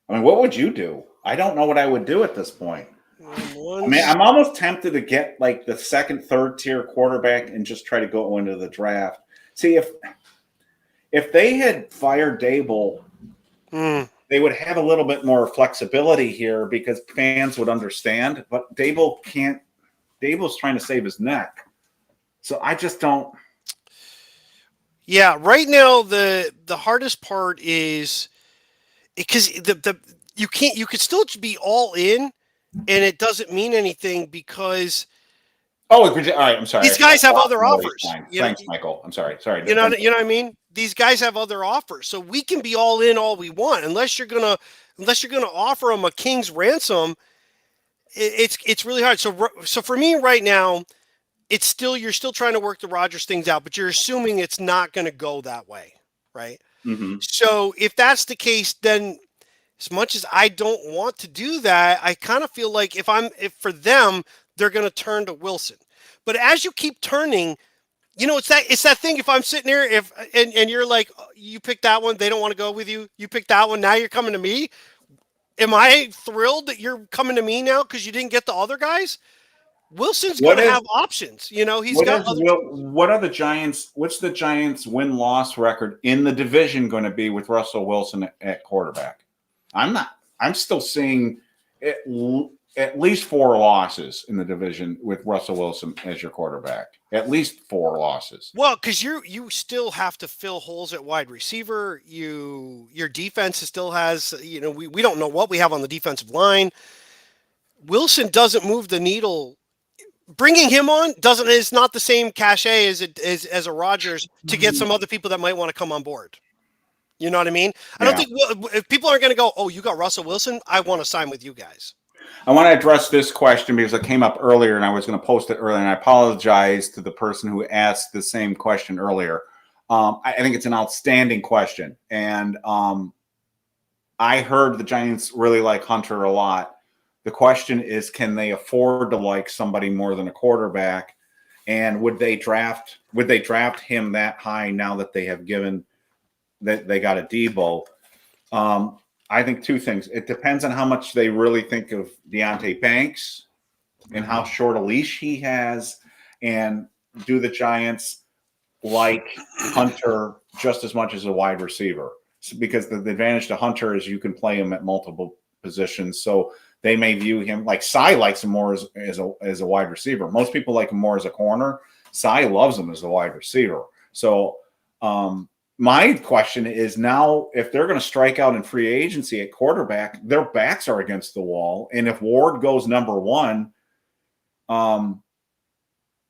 I mean, what would you do? I don't know what I would do at this point. I mean, I'm almost tempted to get like the second, third tier quarterback and just try to go into the draft. See, if they had fired Dable, they would have a little bit more flexibility here because fans would understand. But Dable's trying to save his neck, so I just don't. Yeah, right now the hardest part is because you could still be all in, and it doesn't mean anything because. Oh, all right. I'm sorry. These guys have other offers. Thanks, Michael. I'm sorry. You know what I mean? These guys have other offers, so we can be all in all we want, unless you're gonna offer them a king's ransom, it's really hard. So for me right now, you're still trying to work the Rodgers things out, but you're assuming it's not going to go that way, right? Mm-hmm. So if that's the case, then as much as I don't want to do that, I kind of feel like if for them, they're going to turn to Wilson. But as you keep turning, it's that thing. If I'm sitting here, and you're like, you pick that one, they don't want to go with you. You pick that one, now you're coming to me. Am I thrilled that you're coming to me now because you didn't get the other guys? Wilson's going to have options. He's got other. What are the Giants? What's the Giants' win-loss record in the division going to be with Russell Wilson at quarterback? I'm still seeing at least 4 losses in the division with Russell Wilson as your quarterback. At least 4 losses. Well, because you still have to fill holes at wide receiver. Your defense still has. We don't know what we have on the defensive line. Wilson doesn't move the needle. Bringing him on is not the same cachet as a Rodgers to get some other people that might want to come on board. You know what I mean? I don't think if people are going to go, oh, you got Russell Wilson, I want to sign with you guys. I want to address this question because it came up earlier and I was going to post it earlier, and I apologize to the person who asked the same question earlier. I think it's an outstanding question. And I heard the Giants really like Hunter a lot. The question is, can they afford to like somebody more than a quarterback? And would they draft him that high now that they have given that they got a Debo? I think 2 things. It depends on how much they really think of Deonte Banks and how short a leash he has. And do the Giants like Hunter just as much as a wide receiver? Because the advantage to Hunter is you can play him at multiple positions. So they may view him like Cy likes him more as a wide receiver. Most people like him more as a corner. Cy loves him as a wide receiver. So my question is now, if they're going to strike out in free agency at quarterback, their backs are against the wall. And if Ward goes number 1,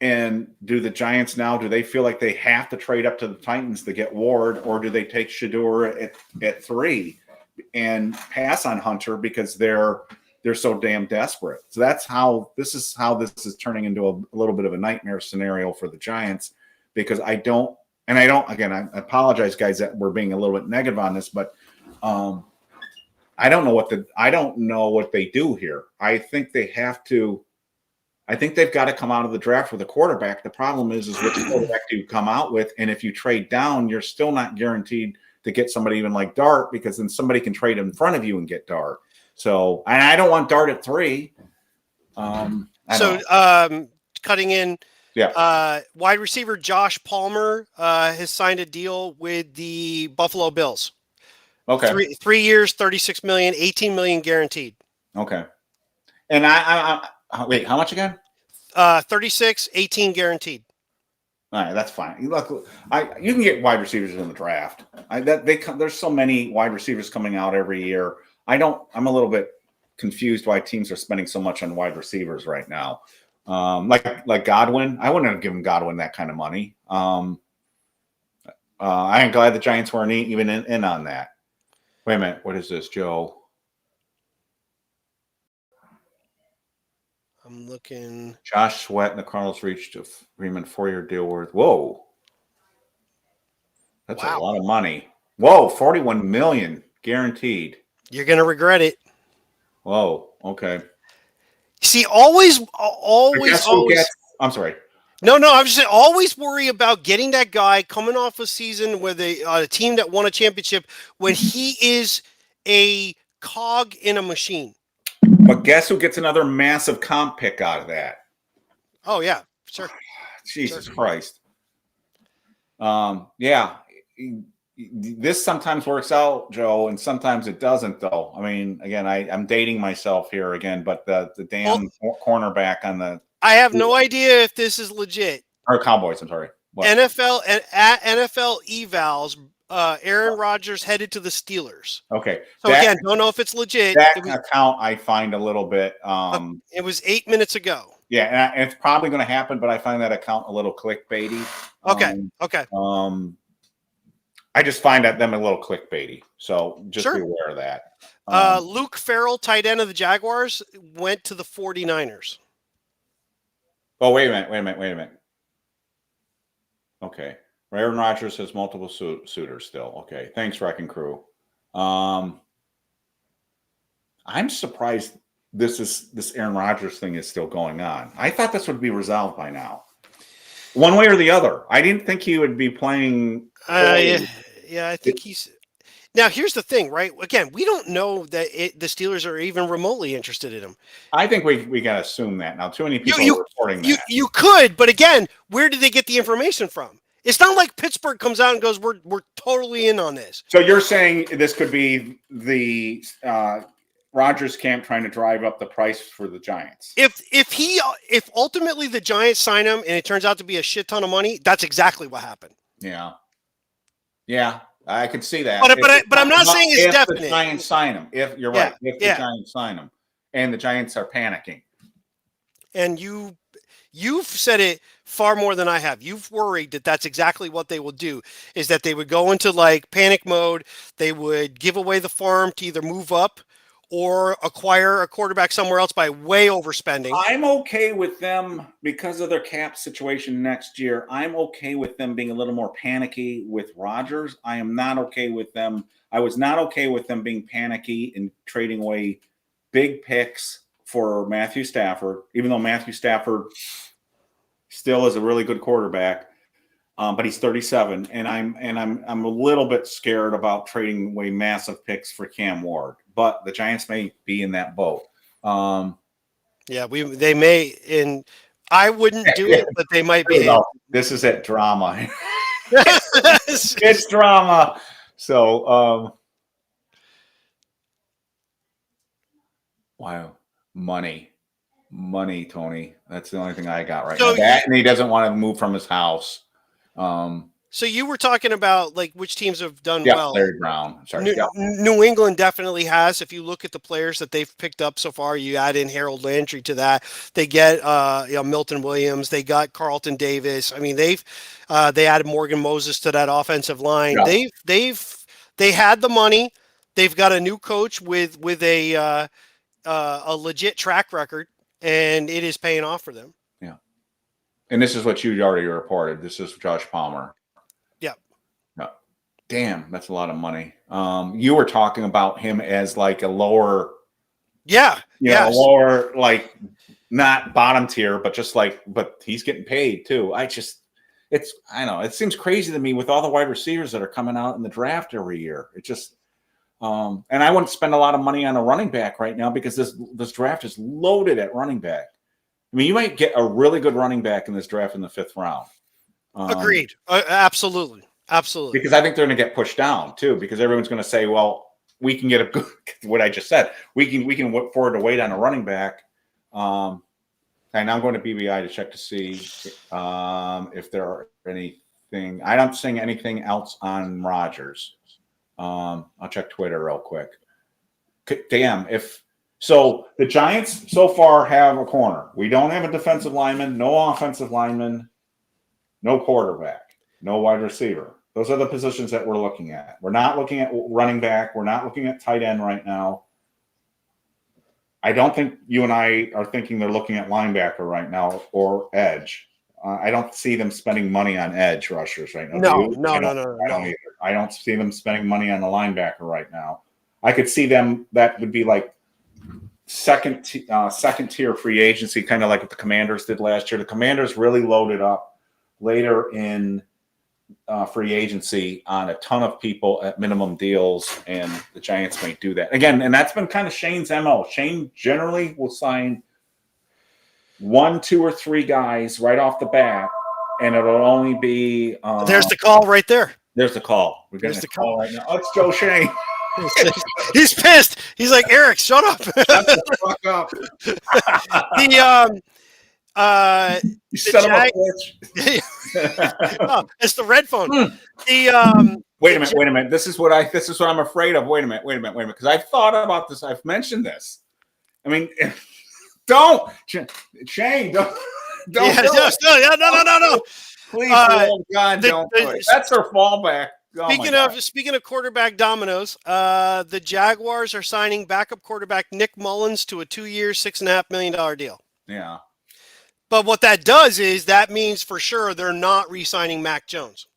and do the Giants now, do they feel like they have to trade up to the Titans to get Ward, or do they take Shedeur at 3 and pass on Hunter because they're so damn desperate? So this is turning into a little bit of a nightmare scenario for the Giants, because I apologize, guys, that we're being a little bit negative on this, but I don't know what they do here. I think they've got to come out of the draft with a quarterback. The problem is which quarterback do you come out with? And if you trade down, you're still not guaranteed to get somebody even like Dart, because then somebody can trade in front of you and get Dart. So, and I don't want Dart at 3. Cutting in. Yeah. Wide receiver Josh Palmer has signed a deal with the Buffalo Bills. Okay. 3 years, $36 million, $18 million guaranteed. Okay. And I wait, how much again? 36, 18 guaranteed. All right, that's fine. Look, you can get wide receivers in the draft. There's so many wide receivers coming out every year. I'm a little bit confused why teams are spending so much on wide receivers right now. Like Godwin, I wouldn't have given Godwin that kind of money. I am glad the Giants weren't even in on that. Wait a minute, what is this, Joe? I'm looking. Josh Sweat and the Cardinals reached an agreement 4-year deal worth. Whoa, that's a lot of money. Whoa, $41 million guaranteed. You're gonna regret it. Whoa, okay. See, always. I'm sorry. No, I'm just saying, always worry about getting that guy coming off a season with a team that won a championship when he is a cog in a machine. But guess who gets another massive comp pick out of that? Oh, yeah, sure. Jesus Christ. Yeah. This sometimes works out, Joe, and sometimes it doesn't, though. I mean, again, I'm dating myself here again, but the damn cornerback on the – I have no idea if this is legit. Or Cowboys, I'm sorry. What? NFL evals, Aaron Rodgers headed to the Steelers. Okay. So again, don't know if it's legit. That account I find a little bit. It was 8 minutes ago. Yeah, and it's probably going to happen, but I find that account a little clickbaity. Okay. I just find them a little clickbaity. So just Sure. be aware of that. Luke Farrell, tight end of the Jaguars, went to the 49ers. Oh, wait a minute. Okay. Aaron Rodgers has multiple suitors still. Okay. Thanks, Wrecking Crew. I'm surprised this Aaron Rodgers thing is still going on. I thought this would be resolved by now. One way or the other. I didn't think he would be playing. Yeah, I think he's. Now, here's the thing, right? Again, we don't know that the Steelers are even remotely interested in him. I think we got to assume that now. Too many people are reporting that. You could, but again, where did they get the information from? It's not like Pittsburgh comes out and goes, "We're totally in on this." So you're saying this could be the Rodgers camp trying to drive up the price for the Giants? If ultimately the Giants sign him and it turns out to be a shit ton of money, that's exactly what happened. Yeah, I could see that. But I'm not saying it's definite. If the Giants sign him, if you're right, if the Giants sign him, and the Giants are panicking, and you've said it far more than I have. You've worried that that's exactly what they will do, is that they would go into like panic mode. They would give away the farm to either move up or acquire a quarterback somewhere else by way overspending. I'm okay with them because of their cap situation next year. I'm okay with them being a little more panicky with Rodgers. I am not okay with them. I was not okay with them being panicky and trading away big picks for Matthew Stafford, even though Matthew Stafford still is a really good quarterback, but he's 37, and I'm a little bit scared about trading away massive picks for Cam Ward. But the Giants may be in that boat. They may, and I wouldn't do it, but they might be. This is it, drama. It's drama. So, wow, money, Tony. That's the only thing I got right now. And he doesn't want to move from his house. So you were talking about like which teams have done well. Larry Brown. Sorry. New England definitely has. If you look at the players that they've picked up so far, you add in Harold Landry to that. They get Milton Williams. They got Carlton Davis. I mean, they added Morgan Moses to that offensive line. Yeah. They had the money. They've got a new coach with a legit track record, and it is paying off for them. Yeah. And this is what you already reported. This is Josh Palmer. Damn, that's a lot of money. You were talking about him as like a lower, lower, like not bottom tier, but just like, but he's getting paid too. I know it seems crazy to me with all the wide receivers that are coming out in the draft every year. It just, and I wouldn't spend a lot of money on a running back right now because this draft is loaded at running back. I mean, you might get a really good running back in this draft in the 5th round. Agreed. Absolutely. Absolutely. Because I think they're going to get pushed down too, because everyone's going to say, well, we can get a good, what I just said, we can afford to wait on a running back. And I'm going to BBI to check to see if there are anything. I don't see anything else on Rodgers. I'll check Twitter real quick. Damn. So the Giants so far have a corner. We don't have a defensive lineman, no offensive lineman, no quarterback. No wide receiver. Those are the positions that we're looking at. We're not looking at running back. We're not looking at tight end right now. I don't think you and I are thinking they're looking at linebacker right now or edge. I don't see them spending money on edge rushers right now. No. I don't either. I don't see them spending money on the linebacker right now. I could see them. That would be like second tier free agency, kind of like what the Commanders did last year. The Commanders really loaded up later in free agency on a ton of people at minimum deals, and the Giants might do that again. And that's been kind of Shane's MO. Shane generally will sign 1, 2, or 3 guys right off the bat, and it'll only be. There's the call right there. There's the call. We're getting the call right now. Oh, it's Joe Shane. He's pissed. He's like, Eric, shut up. Shut the fuck up. You son of a bitch. Oh, it's the red phone. Wait a minute. This is what I'm afraid of. Wait a minute. Because I've thought about this. I've mentioned this. I mean, don't, Shane. Don't. No. Please, God, don't. That's her fallback. Oh my God. Speaking of quarterback dominoes, the Jaguars are signing backup quarterback Nick Mullins to a 2-year, $6.5 million deal. Yeah. But what that does is that means for sure they're not re-signing Mac Jones.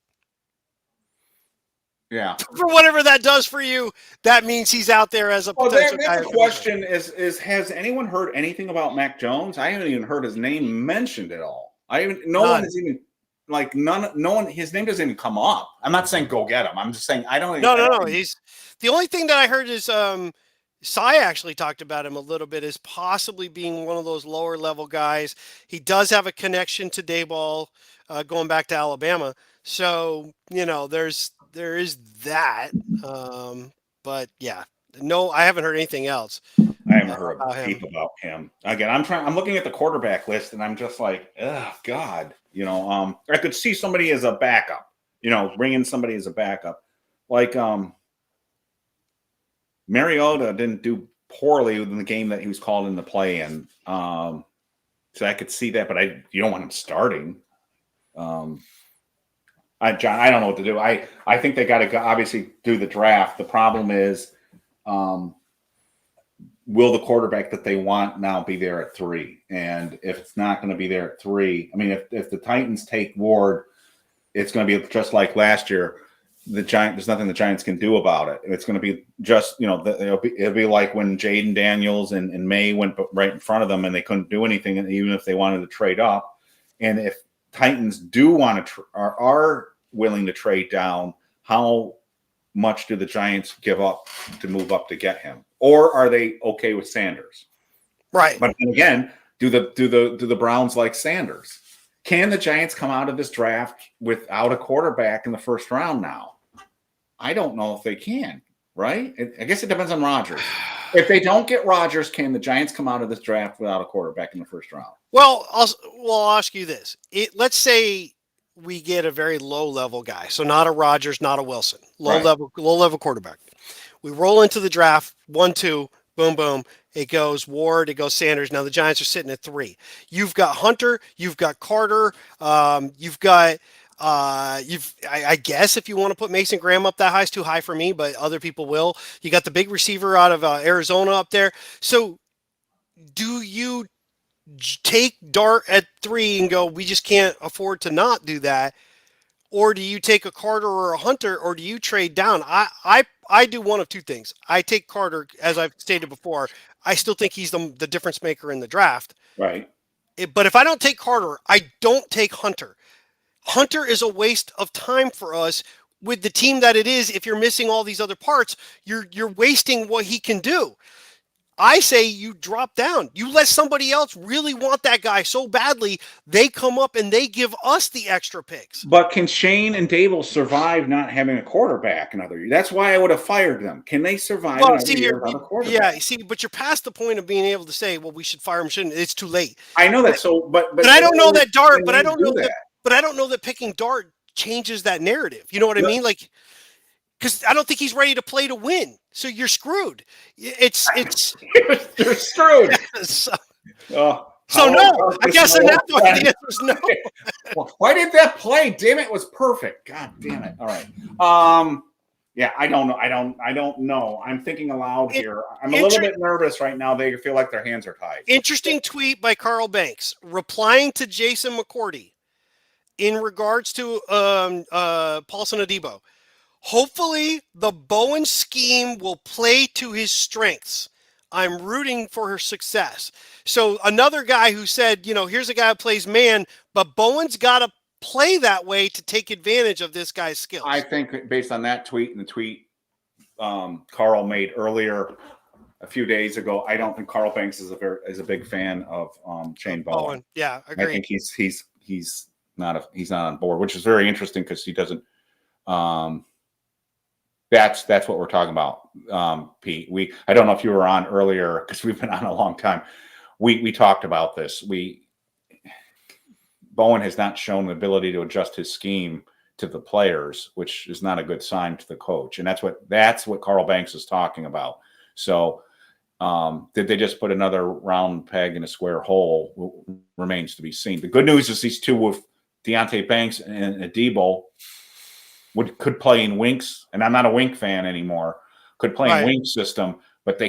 Yeah. For whatever that does for you, that means he's out there as a Well, potential guy. that's the question is has anyone heard anything about Mac Jones? I haven't even heard his name mentioned at all. No one has even no one, his name doesn't even come up. I'm not saying go get him. I'm just saying I don't No. He's the only thing that I heard is Cy actually talked about him a little bit as possibly being one of those lower level guys. He does have a connection to Dayball going back to Alabama. So, there is that. But yeah, no, I haven't heard anything else. I haven't heard a peep about him. Again, I'm looking at the quarterback list and I'm just like, oh God, I could see somebody as a backup, bring in somebody as a backup. Like Mariota didn't do poorly in the game that he was called in the play in. So I could see that, but you don't want him starting. John, I don't know what to do. I think they got to obviously do the draft. The problem is, will the quarterback that they want now be there at 3? And if it's not going to be there at 3, I mean, if the Titans take Ward, it's going to be just like last year. There's nothing the Giants can do about it. It's going to be just, it'll be like when Jaden Daniels and May went right in front of them and they couldn't do anything, even if they wanted to trade up. And if Titans do want to are willing to trade down, how much do the Giants give up to move up to get him, or are they okay with Sanders? Right. But again, do the Browns like Sanders? Can the Giants come out of this draft without a quarterback in the first round now? I don't know if they can. Right? I guess it depends on Rodgers. If they don't get Rodgers, can the Giants come out of this draft without a quarterback in the first round? Well, I'll ask you this. Let's say we get a very low-level guy, so not a Rodgers, not a Wilson, low-level quarterback. We roll into the draft, 1-2, boom, boom. It goes Ward, it goes Sanders. Now the Giants are sitting at 3. You've got Hunter, you've got Carter, you've got I guess if you want to put Mason Graham up that high, it's too high for me, but other people will. You got the big receiver out of Arizona up there. So do you take Dart at 3 and go, we just can't afford to not do that? Or do you take a Carter or a Hunter, or do you trade down? I do one of two things. I take Carter, as I've stated before. I still think he's the difference maker in the draft. Right. But if I don't take Carter, I don't take Hunter. Hunter is a waste of time for us with the team that it is. If you're missing all these other parts, you're wasting what he can do. I say you drop down. You let somebody else really want that guy so badly, they come up and they give us the extra picks. But can Shane and Dable survive not having a quarterback another year? That's why I would have fired them. Can they survive another year without a quarterback? Yeah, see, but you're past the point of being able to say, well, we should fire him, shouldn't. It's too late. I know that. But I don't know that Dart, but I don't know that. But I don't know that picking Dart changes that narrative. You know what I mean? Like, because I don't think he's ready to play to win. So you're screwed. It's you're screwed. so no. I guess in that point the answer is no. Well, why did that play? Damn it, was perfect. God damn it. All right. Yeah, I don't know. I don't know. I'm thinking aloud here. I'm a little bit nervous right now. They feel like their hands are tied. Interesting tweet by Carl Banks replying to Jason McCourty in regards to Paulson Adebo. Hopefully, the Bowen scheme will play to his strengths. I'm rooting for her success. So another guy who said, here's a guy who plays man, but Bowen's got to play that way to take advantage of this guy's skills. I think based on that tweet and the tweet Carl made earlier a few days ago, I don't think Carl Banks is a big fan of Shane Bowen. Yeah, agreed. I think he's not on board, which is very interesting because he doesn't. That's what we're talking about, Pete. I don't know if you were on earlier because we've been on a long time. We talked about this. Bowen has not shown the ability to adjust his scheme to the players, which is not a good sign to the coach. And that's what Carl Banks is talking about. So did they just put another round peg in a square hole? Remains to be seen. The good news is these two with Deontay Banks and Adebo, could play in Wink's, and I'm not a Wink fan anymore. Could play in Wink's system, but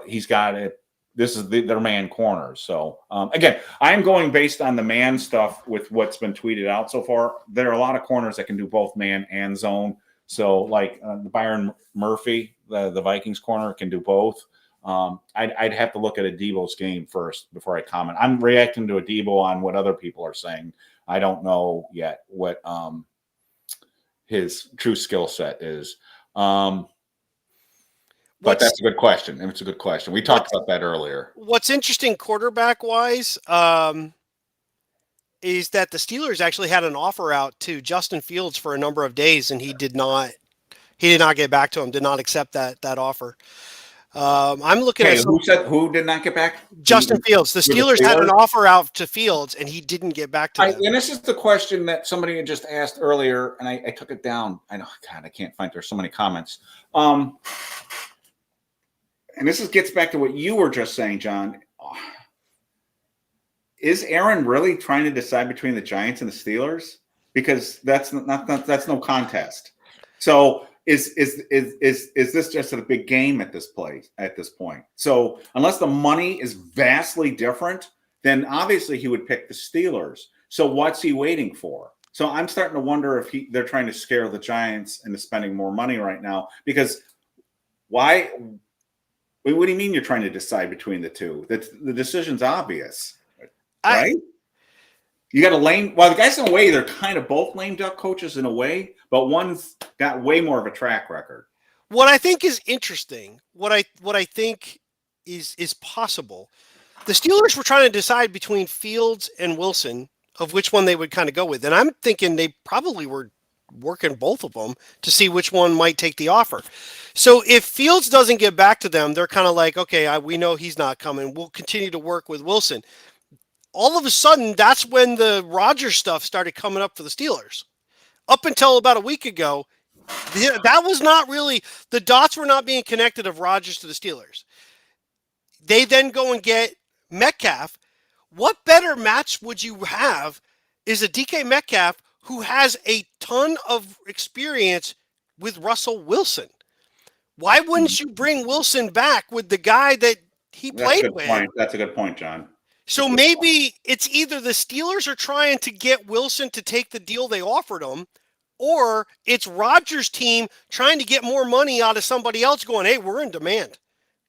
he's got it. This is their man corners. So again, I'm going based on the man stuff with what's been tweeted out so far. There are a lot of corners that can do both man and zone. So like Byron Murphy, the Vikings corner, can do both. I'd have to look at Adebo's game first before I comment. I'm reacting to Adebo on what other people are saying. I don't know yet what his true skill set is. But that's a good question. It's a good question. We talked about that earlier. What's interesting quarterback-wise is that the Steelers actually had an offer out to Justin Fields for a number of days, and he did not get back to him, did not accept that offer. I'm looking at who did not get back? Justin Fields. The Steelers had an offer out to Fields, and he didn't get back to them. And this is the question that somebody had just asked earlier, and I took it down. I know, God, I can't find. There's so many comments. And this gets back to what you were just saying, John. Is Aaron really trying to decide between the Giants and the Steelers? Because that's no contest. So. Is this just a big game at this point? So unless the money is vastly different, then obviously he would pick the Steelers. So what's he waiting for? So I'm starting to wonder if they're trying to scare the Giants into spending more money right now. Because why? What do you mean you're trying to decide between the two? The decision's obvious, right? You got a lame. Well, the guys in a way, they're kind of both lame duck coaches in a way, but one's got way more of a track record. What I think is interesting, what I think is possible, the Steelers were trying to decide between Fields and Wilson of which one they would kind of go with, and I'm thinking they probably were working both of them to see which one might take the offer. So if Fields doesn't get back to them, they're kind of like, okay, we know he's not coming. We'll continue to work with Wilson. All of a sudden, that's when the Rodgers stuff started coming up for the Steelers. Up until about a week ago, that was not really, the dots were not being connected of Rodgers to the Steelers. They then go and get Metcalf. What better match would you have is a DK Metcalf who has a ton of experience with Russell Wilson. Why wouldn't you bring Wilson back with the guy that he played with? That's a good point, John. So maybe it's either the Steelers are trying to get Wilson to take the deal they offered him, or it's Rodgers' team trying to get more money out of somebody else going, hey, we're in demand.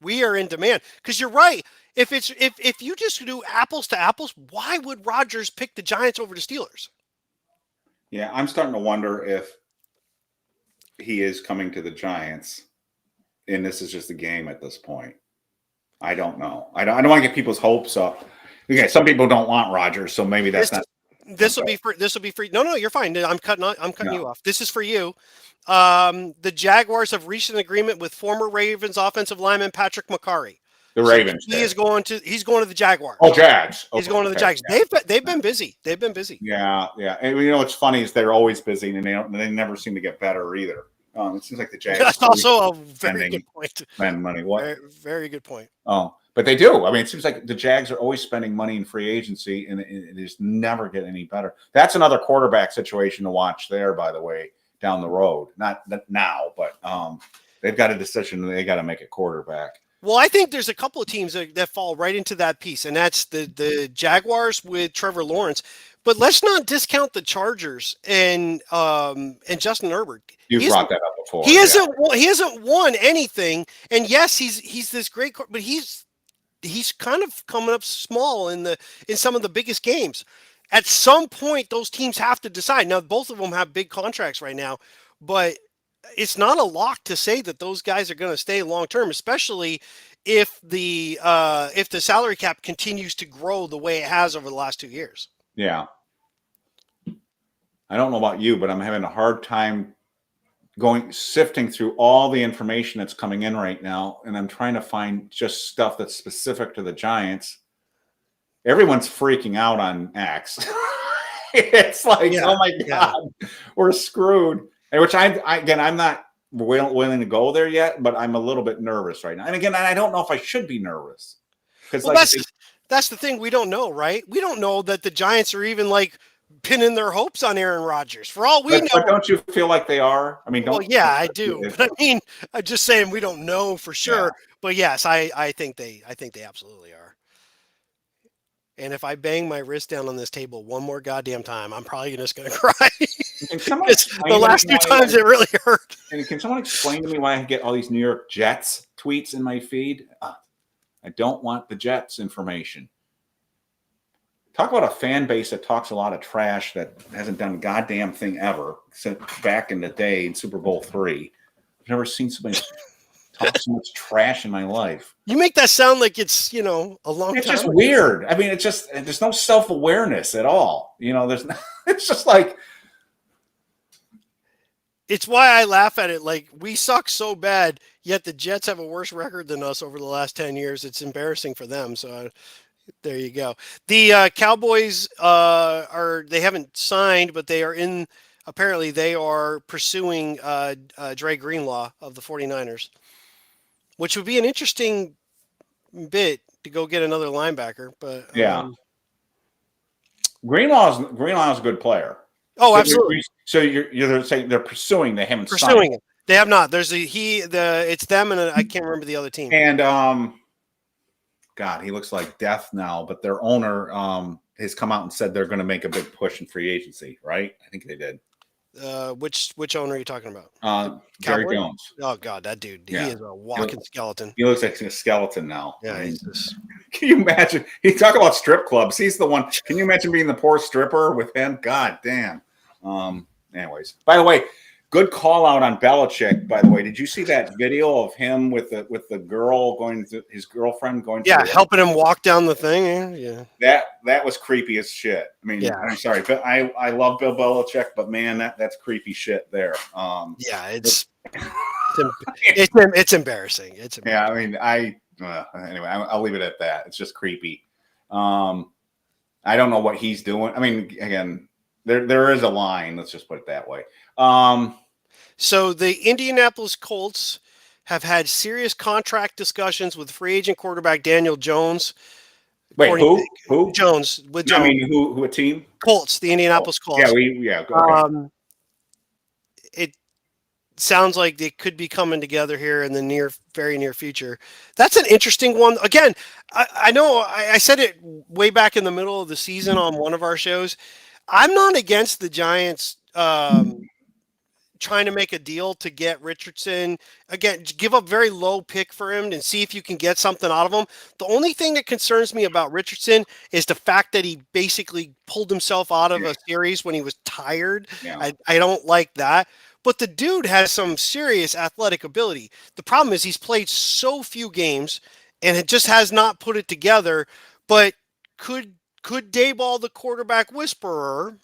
We are in demand. Because you're right. If you just do apples to apples, why would Rodgers pick the Giants over the Steelers? Yeah, I'm starting to wonder if he is coming to the Giants, and this is just a game at this point. I don't know. I don't want to get people's hopes up. Okay, some people don't want Rodgers, so maybe that's not. This will be free. No, you're fine. I'm cutting you off. This is for you. The Jaguars have reached an agreement with former Ravens offensive lineman Patrick McCarry. The Ravens. He's going to the Jaguars. Oh, Jags. He's going to the Jags. Yeah. They've been busy. Yeah. And you know what's funny is they're always busy, and they never seem to get better either. It seems like the Jags. That's also a very good point. Spend money. What? Very, very good point. Oh, but they do. I mean, it seems like the Jags are always spending money in free agency, and it just never get any better. That's another quarterback situation to watch there, by the way, down the road. Not now, but they've got a decision. They got to make a quarterback. Well, I think there's a couple of teams that fall right into that piece, and that's the Jaguars with Trevor Lawrence. But let's not discount the Chargers and Justin Herbert. You brought that up before. He hasn't won anything, and yes, he's this great, but he's kind of coming up small in some of the biggest games. At some point, those teams have to decide. Now, both of them have big contracts right now, but it's not a lock to say that those guys are going to stay long term, especially if the salary cap continues to grow the way it has over the last 2 years. Yeah. I don't know about you, but I'm having a hard time sifting through all the information that's coming in right now, and I'm trying to find just stuff that's specific to the Giants. Everyone's freaking out on X. It's like, oh my God, we're screwed. Which I'm not willing to go there yet, but I'm a little bit nervous right now. And again, I don't know if I should be nervous. Well, that's the thing. We don't know, right? We don't know that the Giants are even like pinning their hopes on Aaron Rodgers. For all we know, but don't you feel like they are? I mean, well, don't. yeah, I do. But I mean, I'm just saying we don't know for sure. Yeah. But yes, I think they absolutely are. And if I bang my wrist down on this table one more goddamn time, I'm probably just going to cry. Can someone It's explain the to me last two why- times it really hurt. And can someone explain to me why I get all these New York Jets tweets in my feed? I don't want the Jets information. Talk about a fan base that talks a lot of trash that hasn't done a goddamn thing ever since back in the day in Super Bowl III. I've never seen somebody talk so much trash in my life. You make that sound like it's, a long It's time just ago. weird. I mean, there's no self-awareness at all. It's just like, It's why I laugh at it. Like, we suck so bad, yet the Jets have a worse record than us over the last 10 years. It's embarrassing for them. So there you go. The Cowboys they haven't signed, but apparently they are pursuing Dre Greenlaw of the 49ers, which would be an interesting bit to go get another linebacker. But yeah. Greenlaw's a good player. Oh, absolutely. So you're saying they're pursuing, they haven't signed. Pursuing it. They have not. There's it's them and I can't remember the other team. And God, he looks like death now, but their owner has come out and said they're going to make a big push in free agency, right? I think they did. Which owner are you talking about? Jerry Cowboy? Jones. Oh God, that dude. Yeah. He is a walking skeleton. He looks like a skeleton now. Yeah, he's just... Can you imagine? He talk about strip clubs. He's the one. Can you imagine being the poor stripper with him? God damn. Anyways, by the way, good call out on Belichick. By the way, did you see that video of him with the girl going to his girlfriend going? Yeah, helping him walk down the thing. Yeah, that was creepy as shit. I mean, yeah. I'm sorry, but I love Bill Belichick, but man, that's creepy shit there. Yeah, it's embarrassing. It's embarrassing. Yeah, I mean, anyway, I'll leave it at that. It's just creepy. I don't know what he's doing. I mean, again. There is a line. Let's just put it that way. So the Indianapolis Colts have had serious contract discussions with free agent quarterback Daniel Jones. Wait, who? Jones. With Jones. I mean, who a team? Colts, the Indianapolis Colts. Yeah, okay. It sounds like they could be coming together here in the very near future. That's an interesting one. Again, I know I said it way back in the middle of the season on one of our shows. I'm not against the Giants trying to make a deal to get Richardson. Again, give a very low pick for him and see if you can get something out of him. The only thing that concerns me about Richardson is the fact that he basically pulled himself out of a series when he was tired. Yeah. I don't like that. But the dude has some serious athletic ability. The problem is he's played so few games and it just has not put it together. But could Dayball, the quarterback whisperer,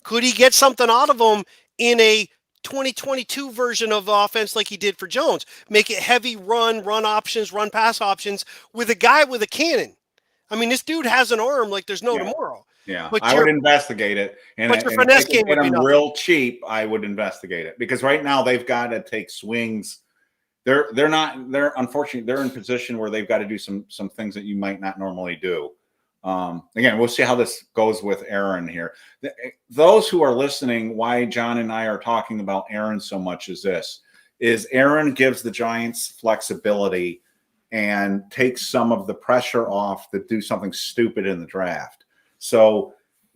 could he get something out of him in a 2022 version of the offense like he did for Jones? Make it heavy run options, run pass options with a guy with a cannon. I mean, this dude has an arm like there's no tomorrow. Yeah, but I would investigate it. But your finesse game would be real cheap. I would investigate it because right now they've got to take swings. Unfortunately they're in position where they've got to do some things that you might not normally do. Again, we'll see how this goes with Aaron here. Those who are listening, why John and I are talking about Aaron so much is Aaron gives the Giants flexibility and takes some of the pressure off to do something stupid in the draft. So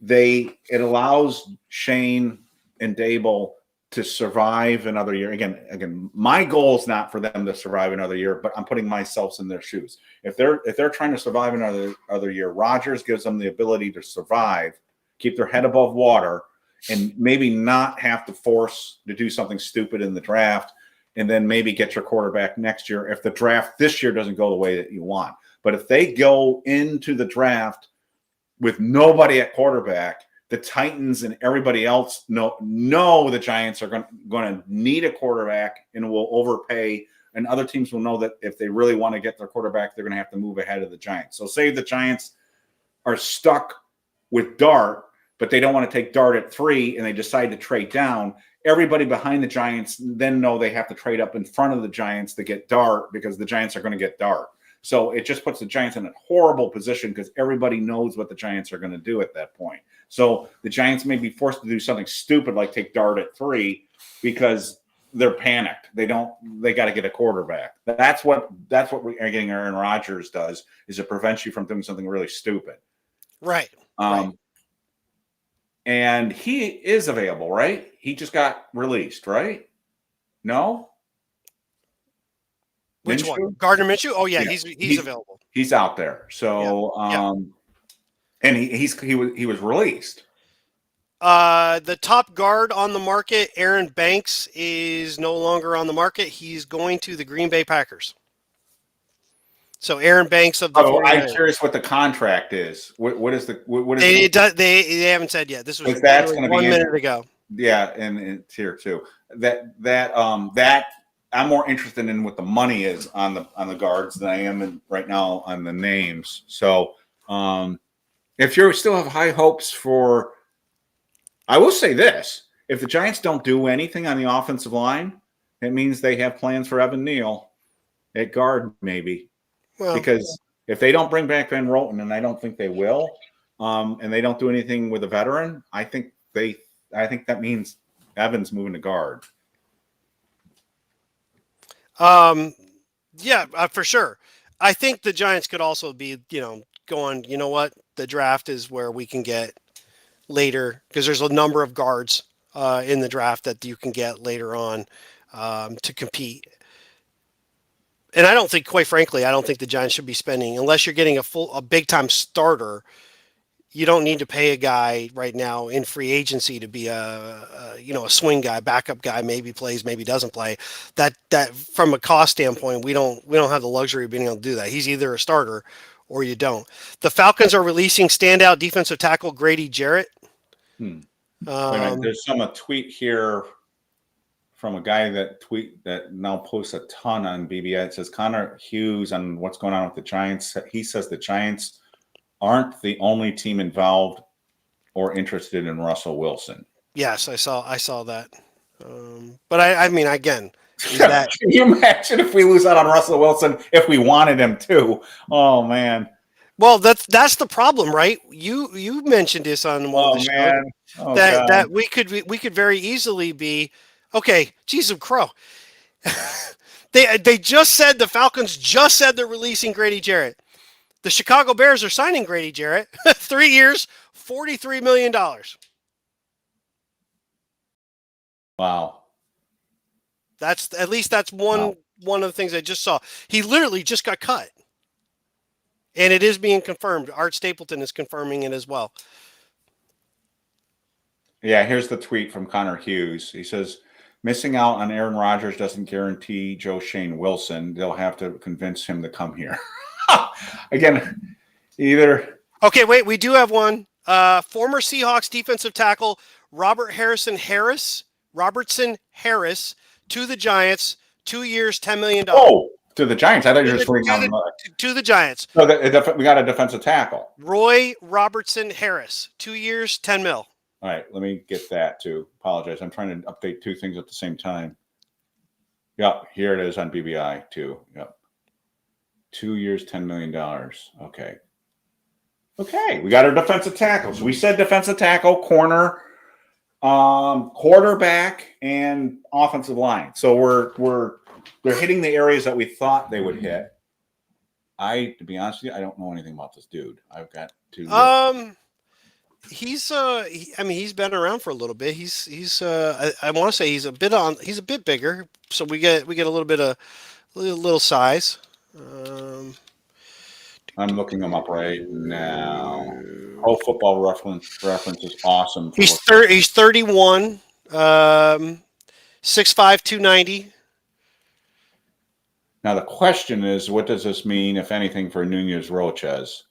it allows Shane and Daboll to survive another year. Again, my goal is not for them to survive another year, but I'm putting myself in their shoes. If they're trying to survive another year, Rodgers gives them the ability to survive, keep their head above water, and maybe not have to force to do something stupid in the draft, and then maybe get your quarterback next year if the draft this year doesn't go the way that you want. But if they go into the draft with nobody at quarterback, the Titans and everybody else know the Giants are going to need a quarterback and will overpay. And other teams will know that if they really want to get their quarterback, they're going to have to move ahead of the Giants. So say the Giants are stuck with Dart, but they don't want to take Dart at 3 and they decide to trade down. Everybody behind the Giants then know they have to trade up in front of the Giants to get Dart because the Giants are going to get Dart. So it just puts the Giants in a horrible position because everybody knows what the Giants are going to do at that point. So the Giants may be forced to do something stupid like take Dart at 3 because they're panicked. They got to get a quarterback. That's what we're getting Aaron Rodgers does, is it prevents you from doing something really stupid. Right. And he is available, right? He just got released, right? No? Which Minshew? one? Gardner Minshew? Oh yeah, Yeah. he's available. He's out there. So and he was released. The top guard on the market, Aaron Banks, is no longer on the market. He's going to the Green Bay Packers. So Aaron Banks of the 49ers. I'm curious what the contract is. What is they haven't said yet. This was that's going to be 1 minute ago. Yeah, and it's here too. That I'm more interested in what the money is on the guards than I am right now on the names. So if you still have high hopes for, I will say this: if the Giants don't do anything on the offensive line, it means they have plans for Evan Neal at guard, maybe. Well, because if they don't bring back Van Roten, and I don't think they will, and they don't do anything with a veteran, I think that means Evans moving to guard. Yeah, for sure. I think the Giants could also be, going, you know what, the draft is where we can get later, because there's a number of guards in the draft that you can get later on to compete. And I don't think, quite frankly, the Giants should be spending, unless you're getting a big time starter. You don't need to pay a guy right now in free agency to be a swing guy, backup guy, maybe plays, maybe doesn't play. That from a cost standpoint, we don't have the luxury of being able to do that. He's either a starter or you don't. The Falcons are releasing standout defensive tackle Grady Jarrett. There's a tweet here from a guy that now posts a ton on BBI. It says Connor Hughes on what's going on with the Giants. He says the Giants aren't the only team involved or interested in Russell Wilson. Yes, I saw that. But I mean, again, can you imagine if we lose out on Russell Wilson if we wanted him to? Oh man. Well, that's the problem, right? You mentioned this on one of the shows that we could very easily be okay. Jesus Crow. They just said, the Falcons just said they're releasing Grady Jarrett. The Chicago Bears are signing Grady Jarrett, 3 years, $43 million. Wow. That's one of the things I just saw. He literally just got cut. And it is being confirmed. Art Stapleton is confirming it as well. Yeah, here's the tweet from Connor Hughes. He says, missing out on Aaron Rodgers doesn't guarantee Joe Shane Wilson. They'll have to convince him to come here. Again, either. Okay, wait, we do have one. Former Seahawks defensive tackle Robertson Harris to the Giants, 2 years, $10 million. Oh, to the Giants. I thought you were just to the Giants. So we got a defensive tackle. Roy Robertson Harris, 2 years, $10 million. All right, let me get that too. Apologize. I'm trying to update two things at the same time. Yep, here it is on BBI too. Yep. 2 years, $10 million. Okay. We got our defensive tackles. We said defensive tackle, corner, quarterback, and offensive line. So they're hitting the areas that we thought they would hit. To be honest with you, I don't know anything about this dude. I've got to. He's he's been around for a little bit. I want to say he's a bit bigger. So we get a little bit of little size. I'm looking him up right now. Pro Football Reference is awesome. He's 31, 6'5", 290. Now the question is, what does this mean, if anything, for Nunez Roches?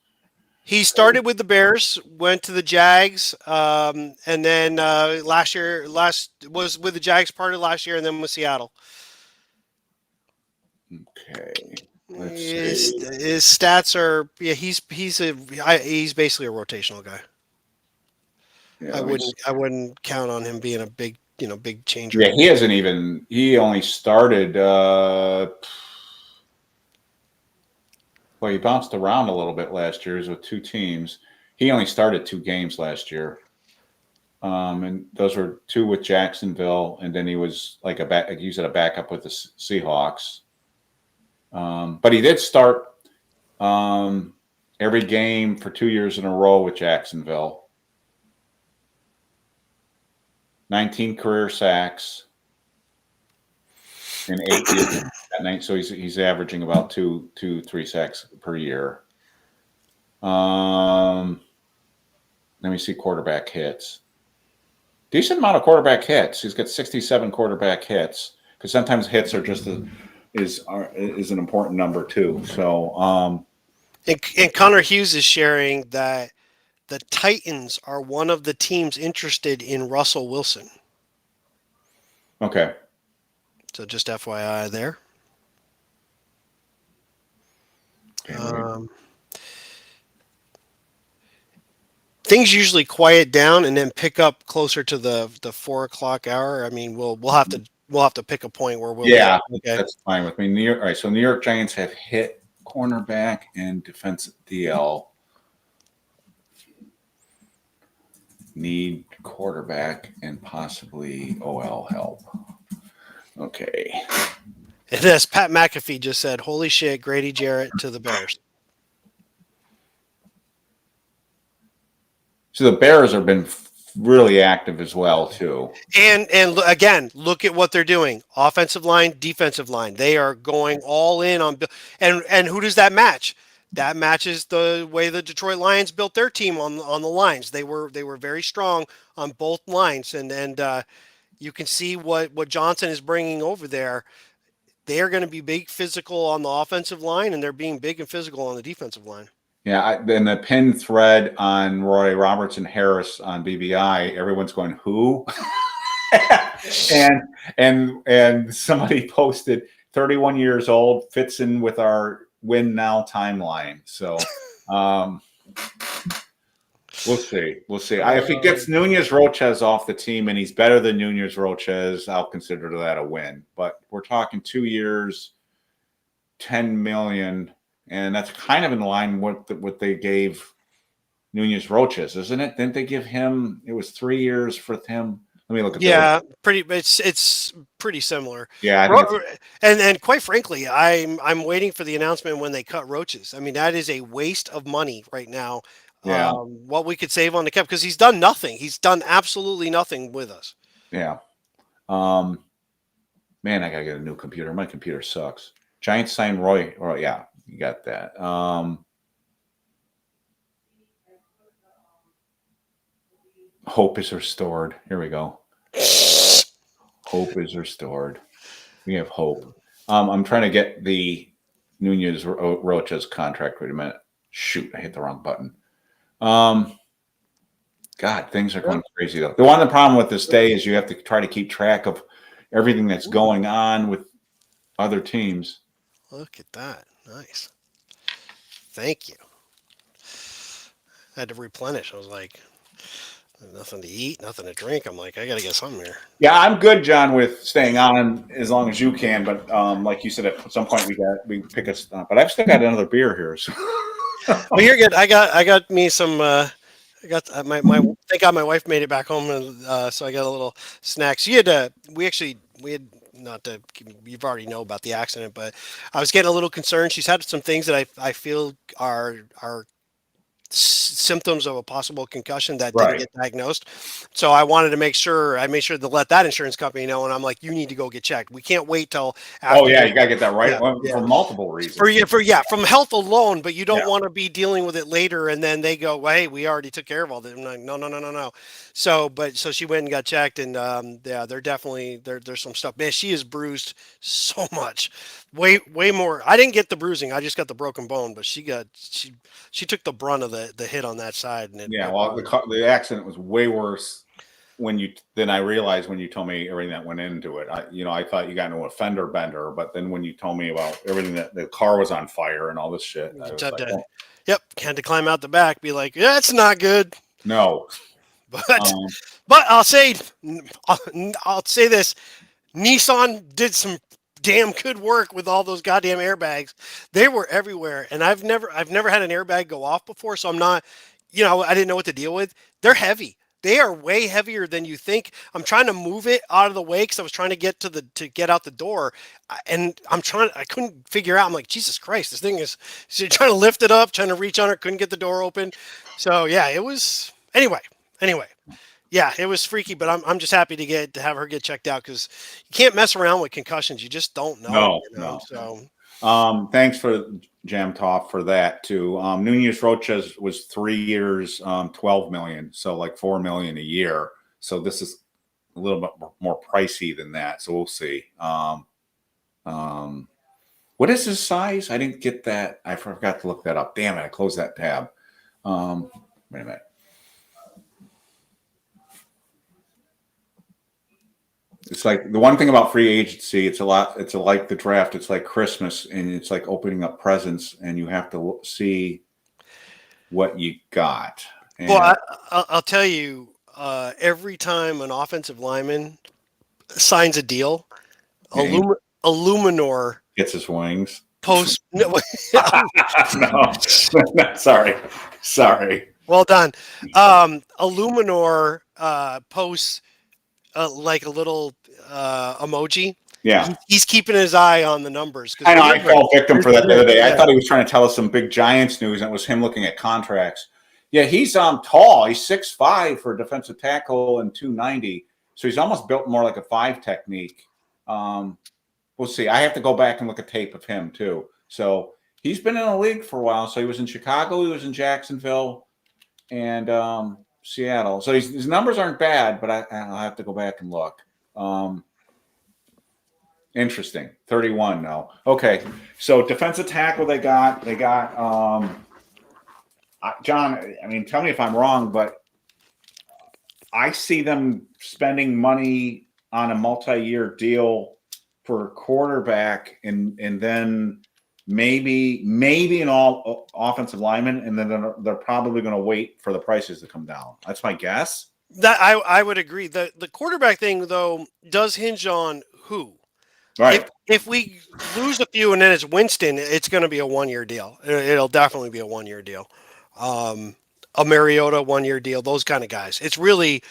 He started with the Bears, went to the Jags, and then last was with the Jags part of last year, and then with Seattle. Okay. His stats are he's basically a rotational guy. Yeah, I wouldn't count on him being a big changer. Yeah, he only started Well, he bounced around a little bit last year. He was with 2 teams. He only started 2 games last year. And those were 2 with Jacksonville, and then he was like a backup with the Seahawks. But he did start every game for 2 years in a row with Jacksonville. 19 career sacks in 8 years at night, so he's averaging about 3 sacks per year. Let me see quarterback hits. Decent amount of quarterback hits. He's got 67 quarterback hits, because sometimes hits are just is an important number too. So, and Connor Hughes is sharing that the Titans are one of the teams interested in Russell Wilson. Okay. So just FYI there. Things usually quiet down and then pick up closer to the 4 o'clock hour. I mean, we'll have to pick a point where we'll. Yeah, okay. That's fine with me. All right. So New York Giants have hit cornerback and defensive DL. Need quarterback and possibly OL help. Okay. And as Pat McAfee just said, holy shit, Grady Jarrett to the Bears. So the Bears have been really active as well, too. And again, look at what they're doing. Offensive line, defensive line. They are going all in on and who does that match? That matches the way the Detroit Lions built their team on the lines. They were very strong on both lines, and you can see what Johnson is bringing over there. They are going to be big physical on the offensive line, and they're being big and physical on the defensive line. Yeah, and the pin thread on Roy Robertson Harris on BBI, everyone's going, who? and somebody posted 31 years old, fits in with our win now timeline. So we'll see. If he gets Nunez Roches off the team and he's better than Nunez Roches, I'll consider that a win. But we're talking 2 years, $10 million, and that's kind of in line with what they gave Nunez Roches, isn't it? Didn't they give him? It was 3 years for him. Let me look at that. It's pretty similar. Yeah, and quite frankly, I'm waiting for the announcement when they cut Roaches. I mean, that is a waste of money right now. Yeah. What we could save on the cap, because he's done nothing. He's done absolutely nothing with us. Yeah. Man, I gotta get a new computer. My computer sucks. Giants sign Roy. Oh yeah, you got that. Hope is restored. Here we go. Hope is restored. We have hope. I'm trying to get the Nunez Roches contract. Wait a minute. Shoot, I hit the wrong button. God, things are going crazy though. The problem with this day is you have to try to keep track of everything that's going on with other teams. Look at that. Nice. Thank you. I had to replenish. I was like, nothing to eat, nothing to drink. I'm like, I got to get something here. Yeah, I'm good, John, with staying on as long as you can. But like you said, at some point we pick a stop. But I've still got another beer here. So. Well, you're good. I got me some. I got thank God my wife made it back home, and so I got a little snack. So we had not to. You've already know about the accident, but I was getting a little concerned. She's had some things that I feel are symptoms of a possible concussion that didn't get diagnosed. So I wanted to make sure to let that insurance company know. And I'm like, you need to go get checked. We can't wait till after. Oh yeah, you gotta get that right for multiple reasons. From health alone, but you don't want to be dealing with it later. And then they go, well, hey, we already took care of all this. I'm like, no. So she went and got checked, and they're definitely there's some stuff. Man, she is bruised so much, way more. I didn't get the bruising. I just got the broken bone, but she took the brunt of the hit on that side. And the accident was way worse than I realized when you told me everything that went into it. I thought you got into a fender bender, but then when you told me about everything, that the car was on fire and all this shit. Yep, had to climb out the back, be like, yeah, that's not good. No, but I'll say this: Nissan did some damn good work with all those goddamn airbags. They were everywhere, and I've never had an airbag go off before, so I'm not, I didn't know what to deal with. They're heavy. They are way heavier than you think. I'm trying to move it out of the way because I was trying to get to get out the door, and I couldn't figure out. I'm like, Jesus Christ, this thing is. So you're trying to lift it up, trying to reach on it, couldn't get the door open. So yeah, it was. Anyway, yeah, it was freaky, but I'm just happy to have her get checked out because you can't mess around with concussions. You just don't know. No. So Thanks for Jam Talk for that too. Nunez Roches was 3 years, 12 million, so like 4 million a year. So this is a little bit more pricey than that. So we'll see. What is his size? I didn't get that. I forgot to look that up. Damn it! I closed that tab. Wait a minute. It's like the one thing about free agency. It's like the draft. It's like Christmas, and it's like opening up presents, and you have to see what you got. And well, I'll tell you, every time an offensive lineman signs a deal, Illuminor gets his wings. Post. No, No, sorry. Well done. Illuminor posts like a little emoji. Yeah. He's keeping his eye on the numbers. I know. I fell victim for that the other day. I thought he was trying to tell us some big Giants news, and it was him looking at contracts. Yeah, he's tall. He's 6'5" for a defensive tackle and 290. So he's almost built more like a 5 technique. We'll see. I have to go back and look at tape of him too. So he's been in the league for a while. So he was in Chicago, he was in Jacksonville, and Seattle. So his numbers aren't bad, but I'll have to go back and look. Interesting. 31 now. Okay. So defensive tackle they got John, I mean, tell me if I'm wrong, but I see them spending money on a multi-year deal for a quarterback and then maybe an all offensive lineman, and then they're probably going to wait for the prices to come down. That's my guess. That I would agree. The quarterback thing though does hinge on who. Right. If we lose a few and then it's Winston, it's going to be a 1-year deal. It'll definitely be a 1-year deal. A Mariota 1-year deal. Those kind of guys. It's really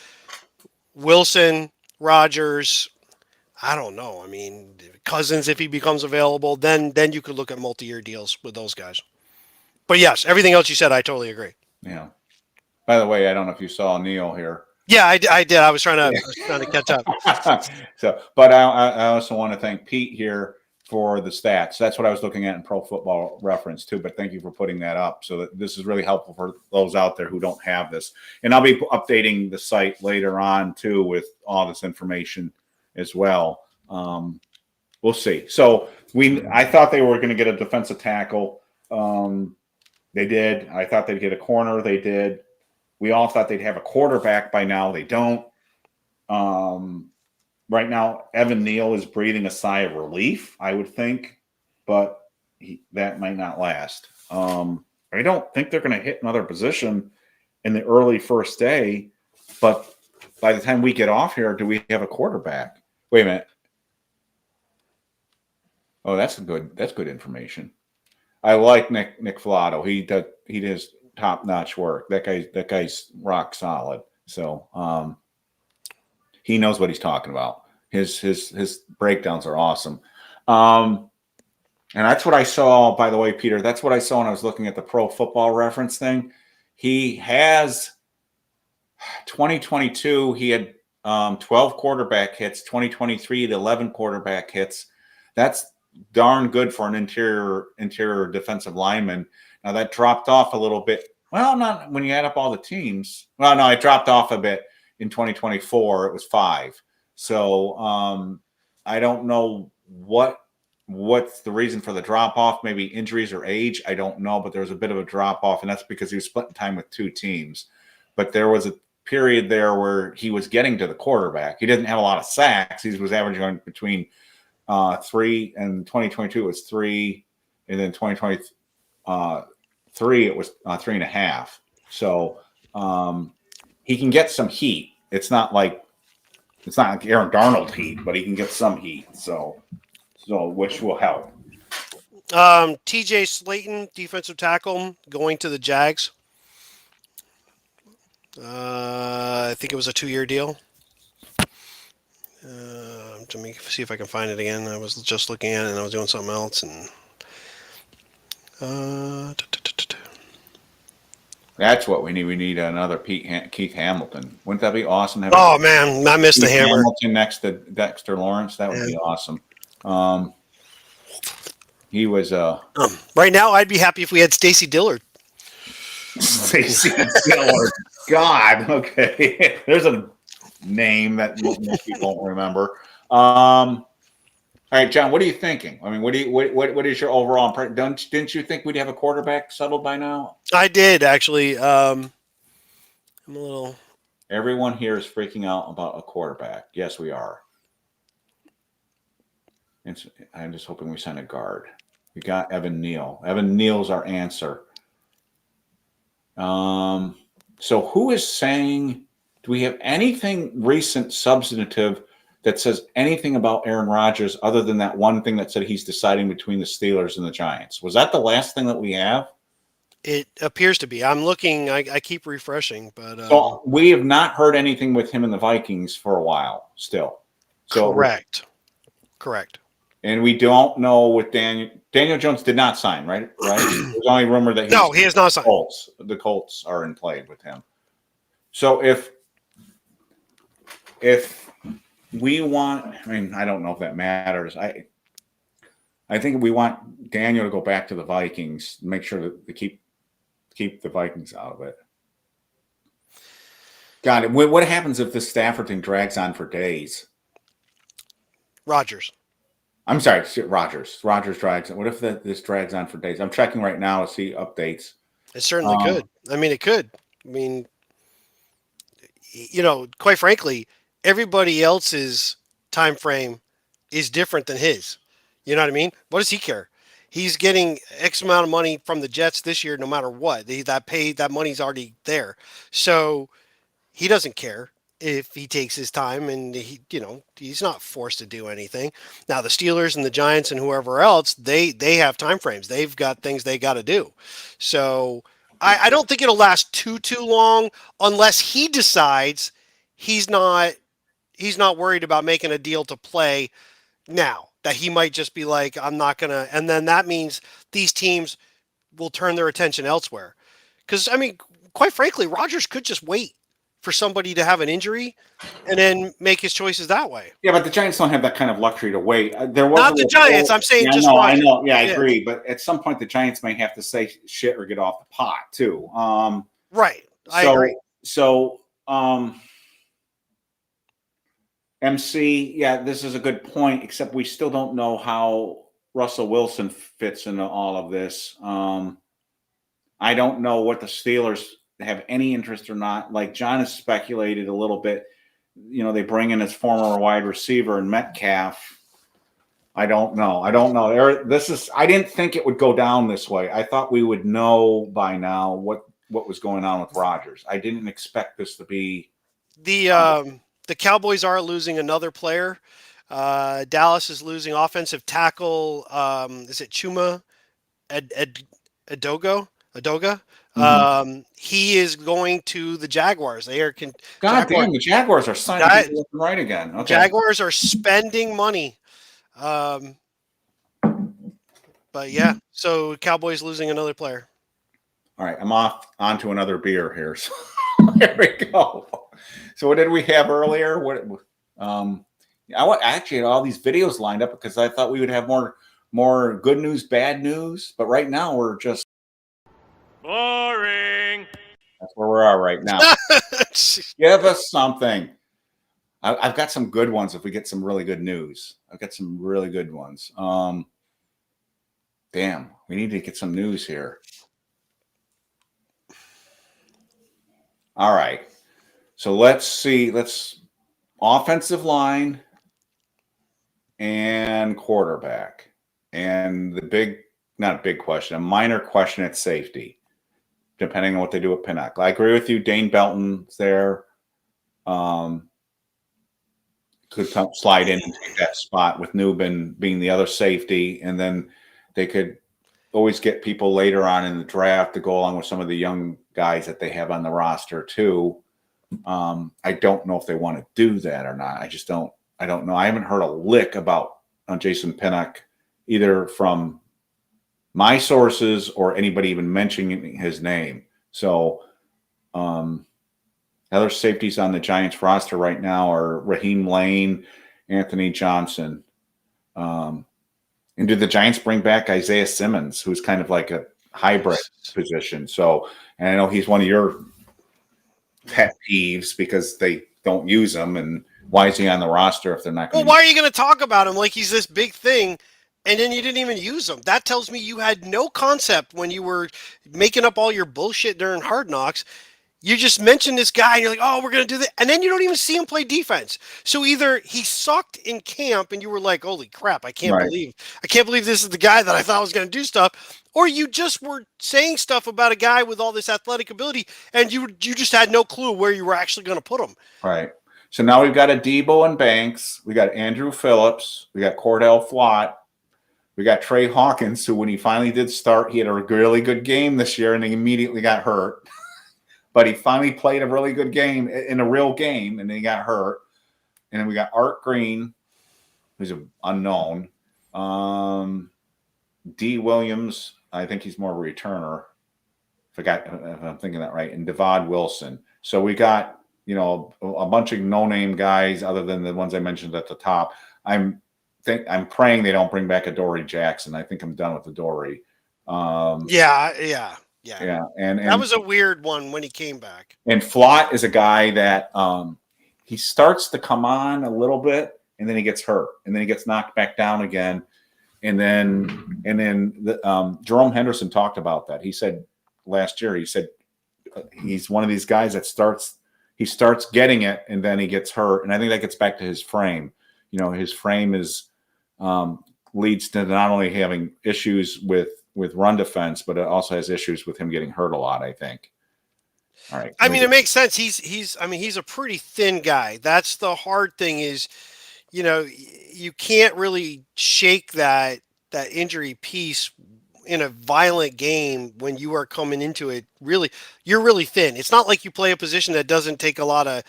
Wilson, Rodgers. I don't know. I mean, Cousins, if he becomes available, then you could look at multi-year deals with those guys. But yes, everything else you said, I totally agree. Yeah. By the way, I don't know if you saw Neil here. Yeah, I did. I was trying to catch up. But I also want to thank Pete here for the stats. That's what I was looking at in Pro Football Reference too. But thank you for putting that up. So that this is really helpful for those out there who don't have this. And I'll be updating the site later on too with all this information as well. We'll see. So I thought they were going to get a defensive tackle. They did. I thought they'd get a corner. They did. We all thought they'd have a quarterback by now. They don't. Right now, Evan Neal is breathing a sigh of relief, I would think, but that might not last. I don't think they're going to hit another position in the early first day, but by the time we get off here, do we have a quarterback? Wait a minute. Oh, that's good information. I like Nick Filato. He does top-notch work. That guy's rock solid. So he knows what he's talking about. His breakdowns are awesome. And that's what I saw, by the way, Peter. That's what I saw when I was looking at the Pro Football Reference thing. He has 2022. He had 12 quarterback hits. 2023, the 11 quarterback hits. That's darn good for an interior defensive lineman. Now that dropped off a little bit. Well, not when you add up all the teams. Well, no, it dropped off a bit in 2024. It was 5. So I don't know what's the reason for the drop off. Maybe injuries or age. I don't know, but there was a bit of a drop off, and that's because he was splitting time with 2 teams. But there was a period there where he was getting to the quarterback. He didn't have a lot of sacks. He was averaging between 3, and 2022 it was 3, and then 2023 it was 3.5. So he can get some heat. It's not like Aaron Darnold heat, but he can get some heat. So So which will help. TJ Slayton, defensive tackle, going to the Jags. I think it was a 2-year deal. Let me see if I can find it again. I was just looking at it and I was doing something else. And That's what we need. We need another Keith Hamilton. Wouldn't that be awesome? Oh man, I missed the Keith hammer. Hamilton next to Dexter Lawrence. That would be awesome. He was Right now, I'd be happy if we had Stacy Dillard. Stacey Dillard. God, okay. There's a name that most people won't remember. All right, John, what are you thinking? I mean, what is your overall impression? Didn't you think we'd have a quarterback settled by now? I did actually. I'm a little. Everyone here is freaking out about a quarterback. Yes, we are. I'm just hoping we sign a guard. We got Evan Neal. Evan Neal's our answer. So who is saying? Do we have anything recent, substantive, that says anything about Aaron Rodgers other than that one thing that said he's deciding between the Steelers and the Giants? Was that the last thing that we have? It appears to be. I'm looking. I keep refreshing, but So we have not heard anything with him and the Vikings for a while still. So correct. And we don't know with Daniel Jones did not sign, right? There's only rumor that he has not signed. The Colts are in play with him. So if we want, I mean, I don't know if that matters. I think we want Daniel to go back to the Vikings, make sure that they keep the Vikings out of it. God, what happens if this Stafford thing drags on for days? Rodgers. I'm sorry, Rodgers. Rodgers drags on. What if this drags on for days? I'm checking right now to see updates. It certainly could. I mean, it could. I mean, quite frankly, everybody else's time frame is different than his. You know what I mean? What does he care? He's getting X amount of money from the Jets this year, no matter what. That money's already there. So he doesn't care if he takes his time, and he's not forced to do anything. Now the Steelers and the Giants and whoever else, they have time frames. They've got things they got to do. So I don't think it'll last too long unless he decides he's not worried about making a deal to play now, that he might just be like, I'm not going to. And then that means these teams will turn their attention elsewhere. Because, I mean, quite frankly, Rodgers could just wait for somebody to have an injury and then make his choices that way. Yeah, but the Giants don't have that kind of luxury to wait. Not the Giants. I'm saying just Rodgers. I know. Yeah, I agree. But at some point, the Giants may have to say shit or get off the pot too. Right. I agree. So, MC, yeah, this is a good point, except we still don't know how Russell Wilson fits into all of this. I don't know what the Steelers have any interest or not. Like John has speculated a little bit. They bring in his former wide receiver and Metcalf. I don't know. I didn't think it would go down this way. I thought we would know by now what was going on with Rodgers. I didn't expect this to be the Cowboys are losing another player. Dallas is losing offensive tackle. Is it Chuma Adoga? Mm-hmm. He is going to the Jaguars. Damn, the Jaguars are signing people right again. Okay. Jaguars are spending money. But yeah, so Cowboys losing another player. All right, I'm on to another beer here. So there we go. So what did we have earlier? I actually had all these videos lined up because I thought we would have more good news, bad news. But right now we're just boring. That's where we are right now. Give us something. I've got some good ones if we get some really good news. I've got some really good ones. Damn, we need to get some news here. All right. So let's see. Let's offensive line and quarterback. And not a big question, a minor question at safety, depending on what they do at Pinnock. I agree with you. Dane Belton's there. could slide in and take that spot with Newbin being the other safety, and then they could always get people later on in the draft to go along with some of the young guys that they have on the roster too. I don't know if they want to do that or not. I don't know. I haven't heard a lick about Jason Pinnock either from my sources or anybody even mentioning his name. So other safeties on the Giants roster right now are Raheem Lane, Anthony Johnson. And do the Giants bring back Isaiah Simmons, who's kind of like a hybrid position? So, and I know he's one of your pet peeves because they don't use him. And why is he on the roster if they're not going to? Well, why are you going to talk about him like he's this big thing? And then you didn't even use him. That tells me you had no concept when you were making up all your bullshit during Hard Knocks. You just mentioned this guy, and you're like, oh, we're going to do that. And then you don't even see him play defense. So either he sucked in camp, and you were like, holy crap, I can't believe this is the guy that I thought was going to do stuff. Or you just were saying stuff about a guy with all this athletic ability, and you just had no clue where you were actually going to put him. Right. So now we've got a Debo and Banks. We got Andrew Phillips. We got Cordell Flott. We got Trey Hawkins, who when he finally did start, he had a really good game this year, and he immediately got hurt. But he finally played a really good game in a real game, and then he got hurt. And then we got Art Green, who's an unknown. D. Williams, I think he's more of a returner. If I'm thinking that right. And Devod Wilson. So we got, a bunch of no-name guys other than the ones I mentioned at the top. I'm praying they don't bring back Adoree Jackson. I think I'm done with Adoree. Yeah, and that was a weird one when he came back. And Flott is a guy that he starts to come on a little bit, and then he gets hurt, and then he gets knocked back down again, and then Jerome Henderson talked about that. He said last year, he's one of these guys that starts getting it, and then he gets hurt, and I think that gets back to his frame. His frame is leads to not only having issues with run defense, but it also has issues with him getting hurt a lot, I think. All right. I mean, it makes sense. He's a pretty thin guy. That's the hard thing is, you can't really shake that injury piece in a violent game when you are coming into it. Really, you're really thin. It's not like you play a position that doesn't take a lot of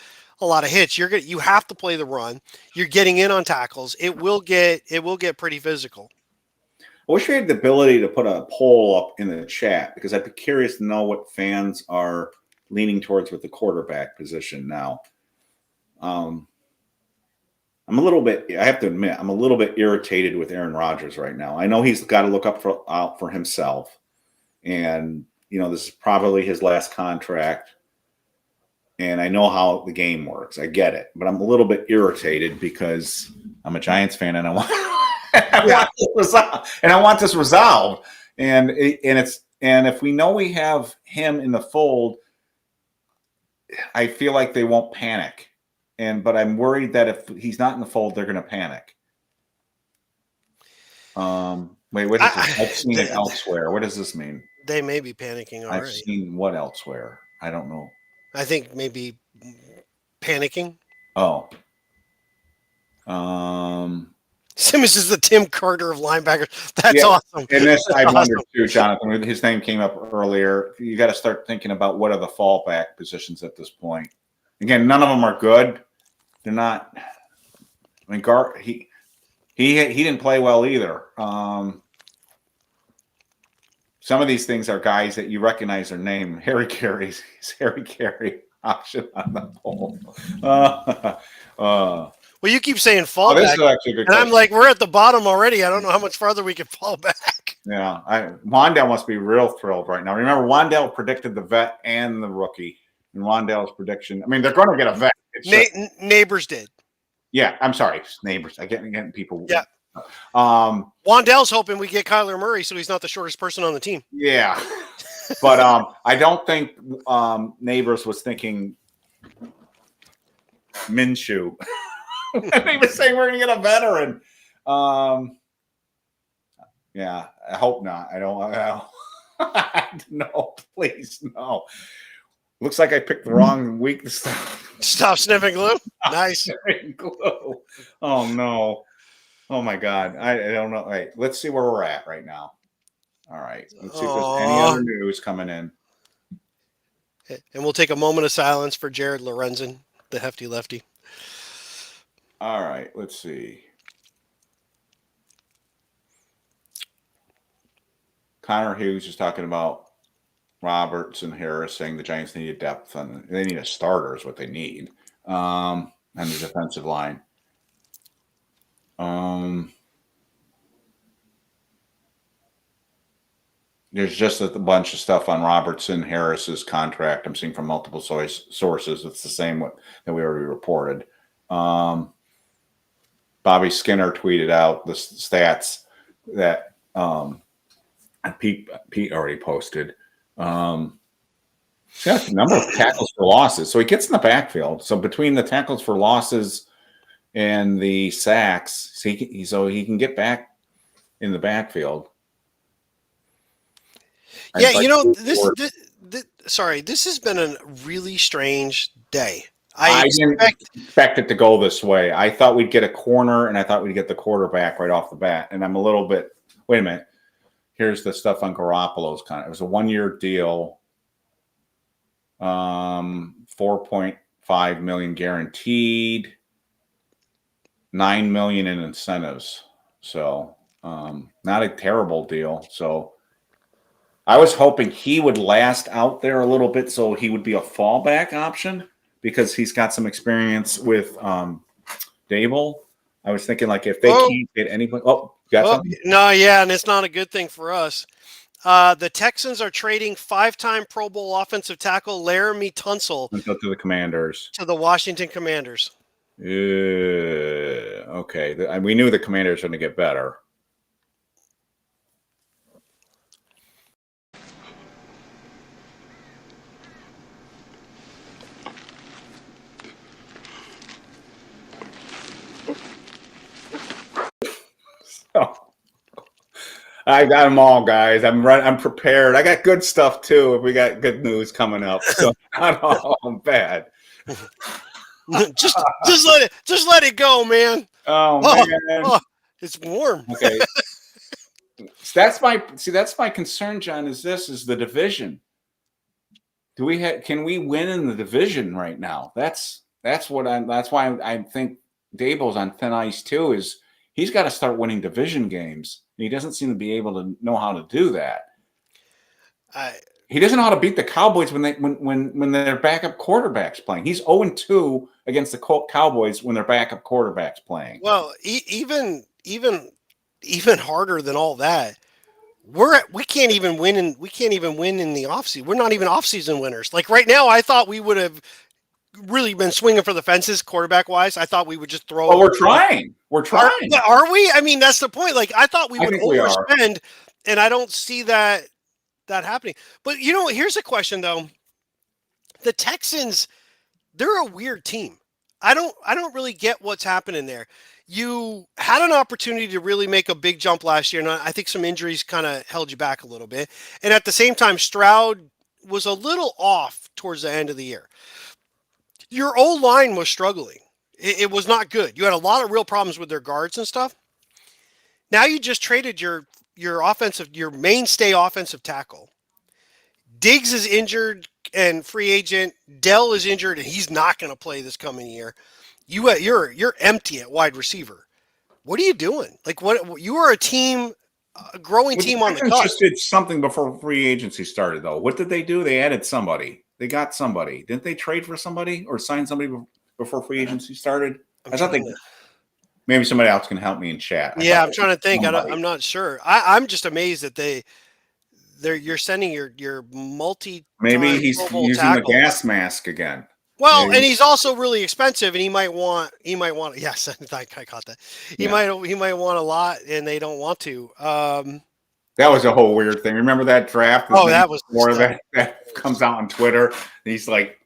hits. You have to play the run. You're getting in on tackles. It will get pretty physical. I wish we had the ability to put a poll up in the chat because I'd be curious to know what fans are leaning towards with the quarterback position now. I have to admit, I'm a little bit irritated with Aaron Rodgers right now. I know he's got to look out for himself. And, this is probably his last contract. And I know how the game works. I get it. But I'm a little bit irritated because I'm a Giants fan and I want this resolved. And if we know we have him in the fold, I feel like they won't panic. But I'm worried that if he's not in the fold, they're going to panic. Wait, what is this? I've seen it elsewhere. What does this mean? They may be panicking already. I've seen what elsewhere? I don't know. I think maybe panicking. Oh. Simmons is the Tim Carter of linebackers. That's awesome. And this, I wondered too, Jonathan. His name came up earlier. You got to start thinking about what are the fallback positions at this point. Again, none of them are good. They're not. I mean, he didn't play well either. Some of these things are guys that you recognize their name. Harry Carey's Harry Carey option on the poll. Well, you keep saying fallback, this is actually a good question. I'm like, we're at the bottom already. I don't know how much farther we can fall back. Yeah, Wandale must be real thrilled right now. Remember, Wandale predicted the vet and the rookie. And Wandale's prediction. I mean, they're going to get a vet. Neighbors did. Yeah, I'm sorry, Neighbors. I getting people. Yeah. Wandale's hoping we get Kyler Murray, so he's not the shortest person on the team. Yeah, but I don't think Neighbors was thinking Minshew. He was saying we're going to get a veteran. Yeah, I hope not. I don't. No, please, no. Looks like I picked the wrong week to start. Stop sniffing glue. Nice. Glue. Oh no. Oh my God. I don't know. All right, let's see where we're at right now. All right. Let's see if there's any Aw. other news coming in. And we'll take a moment of silence for Jared Lorenzen, the hefty lefty. All right. Let's see. Connor Hughes is talking about Roberts and Harris, saying the Giants need a depth and they need a starter is what they need on the defensive line. There's just a bunch of stuff on Robertson Harris's contract. I'm seeing from multiple sources. It's the same that we already reported. Bobby Skinner tweeted out the stats that Pete already posted. He's got a number of tackles for losses. So he gets in the backfield. So between the tackles for losses and the sacks, so he can get back in the backfield. Yeah, you know, this has been a really strange day. I didn't expect it to go this way. I thought we'd get a corner, and I thought we'd get the quarterback right off the bat. And I'm a little bit, wait a minute. Here's the stuff on Garoppolo's it was a 1-year deal, $4.5 million guaranteed, $9 million in incentives. So not a terrible deal. So I was hoping he would last out there a little bit, so he would be a fallback option because he's got some experience with Dable. I was thinking like if they can't get anybody. Oh, you got something? No, yeah, and it's not a good thing for us. The Texans are trading 5-time Pro Bowl offensive tackle Laramie Tunsil to the Commanders. To the Washington Commanders. Okay. We knew the Commanders were going to get better. I got them all, guys. I'm prepared. I got good stuff too. If we got good news coming up, so not all bad. just let it go, man. Oh man, it's warm. Okay, that's my concern, John. Is the division? Can we win in the division right now? That's why I think Dable's on thin ice too. Is he's got to start winning division games. He doesn't seem to be able to know how to do that. He doesn't know how to beat the Cowboys when their backup quarterback's playing. He's 0-2 against the Cowboys when their backup quarterback's playing. Well, even harder than all that, we can't even win in the offseason. We're not even offseason winners. Like right now, I thought we would have really been swinging for the fences quarterback wise. I thought we would just throw. Oh, we're trying. Are we? I mean, that's the point. Like I thought we would overspend, and I don't see that happening. But you know, here's a question though. The Texans, they're a weird team. I don't really get what's happening there. You had an opportunity to really make a big jump last year, and I think some injuries kind of held you back a little bit. And at the same time, Stroud was a little off towards the end of the year. Your O-line was struggling. It was not good. You had a lot of real problems with their guards and stuff. Now you just traded your mainstay offensive tackle. Diggs is injured and free agent. Dell is injured and he's not going to play this coming year. You're empty at wide receiver. What are you doing? Like what? You are a growing team on the cusp. Just did something before free agency started though. What did they do? They added somebody. They got somebody. Didn't they trade for somebody or sign somebody before free agency started? Maybe somebody else can help me in chat. Yeah, I'm trying to think. I'm not sure. I'm just amazed that you're sending your multi. Maybe he's using the gas mask again. Well, and he's also really expensive, and he might want. Yes, I caught that. He might want a lot, and they don't want to. That was a whole weird thing. Remember that draft? That was more that comes out on Twitter. And he's like,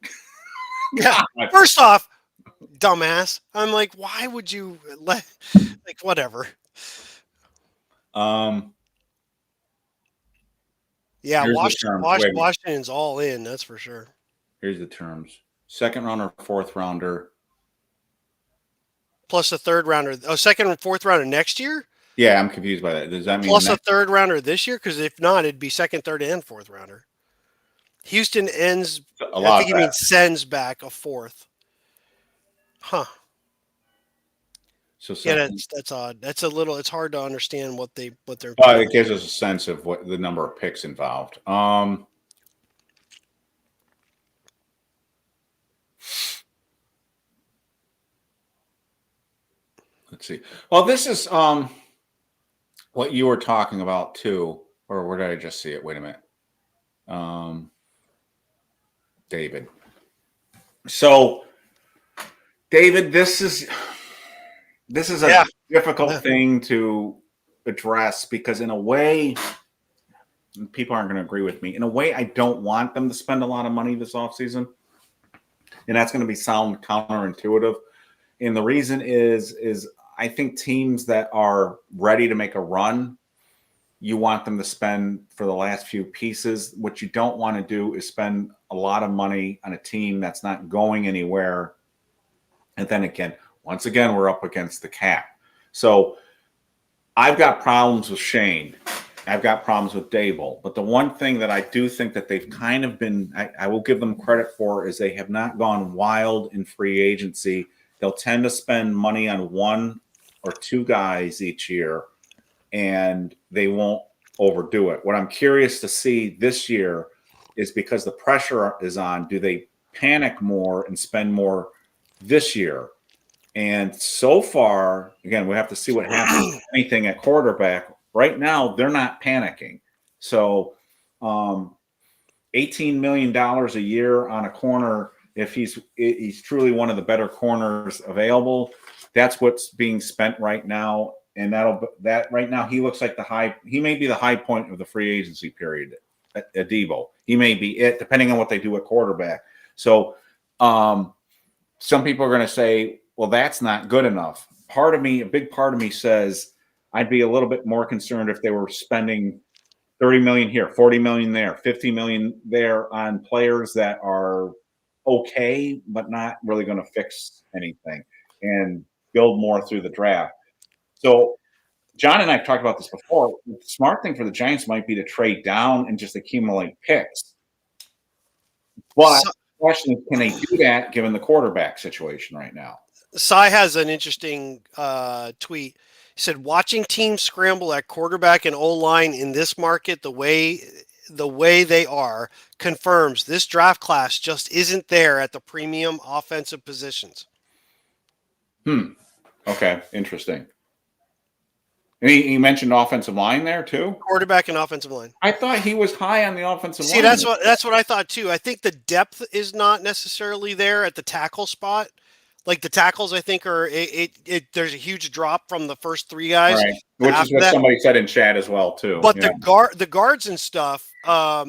yeah. First off, dumbass. I'm like, why would you whatever? Yeah, Washington's all in. That's for sure. Here's the terms. second rounder, fourth rounder. Plus a third rounder. Oh, second and fourth rounder next year? Yeah, I'm confused by that. Does that mean Plus a next? third rounder this year? Because if not, it'd be second, third, and fourth rounder. Houston ends. A I lot think of he that. means sends back a fourth. Huh. So Yeah, second, that's odd. That's a little. It's hard to understand what they're. it gives us a sense of what the number of picks involved. Let's see. Well, this is what you were talking about too, or where did I just see it? Wait a minute. David. So, David, this is a difficult thing to address because in a way, people aren't going to agree with me. In a way, I don't want them to spend a lot of money this offseason. And that's going to sound counterintuitive. And the reason is I think teams that are ready to make a run, you want them to spend for the last few pieces. What you don't want to do is spend a lot of money on a team that's not going anywhere. And then again, once again, we're up against the cap. So I've got problems with Shane. I've got problems with Dable. But the one thing that I do think that they've kind of been, I will give them credit for, is they have not gone wild in free agency. They'll tend to spend money on one or two guys each year, and they won't overdo it. What I'm curious to see this year is because the pressure is on, do they panic more and spend more this year? And so far, again, we have to see what happens with anything at quarterback. Right now, they're not panicking. So $18 million a year on a corner, if he's truly one of the better corners available, that's what's being spent right now. And that right now, he looks like he may be the high point of the free agency period at Debo. He may be it, depending on what they do at quarterback. So some people are going to say, well, that's not good enough. A big part of me says I'd be a little bit more concerned if they were spending $30 million here, $40 million there, $50 million there on players that are okay, but not really going to fix anything, and build more through the draft. So John and I have talked about this before. The smart thing for the Giants might be to trade down and just accumulate picks. But the question is, can they do that given the quarterback situation right now? Cy has an interesting tweet. He said, watching teams scramble at quarterback and O-line in this market the way they are confirms this draft class just isn't there at the premium offensive positions. Okay, interesting. And he mentioned offensive line there too? Quarterback and offensive line. I thought he was high on the offensive line. See, that's what I thought too. I think the depth is not necessarily there at the tackle spot. Like the tackles, I think there's a huge drop from the first three guys. Right. Which is what somebody said in chat as well too. But the guards and stuff, are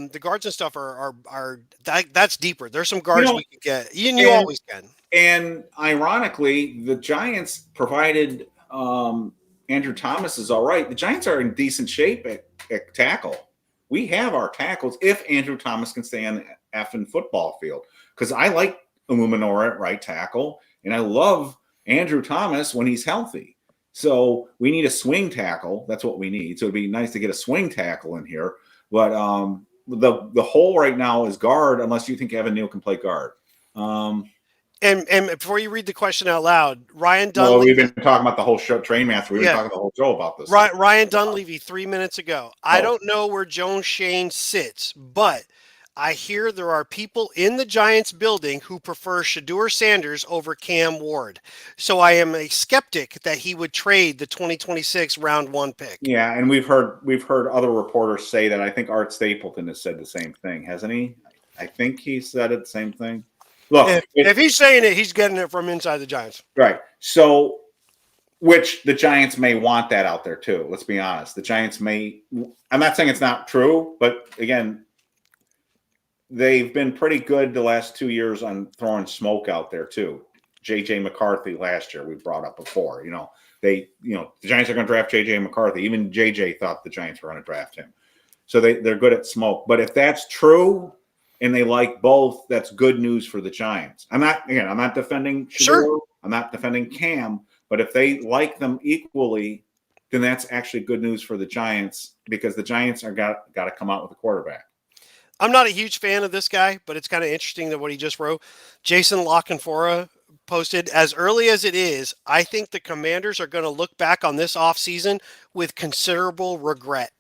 that's deeper. There's some guards we can get. You always can. And ironically, the Giants provided Andrew Thomas is all right. The Giants are in decent shape at tackle. We have our tackles if Andrew Thomas can stay on the effing football field. Because I like Illuminor at right tackle, and I love Andrew Thomas when he's healthy. So we need a swing tackle. That's what we need. So it'd be nice to get a swing tackle in here. But the hole right now is guard, unless you think Evan Neal can play guard. And before you read the question out loud, Ryan Dunleavy. Well, we've been talking about the whole show, Train Master. We've been talking the whole show about this. Ryan Dunleavy 3 minutes ago. I don't know where Joe Shane sits, but I hear there are people in the Giants building who prefer Shedeur Sanders over Cam Ward. So I am a skeptic that he would trade the 2026 round 1 pick. Yeah, and we've heard other reporters say that. I think Art Stapleton has said the same thing, hasn't he? I think he said it the same thing. Look, if he's saying it, he's getting it from inside the Giants. Right. So, which the Giants may want that out there too. Let's be honest. The Giants may. I'm not saying it's not true, but again, they've been pretty good the last 2 years on throwing smoke out there too. J.J. McCarthy last year we brought up before. The Giants are going to draft J.J. McCarthy. Even J.J. thought the Giants were going to draft him. So they're good at smoke. But if that's true, and they like both, that's good news for the Giants. I'm not defending Shador, Sure. I'm not defending Cam, but if they like them equally, then that's actually good news for the Giants because the Giants are got to come out with a quarterback. I'm not a huge fan of this guy, but it's kind of interesting that what he just wrote. Jason Lockenfora posted, as early as it is, I think the Commanders are going to look back on this offseason with considerable regret.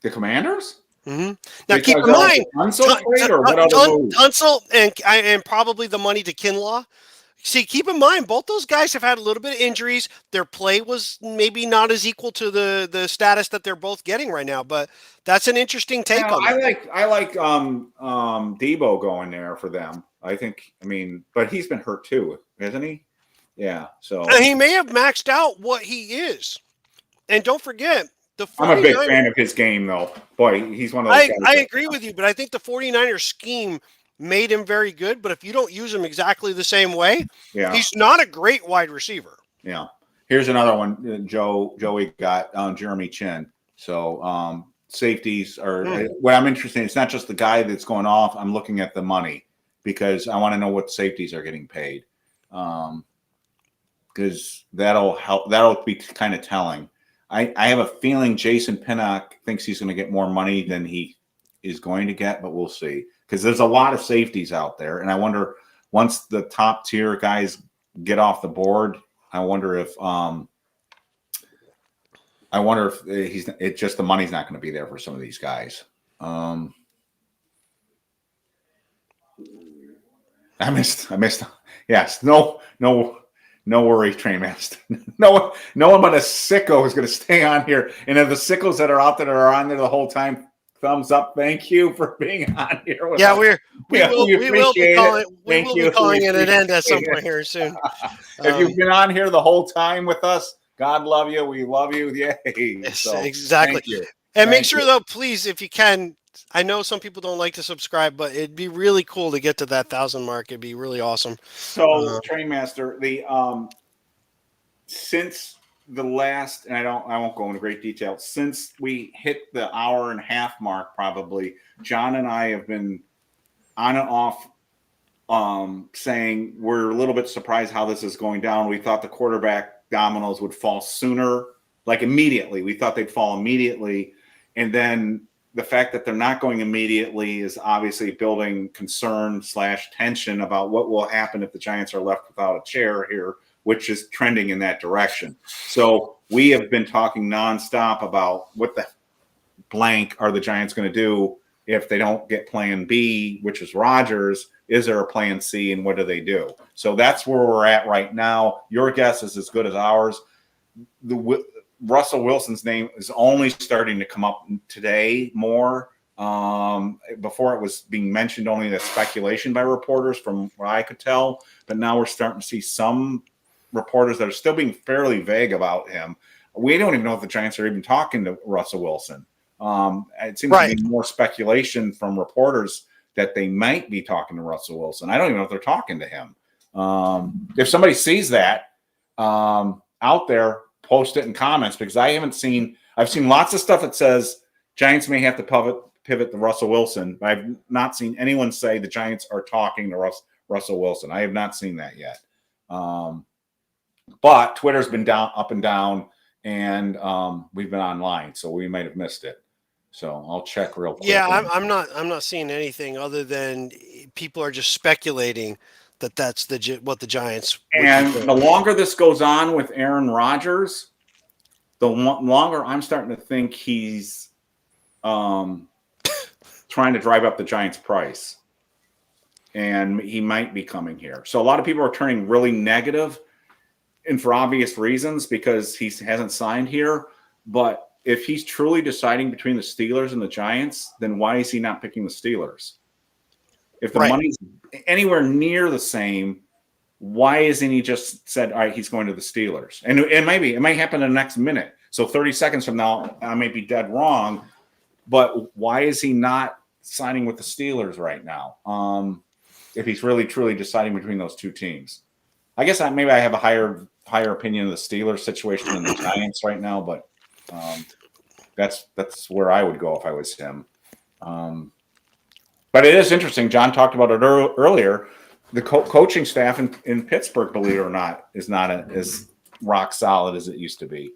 The Commanders? Mm-hmm. Now, Because keep in mind, Tunsil trade or what other move? Tunsil and probably the money to Kinlaw. See, keep in mind, both those guys have had a little bit of injuries. Their play was maybe not as equal to the status that they're both getting right now, but that's an interesting take on that. I like Debo going there for them. But he's been hurt too, hasn't he? Yeah. So And he may have maxed out what he is. And don't forget, I'm a big fan of his game, though. Boy, he's one of those guys. I agree with you, but I think the 49ers scheme made him very good. But if you don't use him exactly the same way, he's not a great wide receiver. Yeah. Here's another one. Joey got Jeremy Chin. So safeties are what I'm interested in. It's not just the guy that's going off. I'm looking at the money because I want to know what safeties are getting paid. Because that'll help. That'll be kind of telling. I have a feeling Jason Pinnock thinks he's going to get more money than he is going to get, but we'll see. Because there's a lot of safeties out there, and I wonder once the top tier guys get off the board, I wonder if it's just the money's not going to be there for some of these guys. I missed. Yes, no worry, Train Master. No one but a sicko is going to stay on here. And if the sickos that are out there are on there the whole time, thumbs up. Thank you for being on here. With us. We will be calling it an end at some point here soon. If you've been on here the whole time with us, God love you. We love you. Yay. So, exactly. And make sure, though, please, if you can, I know some people don't like to subscribe, but it'd be really cool to get to that 1,000 mark. It'd be really awesome. So, Train Master, since the last, and I won't go into great detail, since we hit the 1.5 hour mark, probably, John and I have been on and off saying we're a little bit surprised how this is going down. We thought the quarterback dominoes would fall sooner, like immediately. We thought they'd fall immediately. And then the fact that they're not going immediately is obviously building concern/tension about what will happen if the Giants are left without a chair here, which is trending in that direction. So we have been talking nonstop about what the blank are the Giants going to do if they don't get plan B, which is Rodgers. Is there a plan C, and what do they do? So that's where we're at right now. Your guess is as good as ours. Russell Wilson's name is only starting to come up today more. Before it was being mentioned only as speculation by reporters from what I could tell, but now we're starting to see some reporters that are still being fairly vague about him. We don't even know if the Giants are even talking to Russell Wilson. It seems to be more speculation from reporters that they might be talking to Russell Wilson. I don't even know if they're talking to him. If somebody sees that out there, post it in comments, because I've seen lots of stuff that says Giants may have to pivot to Russell Wilson, but I've not seen anyone say the Giants are talking to Russell Wilson. I have not seen that yet. But Twitter's been up and down, and we've been online, so we might have missed it. So I'll check real quick. Yeah, I'm not seeing anything other than people are just speculating that's what the Giants. And the longer this goes on with Aaron Rodgers, the longer I'm starting to think he's trying to drive up the Giants' price, and he might be coming here. So a lot of people are turning really negative, and for obvious reasons because he hasn't signed here. But if he's truly deciding between the Steelers and the Giants, then why is he not picking the Steelers? If the money's anywhere near the same, why isn't he just said, all right, he's going to the Steelers? And it might happen in the next minute. So 30 seconds from now, I may be dead wrong. But why is he not signing with the Steelers right now? If he's really, truly deciding between those two teams. I guess maybe I have a higher opinion of the Steelers situation than the Giants right now, but that's where I would go if I was him. But it is interesting. John talked about it earlier. The coaching staff in Pittsburgh, believe it or not, is not as rock solid as it used to be.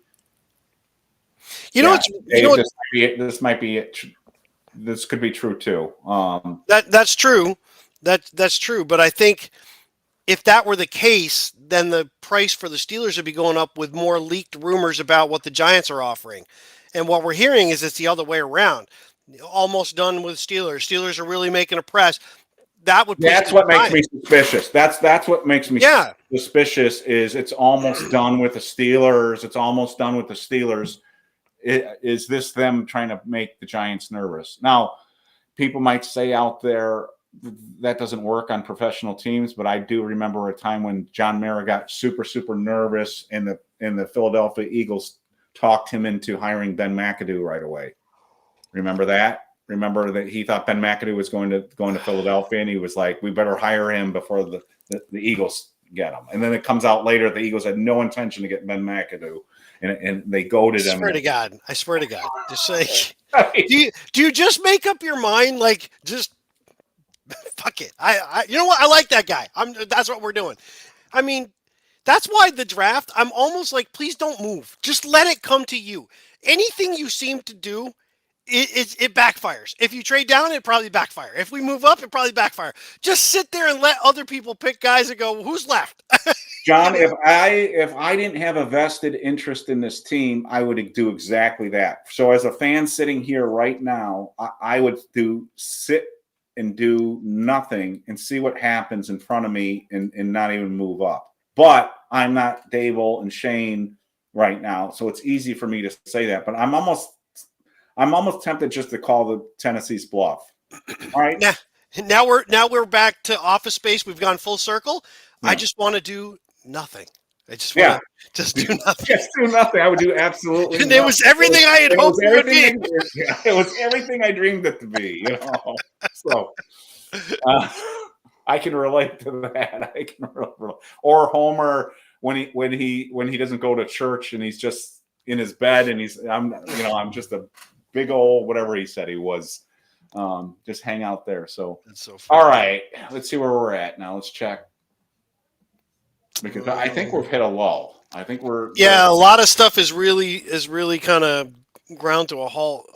This might be it. This could be true too. That's true. That's true. But I think if that were the case, then the price for the Steelers would be going up with more leaked rumors about what the Giants are offering. And what we're hearing is it's the other way around. Almost done with Steelers. Steelers are really making a press. That's what makes me suspicious. That's what makes me suspicious is it's almost done with the Steelers. It's almost done with the Steelers. Is this them trying to make the Giants nervous? Now, people might say out there that doesn't work on professional teams, but I do remember a time when John Mara got super, super nervous and the Philadelphia Eagles talked him into hiring Ben McAdoo right away. Remember that? Remember that he thought Ben McAdoo was going to Philadelphia, and he was like, "We better hire him before the Eagles get him." And then it comes out later the Eagles had no intention to get Ben McAdoo, and they goaded him. I swear to God, just say, do you just make up your mind? Like, just fuck it. I you know what? I like that guy. That's what we're doing. I mean, that's why the draft. I'm almost like, please don't move. Just let it come to you. Anything you seem to do. It backfires. If you trade down, it probably backfire. If we move up, it probably backfire. Just sit there and let other people pick guys and go, who's left? John, if I didn't have a vested interest in this team, I would do exactly that. So as a fan sitting here right now, I would sit and do nothing and see what happens in front of me and not even move up. But I'm not Dable and Shane right now, so it's easy for me to say that. But I'm almost tempted just to call the Tennessee's bluff. All right. Now we're back to Office Space. We've gone full circle. Yeah. I just want to do nothing. I just want to just do nothing. Just do nothing. I would do absolutely and nothing. It was everything I had hoped it would be. It was everything I dreamed it to be. So I can relate to that. I can relate. Or Homer when he doesn't go to church and he's just in his bed and I'm just a big old whatever he said he was. Just hang out there. So that's so funny. All right, let's see where we're at now. Let's check because I think we've hit a lull. I think we're a lot of stuff is really kind of ground to a halt.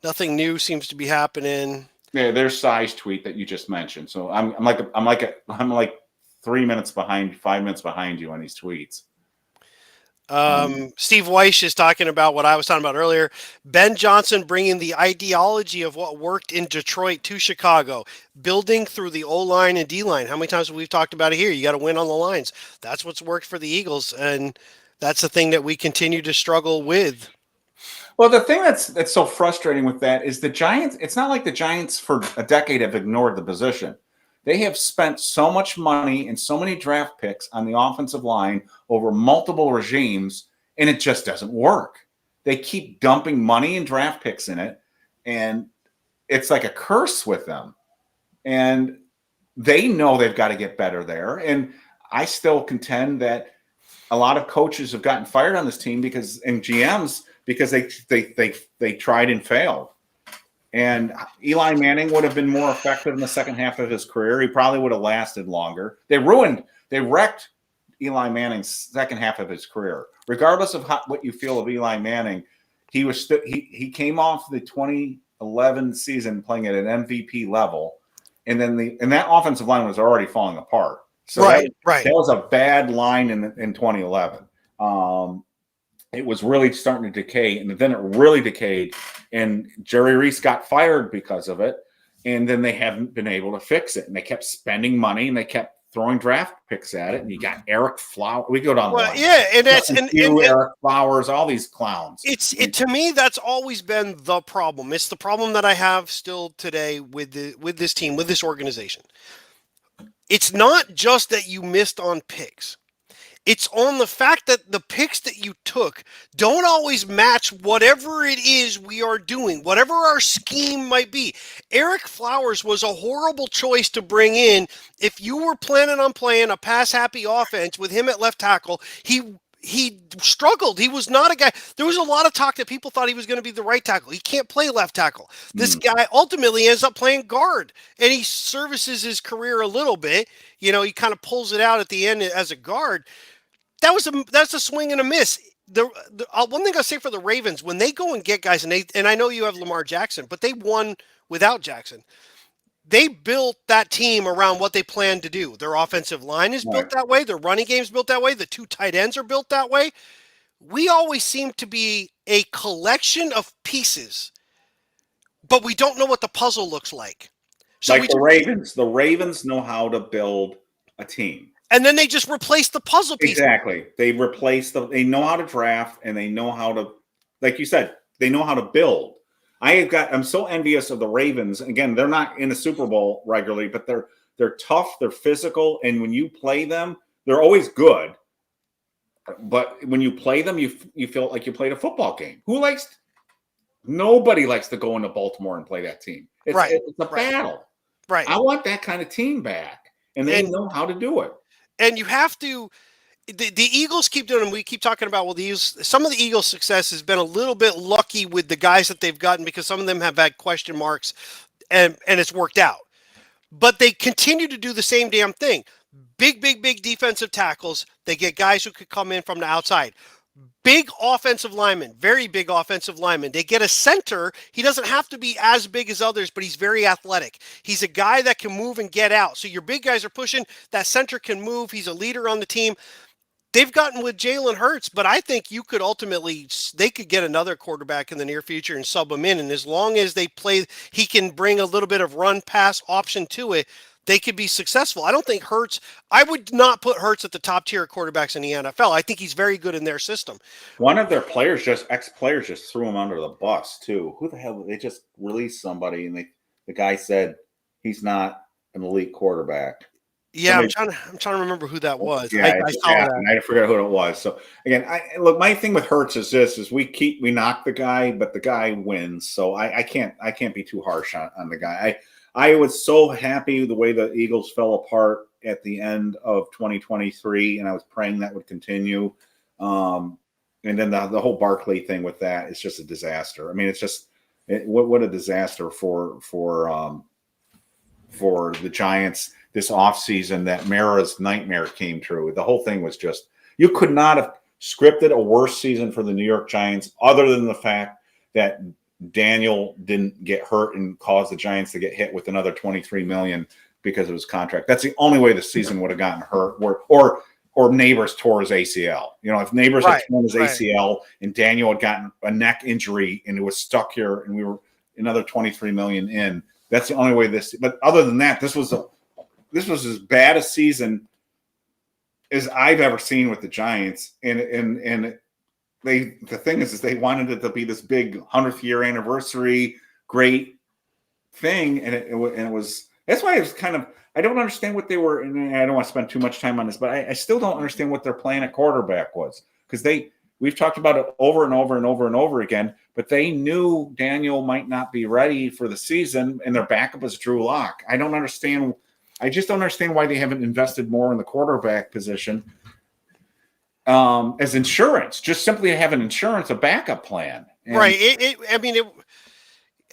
Nothing new seems to be happening. Yeah, there's Si's tweet that you just mentioned. So I'm like 3 minutes behind, 5 minutes behind you on these tweets. Steve Weiss is talking about what I was talking about earlier. Ben Johnson bringing the ideology of what worked in Detroit to Chicago, building through the O-line and D-line. How many times have we talked about it here? You got to win on the lines. That's what's worked for the Eagles, and that's the thing that we continue to struggle with. Well, the thing that's so frustrating with that is the Giants. It's not like the Giants for a decade have ignored the position. They have spent so much money and so many draft picks on the offensive line over multiple regimes, and it just doesn't work. They keep dumping money and draft picks in it, and it's like a curse with them. And they know they've got to get better there. And I still contend that a lot of coaches have gotten fired on this team and GMs because they tried and failed. And Eli Manning would have been more effective in the second half of his career. He probably would have lasted longer. They wrecked Eli Manning's second half of his career. Regardless of what you feel of Eli Manning, he came off the 2011 season playing at an MVP level, and then that offensive line was already falling apart. So right. That was a bad line in 2011. It was really starting to decay, and then it really decayed, and Jerry Reese got fired because of it, and then they haven't been able to fix it, and they kept spending money, and they kept throwing draft picks at it, and you got Eric Flowers. We go down the line. Yeah, and that's Eric Flowers, all these clowns. To me, that's always been the problem. It's the problem that I have still today with this team, with this organization. It's not just that you missed on picks. It's on the fact that the picks that you took don't always match whatever it is we are doing, whatever our scheme might be. Eric Flowers was a horrible choice to bring in if you were planning on playing a pass-happy offense with him at left tackle. He he struggled. He was not a guy. There was a lot of talk that people thought he was going to be the right tackle. He can't play left tackle. This guy ultimately ends up playing guard, and he services his career a little bit. He kind of pulls it out at the end as a guard. That's a swing and a miss. One thing I'll say for the Ravens, when they go and get guys, and I know you have Lamar Jackson, but they won without Jackson. They built that team around what they planned to do. Their offensive line is built that way. Their running game is built that way. The 2 tight ends are built that way. We always seem to be a collection of pieces, but we don't know what the puzzle looks like. So the Ravens. The Ravens know how to build a team. And then they just replace the puzzle pieces. Exactly. They know how to draft, and they know how to, like you said, they know how to build. I'm so envious of the Ravens. Again, they're not in the Super Bowl regularly, but they're tough, they're physical, and when you play them, they're always good. But when you play them, you feel like you played a football game. Nobody likes to go into Baltimore and play that team. It's a battle. Right. I want that kind of team back, and they know how to do it. And you have to. The Eagles keep doing, and we keep talking about, some of the Eagles' success has been a little bit lucky with the guys that they've gotten, because some of them have had question marks, and it's worked out. But they continue to do the same damn thing. Big defensive tackles. They get guys who could come in from the outside. Big offensive linemen, very big offensive linemen. They get a center. He doesn't have to be as big as others, but he's very athletic. He's a guy that can move and get out. So your big guys are pushing. That center can move. He's a leader on the team. They've gotten with Jalen Hurts, but I think they could get another quarterback in the near future and sub him in. And as long as he can bring a little bit of run pass option to it, they could be successful. I don't think I would not put Hurts at the top tier of quarterbacks in the NFL. I think he's very good in their system. One of their ex-players just threw him under the bus too. Who the hell? They just released somebody, and the guy said he's not an elite quarterback. Yeah, I'm trying to remember who that was. Yeah, I saw that. I forget who it was. So again, my thing with Hurts is we knock the guy, but the guy wins. So I can't be too harsh on the guy. I was so happy the way the Eagles fell apart at the end of 2023, and I was praying that would continue. And then the whole Barkley thing with that is just a disaster. I mean, it's just what a disaster for the Giants this offseason. That Mara's nightmare came true. The whole thing was just, you could not have scripted a worse season for the New York Giants, other than the fact that Daniel didn't get hurt and cause the Giants to get hit with another $23 million because of his contract. That's the only way the season would have gotten hurt. Or Neighbors tore his ACL. If Neighbors had torn his ACL and Daniel had gotten a neck injury and it was stuck here and we were another $23 million in, that's the only way but other than that, this was as bad a season as I've ever seen with the Giants. And the thing is they wanted it to be this big 100th year anniversary, great thing. And it was, that's why it was kind of, I don't understand what they were, and I don't want to spend too much time on this, but I still don't understand what their plan at quarterback was, because we've talked about it over and over and over and over again, but they knew Daniel might not be ready for the season, and their backup is Drew Lock. I just don't understand why they haven't invested more in the quarterback position as insurance. Just simply have a backup plan. Right.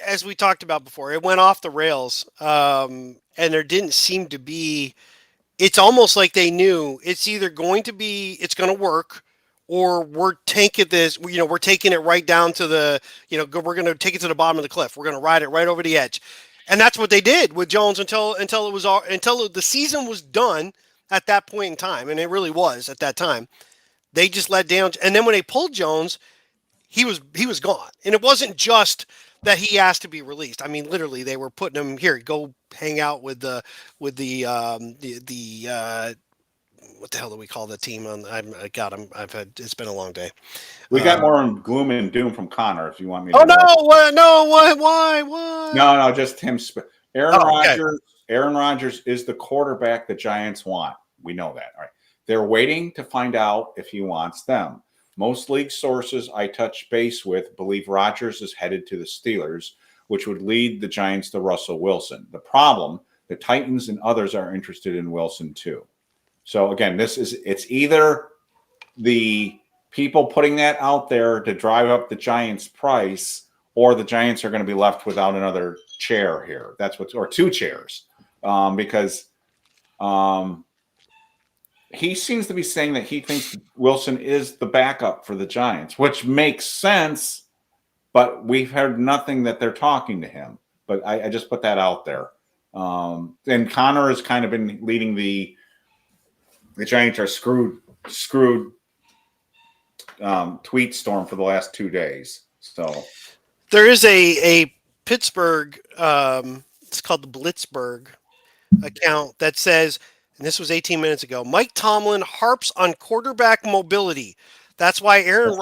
As we talked about before, it went off the rails, and there didn't seem to be. It's almost like they knew it's either going to work, or we're taking this. We're taking it right down to the. We're going to take it to the bottom of the cliff. We're going to ride it right over the edge, and that's what they did with Jones until the season was done at that point in time, and it really was at that time. They just let down, and then when they pulled Jones, he was gone, and it wasn't just that he asked to be released. I mean, literally, they were putting him here. Go hang out with the what the hell do we call the team? It's been a long day. We got more on gloom and doom from Connor. If you want me to. Oh no! Why? No, just him. Rodgers. Okay. Aaron Rodgers is the quarterback the Giants want. We know that. All right. They're waiting to find out if he wants them. Most league sources I touch base with believe Rodgers is headed to the Steelers, which would lead the Giants to Russell Wilson. The problem, the Titans and others are interested in Wilson too. So again, it's either the people putting that out there to drive up the Giants' price, or the Giants are going to be left without another chair here. That's what's, or two chairs, because he seems to be saying that he thinks Wilson is the backup for the Giants, which makes sense, but we've heard nothing that they're talking to him. But I just put that out there. And Connor has kind of been leading the Giants are screwed tweet storm for the last 2 days. So there is a Pittsburgh, it's called the Blitzburgh account that says, and this was 18 minutes ago, Mike Tomlin harps on quarterback mobility. That's why Aaron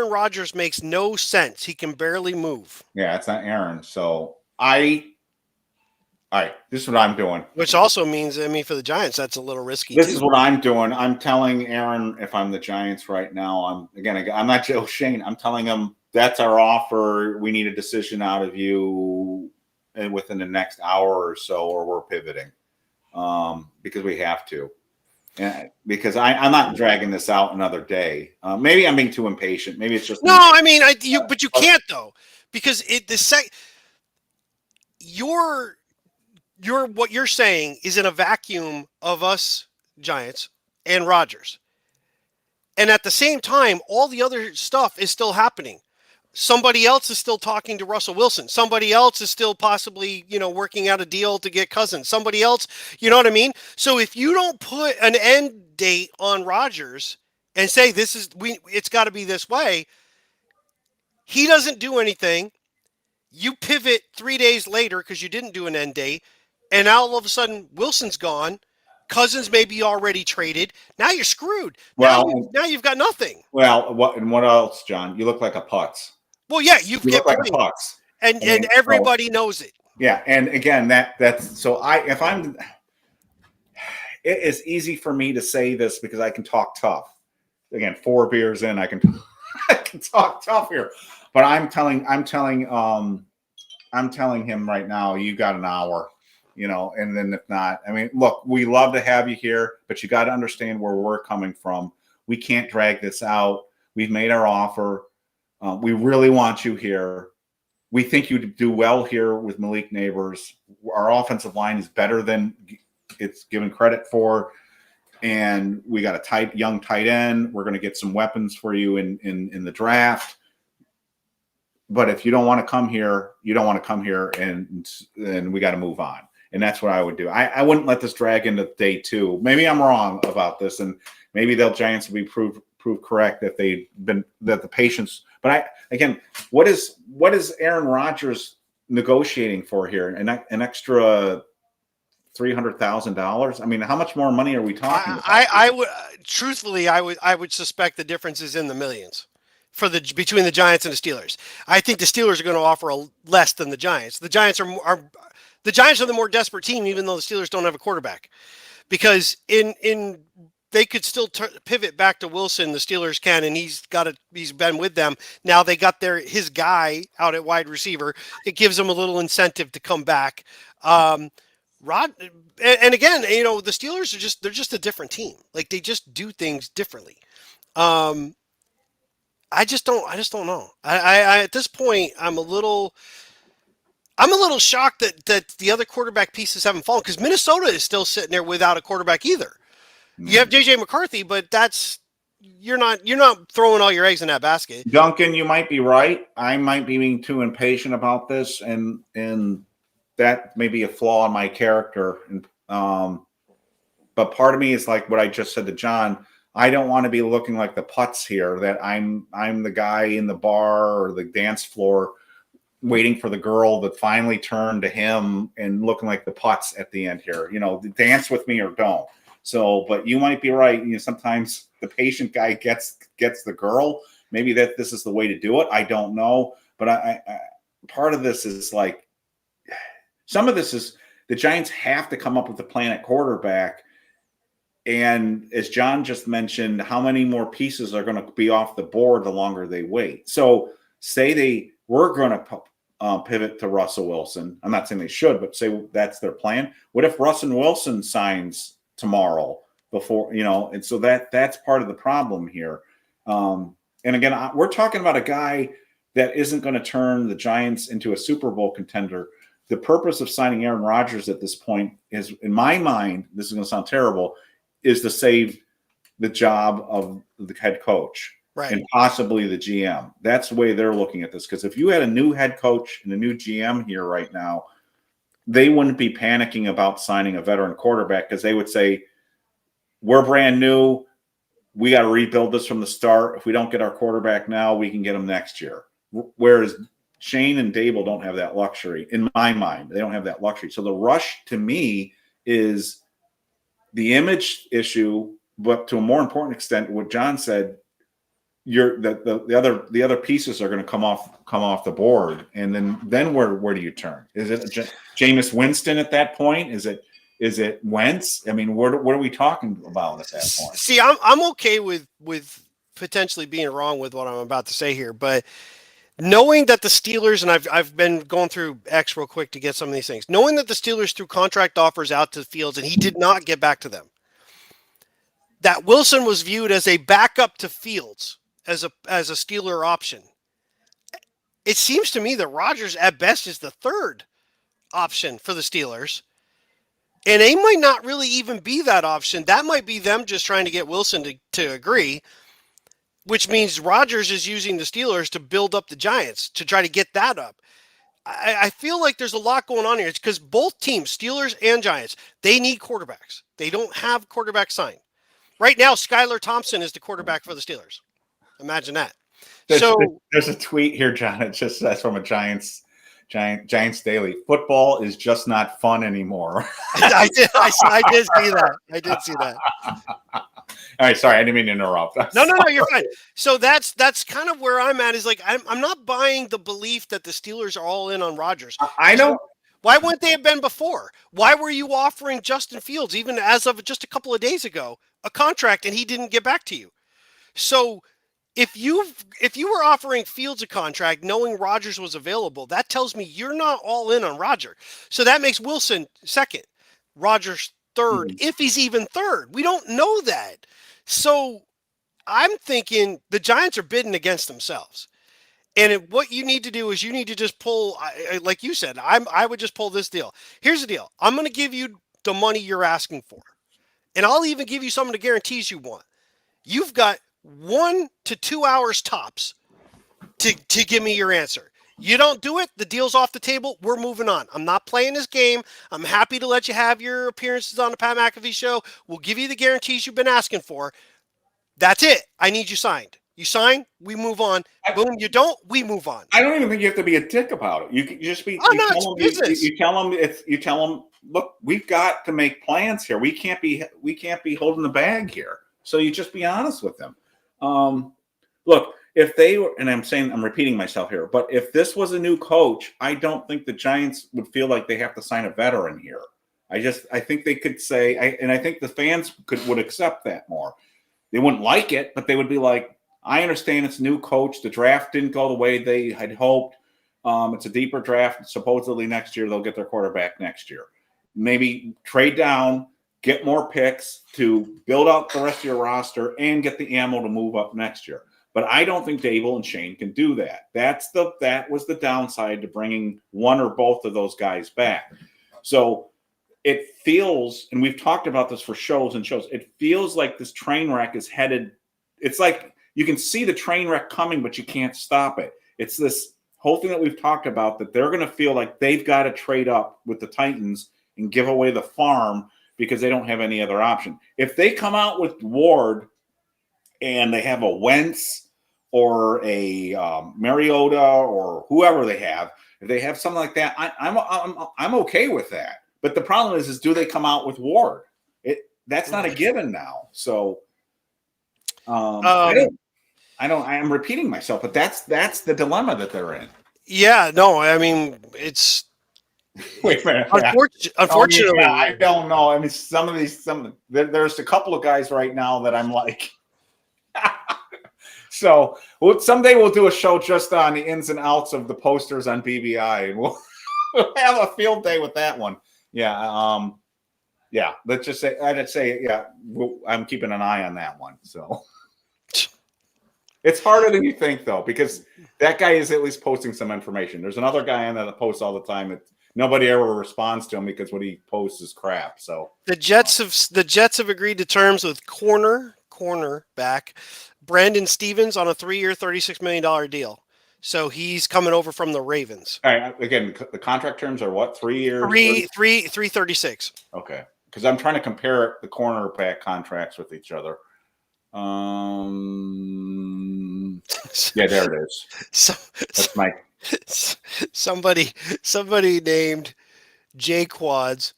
Rodgers makes no sense. He can barely move. Yeah, it's not Aaron. So all right, this is what I'm doing. Which also means, I mean, for the Giants, that's a little risky. This is what I'm doing. I'm telling Aaron, if I'm the Giants right now, I'm not Joe Shane. I'm telling him that's our offer. We need a decision out of you within the next hour or so, or we're pivoting. Because we have to. Because I'm not dragging this out another day. Maybe I'm being too impatient. Maybe it's just no. I mean, but you can't though, because what you're saying is in a vacuum of us Giants and Rodgers, and at the same time, all the other stuff is still happening. Somebody else is still talking to Russell Wilson. Somebody else is still possibly, working out a deal to get Cousins. Somebody else, you know what I mean? So if you don't put an end date on Rodgers and say it's got to be this way, he doesn't do anything. You pivot 3 days later because you didn't do an end date, and now all of a sudden Wilson's gone. Cousins may be already traded. Now you're screwed. Now you've got nothing. Well, what else, John? You look like a putz. Well, yeah, you look like a putz, and everybody knows it. Yeah, and again, that's so. It is easy for me to say this because I can talk tough. Again, 4 beers in, I can talk tough here. But I'm telling him right now, you got an hour, and then if not, I mean, look, we love to have you here, but you got to understand where we're coming from. We can't drag this out. We've made our offer. We really want you here. We think you do well here with Malik Neighbors. Our offensive line is better than it's given credit for. And we got a young tight end. We're going to get some weapons for you in the draft. But if you don't want to come here, you don't want to come here, and we got to move on. And that's what I would do. I wouldn't let this drag into day 2. Maybe I'm wrong about this, and maybe the Giants will be proved correct that the patience. But what is Aaron Rodgers negotiating for here? An extra $300,000? I mean, how much more money are we talking about? I would truthfully, I would suspect the difference is in the millions between the Giants and the Steelers. I think the Steelers are going to offer less than the Giants. The Giants are the more desperate team, even though the Steelers don't have a quarterback, because they could still pivot back to Wilson. The Steelers can, and he's been with them. Now they got his guy out at wide receiver. It gives them a little incentive to come back. And again, the Steelers they're just a different team. Like, they just do things differently. I just don't know. I at this point, I'm a little shocked that the other quarterback pieces haven't fallen, because Minnesota is still sitting there without a quarterback either. You have JJ McCarthy, but you're not throwing all your eggs in that basket. Duncan, you might be right. I might be being too impatient about this, and that may be a flaw in my character. But part of me is like what I just said to John. I don't want to be looking like the putz here, that I'm the guy in the bar or the dance floor waiting for the girl to finally turn to him and looking like the putz at the end here. Dance with me or don't. So, but you might be right. Sometimes the patient guy gets the girl. Maybe this is the way to do it. I don't know. But I part of this is like, some of this is the Giants have to come up with a plan at quarterback. And as John just mentioned, how many more pieces are going to be off the board the longer they wait? So say they were going to pivot to Russell Wilson. I'm not saying they should, but say that's their plan. What if Russell Wilson signs tomorrow before, and so that's part of the problem here. And again, we're talking about a guy that isn't going to turn the Giants into a Super Bowl contender. The purpose of signing Aaron Rodgers at this point is, in my mind, this is going to sound terrible, is to save the job of the head coach. Right. And possibly the GM. That's the way they're looking at this. Because if you had a new head coach and a new GM here right now, they wouldn't be panicking about signing a veteran quarterback, because they would say, we're brand new. We got to rebuild this from the start. If we don't get our quarterback now, we can get him next year. Whereas Shane and Dable don't have that luxury. In my mind, they don't have that luxury. So the rush to me is the image issue, but to a more important extent, what John said, the other pieces are going to come off the board, and then where do you turn? Is it Jameis Winston at that point? Is it Wentz? I mean, what are we talking about at that point? See, I'm okay with potentially being wrong with what I'm about to say here, but knowing that the Steelers, and I've been going through X real quick to get some of these things, knowing that the Steelers threw contract offers out to Fields and he did not get back to them, that Wilson was viewed as a backup to Fields as a Steeler option. It seems to me that Rodgers at best is the third option for the Steelers. And they might not really even be that option. That might be them just trying to get Wilson to agree, which means Rodgers is using the Steelers to build up the Giants to try to get that up. I feel like there's a lot going on here. It's because both teams, Steelers and Giants, they need quarterbacks. They don't have quarterbacks signed. Right now, Skylar Thompson is the quarterback for the Steelers. Imagine that. There's a tweet here, John. It just says from a Giants Daily: football is just not fun anymore. I did see that. I did see that. All right, sorry, I didn't mean to interrupt. No, you're fine. So that's kind of where I'm at. Is like I'm not buying the belief that the Steelers are all in on Rodgers. I know. So why wouldn't they have been before? Why were you offering Justin Fields, even as of just a couple of days ago, a contract and he didn't get back to you? So if you were offering Fields a contract knowing Rodgers was available, that tells me you're not all in on Rodgers. So that makes Wilson second, Rodgers third, if he's even third. We don't know that. So I'm thinking the Giants are bidding against themselves. And what you need to do is you need to just pull, like you said, I would just pull this deal. Here's the deal. I'm going to give you the money you're asking for. And I'll even give you some of the guarantees you want. You've got 1 to 2 hours tops to give me your answer. You don't do it, the deal's off the table, we're moving on. I'm not playing this game. I'm happy to let you have your appearances on the Pat McAfee show. We'll give you the guarantees you've been asking for. That's it. I need you signed. You sign, we move on. Boom, you don't, we move on. I don't even think you have to be a dick about it. You just be. It's business. You tell them, look, we've got to make plans here. We can't be holding the bag here. So you just be honest with them. Look, if they were, and I'm repeating myself here, but if this was a new coach, I don't think the Giants would feel like they have to sign a veteran here. I think they could say, and I think the fans would accept that more. They wouldn't like it, but they would be like, I understand it's a new coach. The draft didn't go the way they had hoped. It's a deeper draft. Supposedly next year they'll get their quarterback next year. Maybe trade down, get more picks to build out the rest of your roster and get the ammo to move up next year. But I don't think Dable and Shane can do that. That was the downside to bringing one or both of those guys back. So it feels, and we've talked about this for shows and shows, it feels like this train wreck is headed. It's like you can see the train wreck coming, but you can't stop it. It's this whole thing that we've talked about, that they're going to feel like they've got to trade up with the Titans and give away the farm because they don't have any other option. If they come out with Ward and they have a Wentz or a Mariota or whoever they have, if they have something like that, I'm okay with that. But the problem is do they come out with Ward? That's not a given now. So I'm repeating myself, but that's the dilemma that they're in. Yeah, no, I mean, it's wait a minute. Unfortunately, I don't know. I mean, there's a couple of guys right now that I'm like, so someday we'll do a show just on the ins and outs of the posters on BBI, and we'll have a field day with that one. Yeah. Yeah. Let's just say, I'm keeping an eye on that one. So. It's harder than you think, though, because that guy is at least posting some information. There's another guy on that posts all the time that nobody ever responds to him because what he posts is crap. So The Jets have agreed to terms with cornerback Brandon Stevens on a 3-year, $36 million deal. So he's coming over from the Ravens. all right, again, the contract terms are what? 3 years? 336. Okay, because I'm trying to compare the cornerback contracts with each other. Yeah, there it is. That's my somebody named J Quads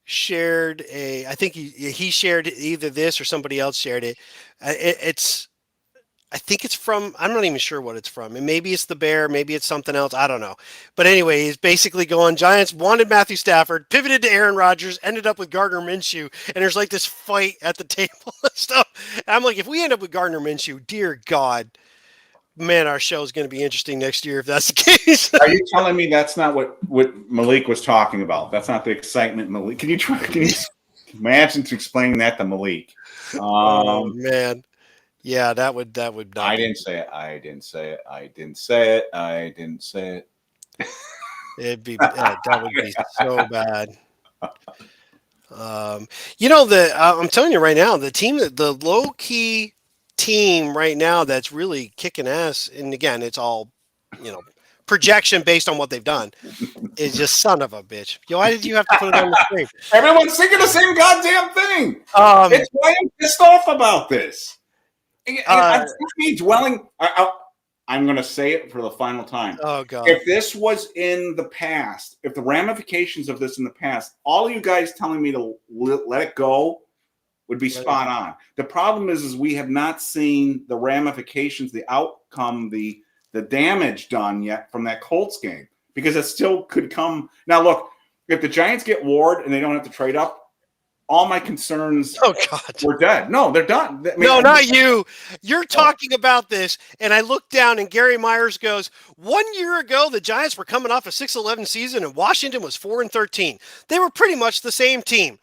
shared I think he shared either this or somebody else shared it. I think it's from, I'm not even sure what it's from. And maybe it's the Bear, maybe it's something else. I don't know. But anyway, he's basically going, Giants wanted Matthew Stafford, pivoted to Aaron Rodgers, ended up with Gardner Minshew. And there's like this fight at the table and stuff. And I'm like, if we end up with Gardner Minshew, dear God, man, our show is going to be interesting next year if that's the case. Are you telling me that's not what Malik was talking about? That's not the excitement, Malik. Can you imagine to explaining that to Malik? Oh man. Yeah, that would not I didn't say it. It'd be that would be so bad. I'm telling you right now, the low key team right now that's really kicking ass, and again, it's all projection based on what they've done, is just son of a bitch. Why did you have to put it on the screen? Everyone's thinking the same goddamn thing. It's why I'm pissed off about this. I'm going to say it for the final time. Oh, God. If this was in the past, if the ramifications of this in the past, all of you guys telling me to let it go would be spot on. The problem is we have not seen the ramifications, the outcome, the damage done yet from that Colts game, because it still could come. Now, look, if the Giants get Ward and they don't have to trade up, all my concerns were dead. No, they're done. No, not you. You're talking about this, and I look down, and Gary Myers goes, 1 year ago, the Giants were coming off a 6-11 season, and Washington was 4-13. They were pretty much the same team.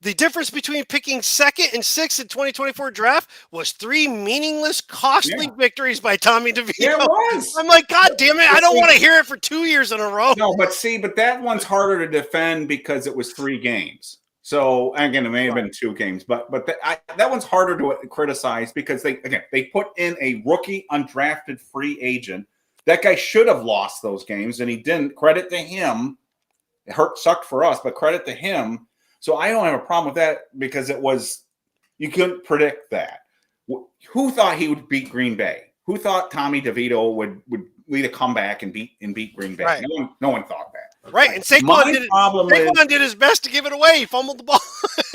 The difference between picking 2nd and 6th in 2024 draft was 3 meaningless, costly victories by Tommy DeVito. Yeah, it was. I'm like, God damn it, I don't want to hear it for 2 years in a row. No, but that one's harder to defend because it was 3 games. So again, it may have been 2 games, but that one's harder to criticize because they put in a rookie undrafted free agent. That guy should have lost those games, and he didn't. Credit to him. It sucked for us, but credit to him. So I don't have a problem with that because you couldn't predict that. Who thought he would beat Green Bay? Who thought Tommy DeVito would lead a comeback and beat Green Bay? Right. No one thought that. Right, and Saquon did his best to give it away. He fumbled the ball.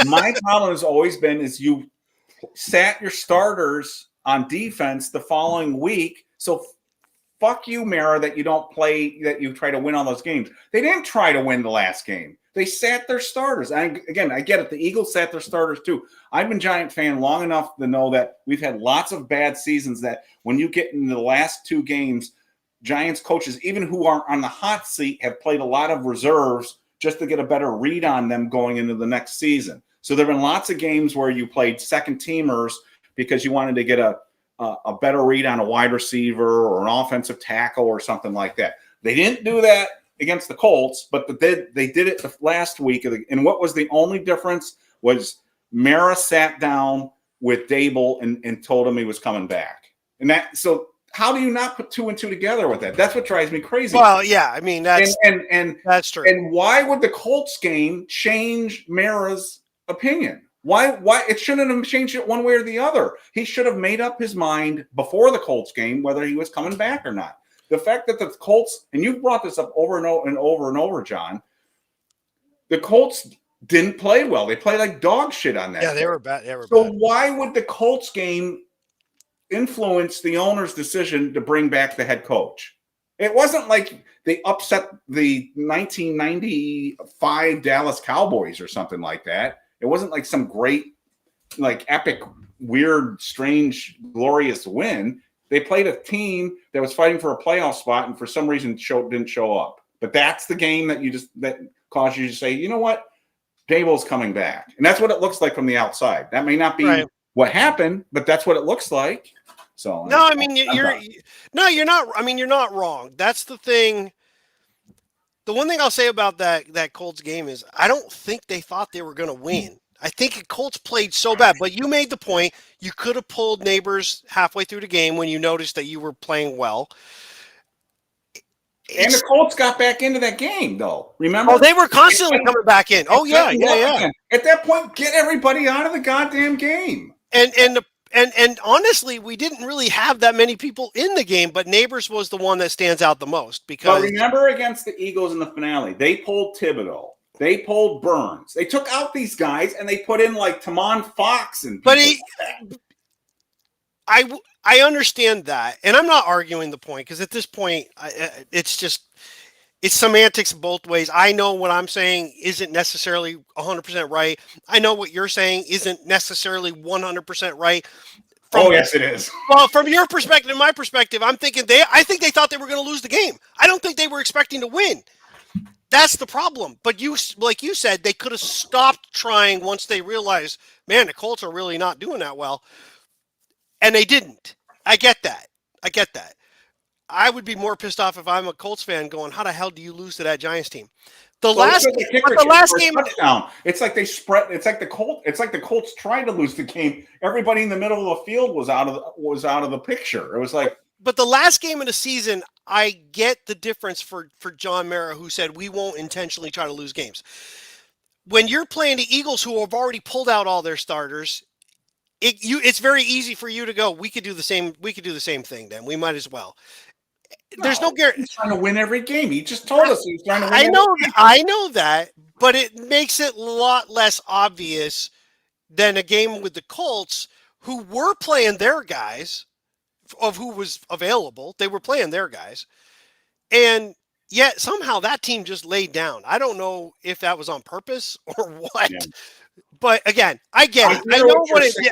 My problem has always been is you sat your starters on defense the following week. So fuck you, Mara, that you don't play, that you try to win all those games. They didn't try to win the last game. They sat their starters. I get it. The Eagles sat their starters too. I've been a Giant fan long enough to know that we've had lots of bad seasons that when you get into the last 2 games, Giants coaches, even who are on the hot seat, have played a lot of reserves just to get a better read on them going into the next season. So there have been lots of games where you played second teamers because you wanted to get a better read on a wide receiver or an offensive tackle or something like that. They didn't do that against the Colts, but they did it the last week. And what was the only difference was Mara sat down with Dable and told him he was coming back. So how do you not put 2 and 2 together with that? That's what drives me crazy. Well, yeah, I mean that's that's true. And why would the Colts game change Mara's opinion? Why it shouldn't have changed it one way or the other. He should have made up his mind before the Colts game whether he was coming back or not. The fact that the Colts, and you've brought this up over and over, John, the Colts didn't play well. They played like dog shit on that. Yeah, they were bad. So why would the Colts game influence the owner's decision to bring back the head coach? It wasn't like they upset the 1995 Dallas Cowboys or something like that. It wasn't like some great, like epic, weird, strange, glorious win. They played a team that was fighting for a playoff spot and for some reason didn't show up. But that's the game that caused you to say, you know what? Dable's coming back. And that's what it looks like from the outside. That may not be what happened, but that's what it looks like. So No, I mean you're not. I mean you're not wrong. That's the thing. The one thing I'll say about that Colts game is I don't think they thought they were going to win. I think the Colts played so bad, but you made the point. You could have pulled Neighbors halfway through the game when you noticed that you were playing well. And the Colts got back into that game, though. Remember? Oh, they were constantly coming back in. Oh, yeah. At that point, get everybody out of the goddamn game. And honestly, we didn't really have that many people in the game, but Neighbors was the one that stands out the most. Because but remember against the Eagles in the finale, they pulled Thibodeau. They pulled Burns. They took out these guys, and they put in, like, Tamon Fox. I understand that, and I'm not arguing the point because at this point, it's semantics both ways. I know what I'm saying isn't necessarily 100% right. I know what you're saying isn't necessarily 100% right. Yes, it is. Well, from your perspective and my perspective, I think they thought they were going to lose the game. I don't think they were expecting to win. That's the problem. But like you said, they could have stopped trying once they realized, man, the Colts are really not doing that well. And they didn't. I get that. I would be more pissed off if I'm a Colts fan going, how the hell do you lose to that Giants team? The last game, touchdown. It's like they spread. It's like the Colts tried to lose the game. Everybody in the middle of the field was out of the picture. It was like. But the last game of the season, I get the difference for John Mara, who said we won't intentionally try to lose games. When you're playing the Eagles, who have already pulled out all their starters, it's very easy for you to go, we could do the same thing then. We might as well. There's no guarantee. He's trying to win every game. He just told us he's trying to win I know that, but it makes it a lot less obvious than a game with the Colts, who were playing their guys, of who was available. They were playing their guys. And yet somehow that team just laid down. I don't know if that was on purpose or what. Yeah. But again, I get it.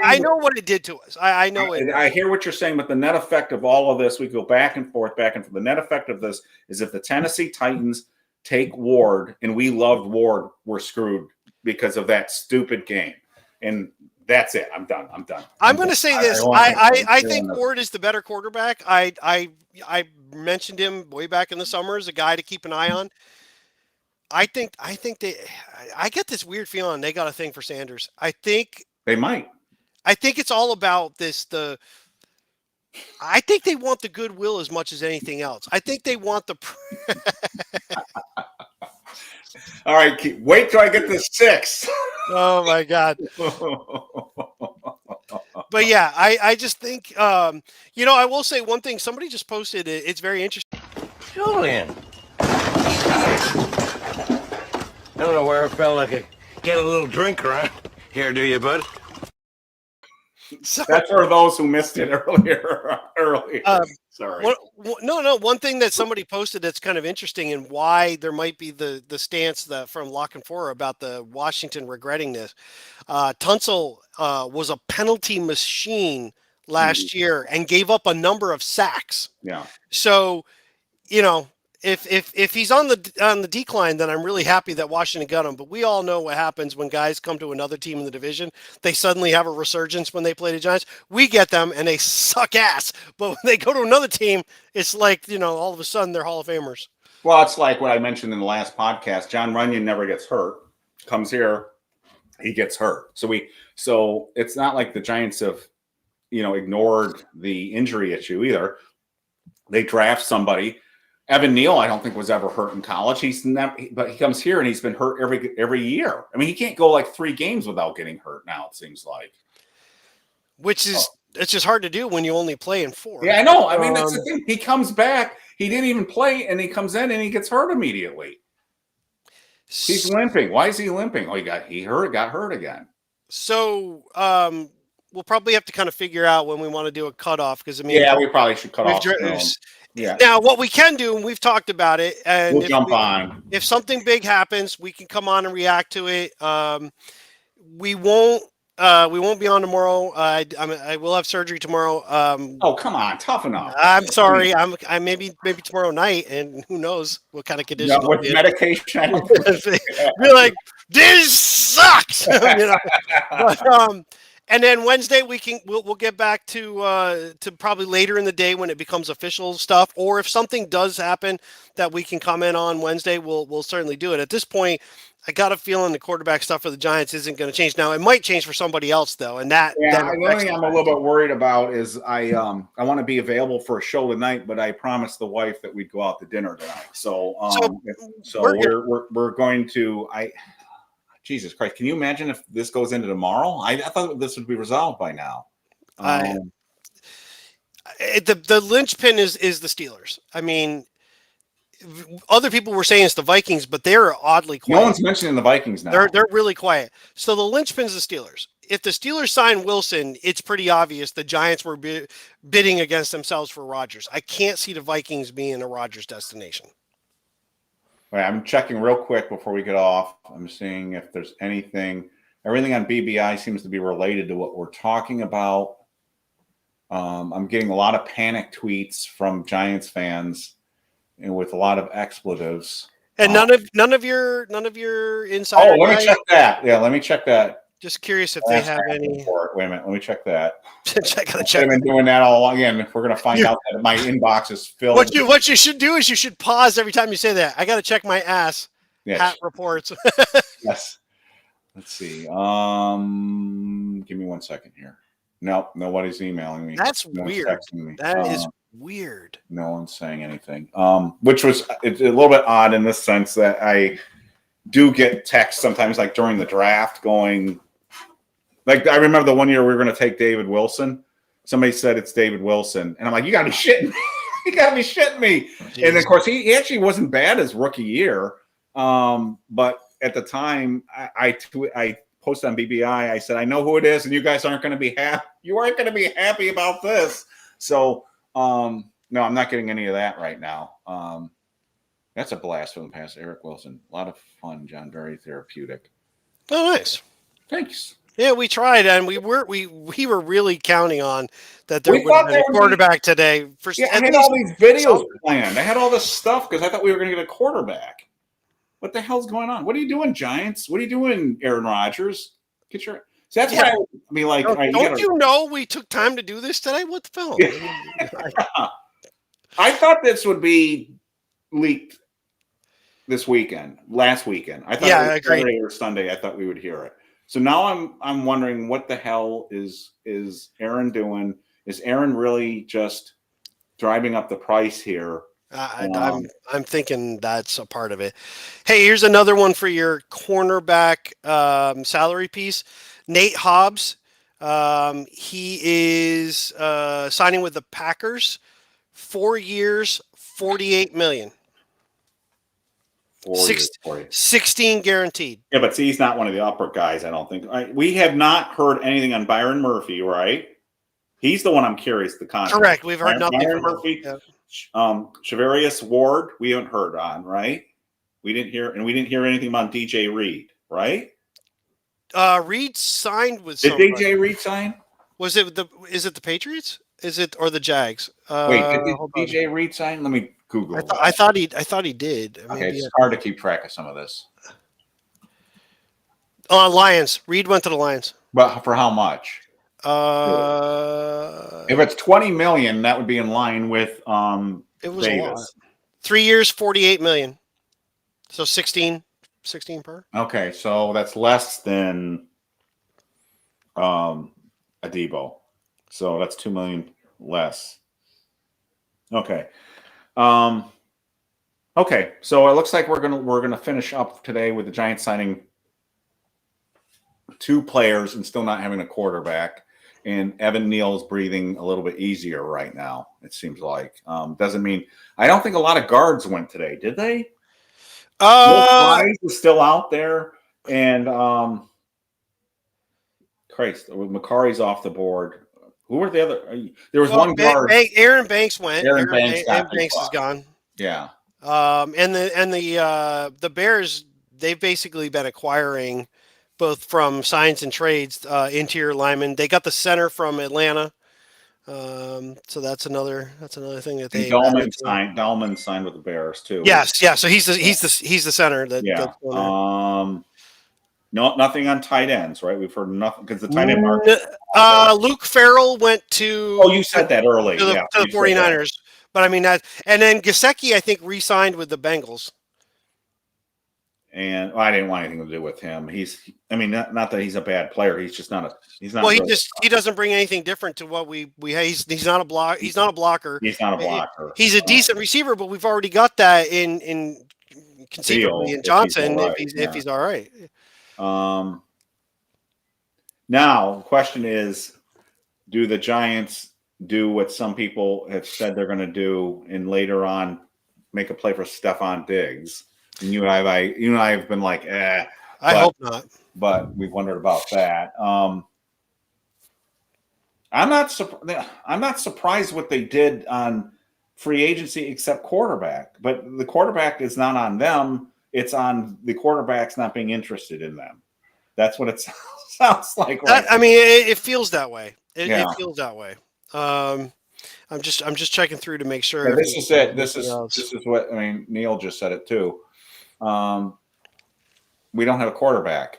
I know what it did to us. I know it. I hear what you're saying, but the net effect of all of this, we go back and forth. The net effect of this is if the Tennessee Titans take Ward, and we loved Ward, we're screwed because of that stupid game. And that's it. I'm done. I'm going to say this. I think Ward is the better quarterback. I mentioned him way back in the summer as a guy to keep an eye on. I get this weird feeling they got a thing for Sanders. I think they might. I think it's all about this. I think they want the goodwill as much as anything else. I think they want the. All right, wait till I get to 6. Oh my God. But yeah, I just think I will say one thing. Somebody just posted it. It's very interesting. Julian. I don't know where I felt like I get a little drink around here, do you, bud? So, that's for those who missed it earlier. Sorry. No. One thing that somebody posted that's kind of interesting, and why there might be the stance that from Lock and Four about the Washington regretting this. Tunsil was a penalty machine last year and gave up a number of sacks. Yeah. So, if he's on the decline, then I'm really happy that Washington got him. But we all know what happens when guys come to another team in the division. They suddenly have a resurgence when they play the Giants. We get them and they suck ass. But when they go to another team, it's like, all of a sudden they're Hall of Famers. Well, it's like what I mentioned in the last podcast. John Runyon never gets hurt. Comes here, he gets hurt. So it's not like the Giants have, ignored the injury issue either. They draft somebody. Evan Neal, I don't think was ever hurt in college. But he comes here and he's been hurt every year. I mean, he can't go like 3 games without getting hurt now, it seems like. Which is it's just hard to do when you only play in 4. Yeah, I know. I mean, that's the thing. He comes back, he didn't even play, and he comes in and he gets hurt immediately. He's limping. Why is he limping? Oh, got hurt again. So we'll probably have to kind of figure out when we want to do a cutoff because we probably should cut off. Yeah. Now, what we can do, and we've talked about it, and we'll jump on. If something big happens, we can come on and react to it. We won't be on tomorrow. I will have surgery tomorrow. Oh, come on, tough enough. I'm sorry. I maybe tomorrow night, and who knows what kind of condition. Yeah, with medication, be like, this sucks. But, And then Wednesday we'll get back to probably later in the day when it becomes official stuff, or if something does happen that we can comment on Wednesday, we'll certainly do it. At this point, I got a feeling the quarterback stuff for the Giants isn't going to change. Now it might change for somebody else though, and that Yeah, then the only thing I'm a little bit worried about is I want to be available for a show tonight, but I promised the wife that we'd go out to dinner tonight. So we're going to Jesus Christ, can you imagine if this goes into tomorrow? I thought this would be resolved by now. The linchpin is the Steelers. I mean, other people were saying it's the Vikings, but they're oddly quiet. No one's mentioning the Vikings now. They're really quiet. So the linchpin's the Steelers. If the Steelers sign Wilson, it's pretty obvious the Giants were bidding against themselves for Rodgers. I can't see the Vikings being a Rodgers destination. All right, I'm checking real quick before we get off. I'm seeing if there's anything. Everything on BBI seems to be related to what we're talking about. I'm getting a lot of panic tweets from Giants fans, and with a lot of expletives. And none of your insider. Oh, let me check that. Yeah, let me check that. Just curious if they have any. Wait a minute, let me check that. check. I've been doing that all along. Again, we're going to find out that my inbox is filled. What you should do is you should pause every time you say that. I got to check my ass. Yes. Hat reports. Yes. Let's see. Give me 1 second here. Nope, nobody's emailing me. That's no weird. Me. That is weird. No one's saying anything. Which was it's a little bit odd in this sense that I do get texts sometimes, like during the draft, going. Like I remember the one year we were going to take David Wilson. Somebody said it's David Wilson, and I'm like, "You got to be shitting me! You got to be shitting me!" Jeez. And of course, he actually wasn't bad his rookie year. But at the time, I posted on BBI. I said, "I know who it is, and you guys aren't going to be happy. You aren't going to be happy about this." So, no, I'm not getting any of that right now. That's a blast from the past, Eric Wilson. A lot of fun, John. Very therapeutic. Oh, nice. Thanks. Yeah, we tried, and we were really counting on that there would have been a quarterback today. I had all these videos planned. I had all this stuff because I thought we were going to get a quarterback. What the hell's going on? What are you doing, Giants? What are you doing, Aaron Rodgers? Get your. So that's why I would be like. Don't you know we took time to do this today? What the hell? I thought this would be leaked this weekend, last weekend. I thought it was Saturday or Sunday. I thought we would hear it. So now I'm wondering what the hell is Aaron doing? Is Aaron really just driving up the price here? I'm thinking that's a part of it. Hey, here's another one for your cornerback salary piece. Nate Hobbs. He is signing with the Packers. 4 years, $48 million. 16 guaranteed. Yeah, but see, he's not one of the upper guys, I don't think. We have not heard anything on Byron Murphy, right? He's the one I'm curious. The contract. Correct. We've heard nothing Byron from Murphy. Yeah. Shavarius Ward, we haven't heard on, right? We didn't hear anything about DJ Reed, right? Reed signed with. Did DJ Reed sign? Is it the Patriots? Is it or the Jags? Wait, did DJ Reed sign? Let me Google. I thought he did. Okay, maybe it's hard to keep track of some of this. Lions. Reed went to the Lions. But for how much? If it's $20 million, that would be in line with it was Davis. A lot. 3 years, $48 million. So 16 per. Okay, so that's less than Adebo. So that's $2 million less. Okay. Okay, so it looks like we're gonna finish up today with the Giants signing 2 players and still not having a quarterback. And Evan Neal's breathing a little bit easier right now, it seems like. Doesn't mean I don't think a lot of guards went today, did they? Price is still out there, and Christ, Macari's off the board. Who were the other? There was one guard. Aaron Banks went. Aaron Banks is gone. Yeah. And the Bears, they've basically been acquiring both from signs and trades, interior linemen. They got the center from Atlanta. So that's another thing that they. Dahlman signed with the Bears too. Yes, yeah. So he's the center. Yeah. No, nothing on tight ends, right? We've heard nothing because the tight end market. Luke Farrell went to. Oh, you said that early. To the, Yeah, to the you said that. 49ers. But I mean that, and then Gesicki, I think, re-signed with the Bengals. And I didn't want anything to do with him. Not that he's a bad player. He's just not a. He's not. Well, really, he doesn't bring anything different to what we. He's not a block. He's not a blocker. He's not a blocker. He's a decent receiver, but we've already got that in conceivably in Johnson if he's all right. Now, the question is, do the Giants do what some people have said they're going to do and later on make a play for Stephon Diggs? And you and I have been like, I hope not. But we've wondered about that. I'm not surprised what they did on free agency except quarterback. But the quarterback is not on them. It's on the quarterbacks not being interested in them. That's what it sounds like. It feels that way. It feels that way. I'm just checking through to make sure. Yeah, this is it. This is what Neil just said it too. We don't have a quarterback.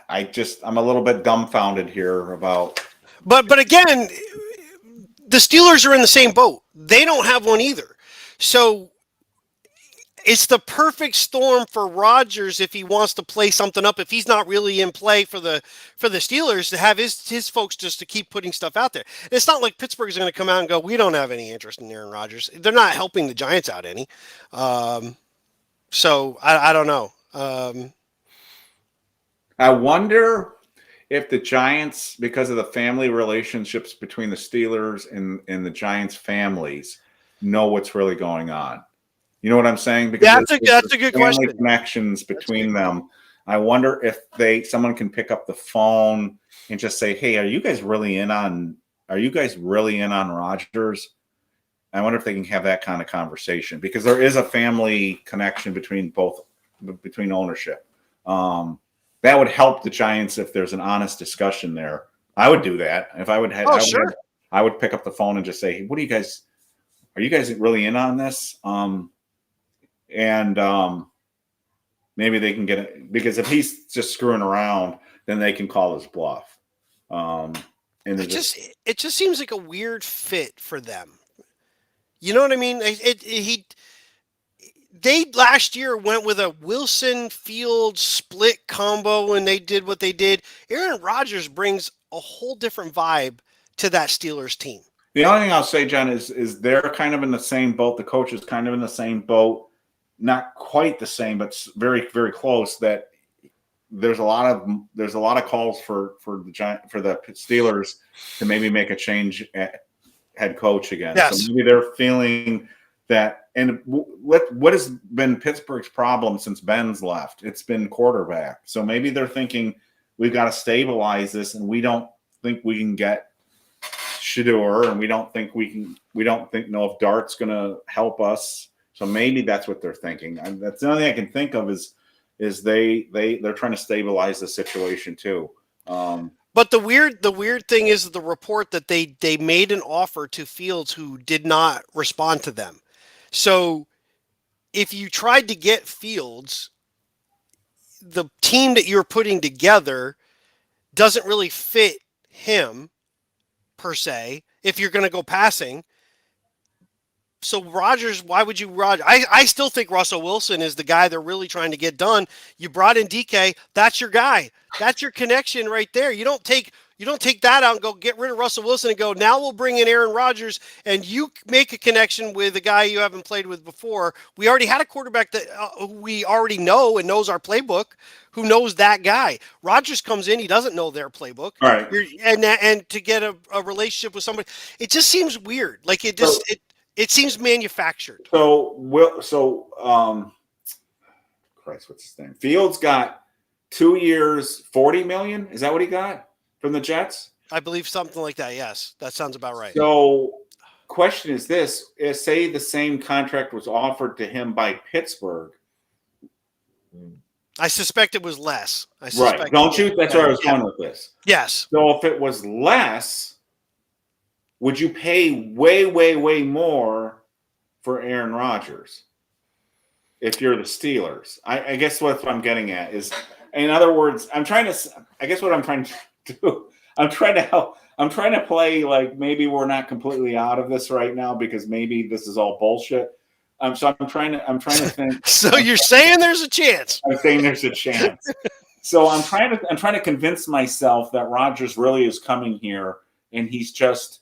I'm a little bit dumbfounded here about. But again, the Steelers are in the same boat. They don't have one either. So it's the perfect storm for Rodgers if he wants to play something up. If he's not really in play for the Steelers, to have his folks just to keep putting stuff out there. And it's not like Pittsburgh is going to come out and go, we don't have any interest in Aaron Rodgers. They're not helping the Giants out any. So I don't know. I wonder if the Giants, because of the family relationships between the Steelers and the Giants families, know what's really going on. You know what I'm saying? Because that's a good question. Connections between them. I wonder if someone can pick up the phone and just say, "Hey, are you guys really in on Rodgers?" I wonder if they can have that kind of conversation because there is a family connection between ownership. That would help the Giants if there's an honest discussion there. I would do that if I would have. I would pick up the phone and just say, "Hey, are you guys really in on this?" Maybe they can get it because if he's just screwing around, then they can call his bluff. It just seems like a weird fit for them. You know what I mean? They last year went with a Wilson Fields split combo and they did what they did. Aaron Rodgers brings a whole different vibe to that Steelers team. The only thing I'll say, John, is they're kind of in the same boat. The coach is kind of in the same boat. Not quite the same, but very, very close. That there's a lot of calls for the Steelers to maybe make a change at head coach again. Yes. So maybe they're feeling that. And what has been Pittsburgh's problem since Ben's left? It's been quarterback. So maybe they're thinking we've got to stabilize this, and we don't think we can get Shedeur, and we don't think know if Dart's going to help us. So maybe that's what they're thinking. And that's the only thing I can think of is they're trying to stabilize the situation too. But the weird thing is the report that they made an offer to Fields who did not respond to them. So if you tried to get Fields, the team that you're putting together doesn't really fit him per se. If you're going to go passing. So Rodgers, why would you Rodgers? I still think Russell Wilson is the guy they're really trying to get done. You brought in DK, that's your guy. That's your connection right there. You don't take that out and go get rid of Russell Wilson and go, now we'll bring in Aaron Rodgers and you make a connection with a guy you haven't played with before. We already had a quarterback that we already know and knows our playbook, who knows that guy. Rodgers comes in, he doesn't know their playbook. All right. And to get a relationship with somebody, it just seems weird. Like it seems manufactured. Christ, what's his name? Fields got 2 years, $40 million. Is that what he got from the Jets? I believe something like that. Yes, that sounds about right. So, question is this: say the same contract was offered to him by Pittsburgh. I suspect it was less. Right? Don't you? That's where I was going with this. Yes. So, if it was less, would you pay way, way, way more for Aaron Rodgers if you're the Steelers? I guess what I'm getting at is in other words, I guess what I'm trying to do, I'm trying to play like maybe we're not completely out of this right now because maybe this is all bullshit. So I'm trying to think. So you're saying there's a chance? I'm saying there's a chance. So I'm trying to convince myself that Rodgers really is coming here and he's just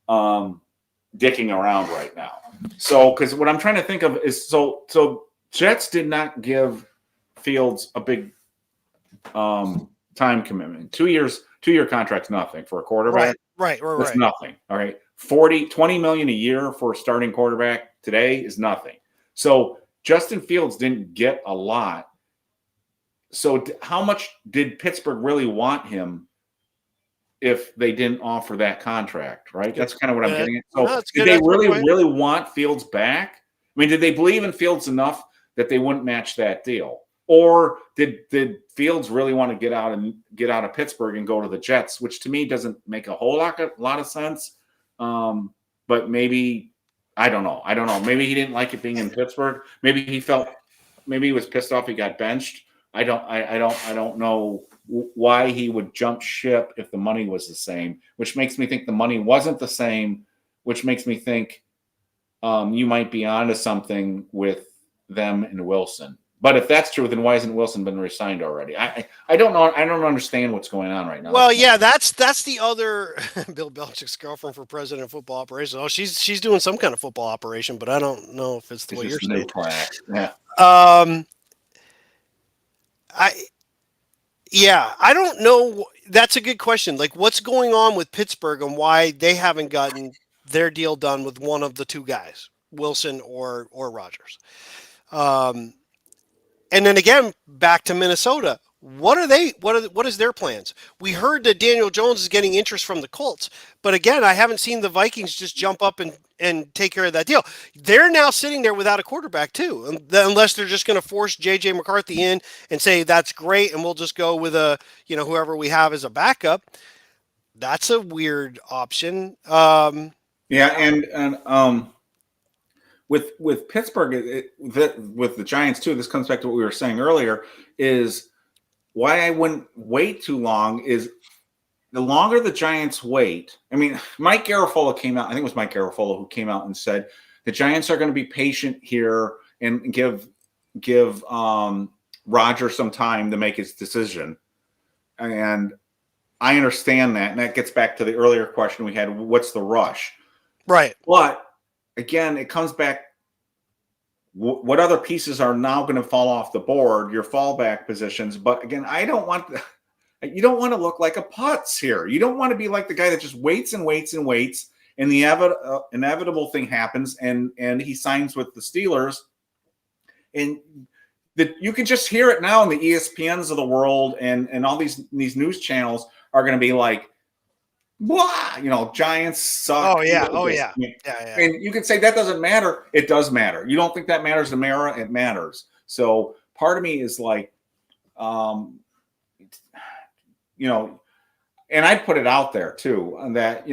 dicking around right now. So because what I'm trying to think of is so Jets did not give Fields a big time commitment. 2 years, 2-year contract's nothing for a quarterback. Right. That's nothing. All right. $20 million a year for a starting quarterback today is nothing. So Justin Fields didn't get a lot. So how much did Pittsburgh really want him if they didn't offer that contract, right? That's kind of what I'm getting at. So did they really want Fields back? I mean, did they believe in Fields enough that they wouldn't match that deal? Or did Fields really want to get out of Pittsburgh and go to the Jets, which to me doesn't make a whole lot of sense. But maybe I don't know. Maybe he didn't like it being in Pittsburgh. Maybe he was pissed off he got benched. I don't know why he would jump ship if the money was the same, which makes me think the money wasn't the same, which makes me think you might be onto something with them and Wilson. But if that's true, then why hasn't Wilson been re-signed already? I don't know. I don't understand what's going on right now. Well, yeah, that's the other Bill Belichick's girlfriend for president of football operations. Oh, she's doing some kind of football operation, but I don't know if it's the way you're saying. Yeah. I don't know. That's a good question. Like, what's going on with Pittsburgh and why they haven't gotten their deal done with one of the two guys, Wilson or Rodgers. And then again, back to Minnesota. What is their plans? We heard that Daniel Jones is getting interest from the Colts, but again, I haven't seen the Vikings just jump up and take care of that deal. They're now sitting there without a quarterback too, unless they're just going to force JJ McCarthy in and say that's great, and we'll just go with whoever we have as a backup. That's a weird option. With Pittsburgh, with the Giants too, this comes back to what we were saying earlier, is why I wouldn't wait too long is the longer the Giants wait. I mean, Mike Garafolo came out, I think it was Mike Garafolo who came out and said the Giants are going to be patient here and give Rodgers some time to make his decision. And I understand that. And that gets back to the earlier question we had, what's the rush? Right. But again, it comes back, what other pieces are now going to fall off the board, your fallback positions. But again, you don't want to look like a putz here. You don't want to be like the guy that just waits and waits and waits, and the inevitable thing happens, and he signs with the Steelers. And you can just hear it now in the ESPNs of the world, and all these news channels are going to be like, "Wow, Giants suck." Oh yeah. And you can say that doesn't matter. It does matter. You don't think that matters to Mara? It matters. So part of me is like, and I'd put it out there too, that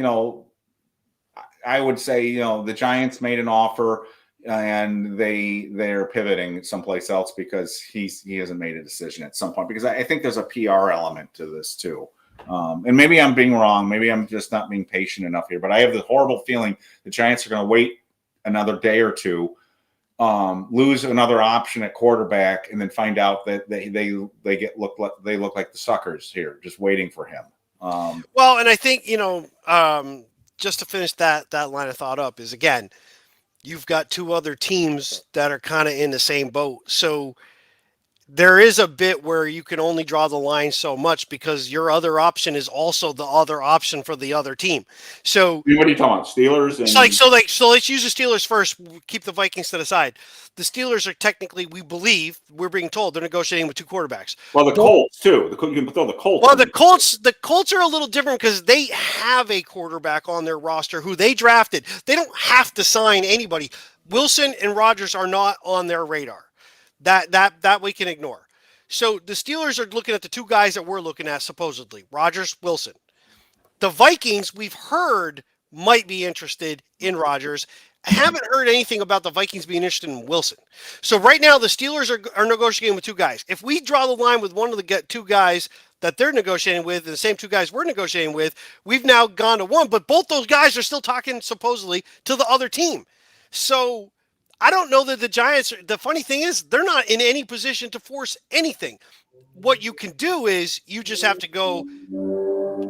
I would say the Giants made an offer and they're pivoting someplace else because he hasn't made a decision at some point, because I think there's a PR element to this too. And maybe I'm being wrong. Maybe I'm just not being patient enough here. But I have the horrible feeling the Giants are going to wait another day or two, lose another option at quarterback, and then find out that they look like the suckers here, just waiting for him. Well, and I think just to finish that line of thought up is, again, you've got two other teams that are kind of in the same boat, so there is a bit where you can only draw the line so much because your other option is also the other option for the other team. So what are you talking about? Steelers? So let's use the Steelers first. Keep the Vikings to the side. The Steelers are technically, we're being told, they're negotiating with two quarterbacks. Well, the Colts too. You can throw the Colts. Well, the Colts are a little different because they have a quarterback on their roster who they drafted. They don't have to sign anybody. Wilson and Rodgers are not on their radar. That we can ignore. So the Steelers are looking at the two guys that we're looking at, supposedly, Rodgers, Wilson. The Vikings, we've heard, might be interested in Rodgers. haven't heard anything about the Vikings being interested in Wilson. So right now the Steelers are negotiating with two guys. If we draw the line with one of the two guys that they're negotiating with, and the same two guys we're negotiating with, we've now gone to one. But both those guys are still talking supposedly to the other team. So I don't know that the Giants. The funny thing is, they're not in any position to force anything. What you can do is you just have to go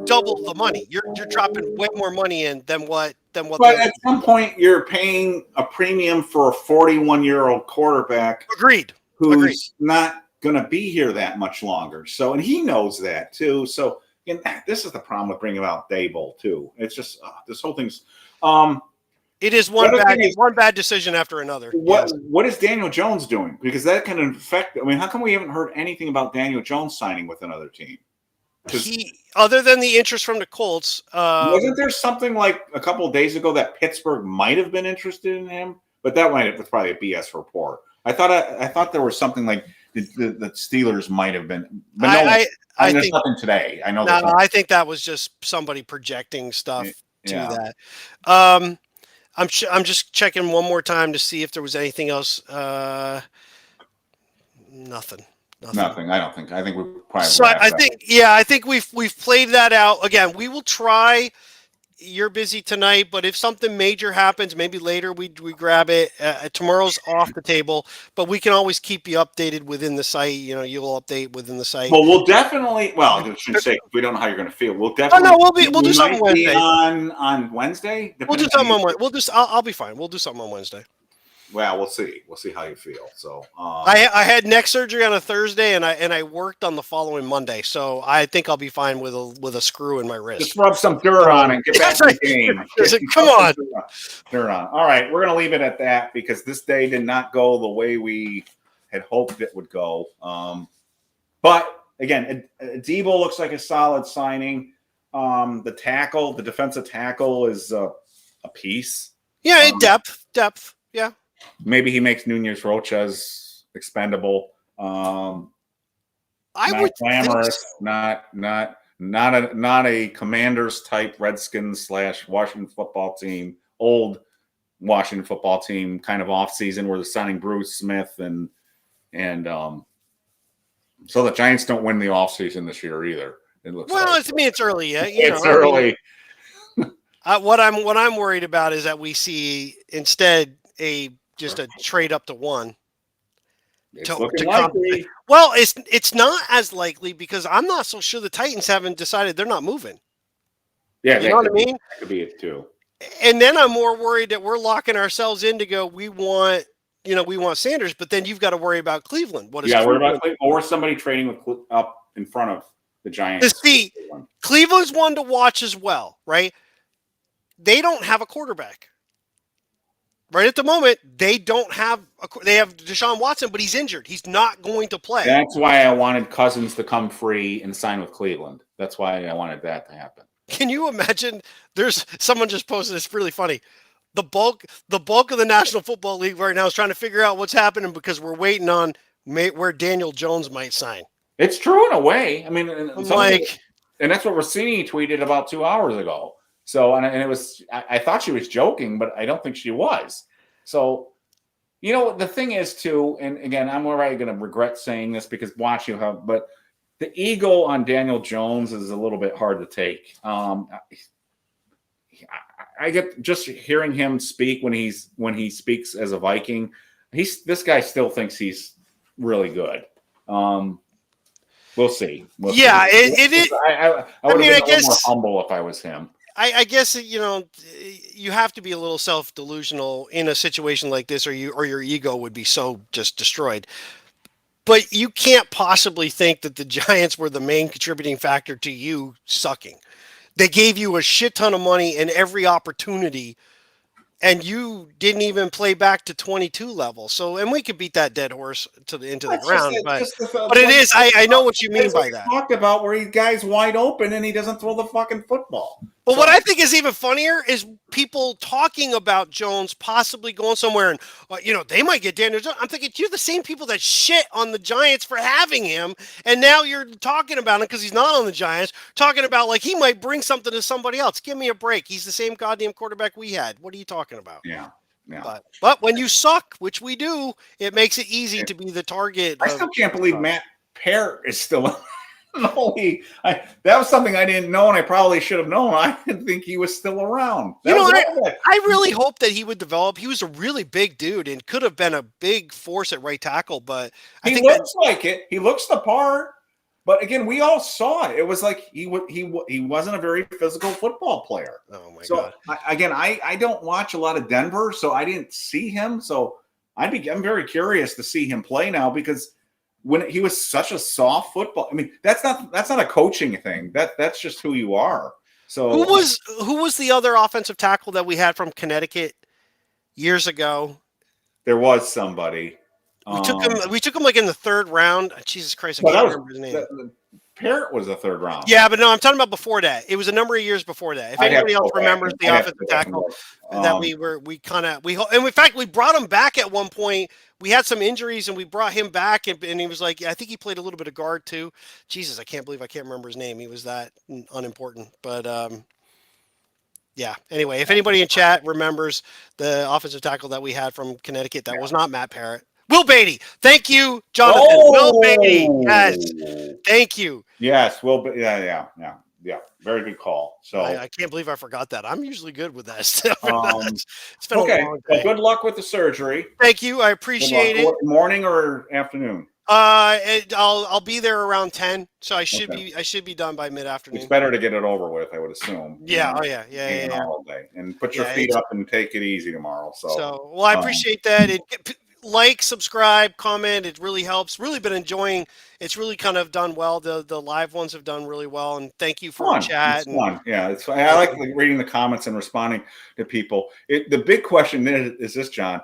double the money. You're dropping way more money in than what. But at some point, you're paying a premium for a 41-year-old quarterback. Agreed. Who's not going to be here that much longer. So, and he knows that too. So, and this is the problem with bringing out Dable too. It's just this whole thing's. It is one bad decision after another. What is Daniel Jones doing? Because that can affect. I mean, how come we haven't heard anything about Daniel Jones signing with another team? Other than the interest from the Colts, wasn't there something like a couple of days ago that Pittsburgh might have been interested in him? But that was probably a BS report. I thought there was something like the Steelers might have been. But I there's nothing today. I know. I think that was just somebody projecting stuff to that. I'm just checking one more time to see if there was anything else. Nothing. I don't think. I think we probably. So I think we've played that out. Again, we will try. You're busy tonight, but if something major happens, maybe later we grab it. Tomorrow's off the table, but we can always keep you updated within the site. You know, you'll update within the site. Well, we'll definitely. Well, I should say we don't know how you're going to feel. We'll definitely. We'll do something Wednesday. On Wednesday. We'll do something on Wednesday. I'll be fine. We'll do something on Wednesday. Well, we'll see. We'll see how you feel. So I had neck surgery on a Thursday, and I worked on the following Monday, so I think I'll be fine with a screw in my wrist. Just rub some dirt on and get back to the game. Come on, dirt on. All right, we're gonna leave it at that because this day did not go the way we had hoped it would go. But again, Debo looks like a solid signing. The defensive tackle is a piece. Yeah, depth. Yeah. Maybe he makes Nunez Roches expendable. I would glamorous, not a Commanders type Redskins / Washington football team, old Washington football team kind of off season where they're signing Bruce Smith and so the Giants don't win the off season this year either. It looks it's early yet. It's early. What I'm worried about is that we see instead just a trade up to one. It's looking likely. Well, it's not as likely because I'm not so sure the Titans haven't decided they're not moving. Yeah, you know what I mean? That could be it too. And then I'm more worried that we're locking ourselves in to go. We want Sanders, but then you've got to worry about Cleveland. Worry about Cleveland, or somebody trading up in front of the Giants. See, Cleveland's one to watch as well, right? They don't have a quarterback. Right at the moment, they have Deshaun Watson, but he's injured. He's not going to play. That's why I wanted Cousins to come free and sign with Cleveland. That's why I wanted that to happen. Can you imagine? There's someone just posted. It's really funny. The bulk of the National Football League right now is trying to figure out what's happening because we're waiting on where Daniel Jones might sign. It's true in a way. I mean, and that's what Rossini tweeted about 2 hours ago. So, and it was, I thought she was joking, but I don't think she was. So, the thing is too, and again, I'm already going to regret saying this because but the ego on Daniel Jones is a little bit hard to take. I get just hearing him speak when he speaks as a Viking. This guy still thinks he's really good. We'll see. It is. I would have been more humble if I was him. I guess you have to be a little self-delusional in a situation like this, or your ego would be so just destroyed. But you can't possibly think that the Giants were the main contributing factor to you sucking. They gave you a shit ton of money and every opportunity, and you didn't even play back to 22 level. So, and we could beat that dead horse into the ground, but it is. I know what you mean by that. Talked about where he guy's wide open and he doesn't throw the fucking football. But what I think is even funnier is people talking about Jones possibly going somewhere and, they might get Daniel Jones. I'm thinking, you're the same people that shit on the Giants for having him, and now you're talking about him because he's not on the Giants, talking about like he might bring something to somebody else. Give me a break. He's the same goddamn quarterback we had. What are you talking about? Yeah. Yeah. But when you suck, which we do, it makes it easy to be the target. I still can't believe Matt Parrott is still in the league. That was something I didn't know, and I probably should have known. I didn't think he was still around. I really hope that he would develop. He was a really big dude and could have been a big force at right tackle, but he looks like it. He looks the part. But again, we all saw it. It was like he wasn't a very physical football player. Oh my God! I don't watch a lot of Denver, so I didn't see him. So I'm very curious to see him play now, because when he was such a soft football, I mean, that's not a coaching thing. That's just who you are. So who was the other offensive tackle that we had from Connecticut years ago? There was somebody. We took him like in the 3rd round. Jesus Christ, I can't remember his name. Parrott was the 3rd round. Yeah, but no, I'm talking about before that. It was a number of years before that. If anybody else remembers the offensive tackle that and in fact we brought him back at one point. We had some injuries and we brought him back, and he was like, I think he played a little bit of guard too. Jesus, I can't believe I can't remember his name. He was that unimportant, but yeah. Anyway, if anybody in chat remembers the offensive tackle that we had from Connecticut, that was not Matt Parrott. Will Beatty. Thank you, Jonathan. Will Beatty. Yes. Thank you. Yes. Yeah. Very good call. So I can't believe I forgot that. I'm usually good with that stuff. It's been a long day. Well, good luck with the surgery. Thank you. I appreciate it. Morning or afternoon? I'll be there around 10, so I should be done by mid-afternoon. It's better to get it over with, I would assume. Yeah. Oh yeah. Holiday. And put your feet up and take it easy tomorrow. So I appreciate that. Like, subscribe, comment. It really helps. Really been enjoying. It's really kind of done well. The live ones have done really well, and thank you for the chat. It's fun. Yeah, it's fun. I like reading the comments and responding to people. The big question is this, John.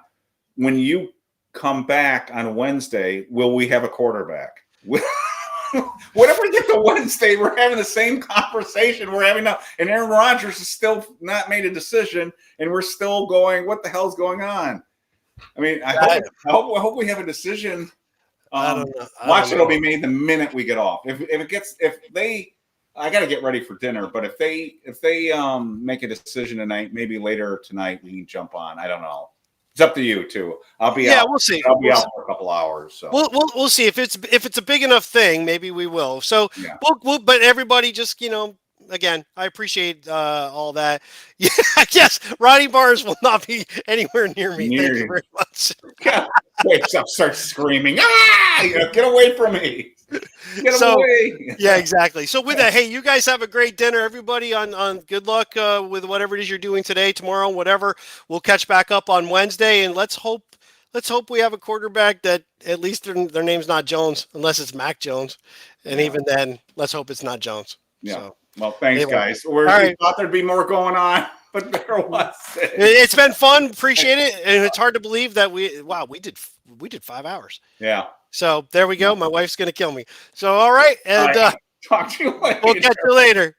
When you come back on Wednesday, will we have a quarterback? Whatever we get to Wednesday, we're having the same conversation we're having now. And Aaron Rodgers has still not made a decision, and we're still going, what the hell's going on? I mean, I hope we have a decision. I don't know. It'll be made the minute we get off. I got to get ready for dinner. But if they make a decision tonight, maybe later tonight we can jump on. I don't know. It's up to you too. I'll be out. We'll see. I'll be out for a couple hours. So we'll see if it's a big enough thing. Maybe we will. So but everybody just again, I appreciate all that. Yeah, yes, Ronnie Barnes will not be anywhere near me. Thank you very much. Wakes up, starts screaming, get away from me. Get away. Yeah, exactly. So with that, hey, you guys have a great dinner, everybody. On good luck with whatever it is you're doing today, tomorrow, whatever. We'll catch back up on Wednesday, and let's hope we have a quarterback that at least their name's not Jones, unless it's Mac Jones, and even then, let's hope it's not Jones. Yeah. So. Well, thanks, guys. We thought there'd be more going on, but there was. It's been fun. Appreciate it. And it's hard to believe that we did 5 hours. Yeah. So there we go. My wife's going to kill me. So, all right. And talk to you later. We'll catch you later.